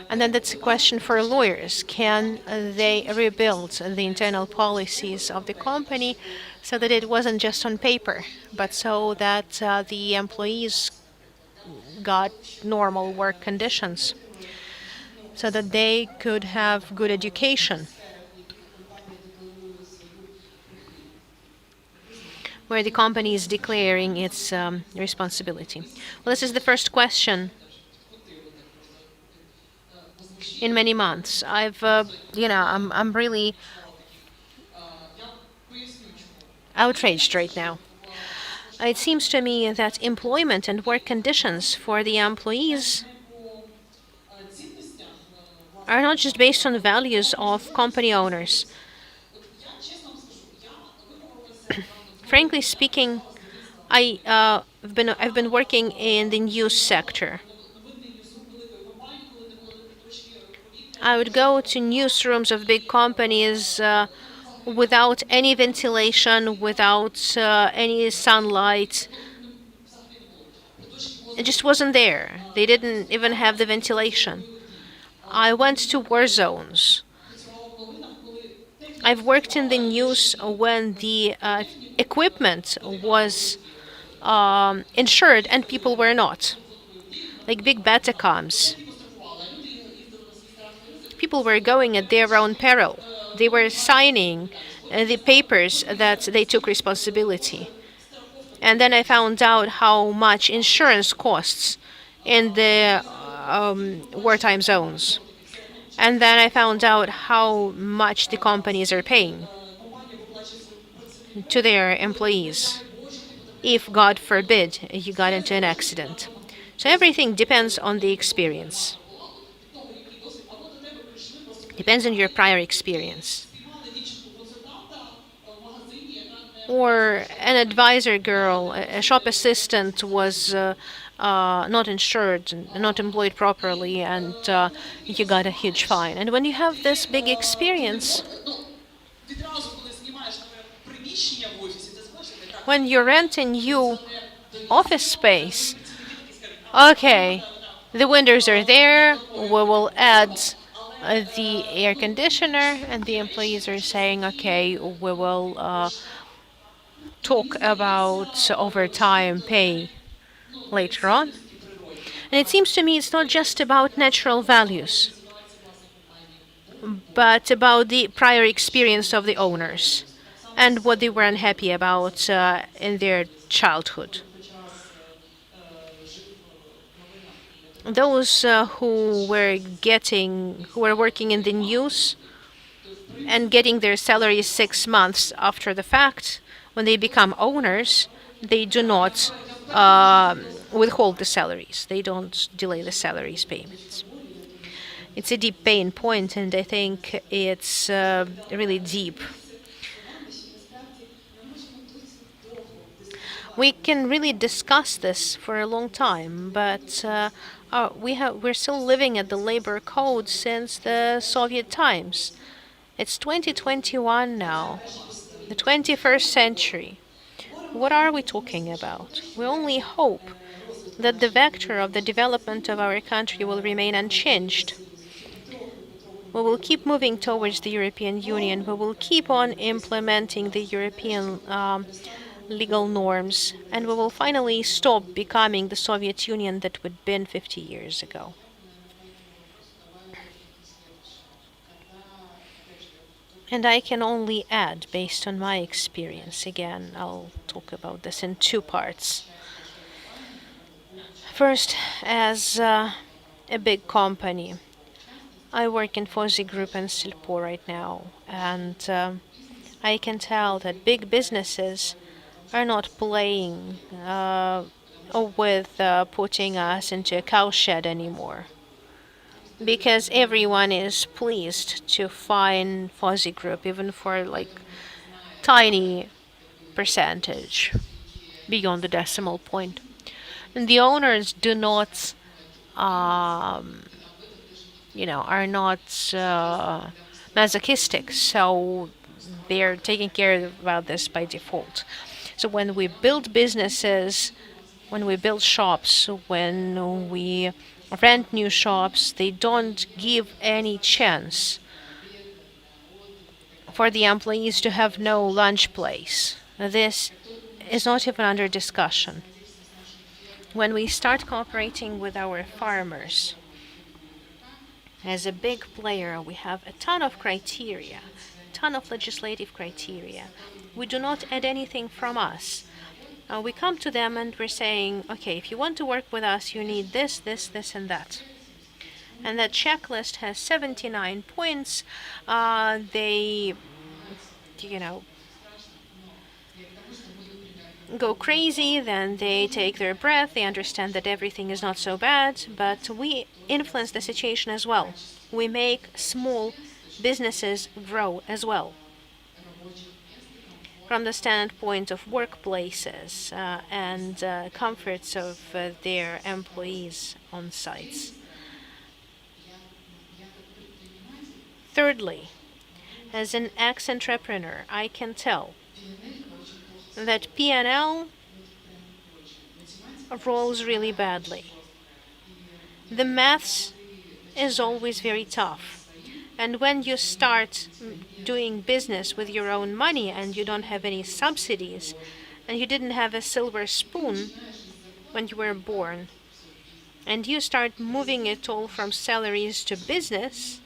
And then that's a question for lawyers. Can they rebuild the internal policies of the company so that it wasn't just on paper, but so that the employees got normal work conditions, so that they could have good education, where the company is declaring its responsibility? Well, this is the first question in many months. I'm really outraged right now. It seems to me that employment and work conditions for the employees are not just based on the values of company owners. Frankly speaking, I've been working in the news sector. I would go to newsrooms of big companies without any ventilation, without any sunlight. It just wasn't there. They didn't even have the ventilation. I went to war zones. I've worked in the news when the equipment was insured and people were not. Like big Betacoms. People were going at their own peril. They were signing the papers that they took responsibility. And then I found out how much insurance costs in the wartime zones. And then I found out how much the companies are paying to their employees if, God forbid, you got into an accident. So everything depends on the experience. Depends on your prior experience. Or an advisor girl, a shop assistant was not insured, not employed properly, and you got a huge fine. And when you have this big experience, When you rent a new office space, okay, the windows are there, we will add the air conditioner, and the employees are saying, okay, we will talk about overtime pay later on. And it seems to me it's not just about natural values, but about the prior experience of the owners and what they were unhappy about in their childhood. Those who were working in the news and getting their salaries 6 months after the fact, when they become owners, they do not withhold the salaries. They don't delay the salaries payments. It's a deep pain point, and I think it's really deep. We can really discuss this for a long time, but we're still living at the labor code since the Soviet times. It's 2021 now, the 21st century. What are we talking about? We only hope that the vector of the development of our country will remain unchanged. We will keep moving towards the European Union. We will keep on implementing the European legal norms, and we will finally stop becoming the Soviet Union that we'd been 50 years ago. And I can only add, based on my experience, again, I'll talk about this in two parts. First, as a big company, I work in Fosi Group and Silpo right now, and I can tell that big businesses are not playing with putting us into a cowshed anymore, because everyone is pleased to find Fosi Group, even for like tiny percentage beyond the decimal point. And the owners do not, are not masochistic, so they're taking care about this by default. So when we build businesses, when we build shops, when we rent new shops, they don't give any chance for the employees to have no lunch place. This is not even under discussion. When we start cooperating with our farmers, as a big player, we have a ton of criteria, ton of legislative criteria. We do not add anything from us. We come to them and we're saying, okay, if you want to work with us, you need this, this, this, and that. And that checklist has 79 points. They, you know, go crazy, then they take their breath, they understand that everything is not so bad, but we influence the situation as well. We make small businesses grow as well, from the standpoint of workplaces and comforts of their employees on sites. Thirdly, as an ex-entrepreneur, I can tell that P&L rolls really badly. The maths is always very tough. And when you start doing business with your own money and you don't have any subsidies, and you didn't have a silver spoon when you were born, and you start moving it all from salaries to business,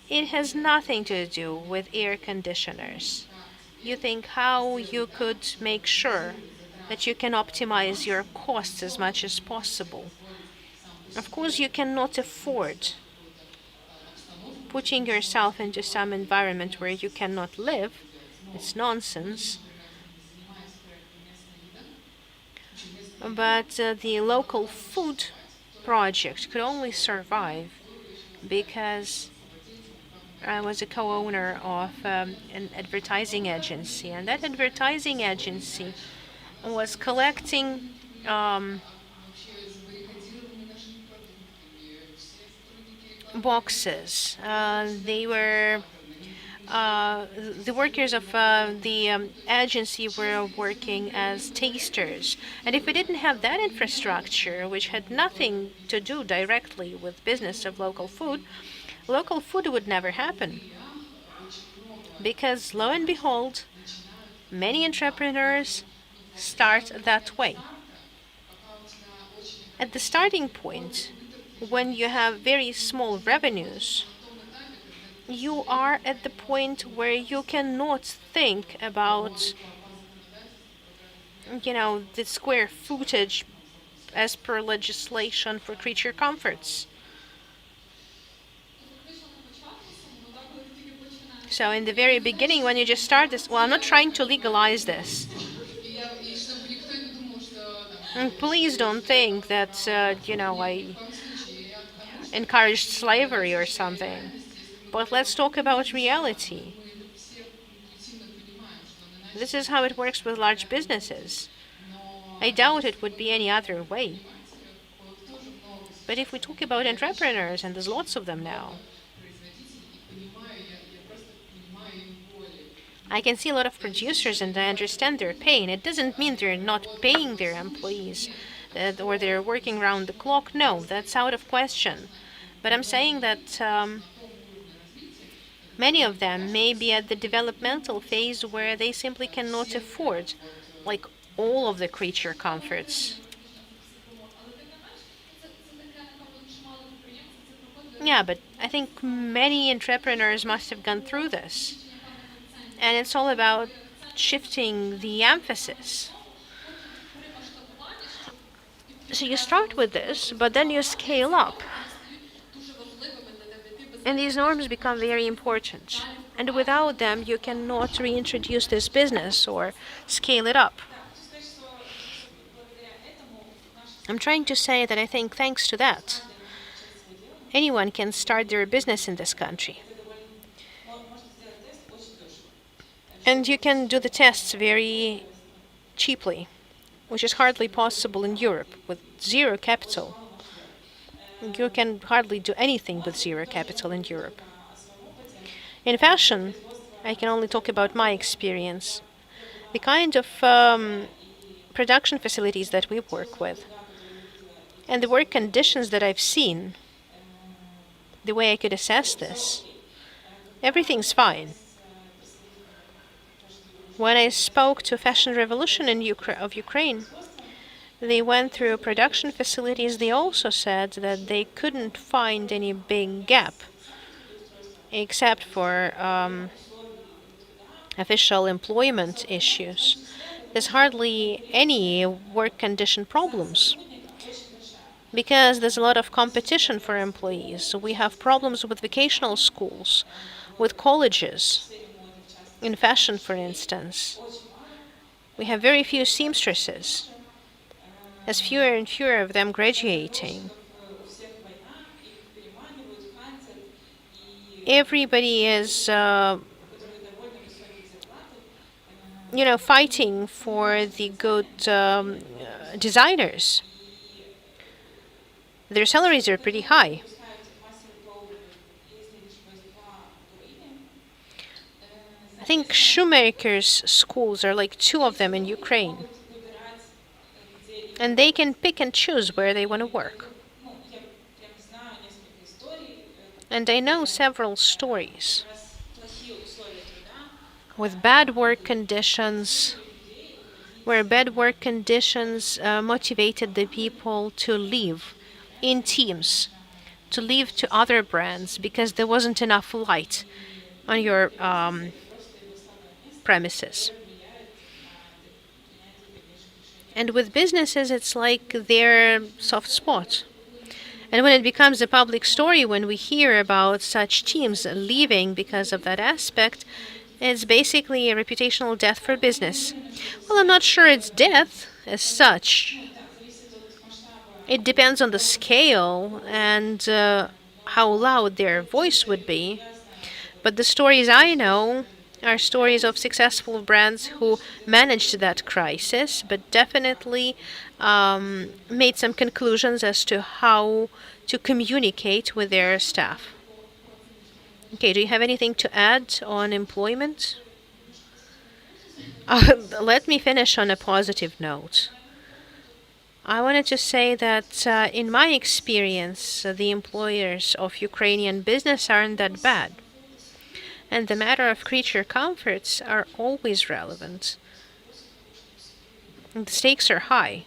it has nothing to do with air conditioners. You think how you could make sure that you can optimize your costs as much as possible. Of course, you cannot afford putting yourself into some environment where you cannot live. It's nonsense. But the local food project could only survive because I was a co-owner of an advertising agency, and that advertising agency was collecting boxes. They were the workers of the agency were working as tasters. And if we didn't have that infrastructure, which had nothing to do directly with business of local food would never happen. Because lo and behold, many entrepreneurs start that way. At the starting point, when you have very small revenues, you are at the point where you cannot think about, the square footage as per legislation for creature comforts. So in the very beginning, when you just start this, well, I'm not trying to legalize this. And please don't think that, I encouraged slavery or something. But let's talk about reality. This is how it works with large businesses. I doubt it would be any other way. But if we talk about entrepreneurs, and there's lots of them now, I can see a lot of producers and I understand their pain. It doesn't mean they're not paying their employees or they're working round the clock. No, that's out of question. But I'm saying that many of them may be at the developmental phase where they simply cannot afford, like, all of the creature comforts. Yeah, but I think many entrepreneurs must have gone through this. And it's all about shifting the emphasis. So you start with this, but then you scale up. And these norms become very important. And without them, you cannot reintroduce this business or scale it up. I'm trying to say that I think thanks to that, anyone can start their business in this country. And you can do the tests very cheaply, which is hardly possible in Europe with zero capital. You can hardly do anything with zero capital in Europe. In fashion, I can only talk about my experience. The kind of production facilities that we work with and the work conditions that I've seen, the way I could assess this, everything's fine. When I spoke to Fashion Revolution of Ukraine, they went through production facilities. They also said that they couldn't find any big gap except for official employment issues. There's hardly any work condition problems because there's a lot of competition for employees. So we have problems with vocational schools, with colleges, in fashion, for instance. We have very few seamstresses, as fewer and fewer of them graduating. Everybody is, fighting for the good designers. Their salaries are pretty high. I think shoemakers' schools are like 2 of them in Ukraine. And they can pick and choose where they want to work. And I know several stories with bad work conditions, where bad work conditions motivated the people to leave in teams, to leave to other brands because there wasn't enough light on your premises. And with businesses, it's like their soft spot. And when it becomes a public story, when we hear about such teams leaving because of that aspect, it's basically a reputational death for business. Well, I'm not sure it's death as such. It depends on the scale and how loud their voice would be. But the stories I know are stories of successful brands who managed that crisis, but definitely made some conclusions as to how to communicate with their staff. Okay, do you have anything to add on employment? Let me finish on a positive note. I wanted to say that in my experience, the employers of Ukrainian business aren't that bad. And the matter of creature comforts are always relevant. And the stakes are high.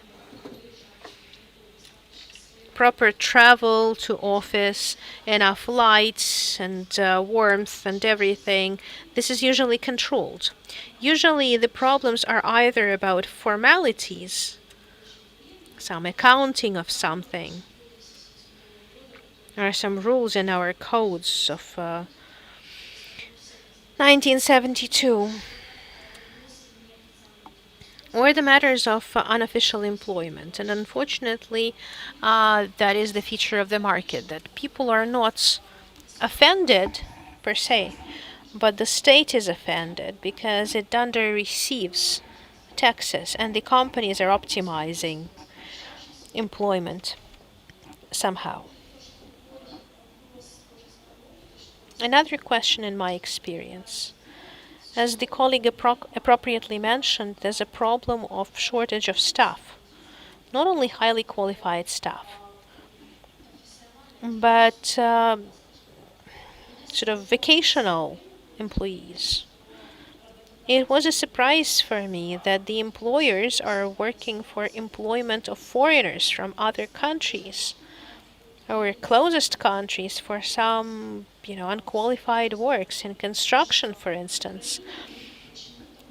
Proper travel to office, enough lights and warmth and everything. This is usually controlled. Usually the problems are either about formalities, some accounting of something. There are some rules in our codes of 1972. Or the matters of unofficial employment. And unfortunately, that is the feature of the market, that people are not offended per se, but the state is offended because it under receives taxes and the companies are optimizing employment somehow. Another question in my experience. As the colleague appropriately mentioned, there's a problem of shortage of staff, not only highly qualified staff, but sort of vocational employees. It was a surprise for me that the employers are working for employment of foreigners from other countries, our closest countries, for some, unqualified works in construction, for instance,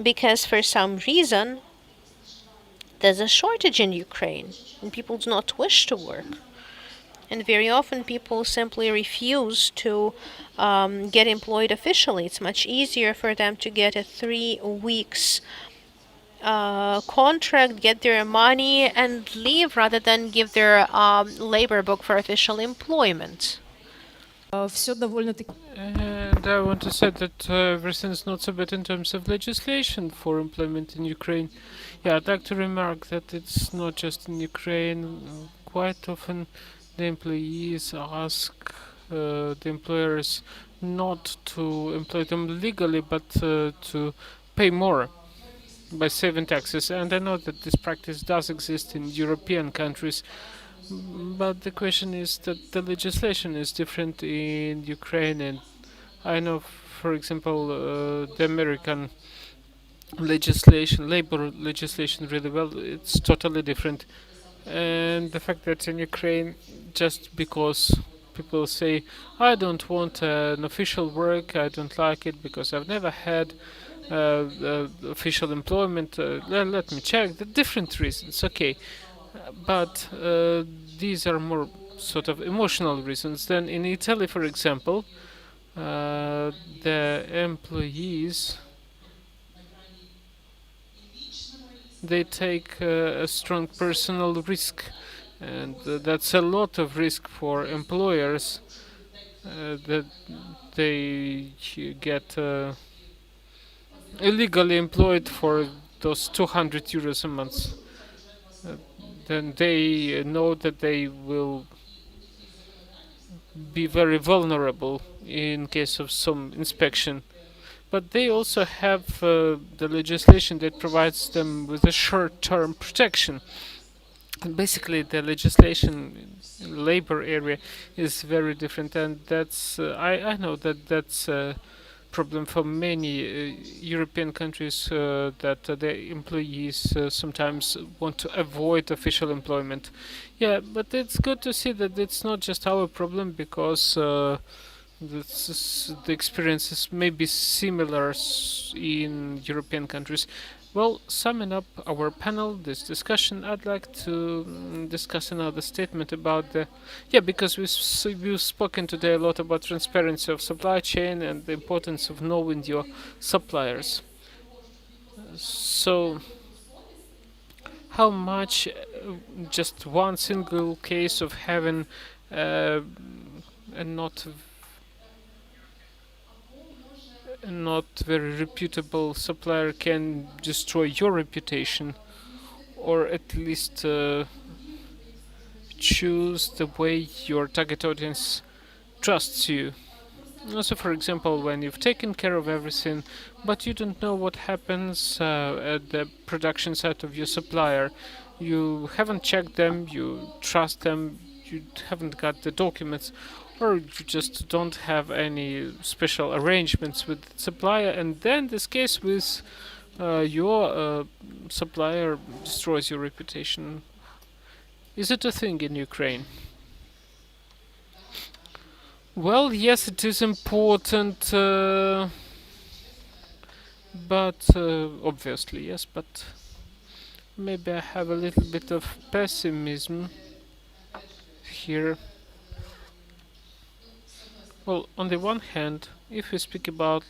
because for some reason there's a shortage in Ukraine and people do not wish to work. And very often people simply refuse to get employed officially. It's much easier for them to get a 3 weeks contract, get their money, and leave rather than give their labor book for official employment. Все довольно-таки And I want to say that everything's not so bad in terms of legislation for employment in Ukraine. Yeah, I'd like to remark that it's not just in Ukraine. Quite often, the employees ask the employers not to employ them legally, but to pay more by saving taxes. And I know that this practice does exist in European countries, but the question is that the legislation is different in Ukraine, and I know, for example, the American legislation, labor legislation, really well. It's totally different, and the fact that in Ukraine, just because people say, I don't want an official work, I don't like it because I've never had official employment. Let me check the different reasons. Okay, but these are more sort of emotional reasons. Then in Italy, for example, the employees, they take a strong personal risk, and that's a lot of risk for employers, that they get illegally employed for those 200 euros a month. Uh, then they know that they will be very vulnerable in case of some inspection. But they also have the legislation that provides them with a short-term protection. And basically, the legislation in the labor area is very different, and that's I know that that's a problem for many European countries, that their employees sometimes want to avoid official employment. Yeah, but it's good to see that it's not just our problem, because the experiences may be similar in European countries. Well, summing up our panel, this discussion, I'd like to discuss another statement about the, yeah, because we've spoken today a lot about transparency of supply chain and the importance of knowing your suppliers. So, how much just one single case of having a not very reputable supplier can destroy your reputation, or at least choose the way your target audience trusts you. So, for example, when you've taken care of everything, but you don't know what happens at the production site of your supplier, you haven't checked them, you trust them, you haven't got the documents, or you just don't have any special arrangements with the supplier, and then this case with your supplier destroys your reputation. Is it a thing in Ukraine? Well, yes, it is important, but obviously, yes, but maybe I have a little bit of pessimism here. Well, on the one hand, if we speak about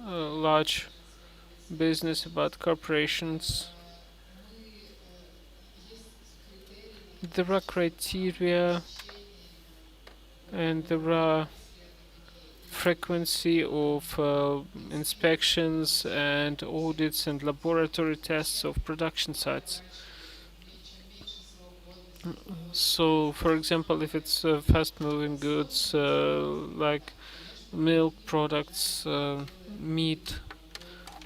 large business, about corporations, there are criteria and there are frequency of inspections and audits and laboratory tests of production sites. So, for example, if it's fast-moving goods like milk products, meat,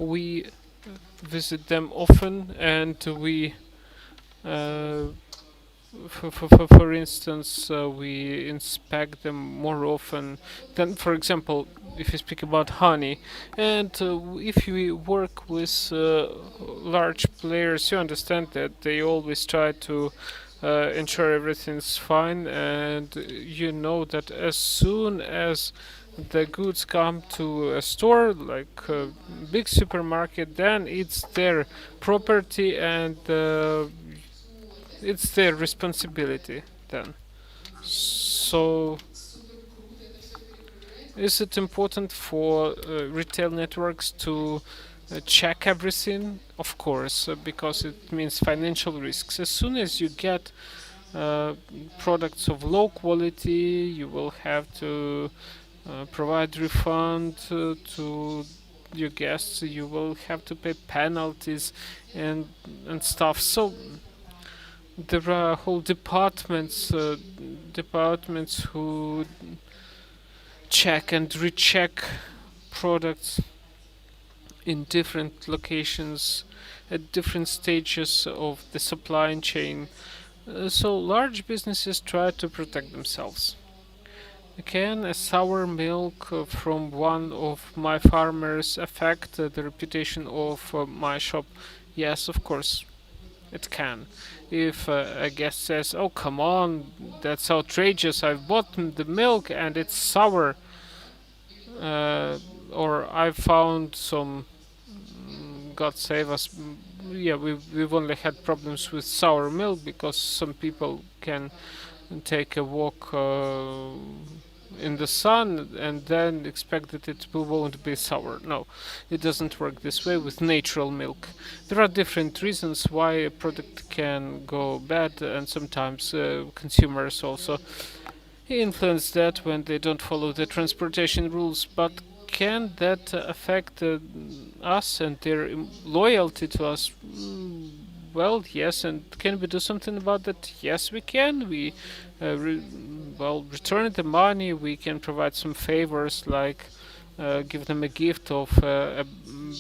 we visit them often, and we, for instance, we inspect them more often than, for example, if you speak about honey. And if you work with large players, you understand that they always try to ensure everything's fine, and you know that as soon as the goods come to a store like a big supermarket, then it's their property and it's their responsibility then. So is it important for retail networks to check everything? Of course, because it means financial risks. As soon as you get products of low quality, you will have to provide refund to your guests. You will have to pay penalties and stuff. So there are whole departments who check and recheck products in different locations at different stages of the supply chain. So large businesses try to protect themselves. Can a sour milk from one of my farmers affect the reputation of my shop? Yes, of course, it can. If a guest says, "Oh, come on, that's outrageous! I've bought the milk and it's sour," or "I found some, God save us." Yeah, we've only had problems with sour milk because some people can take a walk in the sun and then expect that it won't be sour. No, it doesn't work this way with natural milk. There are different reasons why a product can go bad, and sometimes consumers also influence that when they don't follow the transportation rules. But can that affect us and their loyalty to us? Well, yes. And can we do something about that? Yes, we can. We return the money. We can provide some favors, like give them a gift of a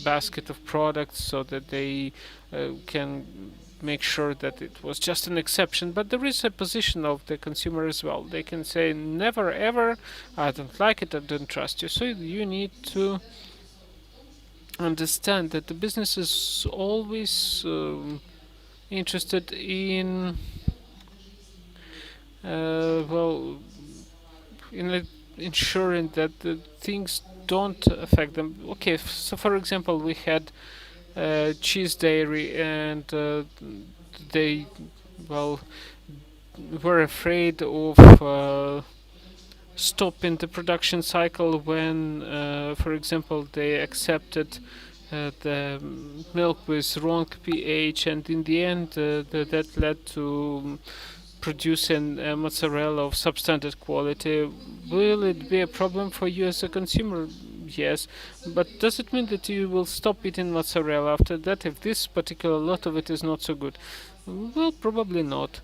basket of products, so that they can make sure that it was just an exception. But there is a position of the consumer as well. They can say, never ever, I don't like it, I don't trust you. So you need to understand that the business is always interested in well, ensuring that the things don't affect them. Okay, so for example, we had cheese dairy, and they, well, were afraid of stopping the production cycle when, for example, they accepted the milk with wrong pH, and in the end, that led to producing mozzarella of substandard quality. Will it be a problem for you as a consumer? Yes, but does it mean that you will stop eating mozzarella after that if this particular lot of it is not so good? Well, probably not.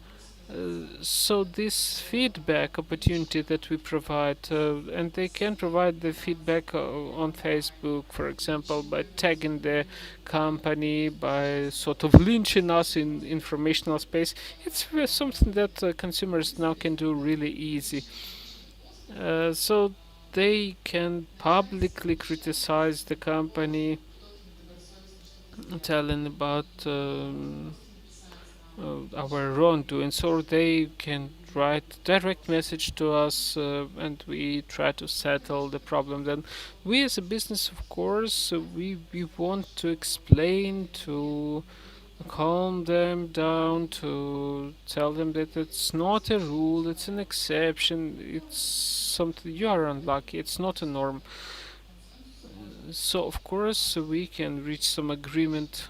So this feedback opportunity that we provide, and they can provide the feedback on Facebook, for example, by tagging the company, by sort of lynching us in informational space. It's something that consumers now can do really easy. So they can publicly criticize the company, telling about our wrongdoing, so they can write direct message to us, and we try to settle the problem. Then we as a business, of course, we want to explain, to calm them down, to tell them that it's not a rule, it's an exception, it's something you are unlucky, it's not a norm. So of course we can reach some agreement,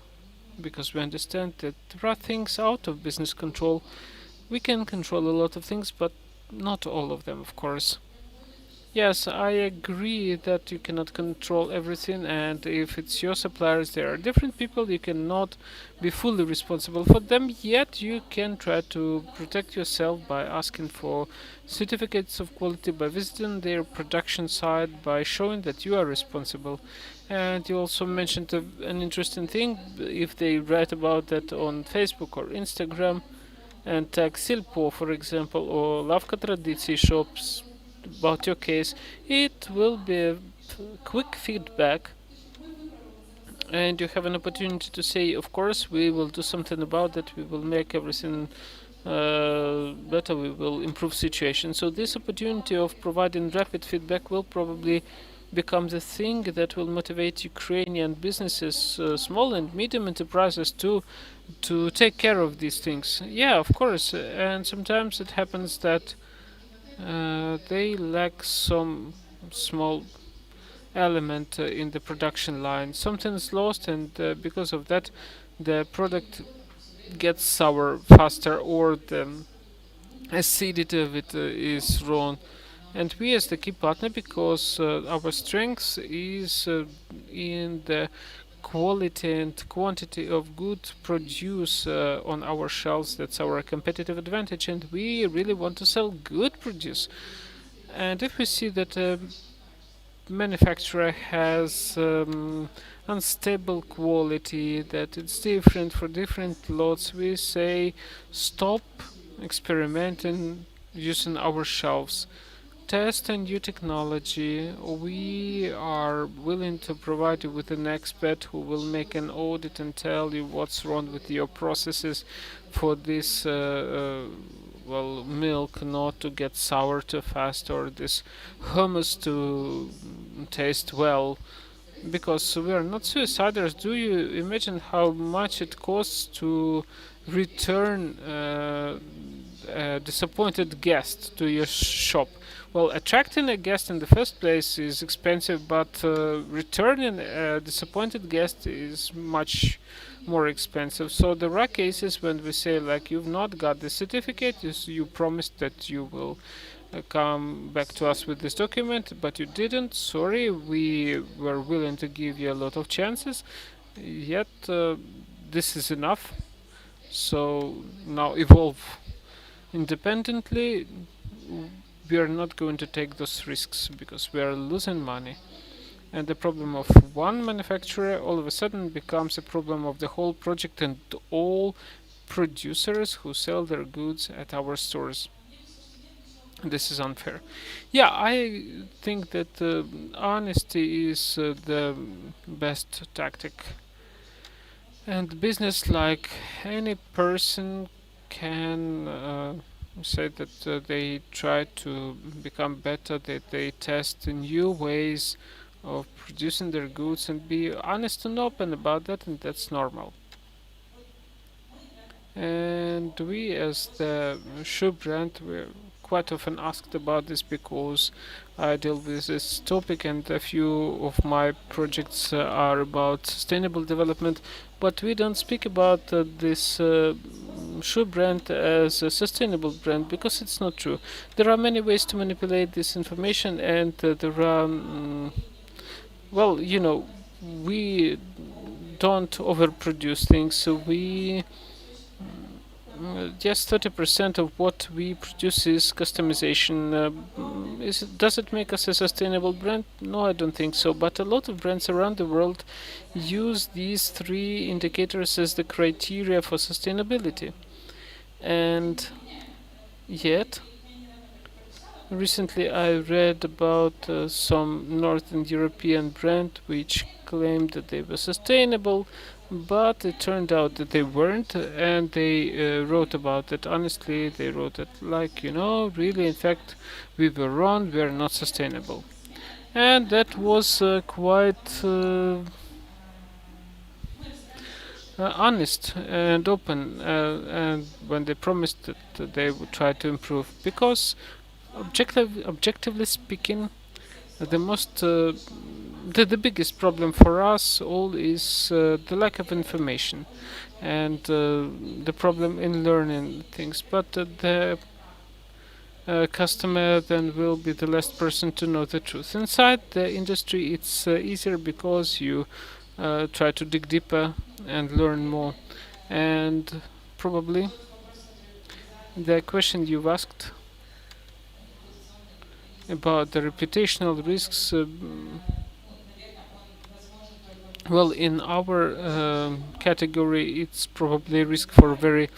because we understand that there are things out of business control. We can control a lot of things, but not all of them, of course. Yes, I agree that you cannot control everything, and if it's your suppliers, there are different people, you cannot be fully responsible for them, yet you can try to protect yourself by asking for certificates of quality, by visiting their production site, by showing that you are responsible. And you also mentioned an interesting thing: if they write about that on Facebook or Instagram and tag Silpo, for example, or Lavka Tradici shops about your case, it will be a quick feedback, and you have an opportunity to say, of course, we will do something about it, we will make everything better, we will improve situation. So this opportunity of providing rapid feedback will probably become the thing that will motivate Ukrainian businesses, small and medium enterprises, to take care of these things. Yeah, of course, and sometimes it happens that they lack some small element in the production line. Something is lost, and because of that, the product gets sour faster, or the acidity of it is wrong. And we, as the key partner, because our strength is in the quality and quantity of good produce on our shelves. That's our competitive advantage, and we really want to sell good produce. And if we see that a manufacturer has unstable quality, that it's different for different lots, we say stop experimenting using our shelves. Test a new technology. We are willing to provide you with an expert who will make an audit and tell you what's wrong with your processes for this milk not to get sour too fast, or this hummus to taste well, because we are not suiciders. Do you imagine how much it costs to return a disappointed guest to your shop? Well, attracting a guest in the first place is expensive, but returning a disappointed guest is much more expensive. So there are cases when we say, like, you've not got the certificate, you promised that you will come back to us with this document, but you didn't. Sorry, we were willing to give you a lot of chances, yet this is enough. So now evolve independently. We are not going to take those risks because we are losing money. And the problem of one manufacturer all of a sudden becomes a problem of the whole project and all producers who sell their goods at our stores. This is unfair. Yeah, I think that honesty is the best tactic. And business, like any person, can say that they try to become better, that they test new ways of producing their goods and be honest and open about that, and that's normal. And we, as the shoe brand, we're quite often asked about this because I deal with this topic, and a few of my projects are about sustainable development. But we don't speak about this shoe brand as a sustainable brand, because it's not true. There are many ways to manipulate this information, and there are, well, we don't overproduce things, so we Yes, 30% of what we produce is customization. Does it make us a sustainable brand? No, I don't think so. But a lot of brands around the world use these three indicators as the criteria for sustainability. And yet, recently I read about some Northern European brand which claimed that they were sustainable, but it turned out that they weren't, and they wrote about it. Honestly, they wrote it like, really, in fact, we were wrong, we are not sustainable. And that was quite honest and open, and when they promised that they would try to improve, because objectively speaking, the most the biggest problem for us all is the lack of information and the problem in learning things. But the customer then will be the last person to know the truth. Inside the industry, it's easier because you try to dig deeper and learn more. And probably the question you've asked about the reputational risks, well, in our category, it's probably a risk for very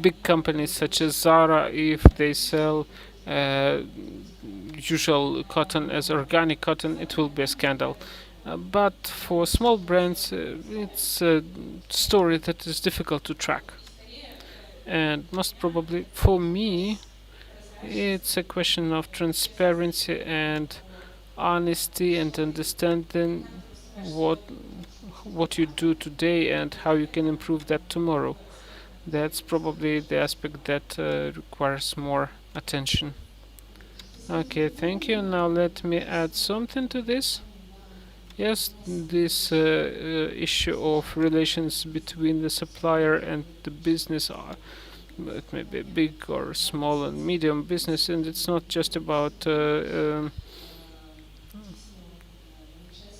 big companies such as Zara. If they sell uh, usual cotton as organic cotton, it will be a scandal. But for small brands, it's a story that is difficult to track. And most probably, for me, it's a question of transparency and honesty and understanding what what you do today and how you can improve that tomorrow. That's probably the aspect that requires more attention. Okay, thank you. Now let me add something to this. Yes, this issue of relations between the supplier and the business are, it may be big or small and medium business, and it's not just about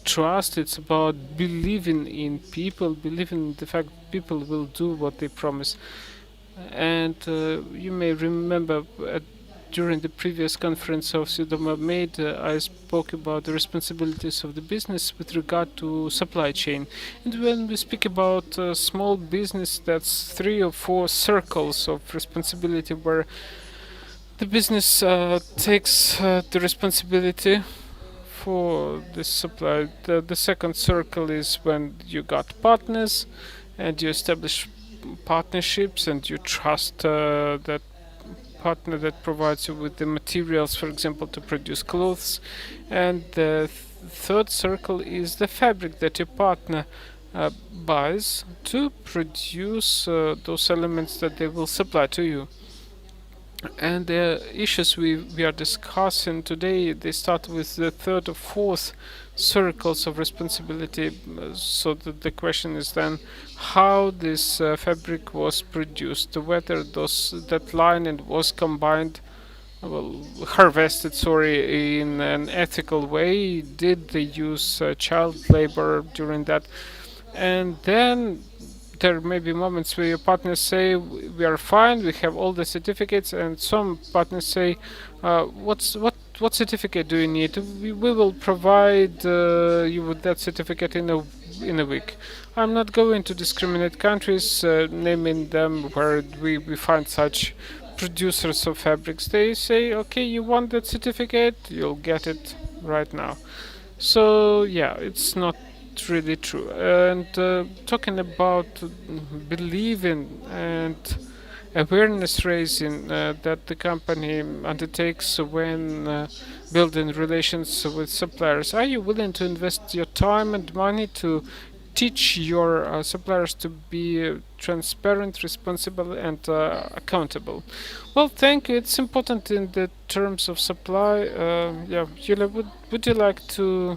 trust, it's about believing in people, believing in the fact people will do what they promise. And you may remember during the previous conference of SVIDOMO made, I spoke about the responsibilities of the business with regard to supply chain. And when we speak about small business, that's 3 or 4 circles of responsibility where the business takes the responsibility for the supply. The second circle is when you got partners and you establish partnerships and you trust that partner that provides you with the materials, for example, to produce clothes. And the third circle is the fabric that your partner buys to produce those elements that they will supply to you. And the issues we are discussing today, they start with the third or fourth circles of responsibility. So that the question is then how this fabric was produced, whether that linen was combined, well, harvested, sorry, in an ethical way. Did they use child labor during that? And then there may be moments where your partners say we are fine, we have all the certificates, and some partners say, what certificate do you need? We will provide you with that certificate in a week. I'm not going to discriminate countries, naming them where we find such producers of fabrics. They say, okay, you want that certificate, you'll get it right now. So yeah, it's not really true. And talking about believing and awareness raising that the company undertakes when building relations with suppliers, are you willing to invest your time and money to teach your suppliers to be transparent, responsible, and accountable? Well, thank you. It's important in the terms of supply. Yeah, Yulia, would you like to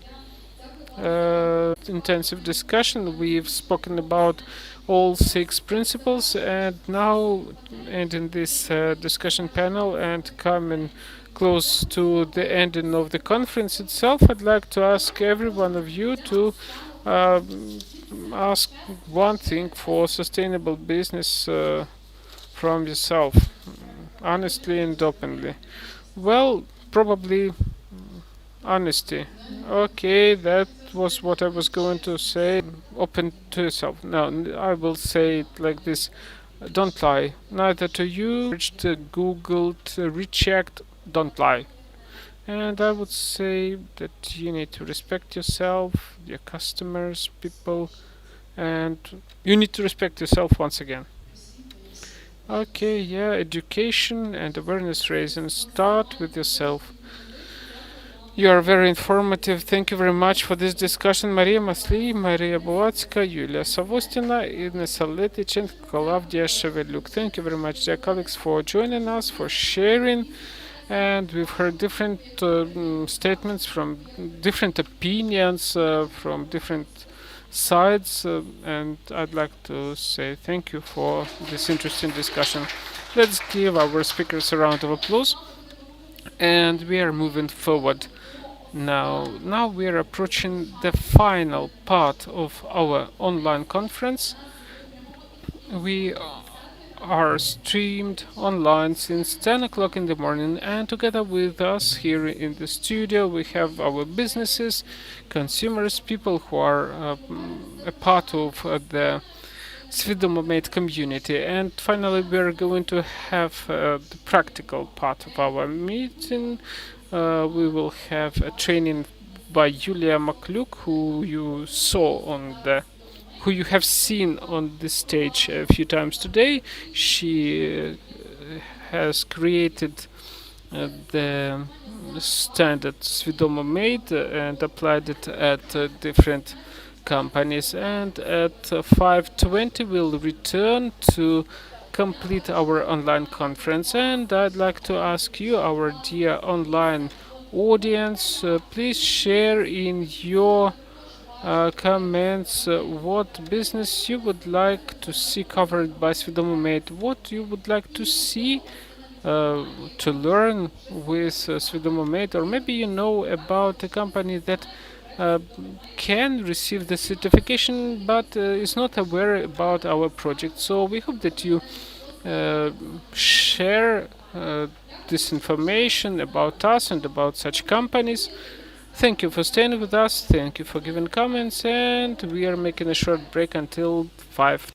intensive discussion? We've spoken about all 6 principles, and now ending this discussion panel and coming close to the ending of the conference itself, I'd like to ask every one of you to ask one thing for sustainable business from yourself, honestly and openly. Well, probably honesty. Okay, that was what I was going to say. Open to yourself. No, I will say it like this. Don't lie. Neither to you, searched, googled, rechecked, don't lie. And I would say that you need to respect yourself, your customers, people, and you need to respect yourself once again. Okay, yeah, education and awareness raising. Start with yourself. You are very informative. Thank you very much for this discussion. Maria Masli, Maria Boatska, Yulia Savostina, Ines Aletichenko, Claudia Sheveluk. Thank you very much, dear colleagues, for joining us, for sharing. And we've heard different statements from different opinions from different sides. And I'd like to say thank you for this interesting discussion. Let's give our speakers a round of applause. And we are moving forward. Now we are approaching the final part of our online conference. We are streamed online since 10 o'clock in the morning, and together with us here in the studio we have our businesses, consumers, people who are a part of the SVIDOMO made community. And finally we are going to have the practical part of our meeting. We will have a training by Julia Makluk, who you have seen on the stage a few times today. She has created the standard SVIDOMO made and applied it at different companies. And at 5:20 we'll return to complete our online conference. And I'd like to ask you, our dear online audience, please share in your comments what business you would like to see covered by SVIDOMO Mate, what you would like to see to learn with SVIDOMO Mate, or maybe you know about a company that uh, can receive the certification but is not aware about our project. So we hope that you uh, share this information about us and about such companies. Thank you for staying with us. Thank you for giving comments, and we are making a short break until 5.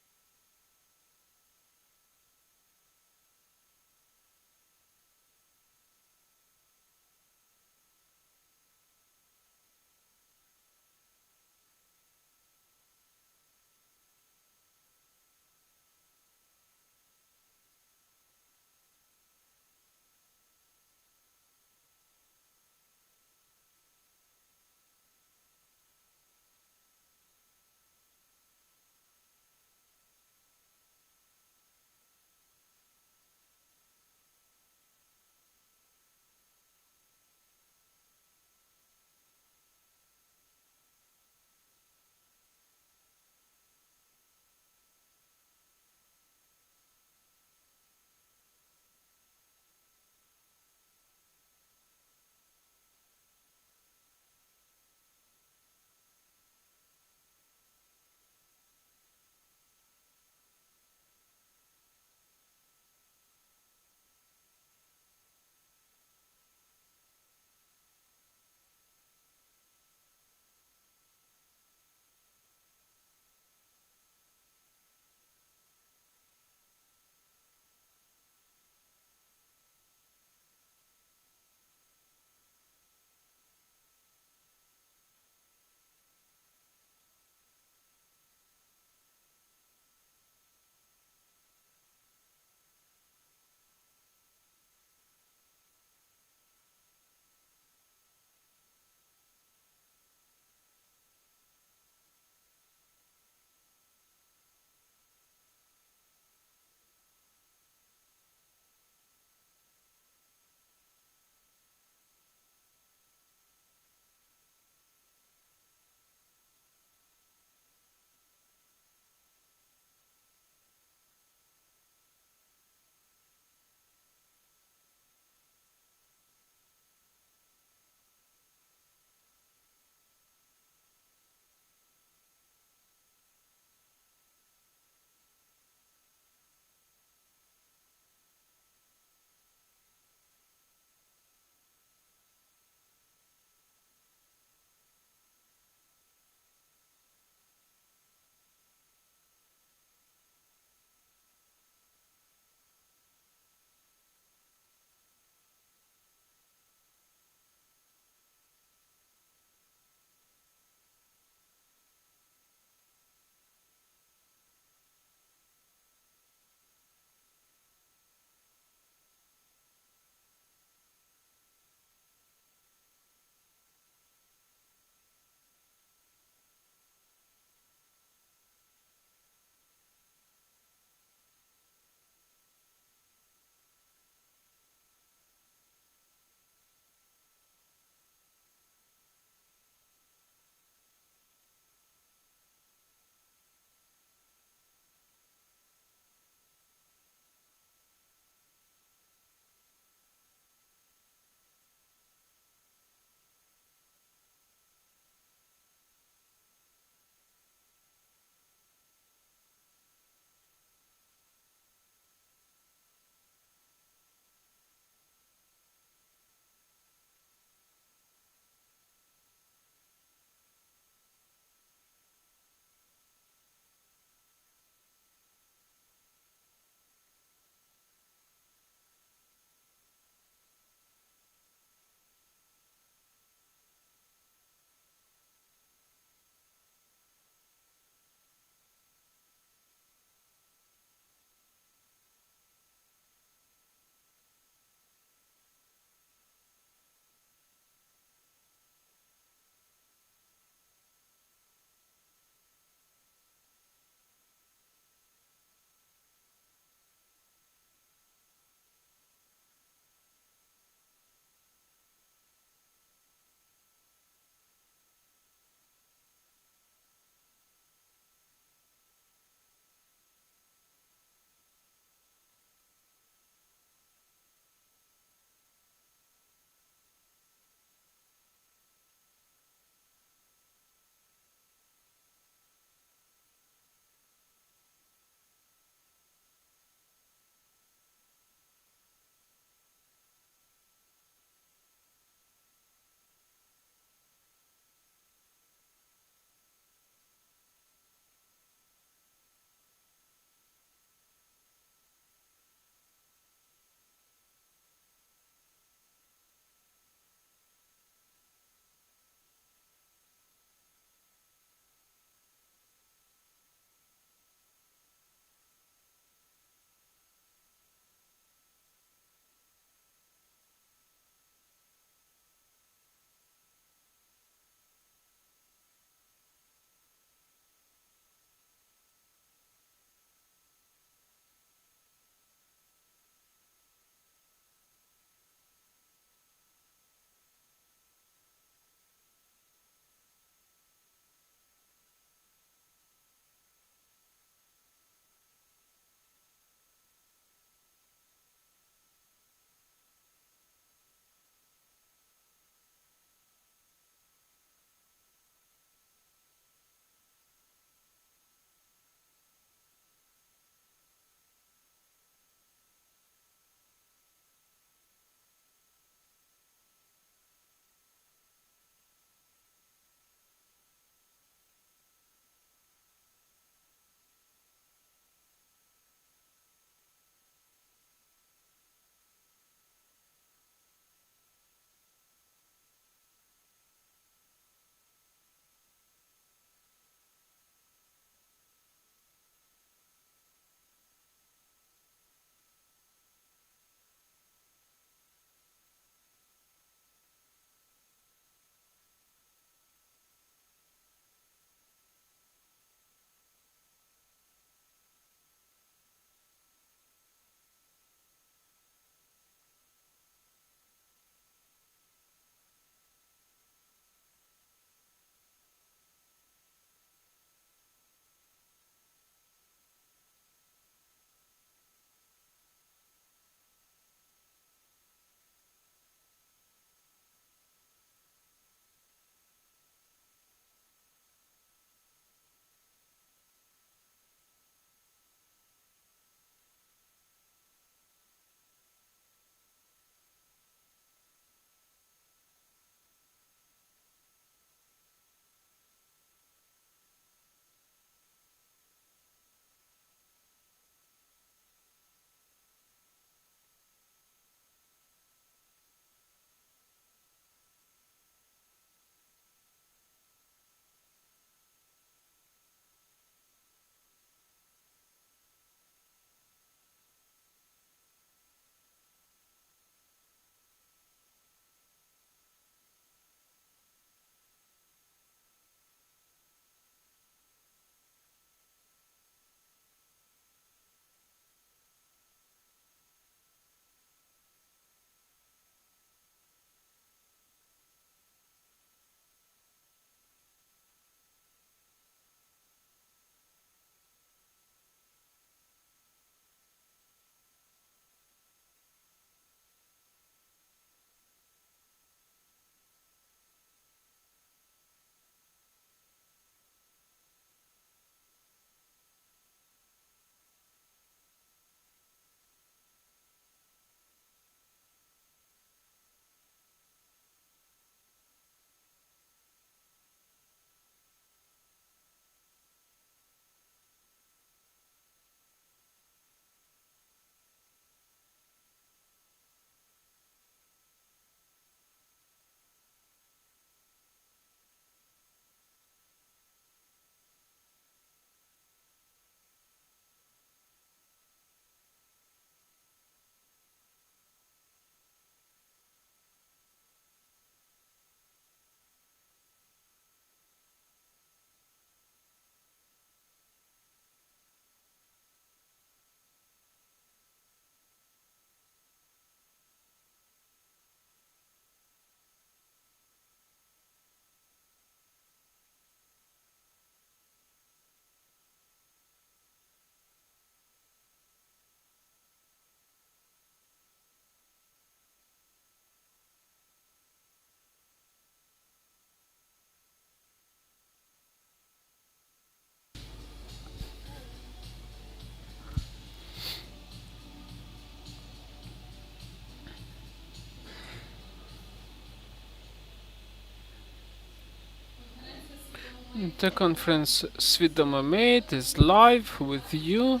The conference SVIDOMO Made is live with you.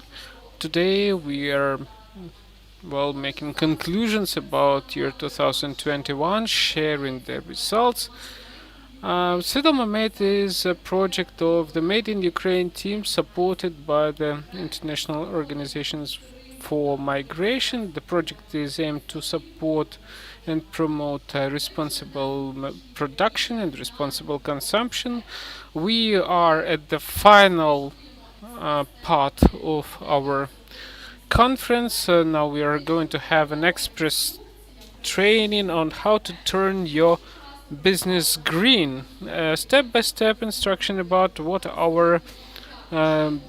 Today we are making conclusions about year 2021, sharing the results. SVIDOMO Made is a project of the Made in Ukraine team supported by the International Organizations for Migration. The project is aimed to support and promote responsible production and responsible consumption. We are at the final part of our conference. Now we are going to have an express training on how to turn your business green. Step-by-step instruction about what our um,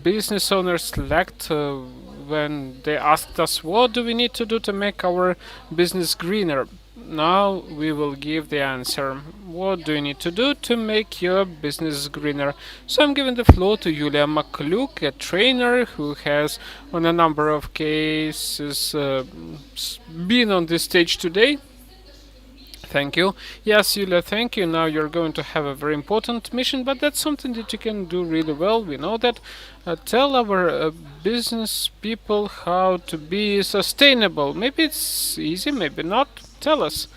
business owners lacked when they asked us what do we need to do to make our business greener. Now we will give the answer. What do you need to do to make your business greener? So I'm giving the floor to Yulia Makluk, a trainer who has on a number of cases been on this stage today. Thank you. Yes, Yulia, thank you. Now you're going to have a very important mission, but that's something that you can do really well. We know that. Tell our business people how to be sustainable. Maybe it's easy, maybe not. Tell us.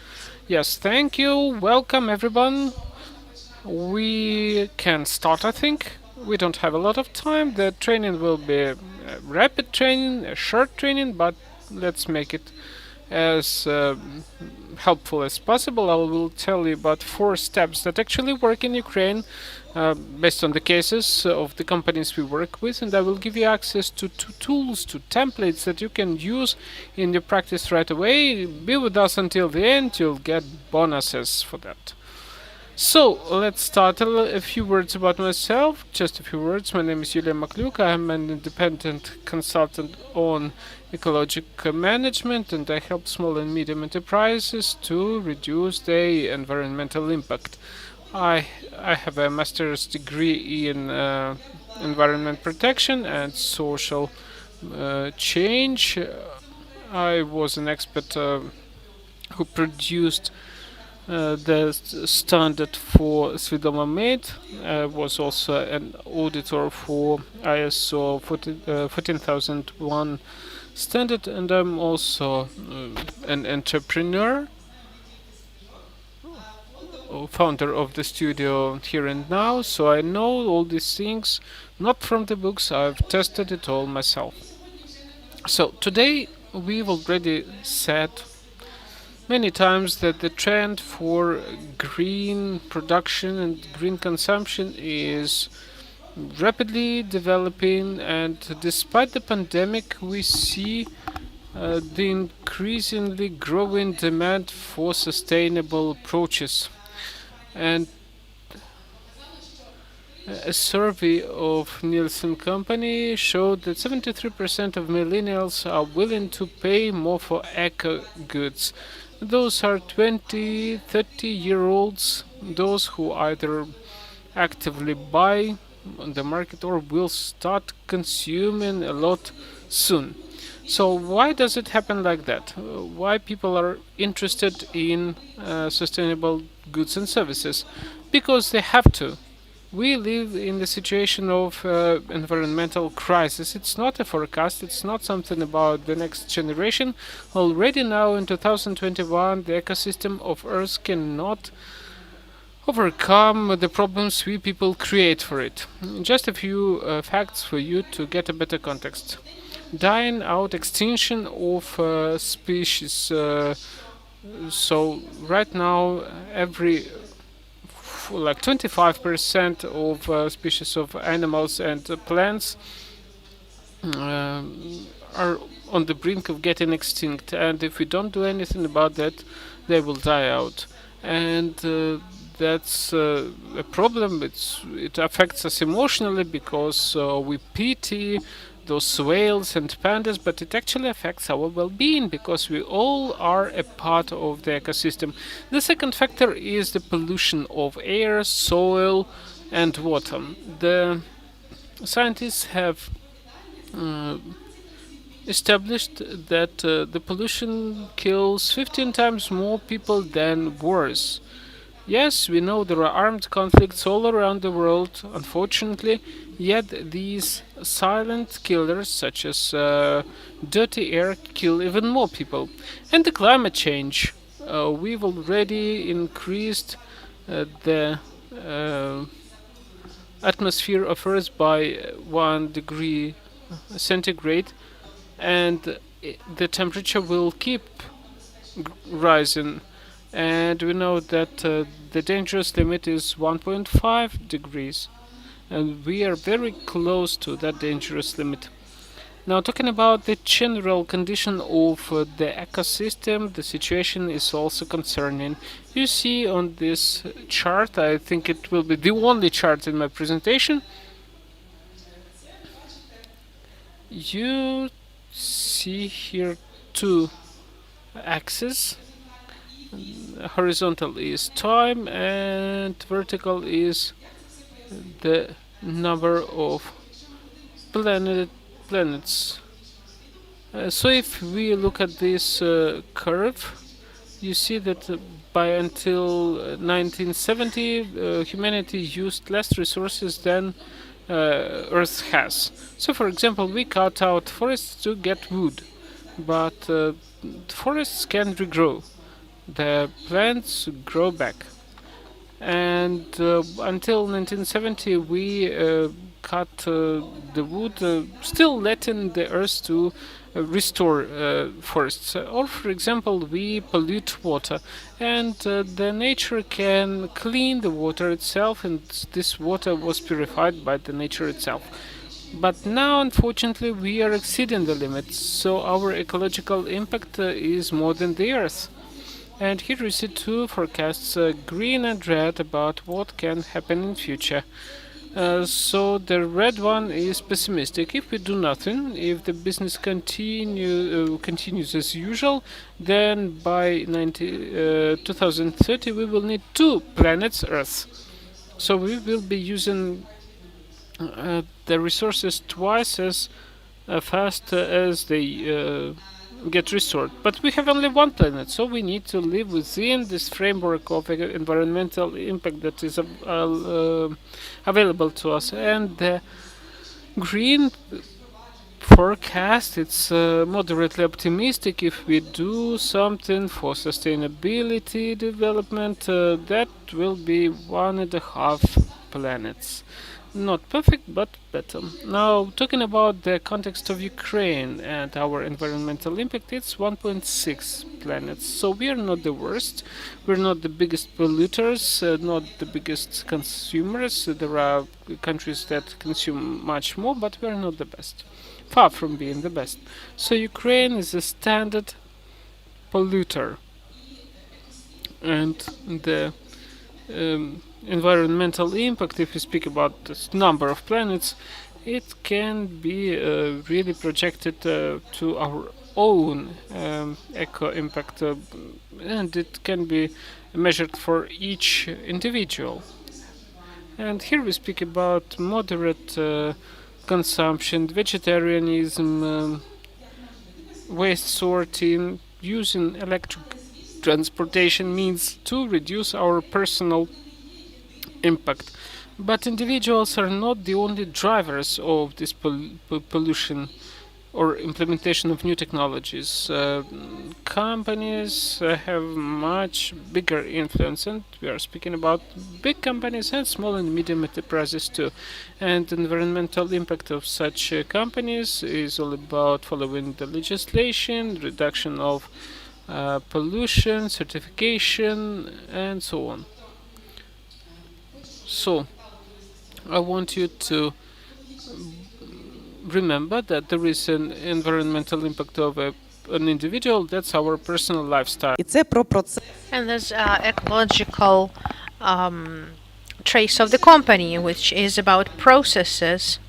Yes, thank you. Welcome, everyone. We can start, I think. We don't have a lot of time. The training will be a rapid training, a short training, but let's make it as helpful as possible. I will tell you about 4 steps that actually work in Ukraine based on the cases of the companies we work with, and I will give you access to 2 tools, to templates that you can use in your practice right away. Be with us until the end, you'll get bonuses for that. So let's start. A few words about myself, just a few words. My name is Yulia Makluk. I am an independent consultant on ecological management, and I help small and medium enterprises to reduce their environmental impact. I have a master's degree in environment protection and social change. I was an expert who produced the standard for SVIDOMO Made. Was also an auditor for ISO 14001 standard, and I'm also an entrepreneur, founder of the studio Here and Now, so I know all these things not from the books. I've tested it all myself. So today we've already said many times that the trend for green production and green consumption is rapidly developing, and despite the pandemic we see the increasingly growing demand for sustainable approaches. And a survey of Nielsen Company showed that 73% of millennials are willing to pay more for eco goods. Those are 20, 30-year-olds, those who either actively buy on the market or will start consuming a lot soon. So why does it happen like that? Why people are interested in sustainable goods and services? Because they have to. We live in the situation of environmental crisis. It's not a forecast, it's not something about the next generation. Already now in 2021, the ecosystem of Earth cannot overcome the problems we people create for it. Just a few facts for you to get a better context. Dying out, extinction of species. So right now, every like 25% of species of animals and plants are on the brink of getting extinct, and if we don't do anything about that, they will die out. And that's a problem. It affects us emotionally because we pity those whales and pandas, but it actually affects our well-being because we all are a part of the ecosystem. The second factor is the pollution of air, soil, and water. The scientists have established that the pollution kills 15 times more people than wars. Yes, we know there are armed conflicts all around the world, unfortunately, yet these silent killers, such as dirty air, kill even more people. And the climate change. We've already increased the uh, atmosphere of Earth by 1 degree centigrade, and the temperature will keep rising. And we know that the dangerous limit is 1.5 degrees, and we are very close to that dangerous limit. Now, talking about the general condition of the ecosystem, the situation is also concerning. You see on this chart, I think it will be the only chart in my presentation, you see here two axes. Horizontal is time and vertical is the number of planets. So if we look at this curve, you see that by until 1970 humanity used less resources than Earth has. So for example, we cut out forests to get wood, but forests can regrow. The plants grow back. And until 1970 we cut the wood, still letting the earth to restore forests. Or for example, we pollute water, and the nature can clean the water itself, and this water was purified by the nature itself. But now, unfortunately, we are exceeding the limits, so our ecological impact is more than the earth. And here we see two forecasts, green and red, about what can happen in future. So the red one is pessimistic. If we do nothing, if the business continues as usual, then by 2030 we will need two planets Earth. So we will be using the resources twice as fast as they get restored. But we have only one planet, so we need to live within this framework of environmental impact that is available to us. And the green forecast, it's moderately optimistic. If we do something for sustainability development, that will be 1.5 planets. Not perfect, but better. Now, talking about the context of Ukraine and our environmental impact, it's 1.6 planets. So we are not the worst. We're not the biggest polluters, not the biggest consumers. There are countries that consume much more, but we're not the best. Far from being the best. So Ukraine is a standard polluter. And the environmental impact, if we speak about this number of planets, it can be really projected to our own eco impact, and it can be measured for each individual. And here we speak about moderate consumption, vegetarianism, waste sorting, using electric transportation means to reduce our personal impact. But individuals are not the only drivers of this pollution or implementation of new technologies. Companies have much bigger influence, and we are speaking about big companies and small and medium enterprises too. And the environmental impact of such companies is all about following the legislation, reduction of pollution, certification, and so on. So, I want you to remember that there is an environmental impact of an individual. That's our personal lifestyle. And there's ecological trace of the company, which is about processes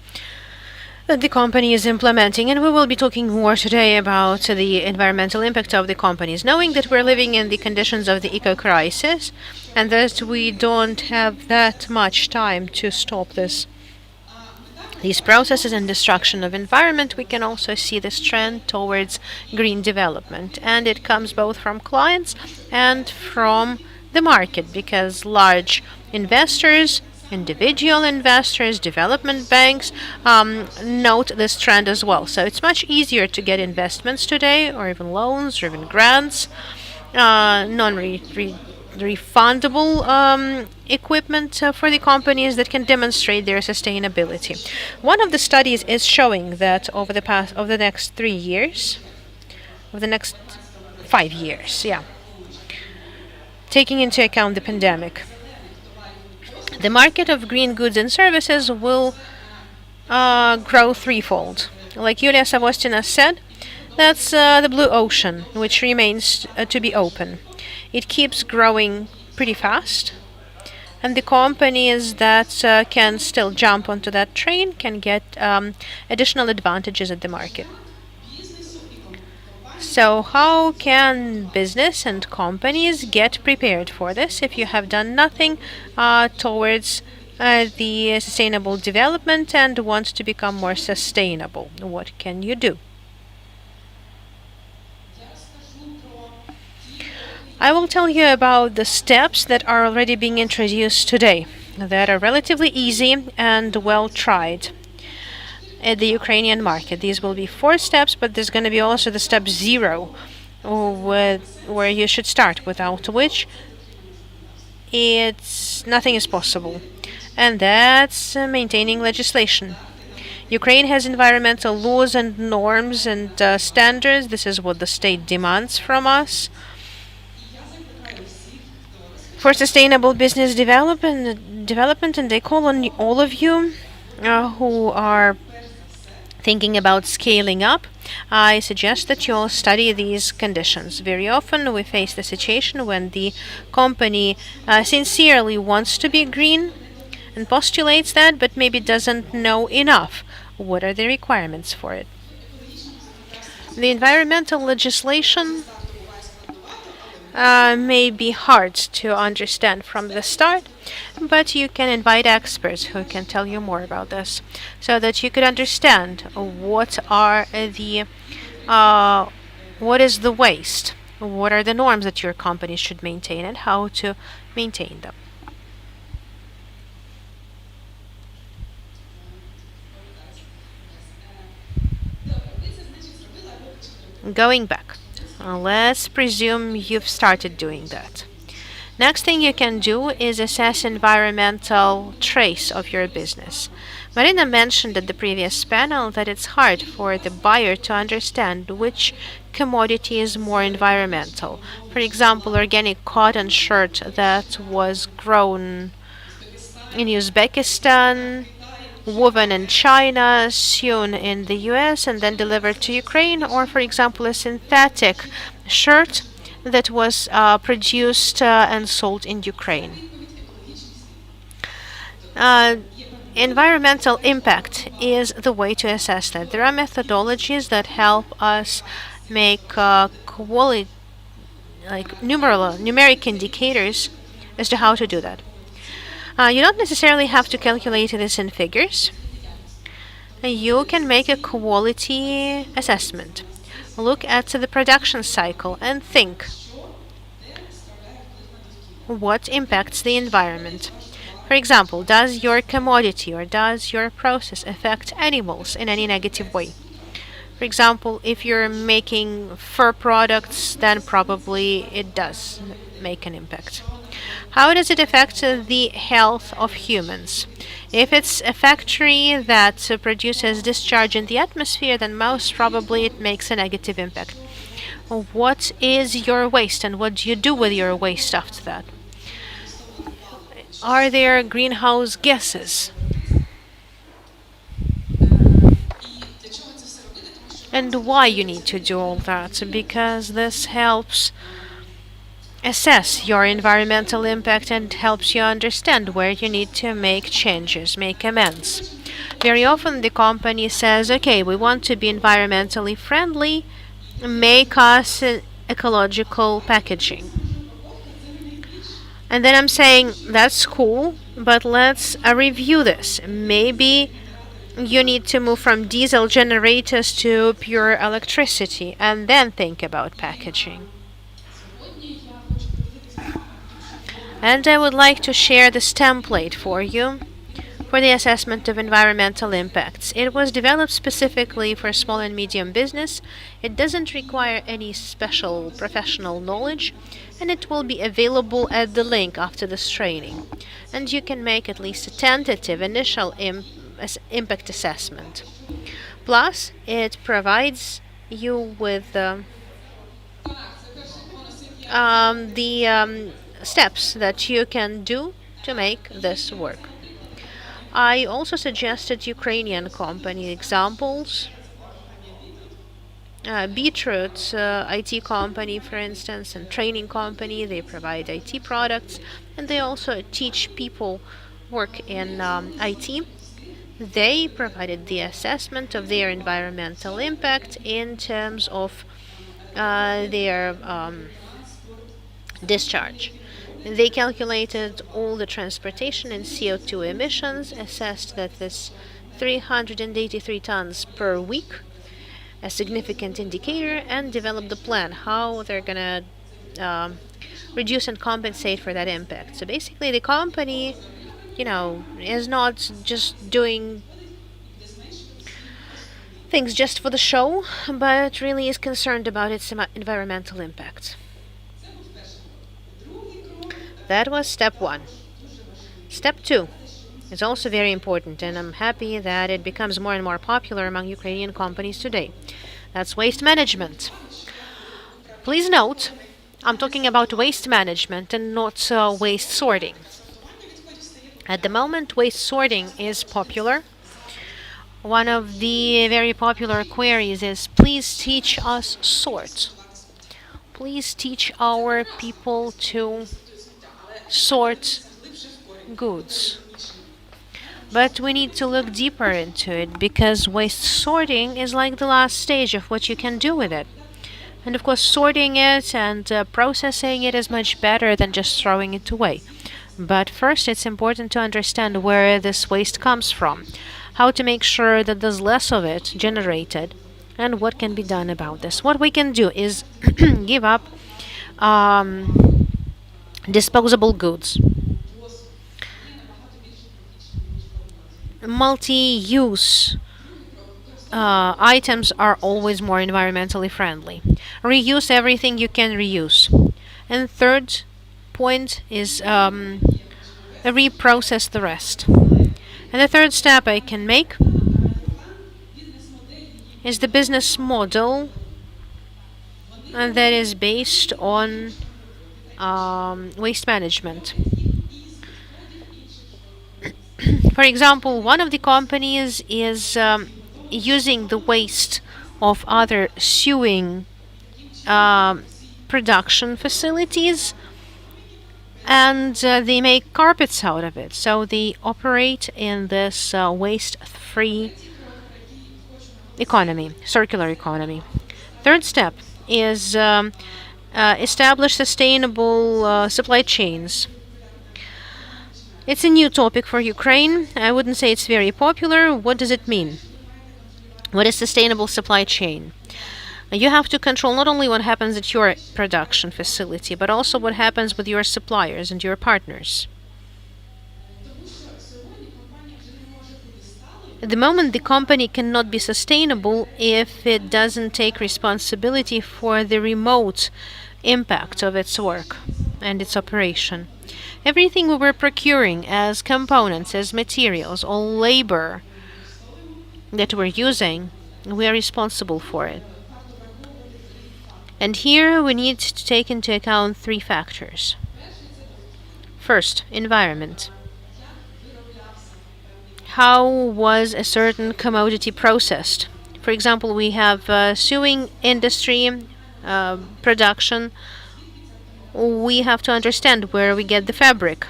that the company is implementing. And we will be talking more today about the environmental impact of the companies, knowing that we're living in the conditions of the eco-crisis and that we don't have that much time to stop these processes and destruction of environment. We can also see this trend towards green development, and it comes both from clients and from the market because large investors, individual investors, development banks note this trend as well. So it's much easier to get investments today, or even loans, or even grants, non-refundable equipment for the companies that can demonstrate their sustainability. One of the studies is showing that over the next 3 years, over the next 5 years, yeah, taking into account the pandemic, the market of green goods and services will grow threefold. Like Yulia Savostina said, that's the blue ocean, which remains to be open. It keeps growing pretty fast, and the companies that can still jump onto that train can get additional advantages at the market. So, how can business and companies get prepared for this if you have done nothing towards the sustainable development and want to become more sustainable? What can you do? I will tell you about the steps that are already being introduced today that are relatively easy and well tried at the Ukrainian market. These will be 4 steps, but there's going to be also the step 0, where you should start, without which nothing is possible. And that's maintaining legislation. Ukraine has environmental laws and norms and standards. This is what the state demands from us. For sustainable business development, and I call on all of you who are thinking about scaling up, I suggest that you all study these conditions. Very often we face the situation when the company sincerely wants to be green and postulates that, but maybe doesn't know enough. What are the requirements for it? The environmental legislation may be hard to understand from the start, but you can invite experts who can tell you more about this, so that you could understand what is the waste, what are the norms that your company should maintain, and how to maintain them. Going back, let's presume you've started doing that. Next thing you can do is assess environmental trace of your business. Marina mentioned at the previous panel that it's hard for the buyer to understand which commodity is more environmental. For example, organic cotton shirt that was grown in Uzbekistan, woven in China, sewn in the US, and then delivered to Ukraine, or for example, a synthetic shirt that was produced and sold in Ukraine. Environmental impact is the way to assess that. There are methodologies that help us make numeric indicators as to how to do that. You don't necessarily have to calculate this in figures. You can make a quality assessment. Look at the production cycle and think what impacts the environment. For example, does your commodity or does your process affect animals in any negative way? For example, if you're making fur products, then probably it does make an impact. How does it affect the health of humans? If it's a factory that produces discharge in the atmosphere, then most probably it makes a negative impact. What is your waste and what do you do with your waste after that? Are there greenhouse gases? And why you need to do all that? Because this helps assess your environmental impact and helps you understand where you need to make changes, make amends. Very often the company says, okay, we want to be environmentally friendly, make us ecological packaging. And then I'm saying, that's cool, but let's review this. Maybe you need to move from diesel generators to pure electricity and then think about packaging. And I would like to share this template for you for the assessment of environmental impacts. It was developed specifically for small and medium business. It doesn't require any special professional knowledge, and it will be available at the link after this training. And you can make at least a tentative initial impact assessment. Plus, it provides you with the steps that you can do to make this work. I also suggested Ukrainian company examples. Beetroot IT company, for instance, and training company. They provide IT products, and they also teach people work in IT. They provided the assessment of their environmental impact in terms of their discharge. They calculated all the transportation and CO2 emissions, assessed that this 383 tons per week, a significant indicator, and developed a plan how they're going to reduce and compensate for that impact. So basically, the company, is not just doing things just for the show, but really is concerned about its environmental impact. That was step 1. Step 2 is also very important, and I'm happy that it becomes more and more popular among Ukrainian companies today. That's waste management. Please note, I'm talking about waste management and not waste sorting. At the moment, waste sorting is popular. One of the very popular queries is, please teach us sort. Please teach our people to sort goods. But we need to look deeper into it, because waste sorting is like the last stage of what you can do with it. And of course, sorting it and processing it is much better than just throwing it away. But first, it's important to understand where this waste comes from, how to make sure that there's less of it generated, and what can be done about this. What we can do is give up disposable goods. Multi-use items are always more environmentally friendly. Reuse everything you can reuse. And third point is reprocess the rest. And the third step I can make is the business model that is based on waste management. For example, one of the companies is using the waste of other sewing production facilities, and they make carpets out of it. So they operate in this waste-free economy, circular economy. Third step is establish sustainable supply chains. It's a new topic for Ukraine. I wouldn't say it's very popular. What does it mean? What is sustainable supply chain? You have to control not only what happens at your production facility, but also what happens with your suppliers and your partners. At the moment, the company cannot be sustainable if it doesn't take responsibility for the remote impact of its work and its operation. Everything we were procuring as components, as materials, all labor that we're using, we are responsible for it. And here we need to take into account 3 factors. First, environment. How was a certain commodity processed? For example, we have sewing industry production. We have to understand where we get the fabric.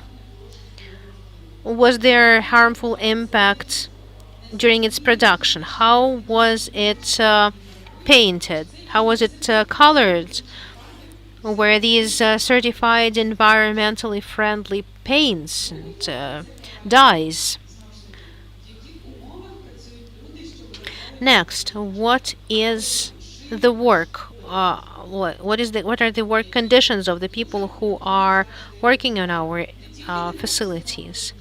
Was there harmful impact during its production? How was it painted? How was it colored? Were these certified environmentally friendly paints and dyes? Next, what is the work? what are the work conditions of the people who are working on our facilities.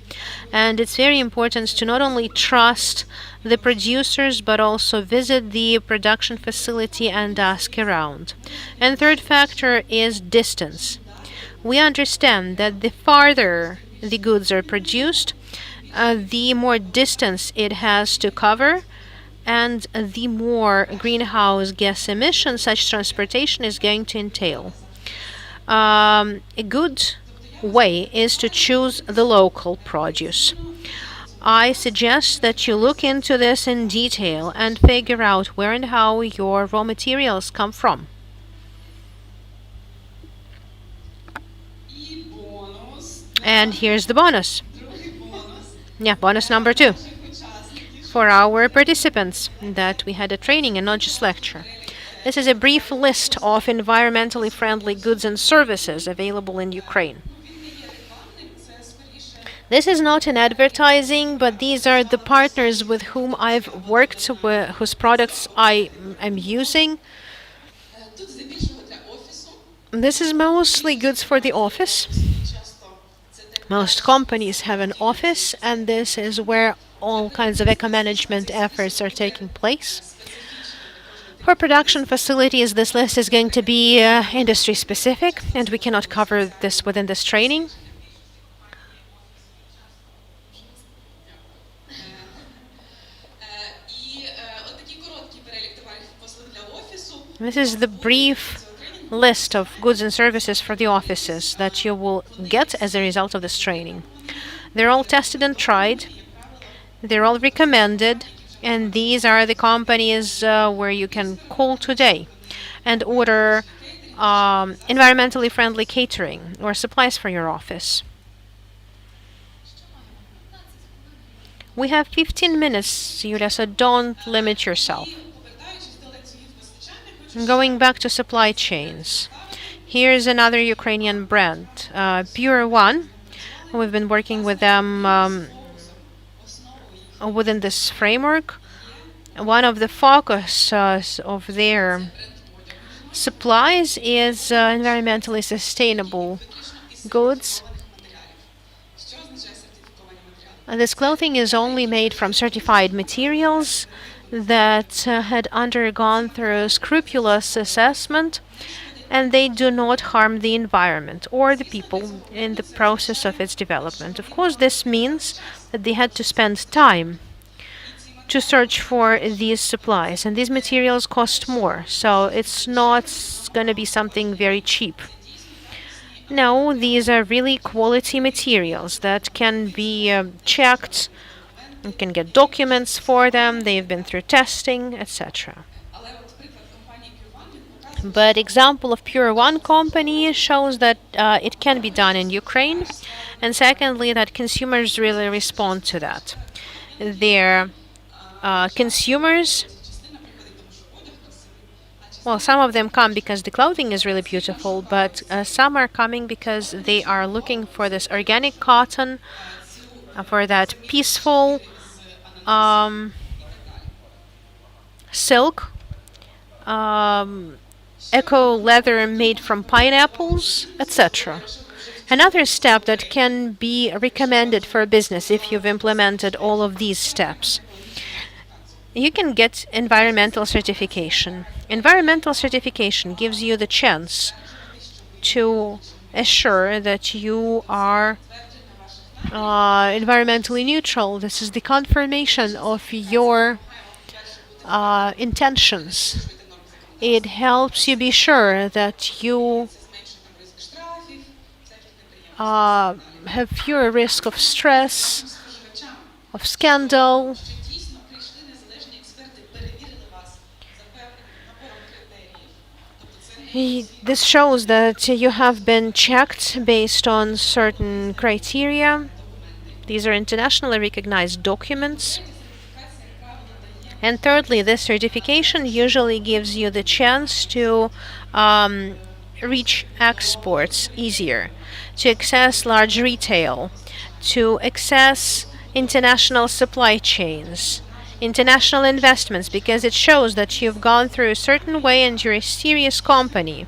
And it's very important to not only trust the producers but also visit the production facility and ask around. And third factor is distance. We understand that the farther the goods are produced, the more distance it has to cover, and the more greenhouse gas emissions such transportation is going to entail. A good way is to choose the local produce. I suggest that you look into this in detail and figure out where and how your raw materials come from. And here's the bonus. Yeah, bonus number 2 for our participants, that we had a training and not just lecture. This is a brief list of environmentally friendly goods and services available in Ukraine. This is not an advertising, but these are the partners with whom I've worked, whose products I am using. This is mostly goods for the office. Most companies have an office, and this is where all kinds of eco-management efforts are taking place. For production facilities, this list is going to be industry specific, and we cannot cover this within this training. This is the brief list of goods and services for the offices that you will get as a result of this training. They're all tested and tried. They're all recommended. And these are the companies where you can call today and order environmentally friendly catering or supplies for your office. We have 15 minutes, Yulia, so don't limit yourself. Going back to supply chains. Here's another Ukrainian brand, Pure One. We've been working with them within this framework. One of the focuses of their supplies is environmentally sustainable goods. This clothing is only made from certified materials that had undergone through scrupulous assessment, and they do not harm the environment or the people in the process of its development. Of course, this means that they had to spend time to search for these supplies, and these materials cost more, so it's not going to be something very cheap. No, these are really quality materials that can be checked. You can get documents for them, they've been through testing, etc. But example of Pure One company shows that it can be done in Ukraine, and secondly, that consumers really respond to that. Their consumers, well, some of them come because the clothing is really beautiful, but some are coming because they are looking for this organic cotton, for that peaceful silk, eco leather made from pineapples, etc. Another step that can be recommended for a business if you've implemented all of these steps. You can get environmental certification. Environmental certification gives you the chance to assure that you are environmentally neutral. This is the confirmation of your intentions. It helps you be sure that you have fewer risk of stress, of scandal. This shows that you have been checked based on certain criteria. These are internationally recognized documents. And thirdly, this certification usually gives you the chance to reach exports easier, to access large retail, to access international supply chains. international investments, because it shows that you've gone through a certain way and you're a serious company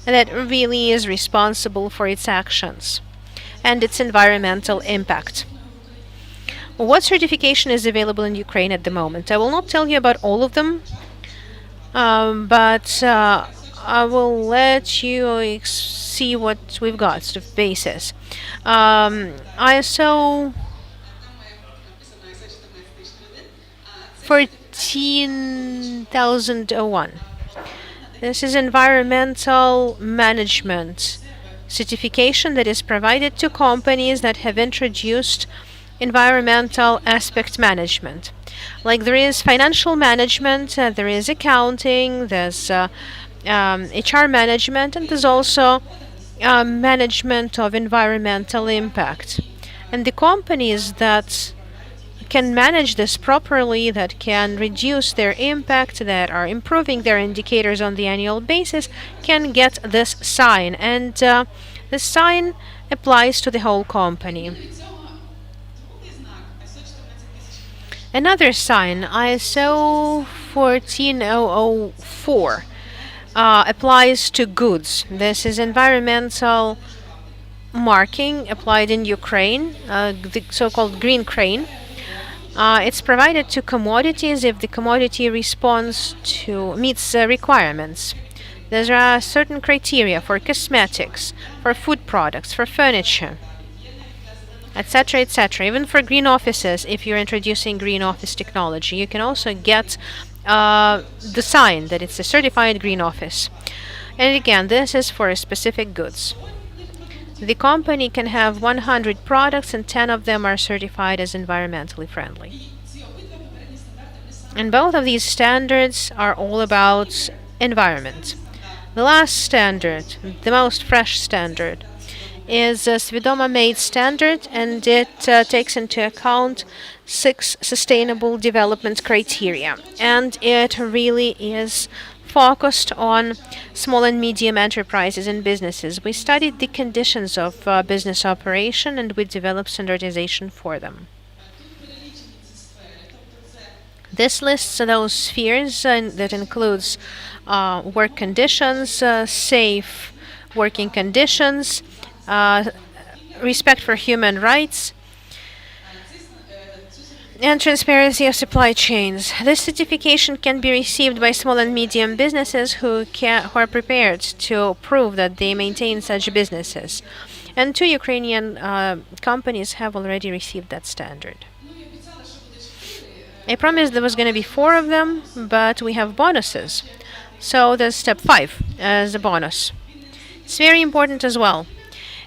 that really is responsible for its actions and its environmental impact. What certification is available in Ukraine at the moment? I will not tell you about all of them, but I will let you see what we've got, sort of basis. ISO 14001. This is environmental management certification that is provided to companies that have introduced environmental aspect management. Like there is financial management, there is accounting, there's HR management, and there's also management of environmental impact. And the companies that can manage this properly, that can reduce their impact, that are improving their indicators on the annual basis, can get this sign. And this sign applies to the whole company. Another sign, ISO 14004, applies to goods. This is environmental marking applied in Ukraine, the so-called green crane. It's provided to commodities if the commodity meets requirements. There are certain criteria for cosmetics, for food products, for furniture, etc., etc. Even for green offices, if you're introducing green office technology, you can also get the sign that it's a certified green office. And again, this is for specific goods. The company can have 100 products and 10 of them are certified as environmentally friendly. And both of these standards are all about environment. The last standard, the most fresh standard, is a SVIDOMO made standard, and it takes into account 6 sustainable development criteria. And it really is focused on small and medium enterprises and businesses. We studied the conditions of business operation and we developed standardization for them. This lists those spheres that includes work conditions, safe working conditions, respect for human rights, and transparency of supply chains. This certification can be received by small and medium businesses who are prepared to prove that they maintain such businesses. And 2 Ukrainian companies have already received that standard. I promised there was going to be 4 of them, but we have bonuses. So there's step 5 as a bonus. It's very important as well.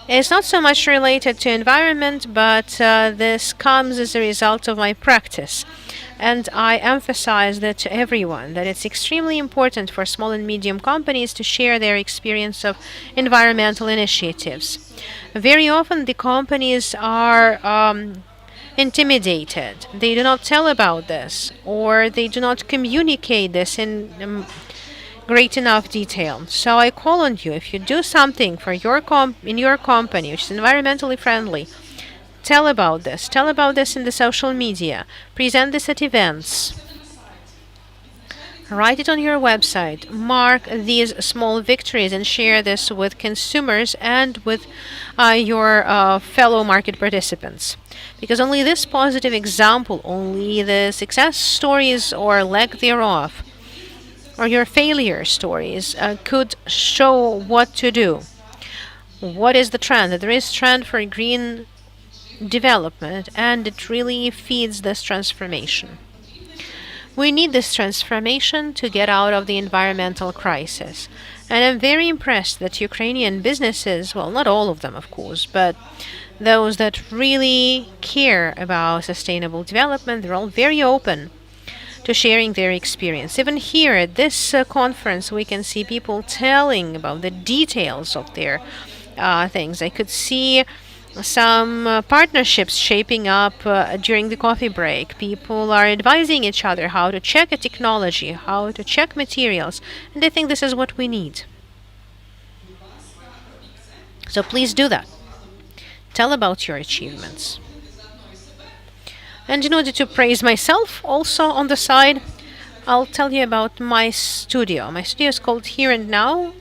It's not so much related to environment, but this comes as a result of my practice. And I emphasize that to everyone, that it's extremely important for small and medium companies to share their experience of environmental initiatives. Very often the companies are intimidated. They do not tell about this, or they do not communicate this in great enough detail. So I call on you, if you do something for your in your company which is environmentally friendly, tell about this. Tell about this in the social media. Present this at events. Write it on your website. Mark these small victories and share this with consumers and with your fellow market participants. Because only this positive example, only the success stories or lack thereof, or your failure stories could show what to do. What is the trend? There is trend for green development, and it really feeds this transformation. We need this transformation to get out of the environmental crisis. And I'm very impressed that Ukrainian businesses, well, not all of them, of course, but those that really care about sustainable development, they're all very open to sharing their experience. Even here at this conference, we can see people telling about the details of their things. I could see some partnerships shaping up during the coffee break. People are advising each other how to check a technology, how to check materials, and I think this is what we need. So please do that. Tell about your achievements. And in order to praise myself, also on the side, I'll tell you about my studio. My studio is called Here and Now.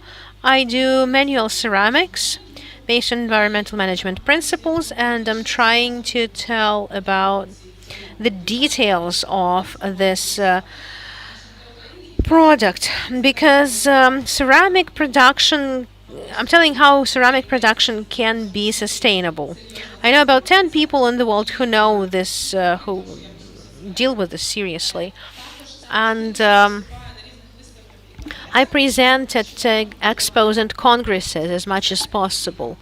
I do manual ceramics based on environmental management principles, and I'm trying to tell about the details of this product because ceramic production, I'm telling how ceramic production can be sustainable. I know about 10 people in the world who know this, who deal with this seriously. And I present at expos and congresses as much as possible.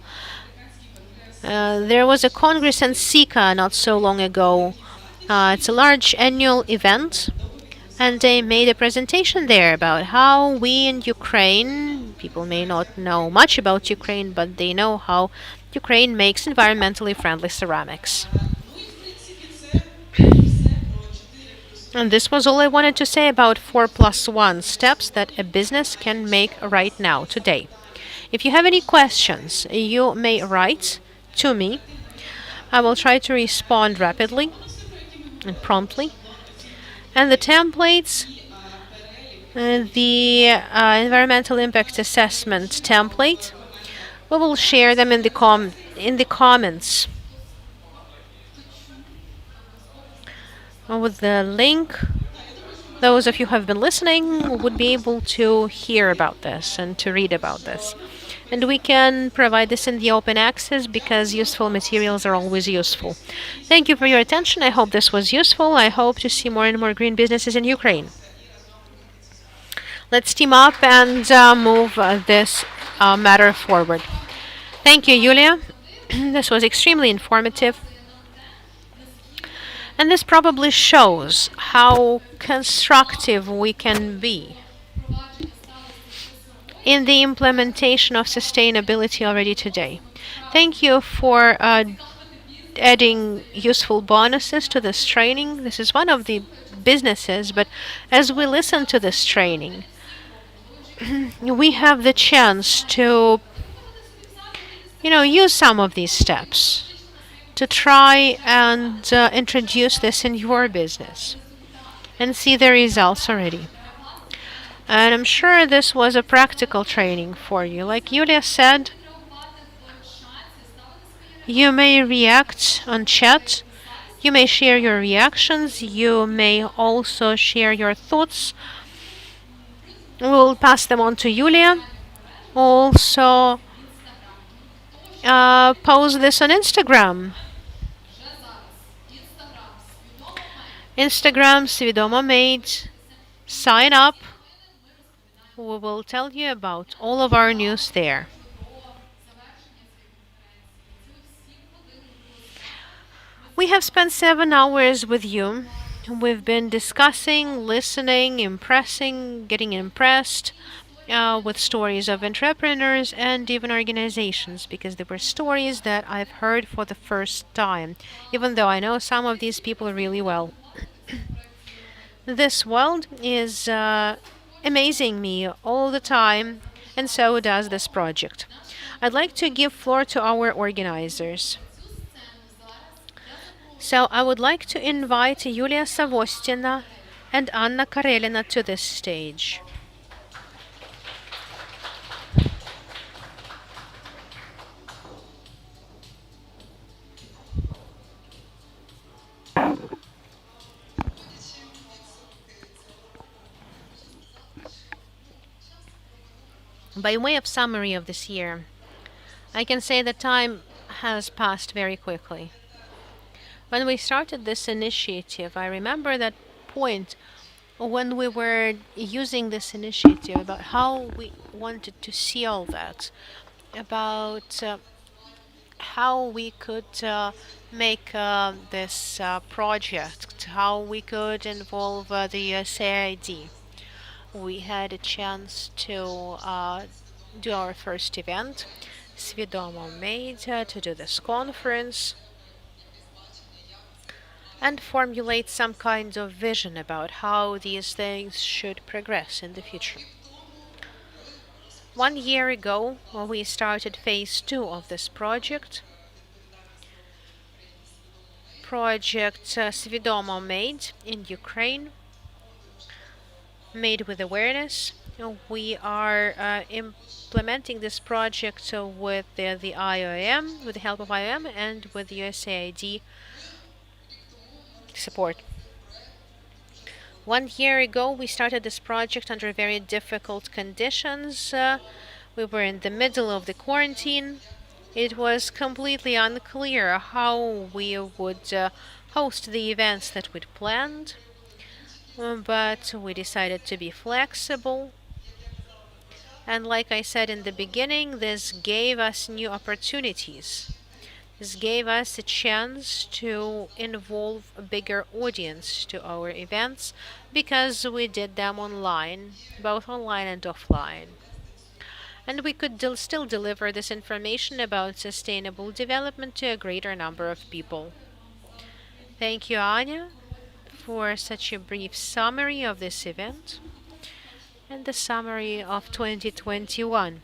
There was a congress in Sika not so long ago. It's a large annual event, and they made a presentation there about how we in Ukraine, people may not know much about Ukraine, but they know how Ukraine makes environmentally friendly ceramics. And this was all I wanted to say about 4+1 steps that a business can make right now, today. If you have any questions, you may write to me. I will try to respond rapidly and promptly. And the templates, the environmental impact assessment template, we will share them in the comments with the link. Those of you who have been listening would be able to hear about this and to read about this. And we can provide this in the open access because useful materials are always useful. Thank you for your attention. I hope this was useful. I hope to see more and more green businesses in Ukraine. Let's team up and move this matter forward. Thank you, Yulia. This was extremely informative. And this probably shows how constructive we can be in the implementation of sustainability already today. Thank you for adding useful bonuses to this training. This is one of the businesses, but as we listen to this training, we have the chance to, use some of these steps to try and introduce this in your business and see the results already. And I'm sure this was a practical training for you. Like Yulia said, you may react on chat, you may share your reactions, you may also share your thoughts. We'll pass them on to Yulia. Also, post this on Instagram. Instagram, SVIDOMO made. Sign up. We will tell you about all of our news there. We have spent 7 hours with you. We've been discussing, listening, impressing, getting impressed with stories of entrepreneurs and even organizations, because they were stories that I've heard for the first time, even though I know some of these people really well. This world is amazing me all the time, and so does this project. I'd like to give floor to our organizers. So I would like to invite Yulia Savostina and Anna Karelina to this stage. By way of summary of this year, I can say that time has passed very quickly. When we started this initiative, I remember that point when we were using this initiative about how we wanted to see all that, about how we could make this project, how we could involve the CID. We had a chance to do our first event, SVIDOMO made, to do this conference and formulate some kind of vision about how these things should progress in the future. 1 year ago, when we started phase 2 of this project, project SVIDOMO made in Ukraine, made with awareness. We are implementing this project with the IOM, with the help of IOM, and with USAID support. 1 year ago, we started this project under very difficult conditions. We were in the middle of the quarantine. It was completely unclear how we would host the events that we'd planned, but we decided to be flexible. And like I said in the beginning, this gave us new opportunities. This gave us a chance to involve a bigger audience to our events because we did them online, both online and offline. And we could still deliver this information about sustainable development to a greater number of people. Thank you, Anya, for such a brief summary of this event and the summary of 2021.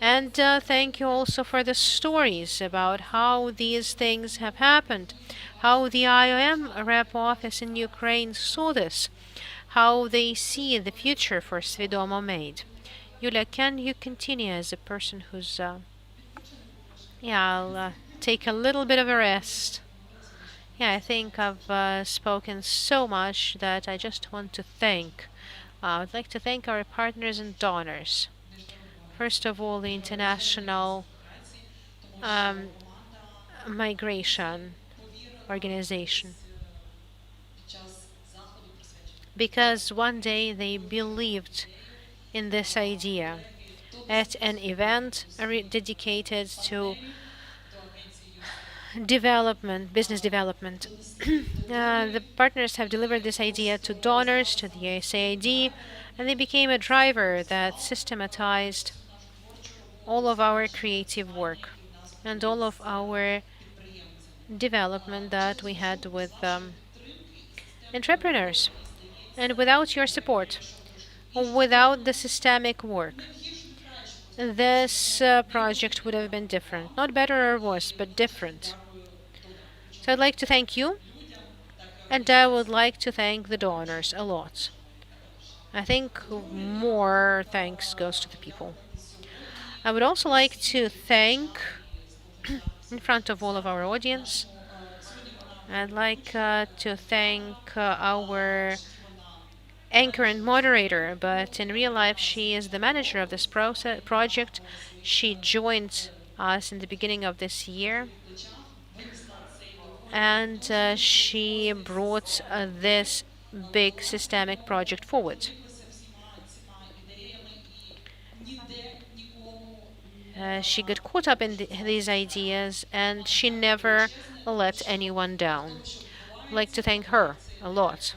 And thank you also for the stories about how these things have happened, how the IOM rep office in Ukraine saw this, how they see the future for SVIDOMO made. Yulia, can you continue as a person who's... I'll take a little bit of a rest. I think I've spoken so much that I just want to thank. I'd like to thank our partners and donors. First of all, the International Migration Organization. Because one day they believed in this idea at an event dedicated to development, business development. The partners have delivered this idea to donors, to the USAID, and they became a driver that systematized all of our creative work and all of our development that we had with entrepreneurs. And without your support, without the systemic work, this project would have been different. Not better or worse, but different. So I'd like to thank you, and I would like to thank the donors a lot. I think more thanks goes to the people. I would also like to thank, in front of all of our audience, I'd like to thank our anchor and moderator, but in real life she is the manager of this project. She joined us in the beginning of this year, and she brought this big systemic project forward. She got caught up in these ideas, and she never let anyone down. I'd like to thank her a lot.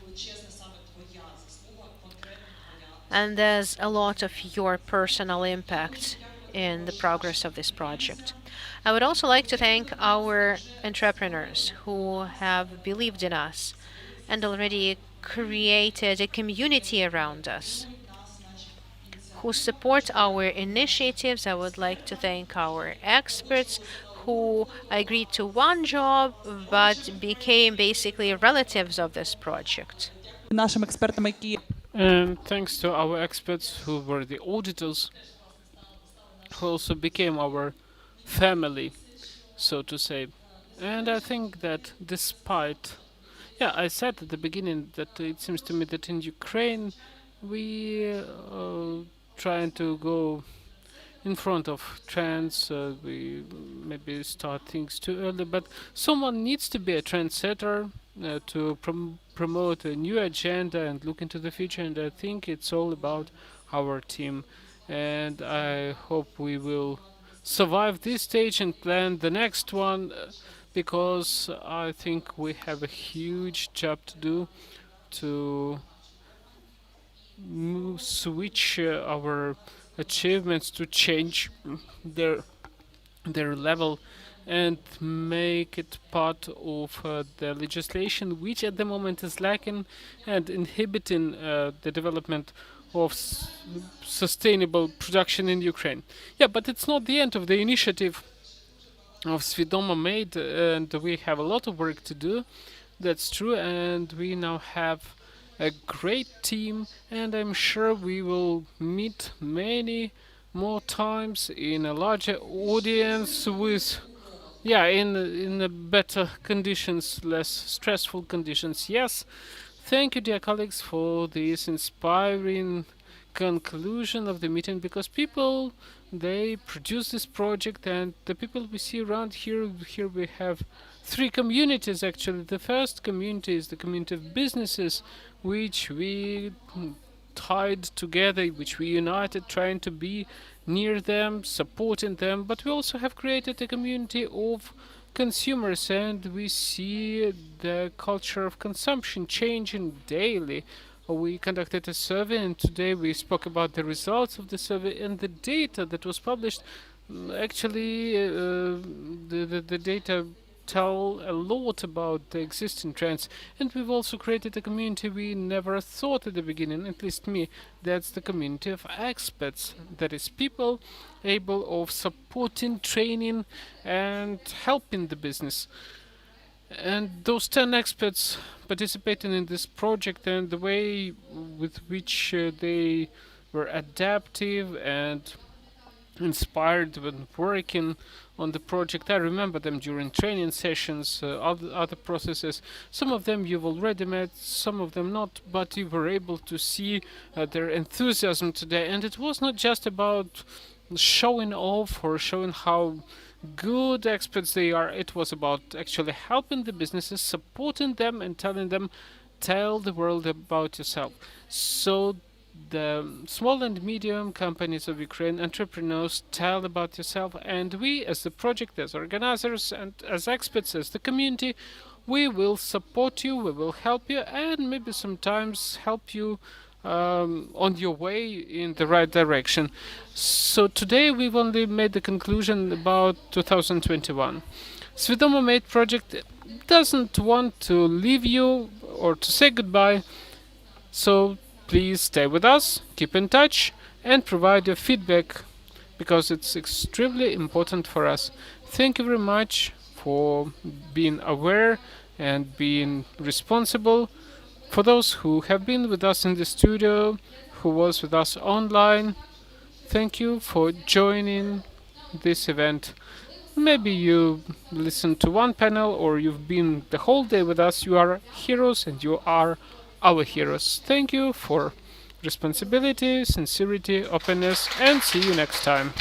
And there's a lot of your personal impact in the progress of this project. I would also like to thank our entrepreneurs who have believed in us and already created a community around us, who support our initiatives. I would like to thank our experts who agreed to one job but became basically relatives of this project. Нашим експертам, які And thanks to our experts who were the auditors, who also became our family, so to say. And I think that despite, I said at the beginning that it seems to me that in Ukraine we trying to go in front of trends. We maybe start things too early, but someone needs to be a trendsetter to promote a new agenda and look into the future. And I think it's all about our team. And I hope we will survive this stage and plan the next one, because I think we have a huge job to do to switch our achievements, to change their level and make it part of the legislation, which at the moment is lacking and inhibiting the development of sustainable production in Ukraine. But it's not the end of the initiative. of SVIDOMO made, and we have a lot of work to do. That's true, and we now have a great team, and I'm sure we will meet many more times in a larger audience with, yeah, in a better conditions, less stressful conditions. Yes, thank you, dear colleagues, for this inspiring conclusion of the meeting, because people, they produce this project, and the people we see around here we have three communities actually. The first community is the community of businesses, which we tied together, which we united, trying to be near them, supporting them. But we also have created a community of consumers, and we see the culture of consumption changing daily. We conducted a survey, and today we spoke about the results of the survey and the data that was published. Actually, the data tell a lot about the existing trends, and we've also created a community we never thought at the beginning, at least me. That's the community of experts, that is people able of supporting, training, and helping the business. And those 10 experts participating in this project, and the way with which they were adaptive and inspired when working on the project. I remember them during training sessions, other processes. Some of them you've already met, some of them not, but you were able to see their enthusiasm today. And it was not just about showing off or showing how good experts they are. It was about actually helping the businesses, supporting them, and telling them, tell the world about yourself. So the small and medium companies of Ukraine, entrepreneurs, tell about yourself, and we as the project, as organizers, and as experts, as the community, we will support you, we will help you, and maybe sometimes help you on your way in the right direction. So today we've only made the conclusion about 2021. SVIDOMO Made project doesn't want to leave you or to say goodbye, so please stay with us, keep in touch, and provide your feedback, because it's extremely important for us. Thank you very much for being aware and being responsible. For those who have been with us in the studio, who was with us online, thank you for joining this event. Maybe you listened to one panel, or you've been the whole day with us. You are heroes, and you are our heroes. Thank you for responsibility, sincerity, openness, and see you next time.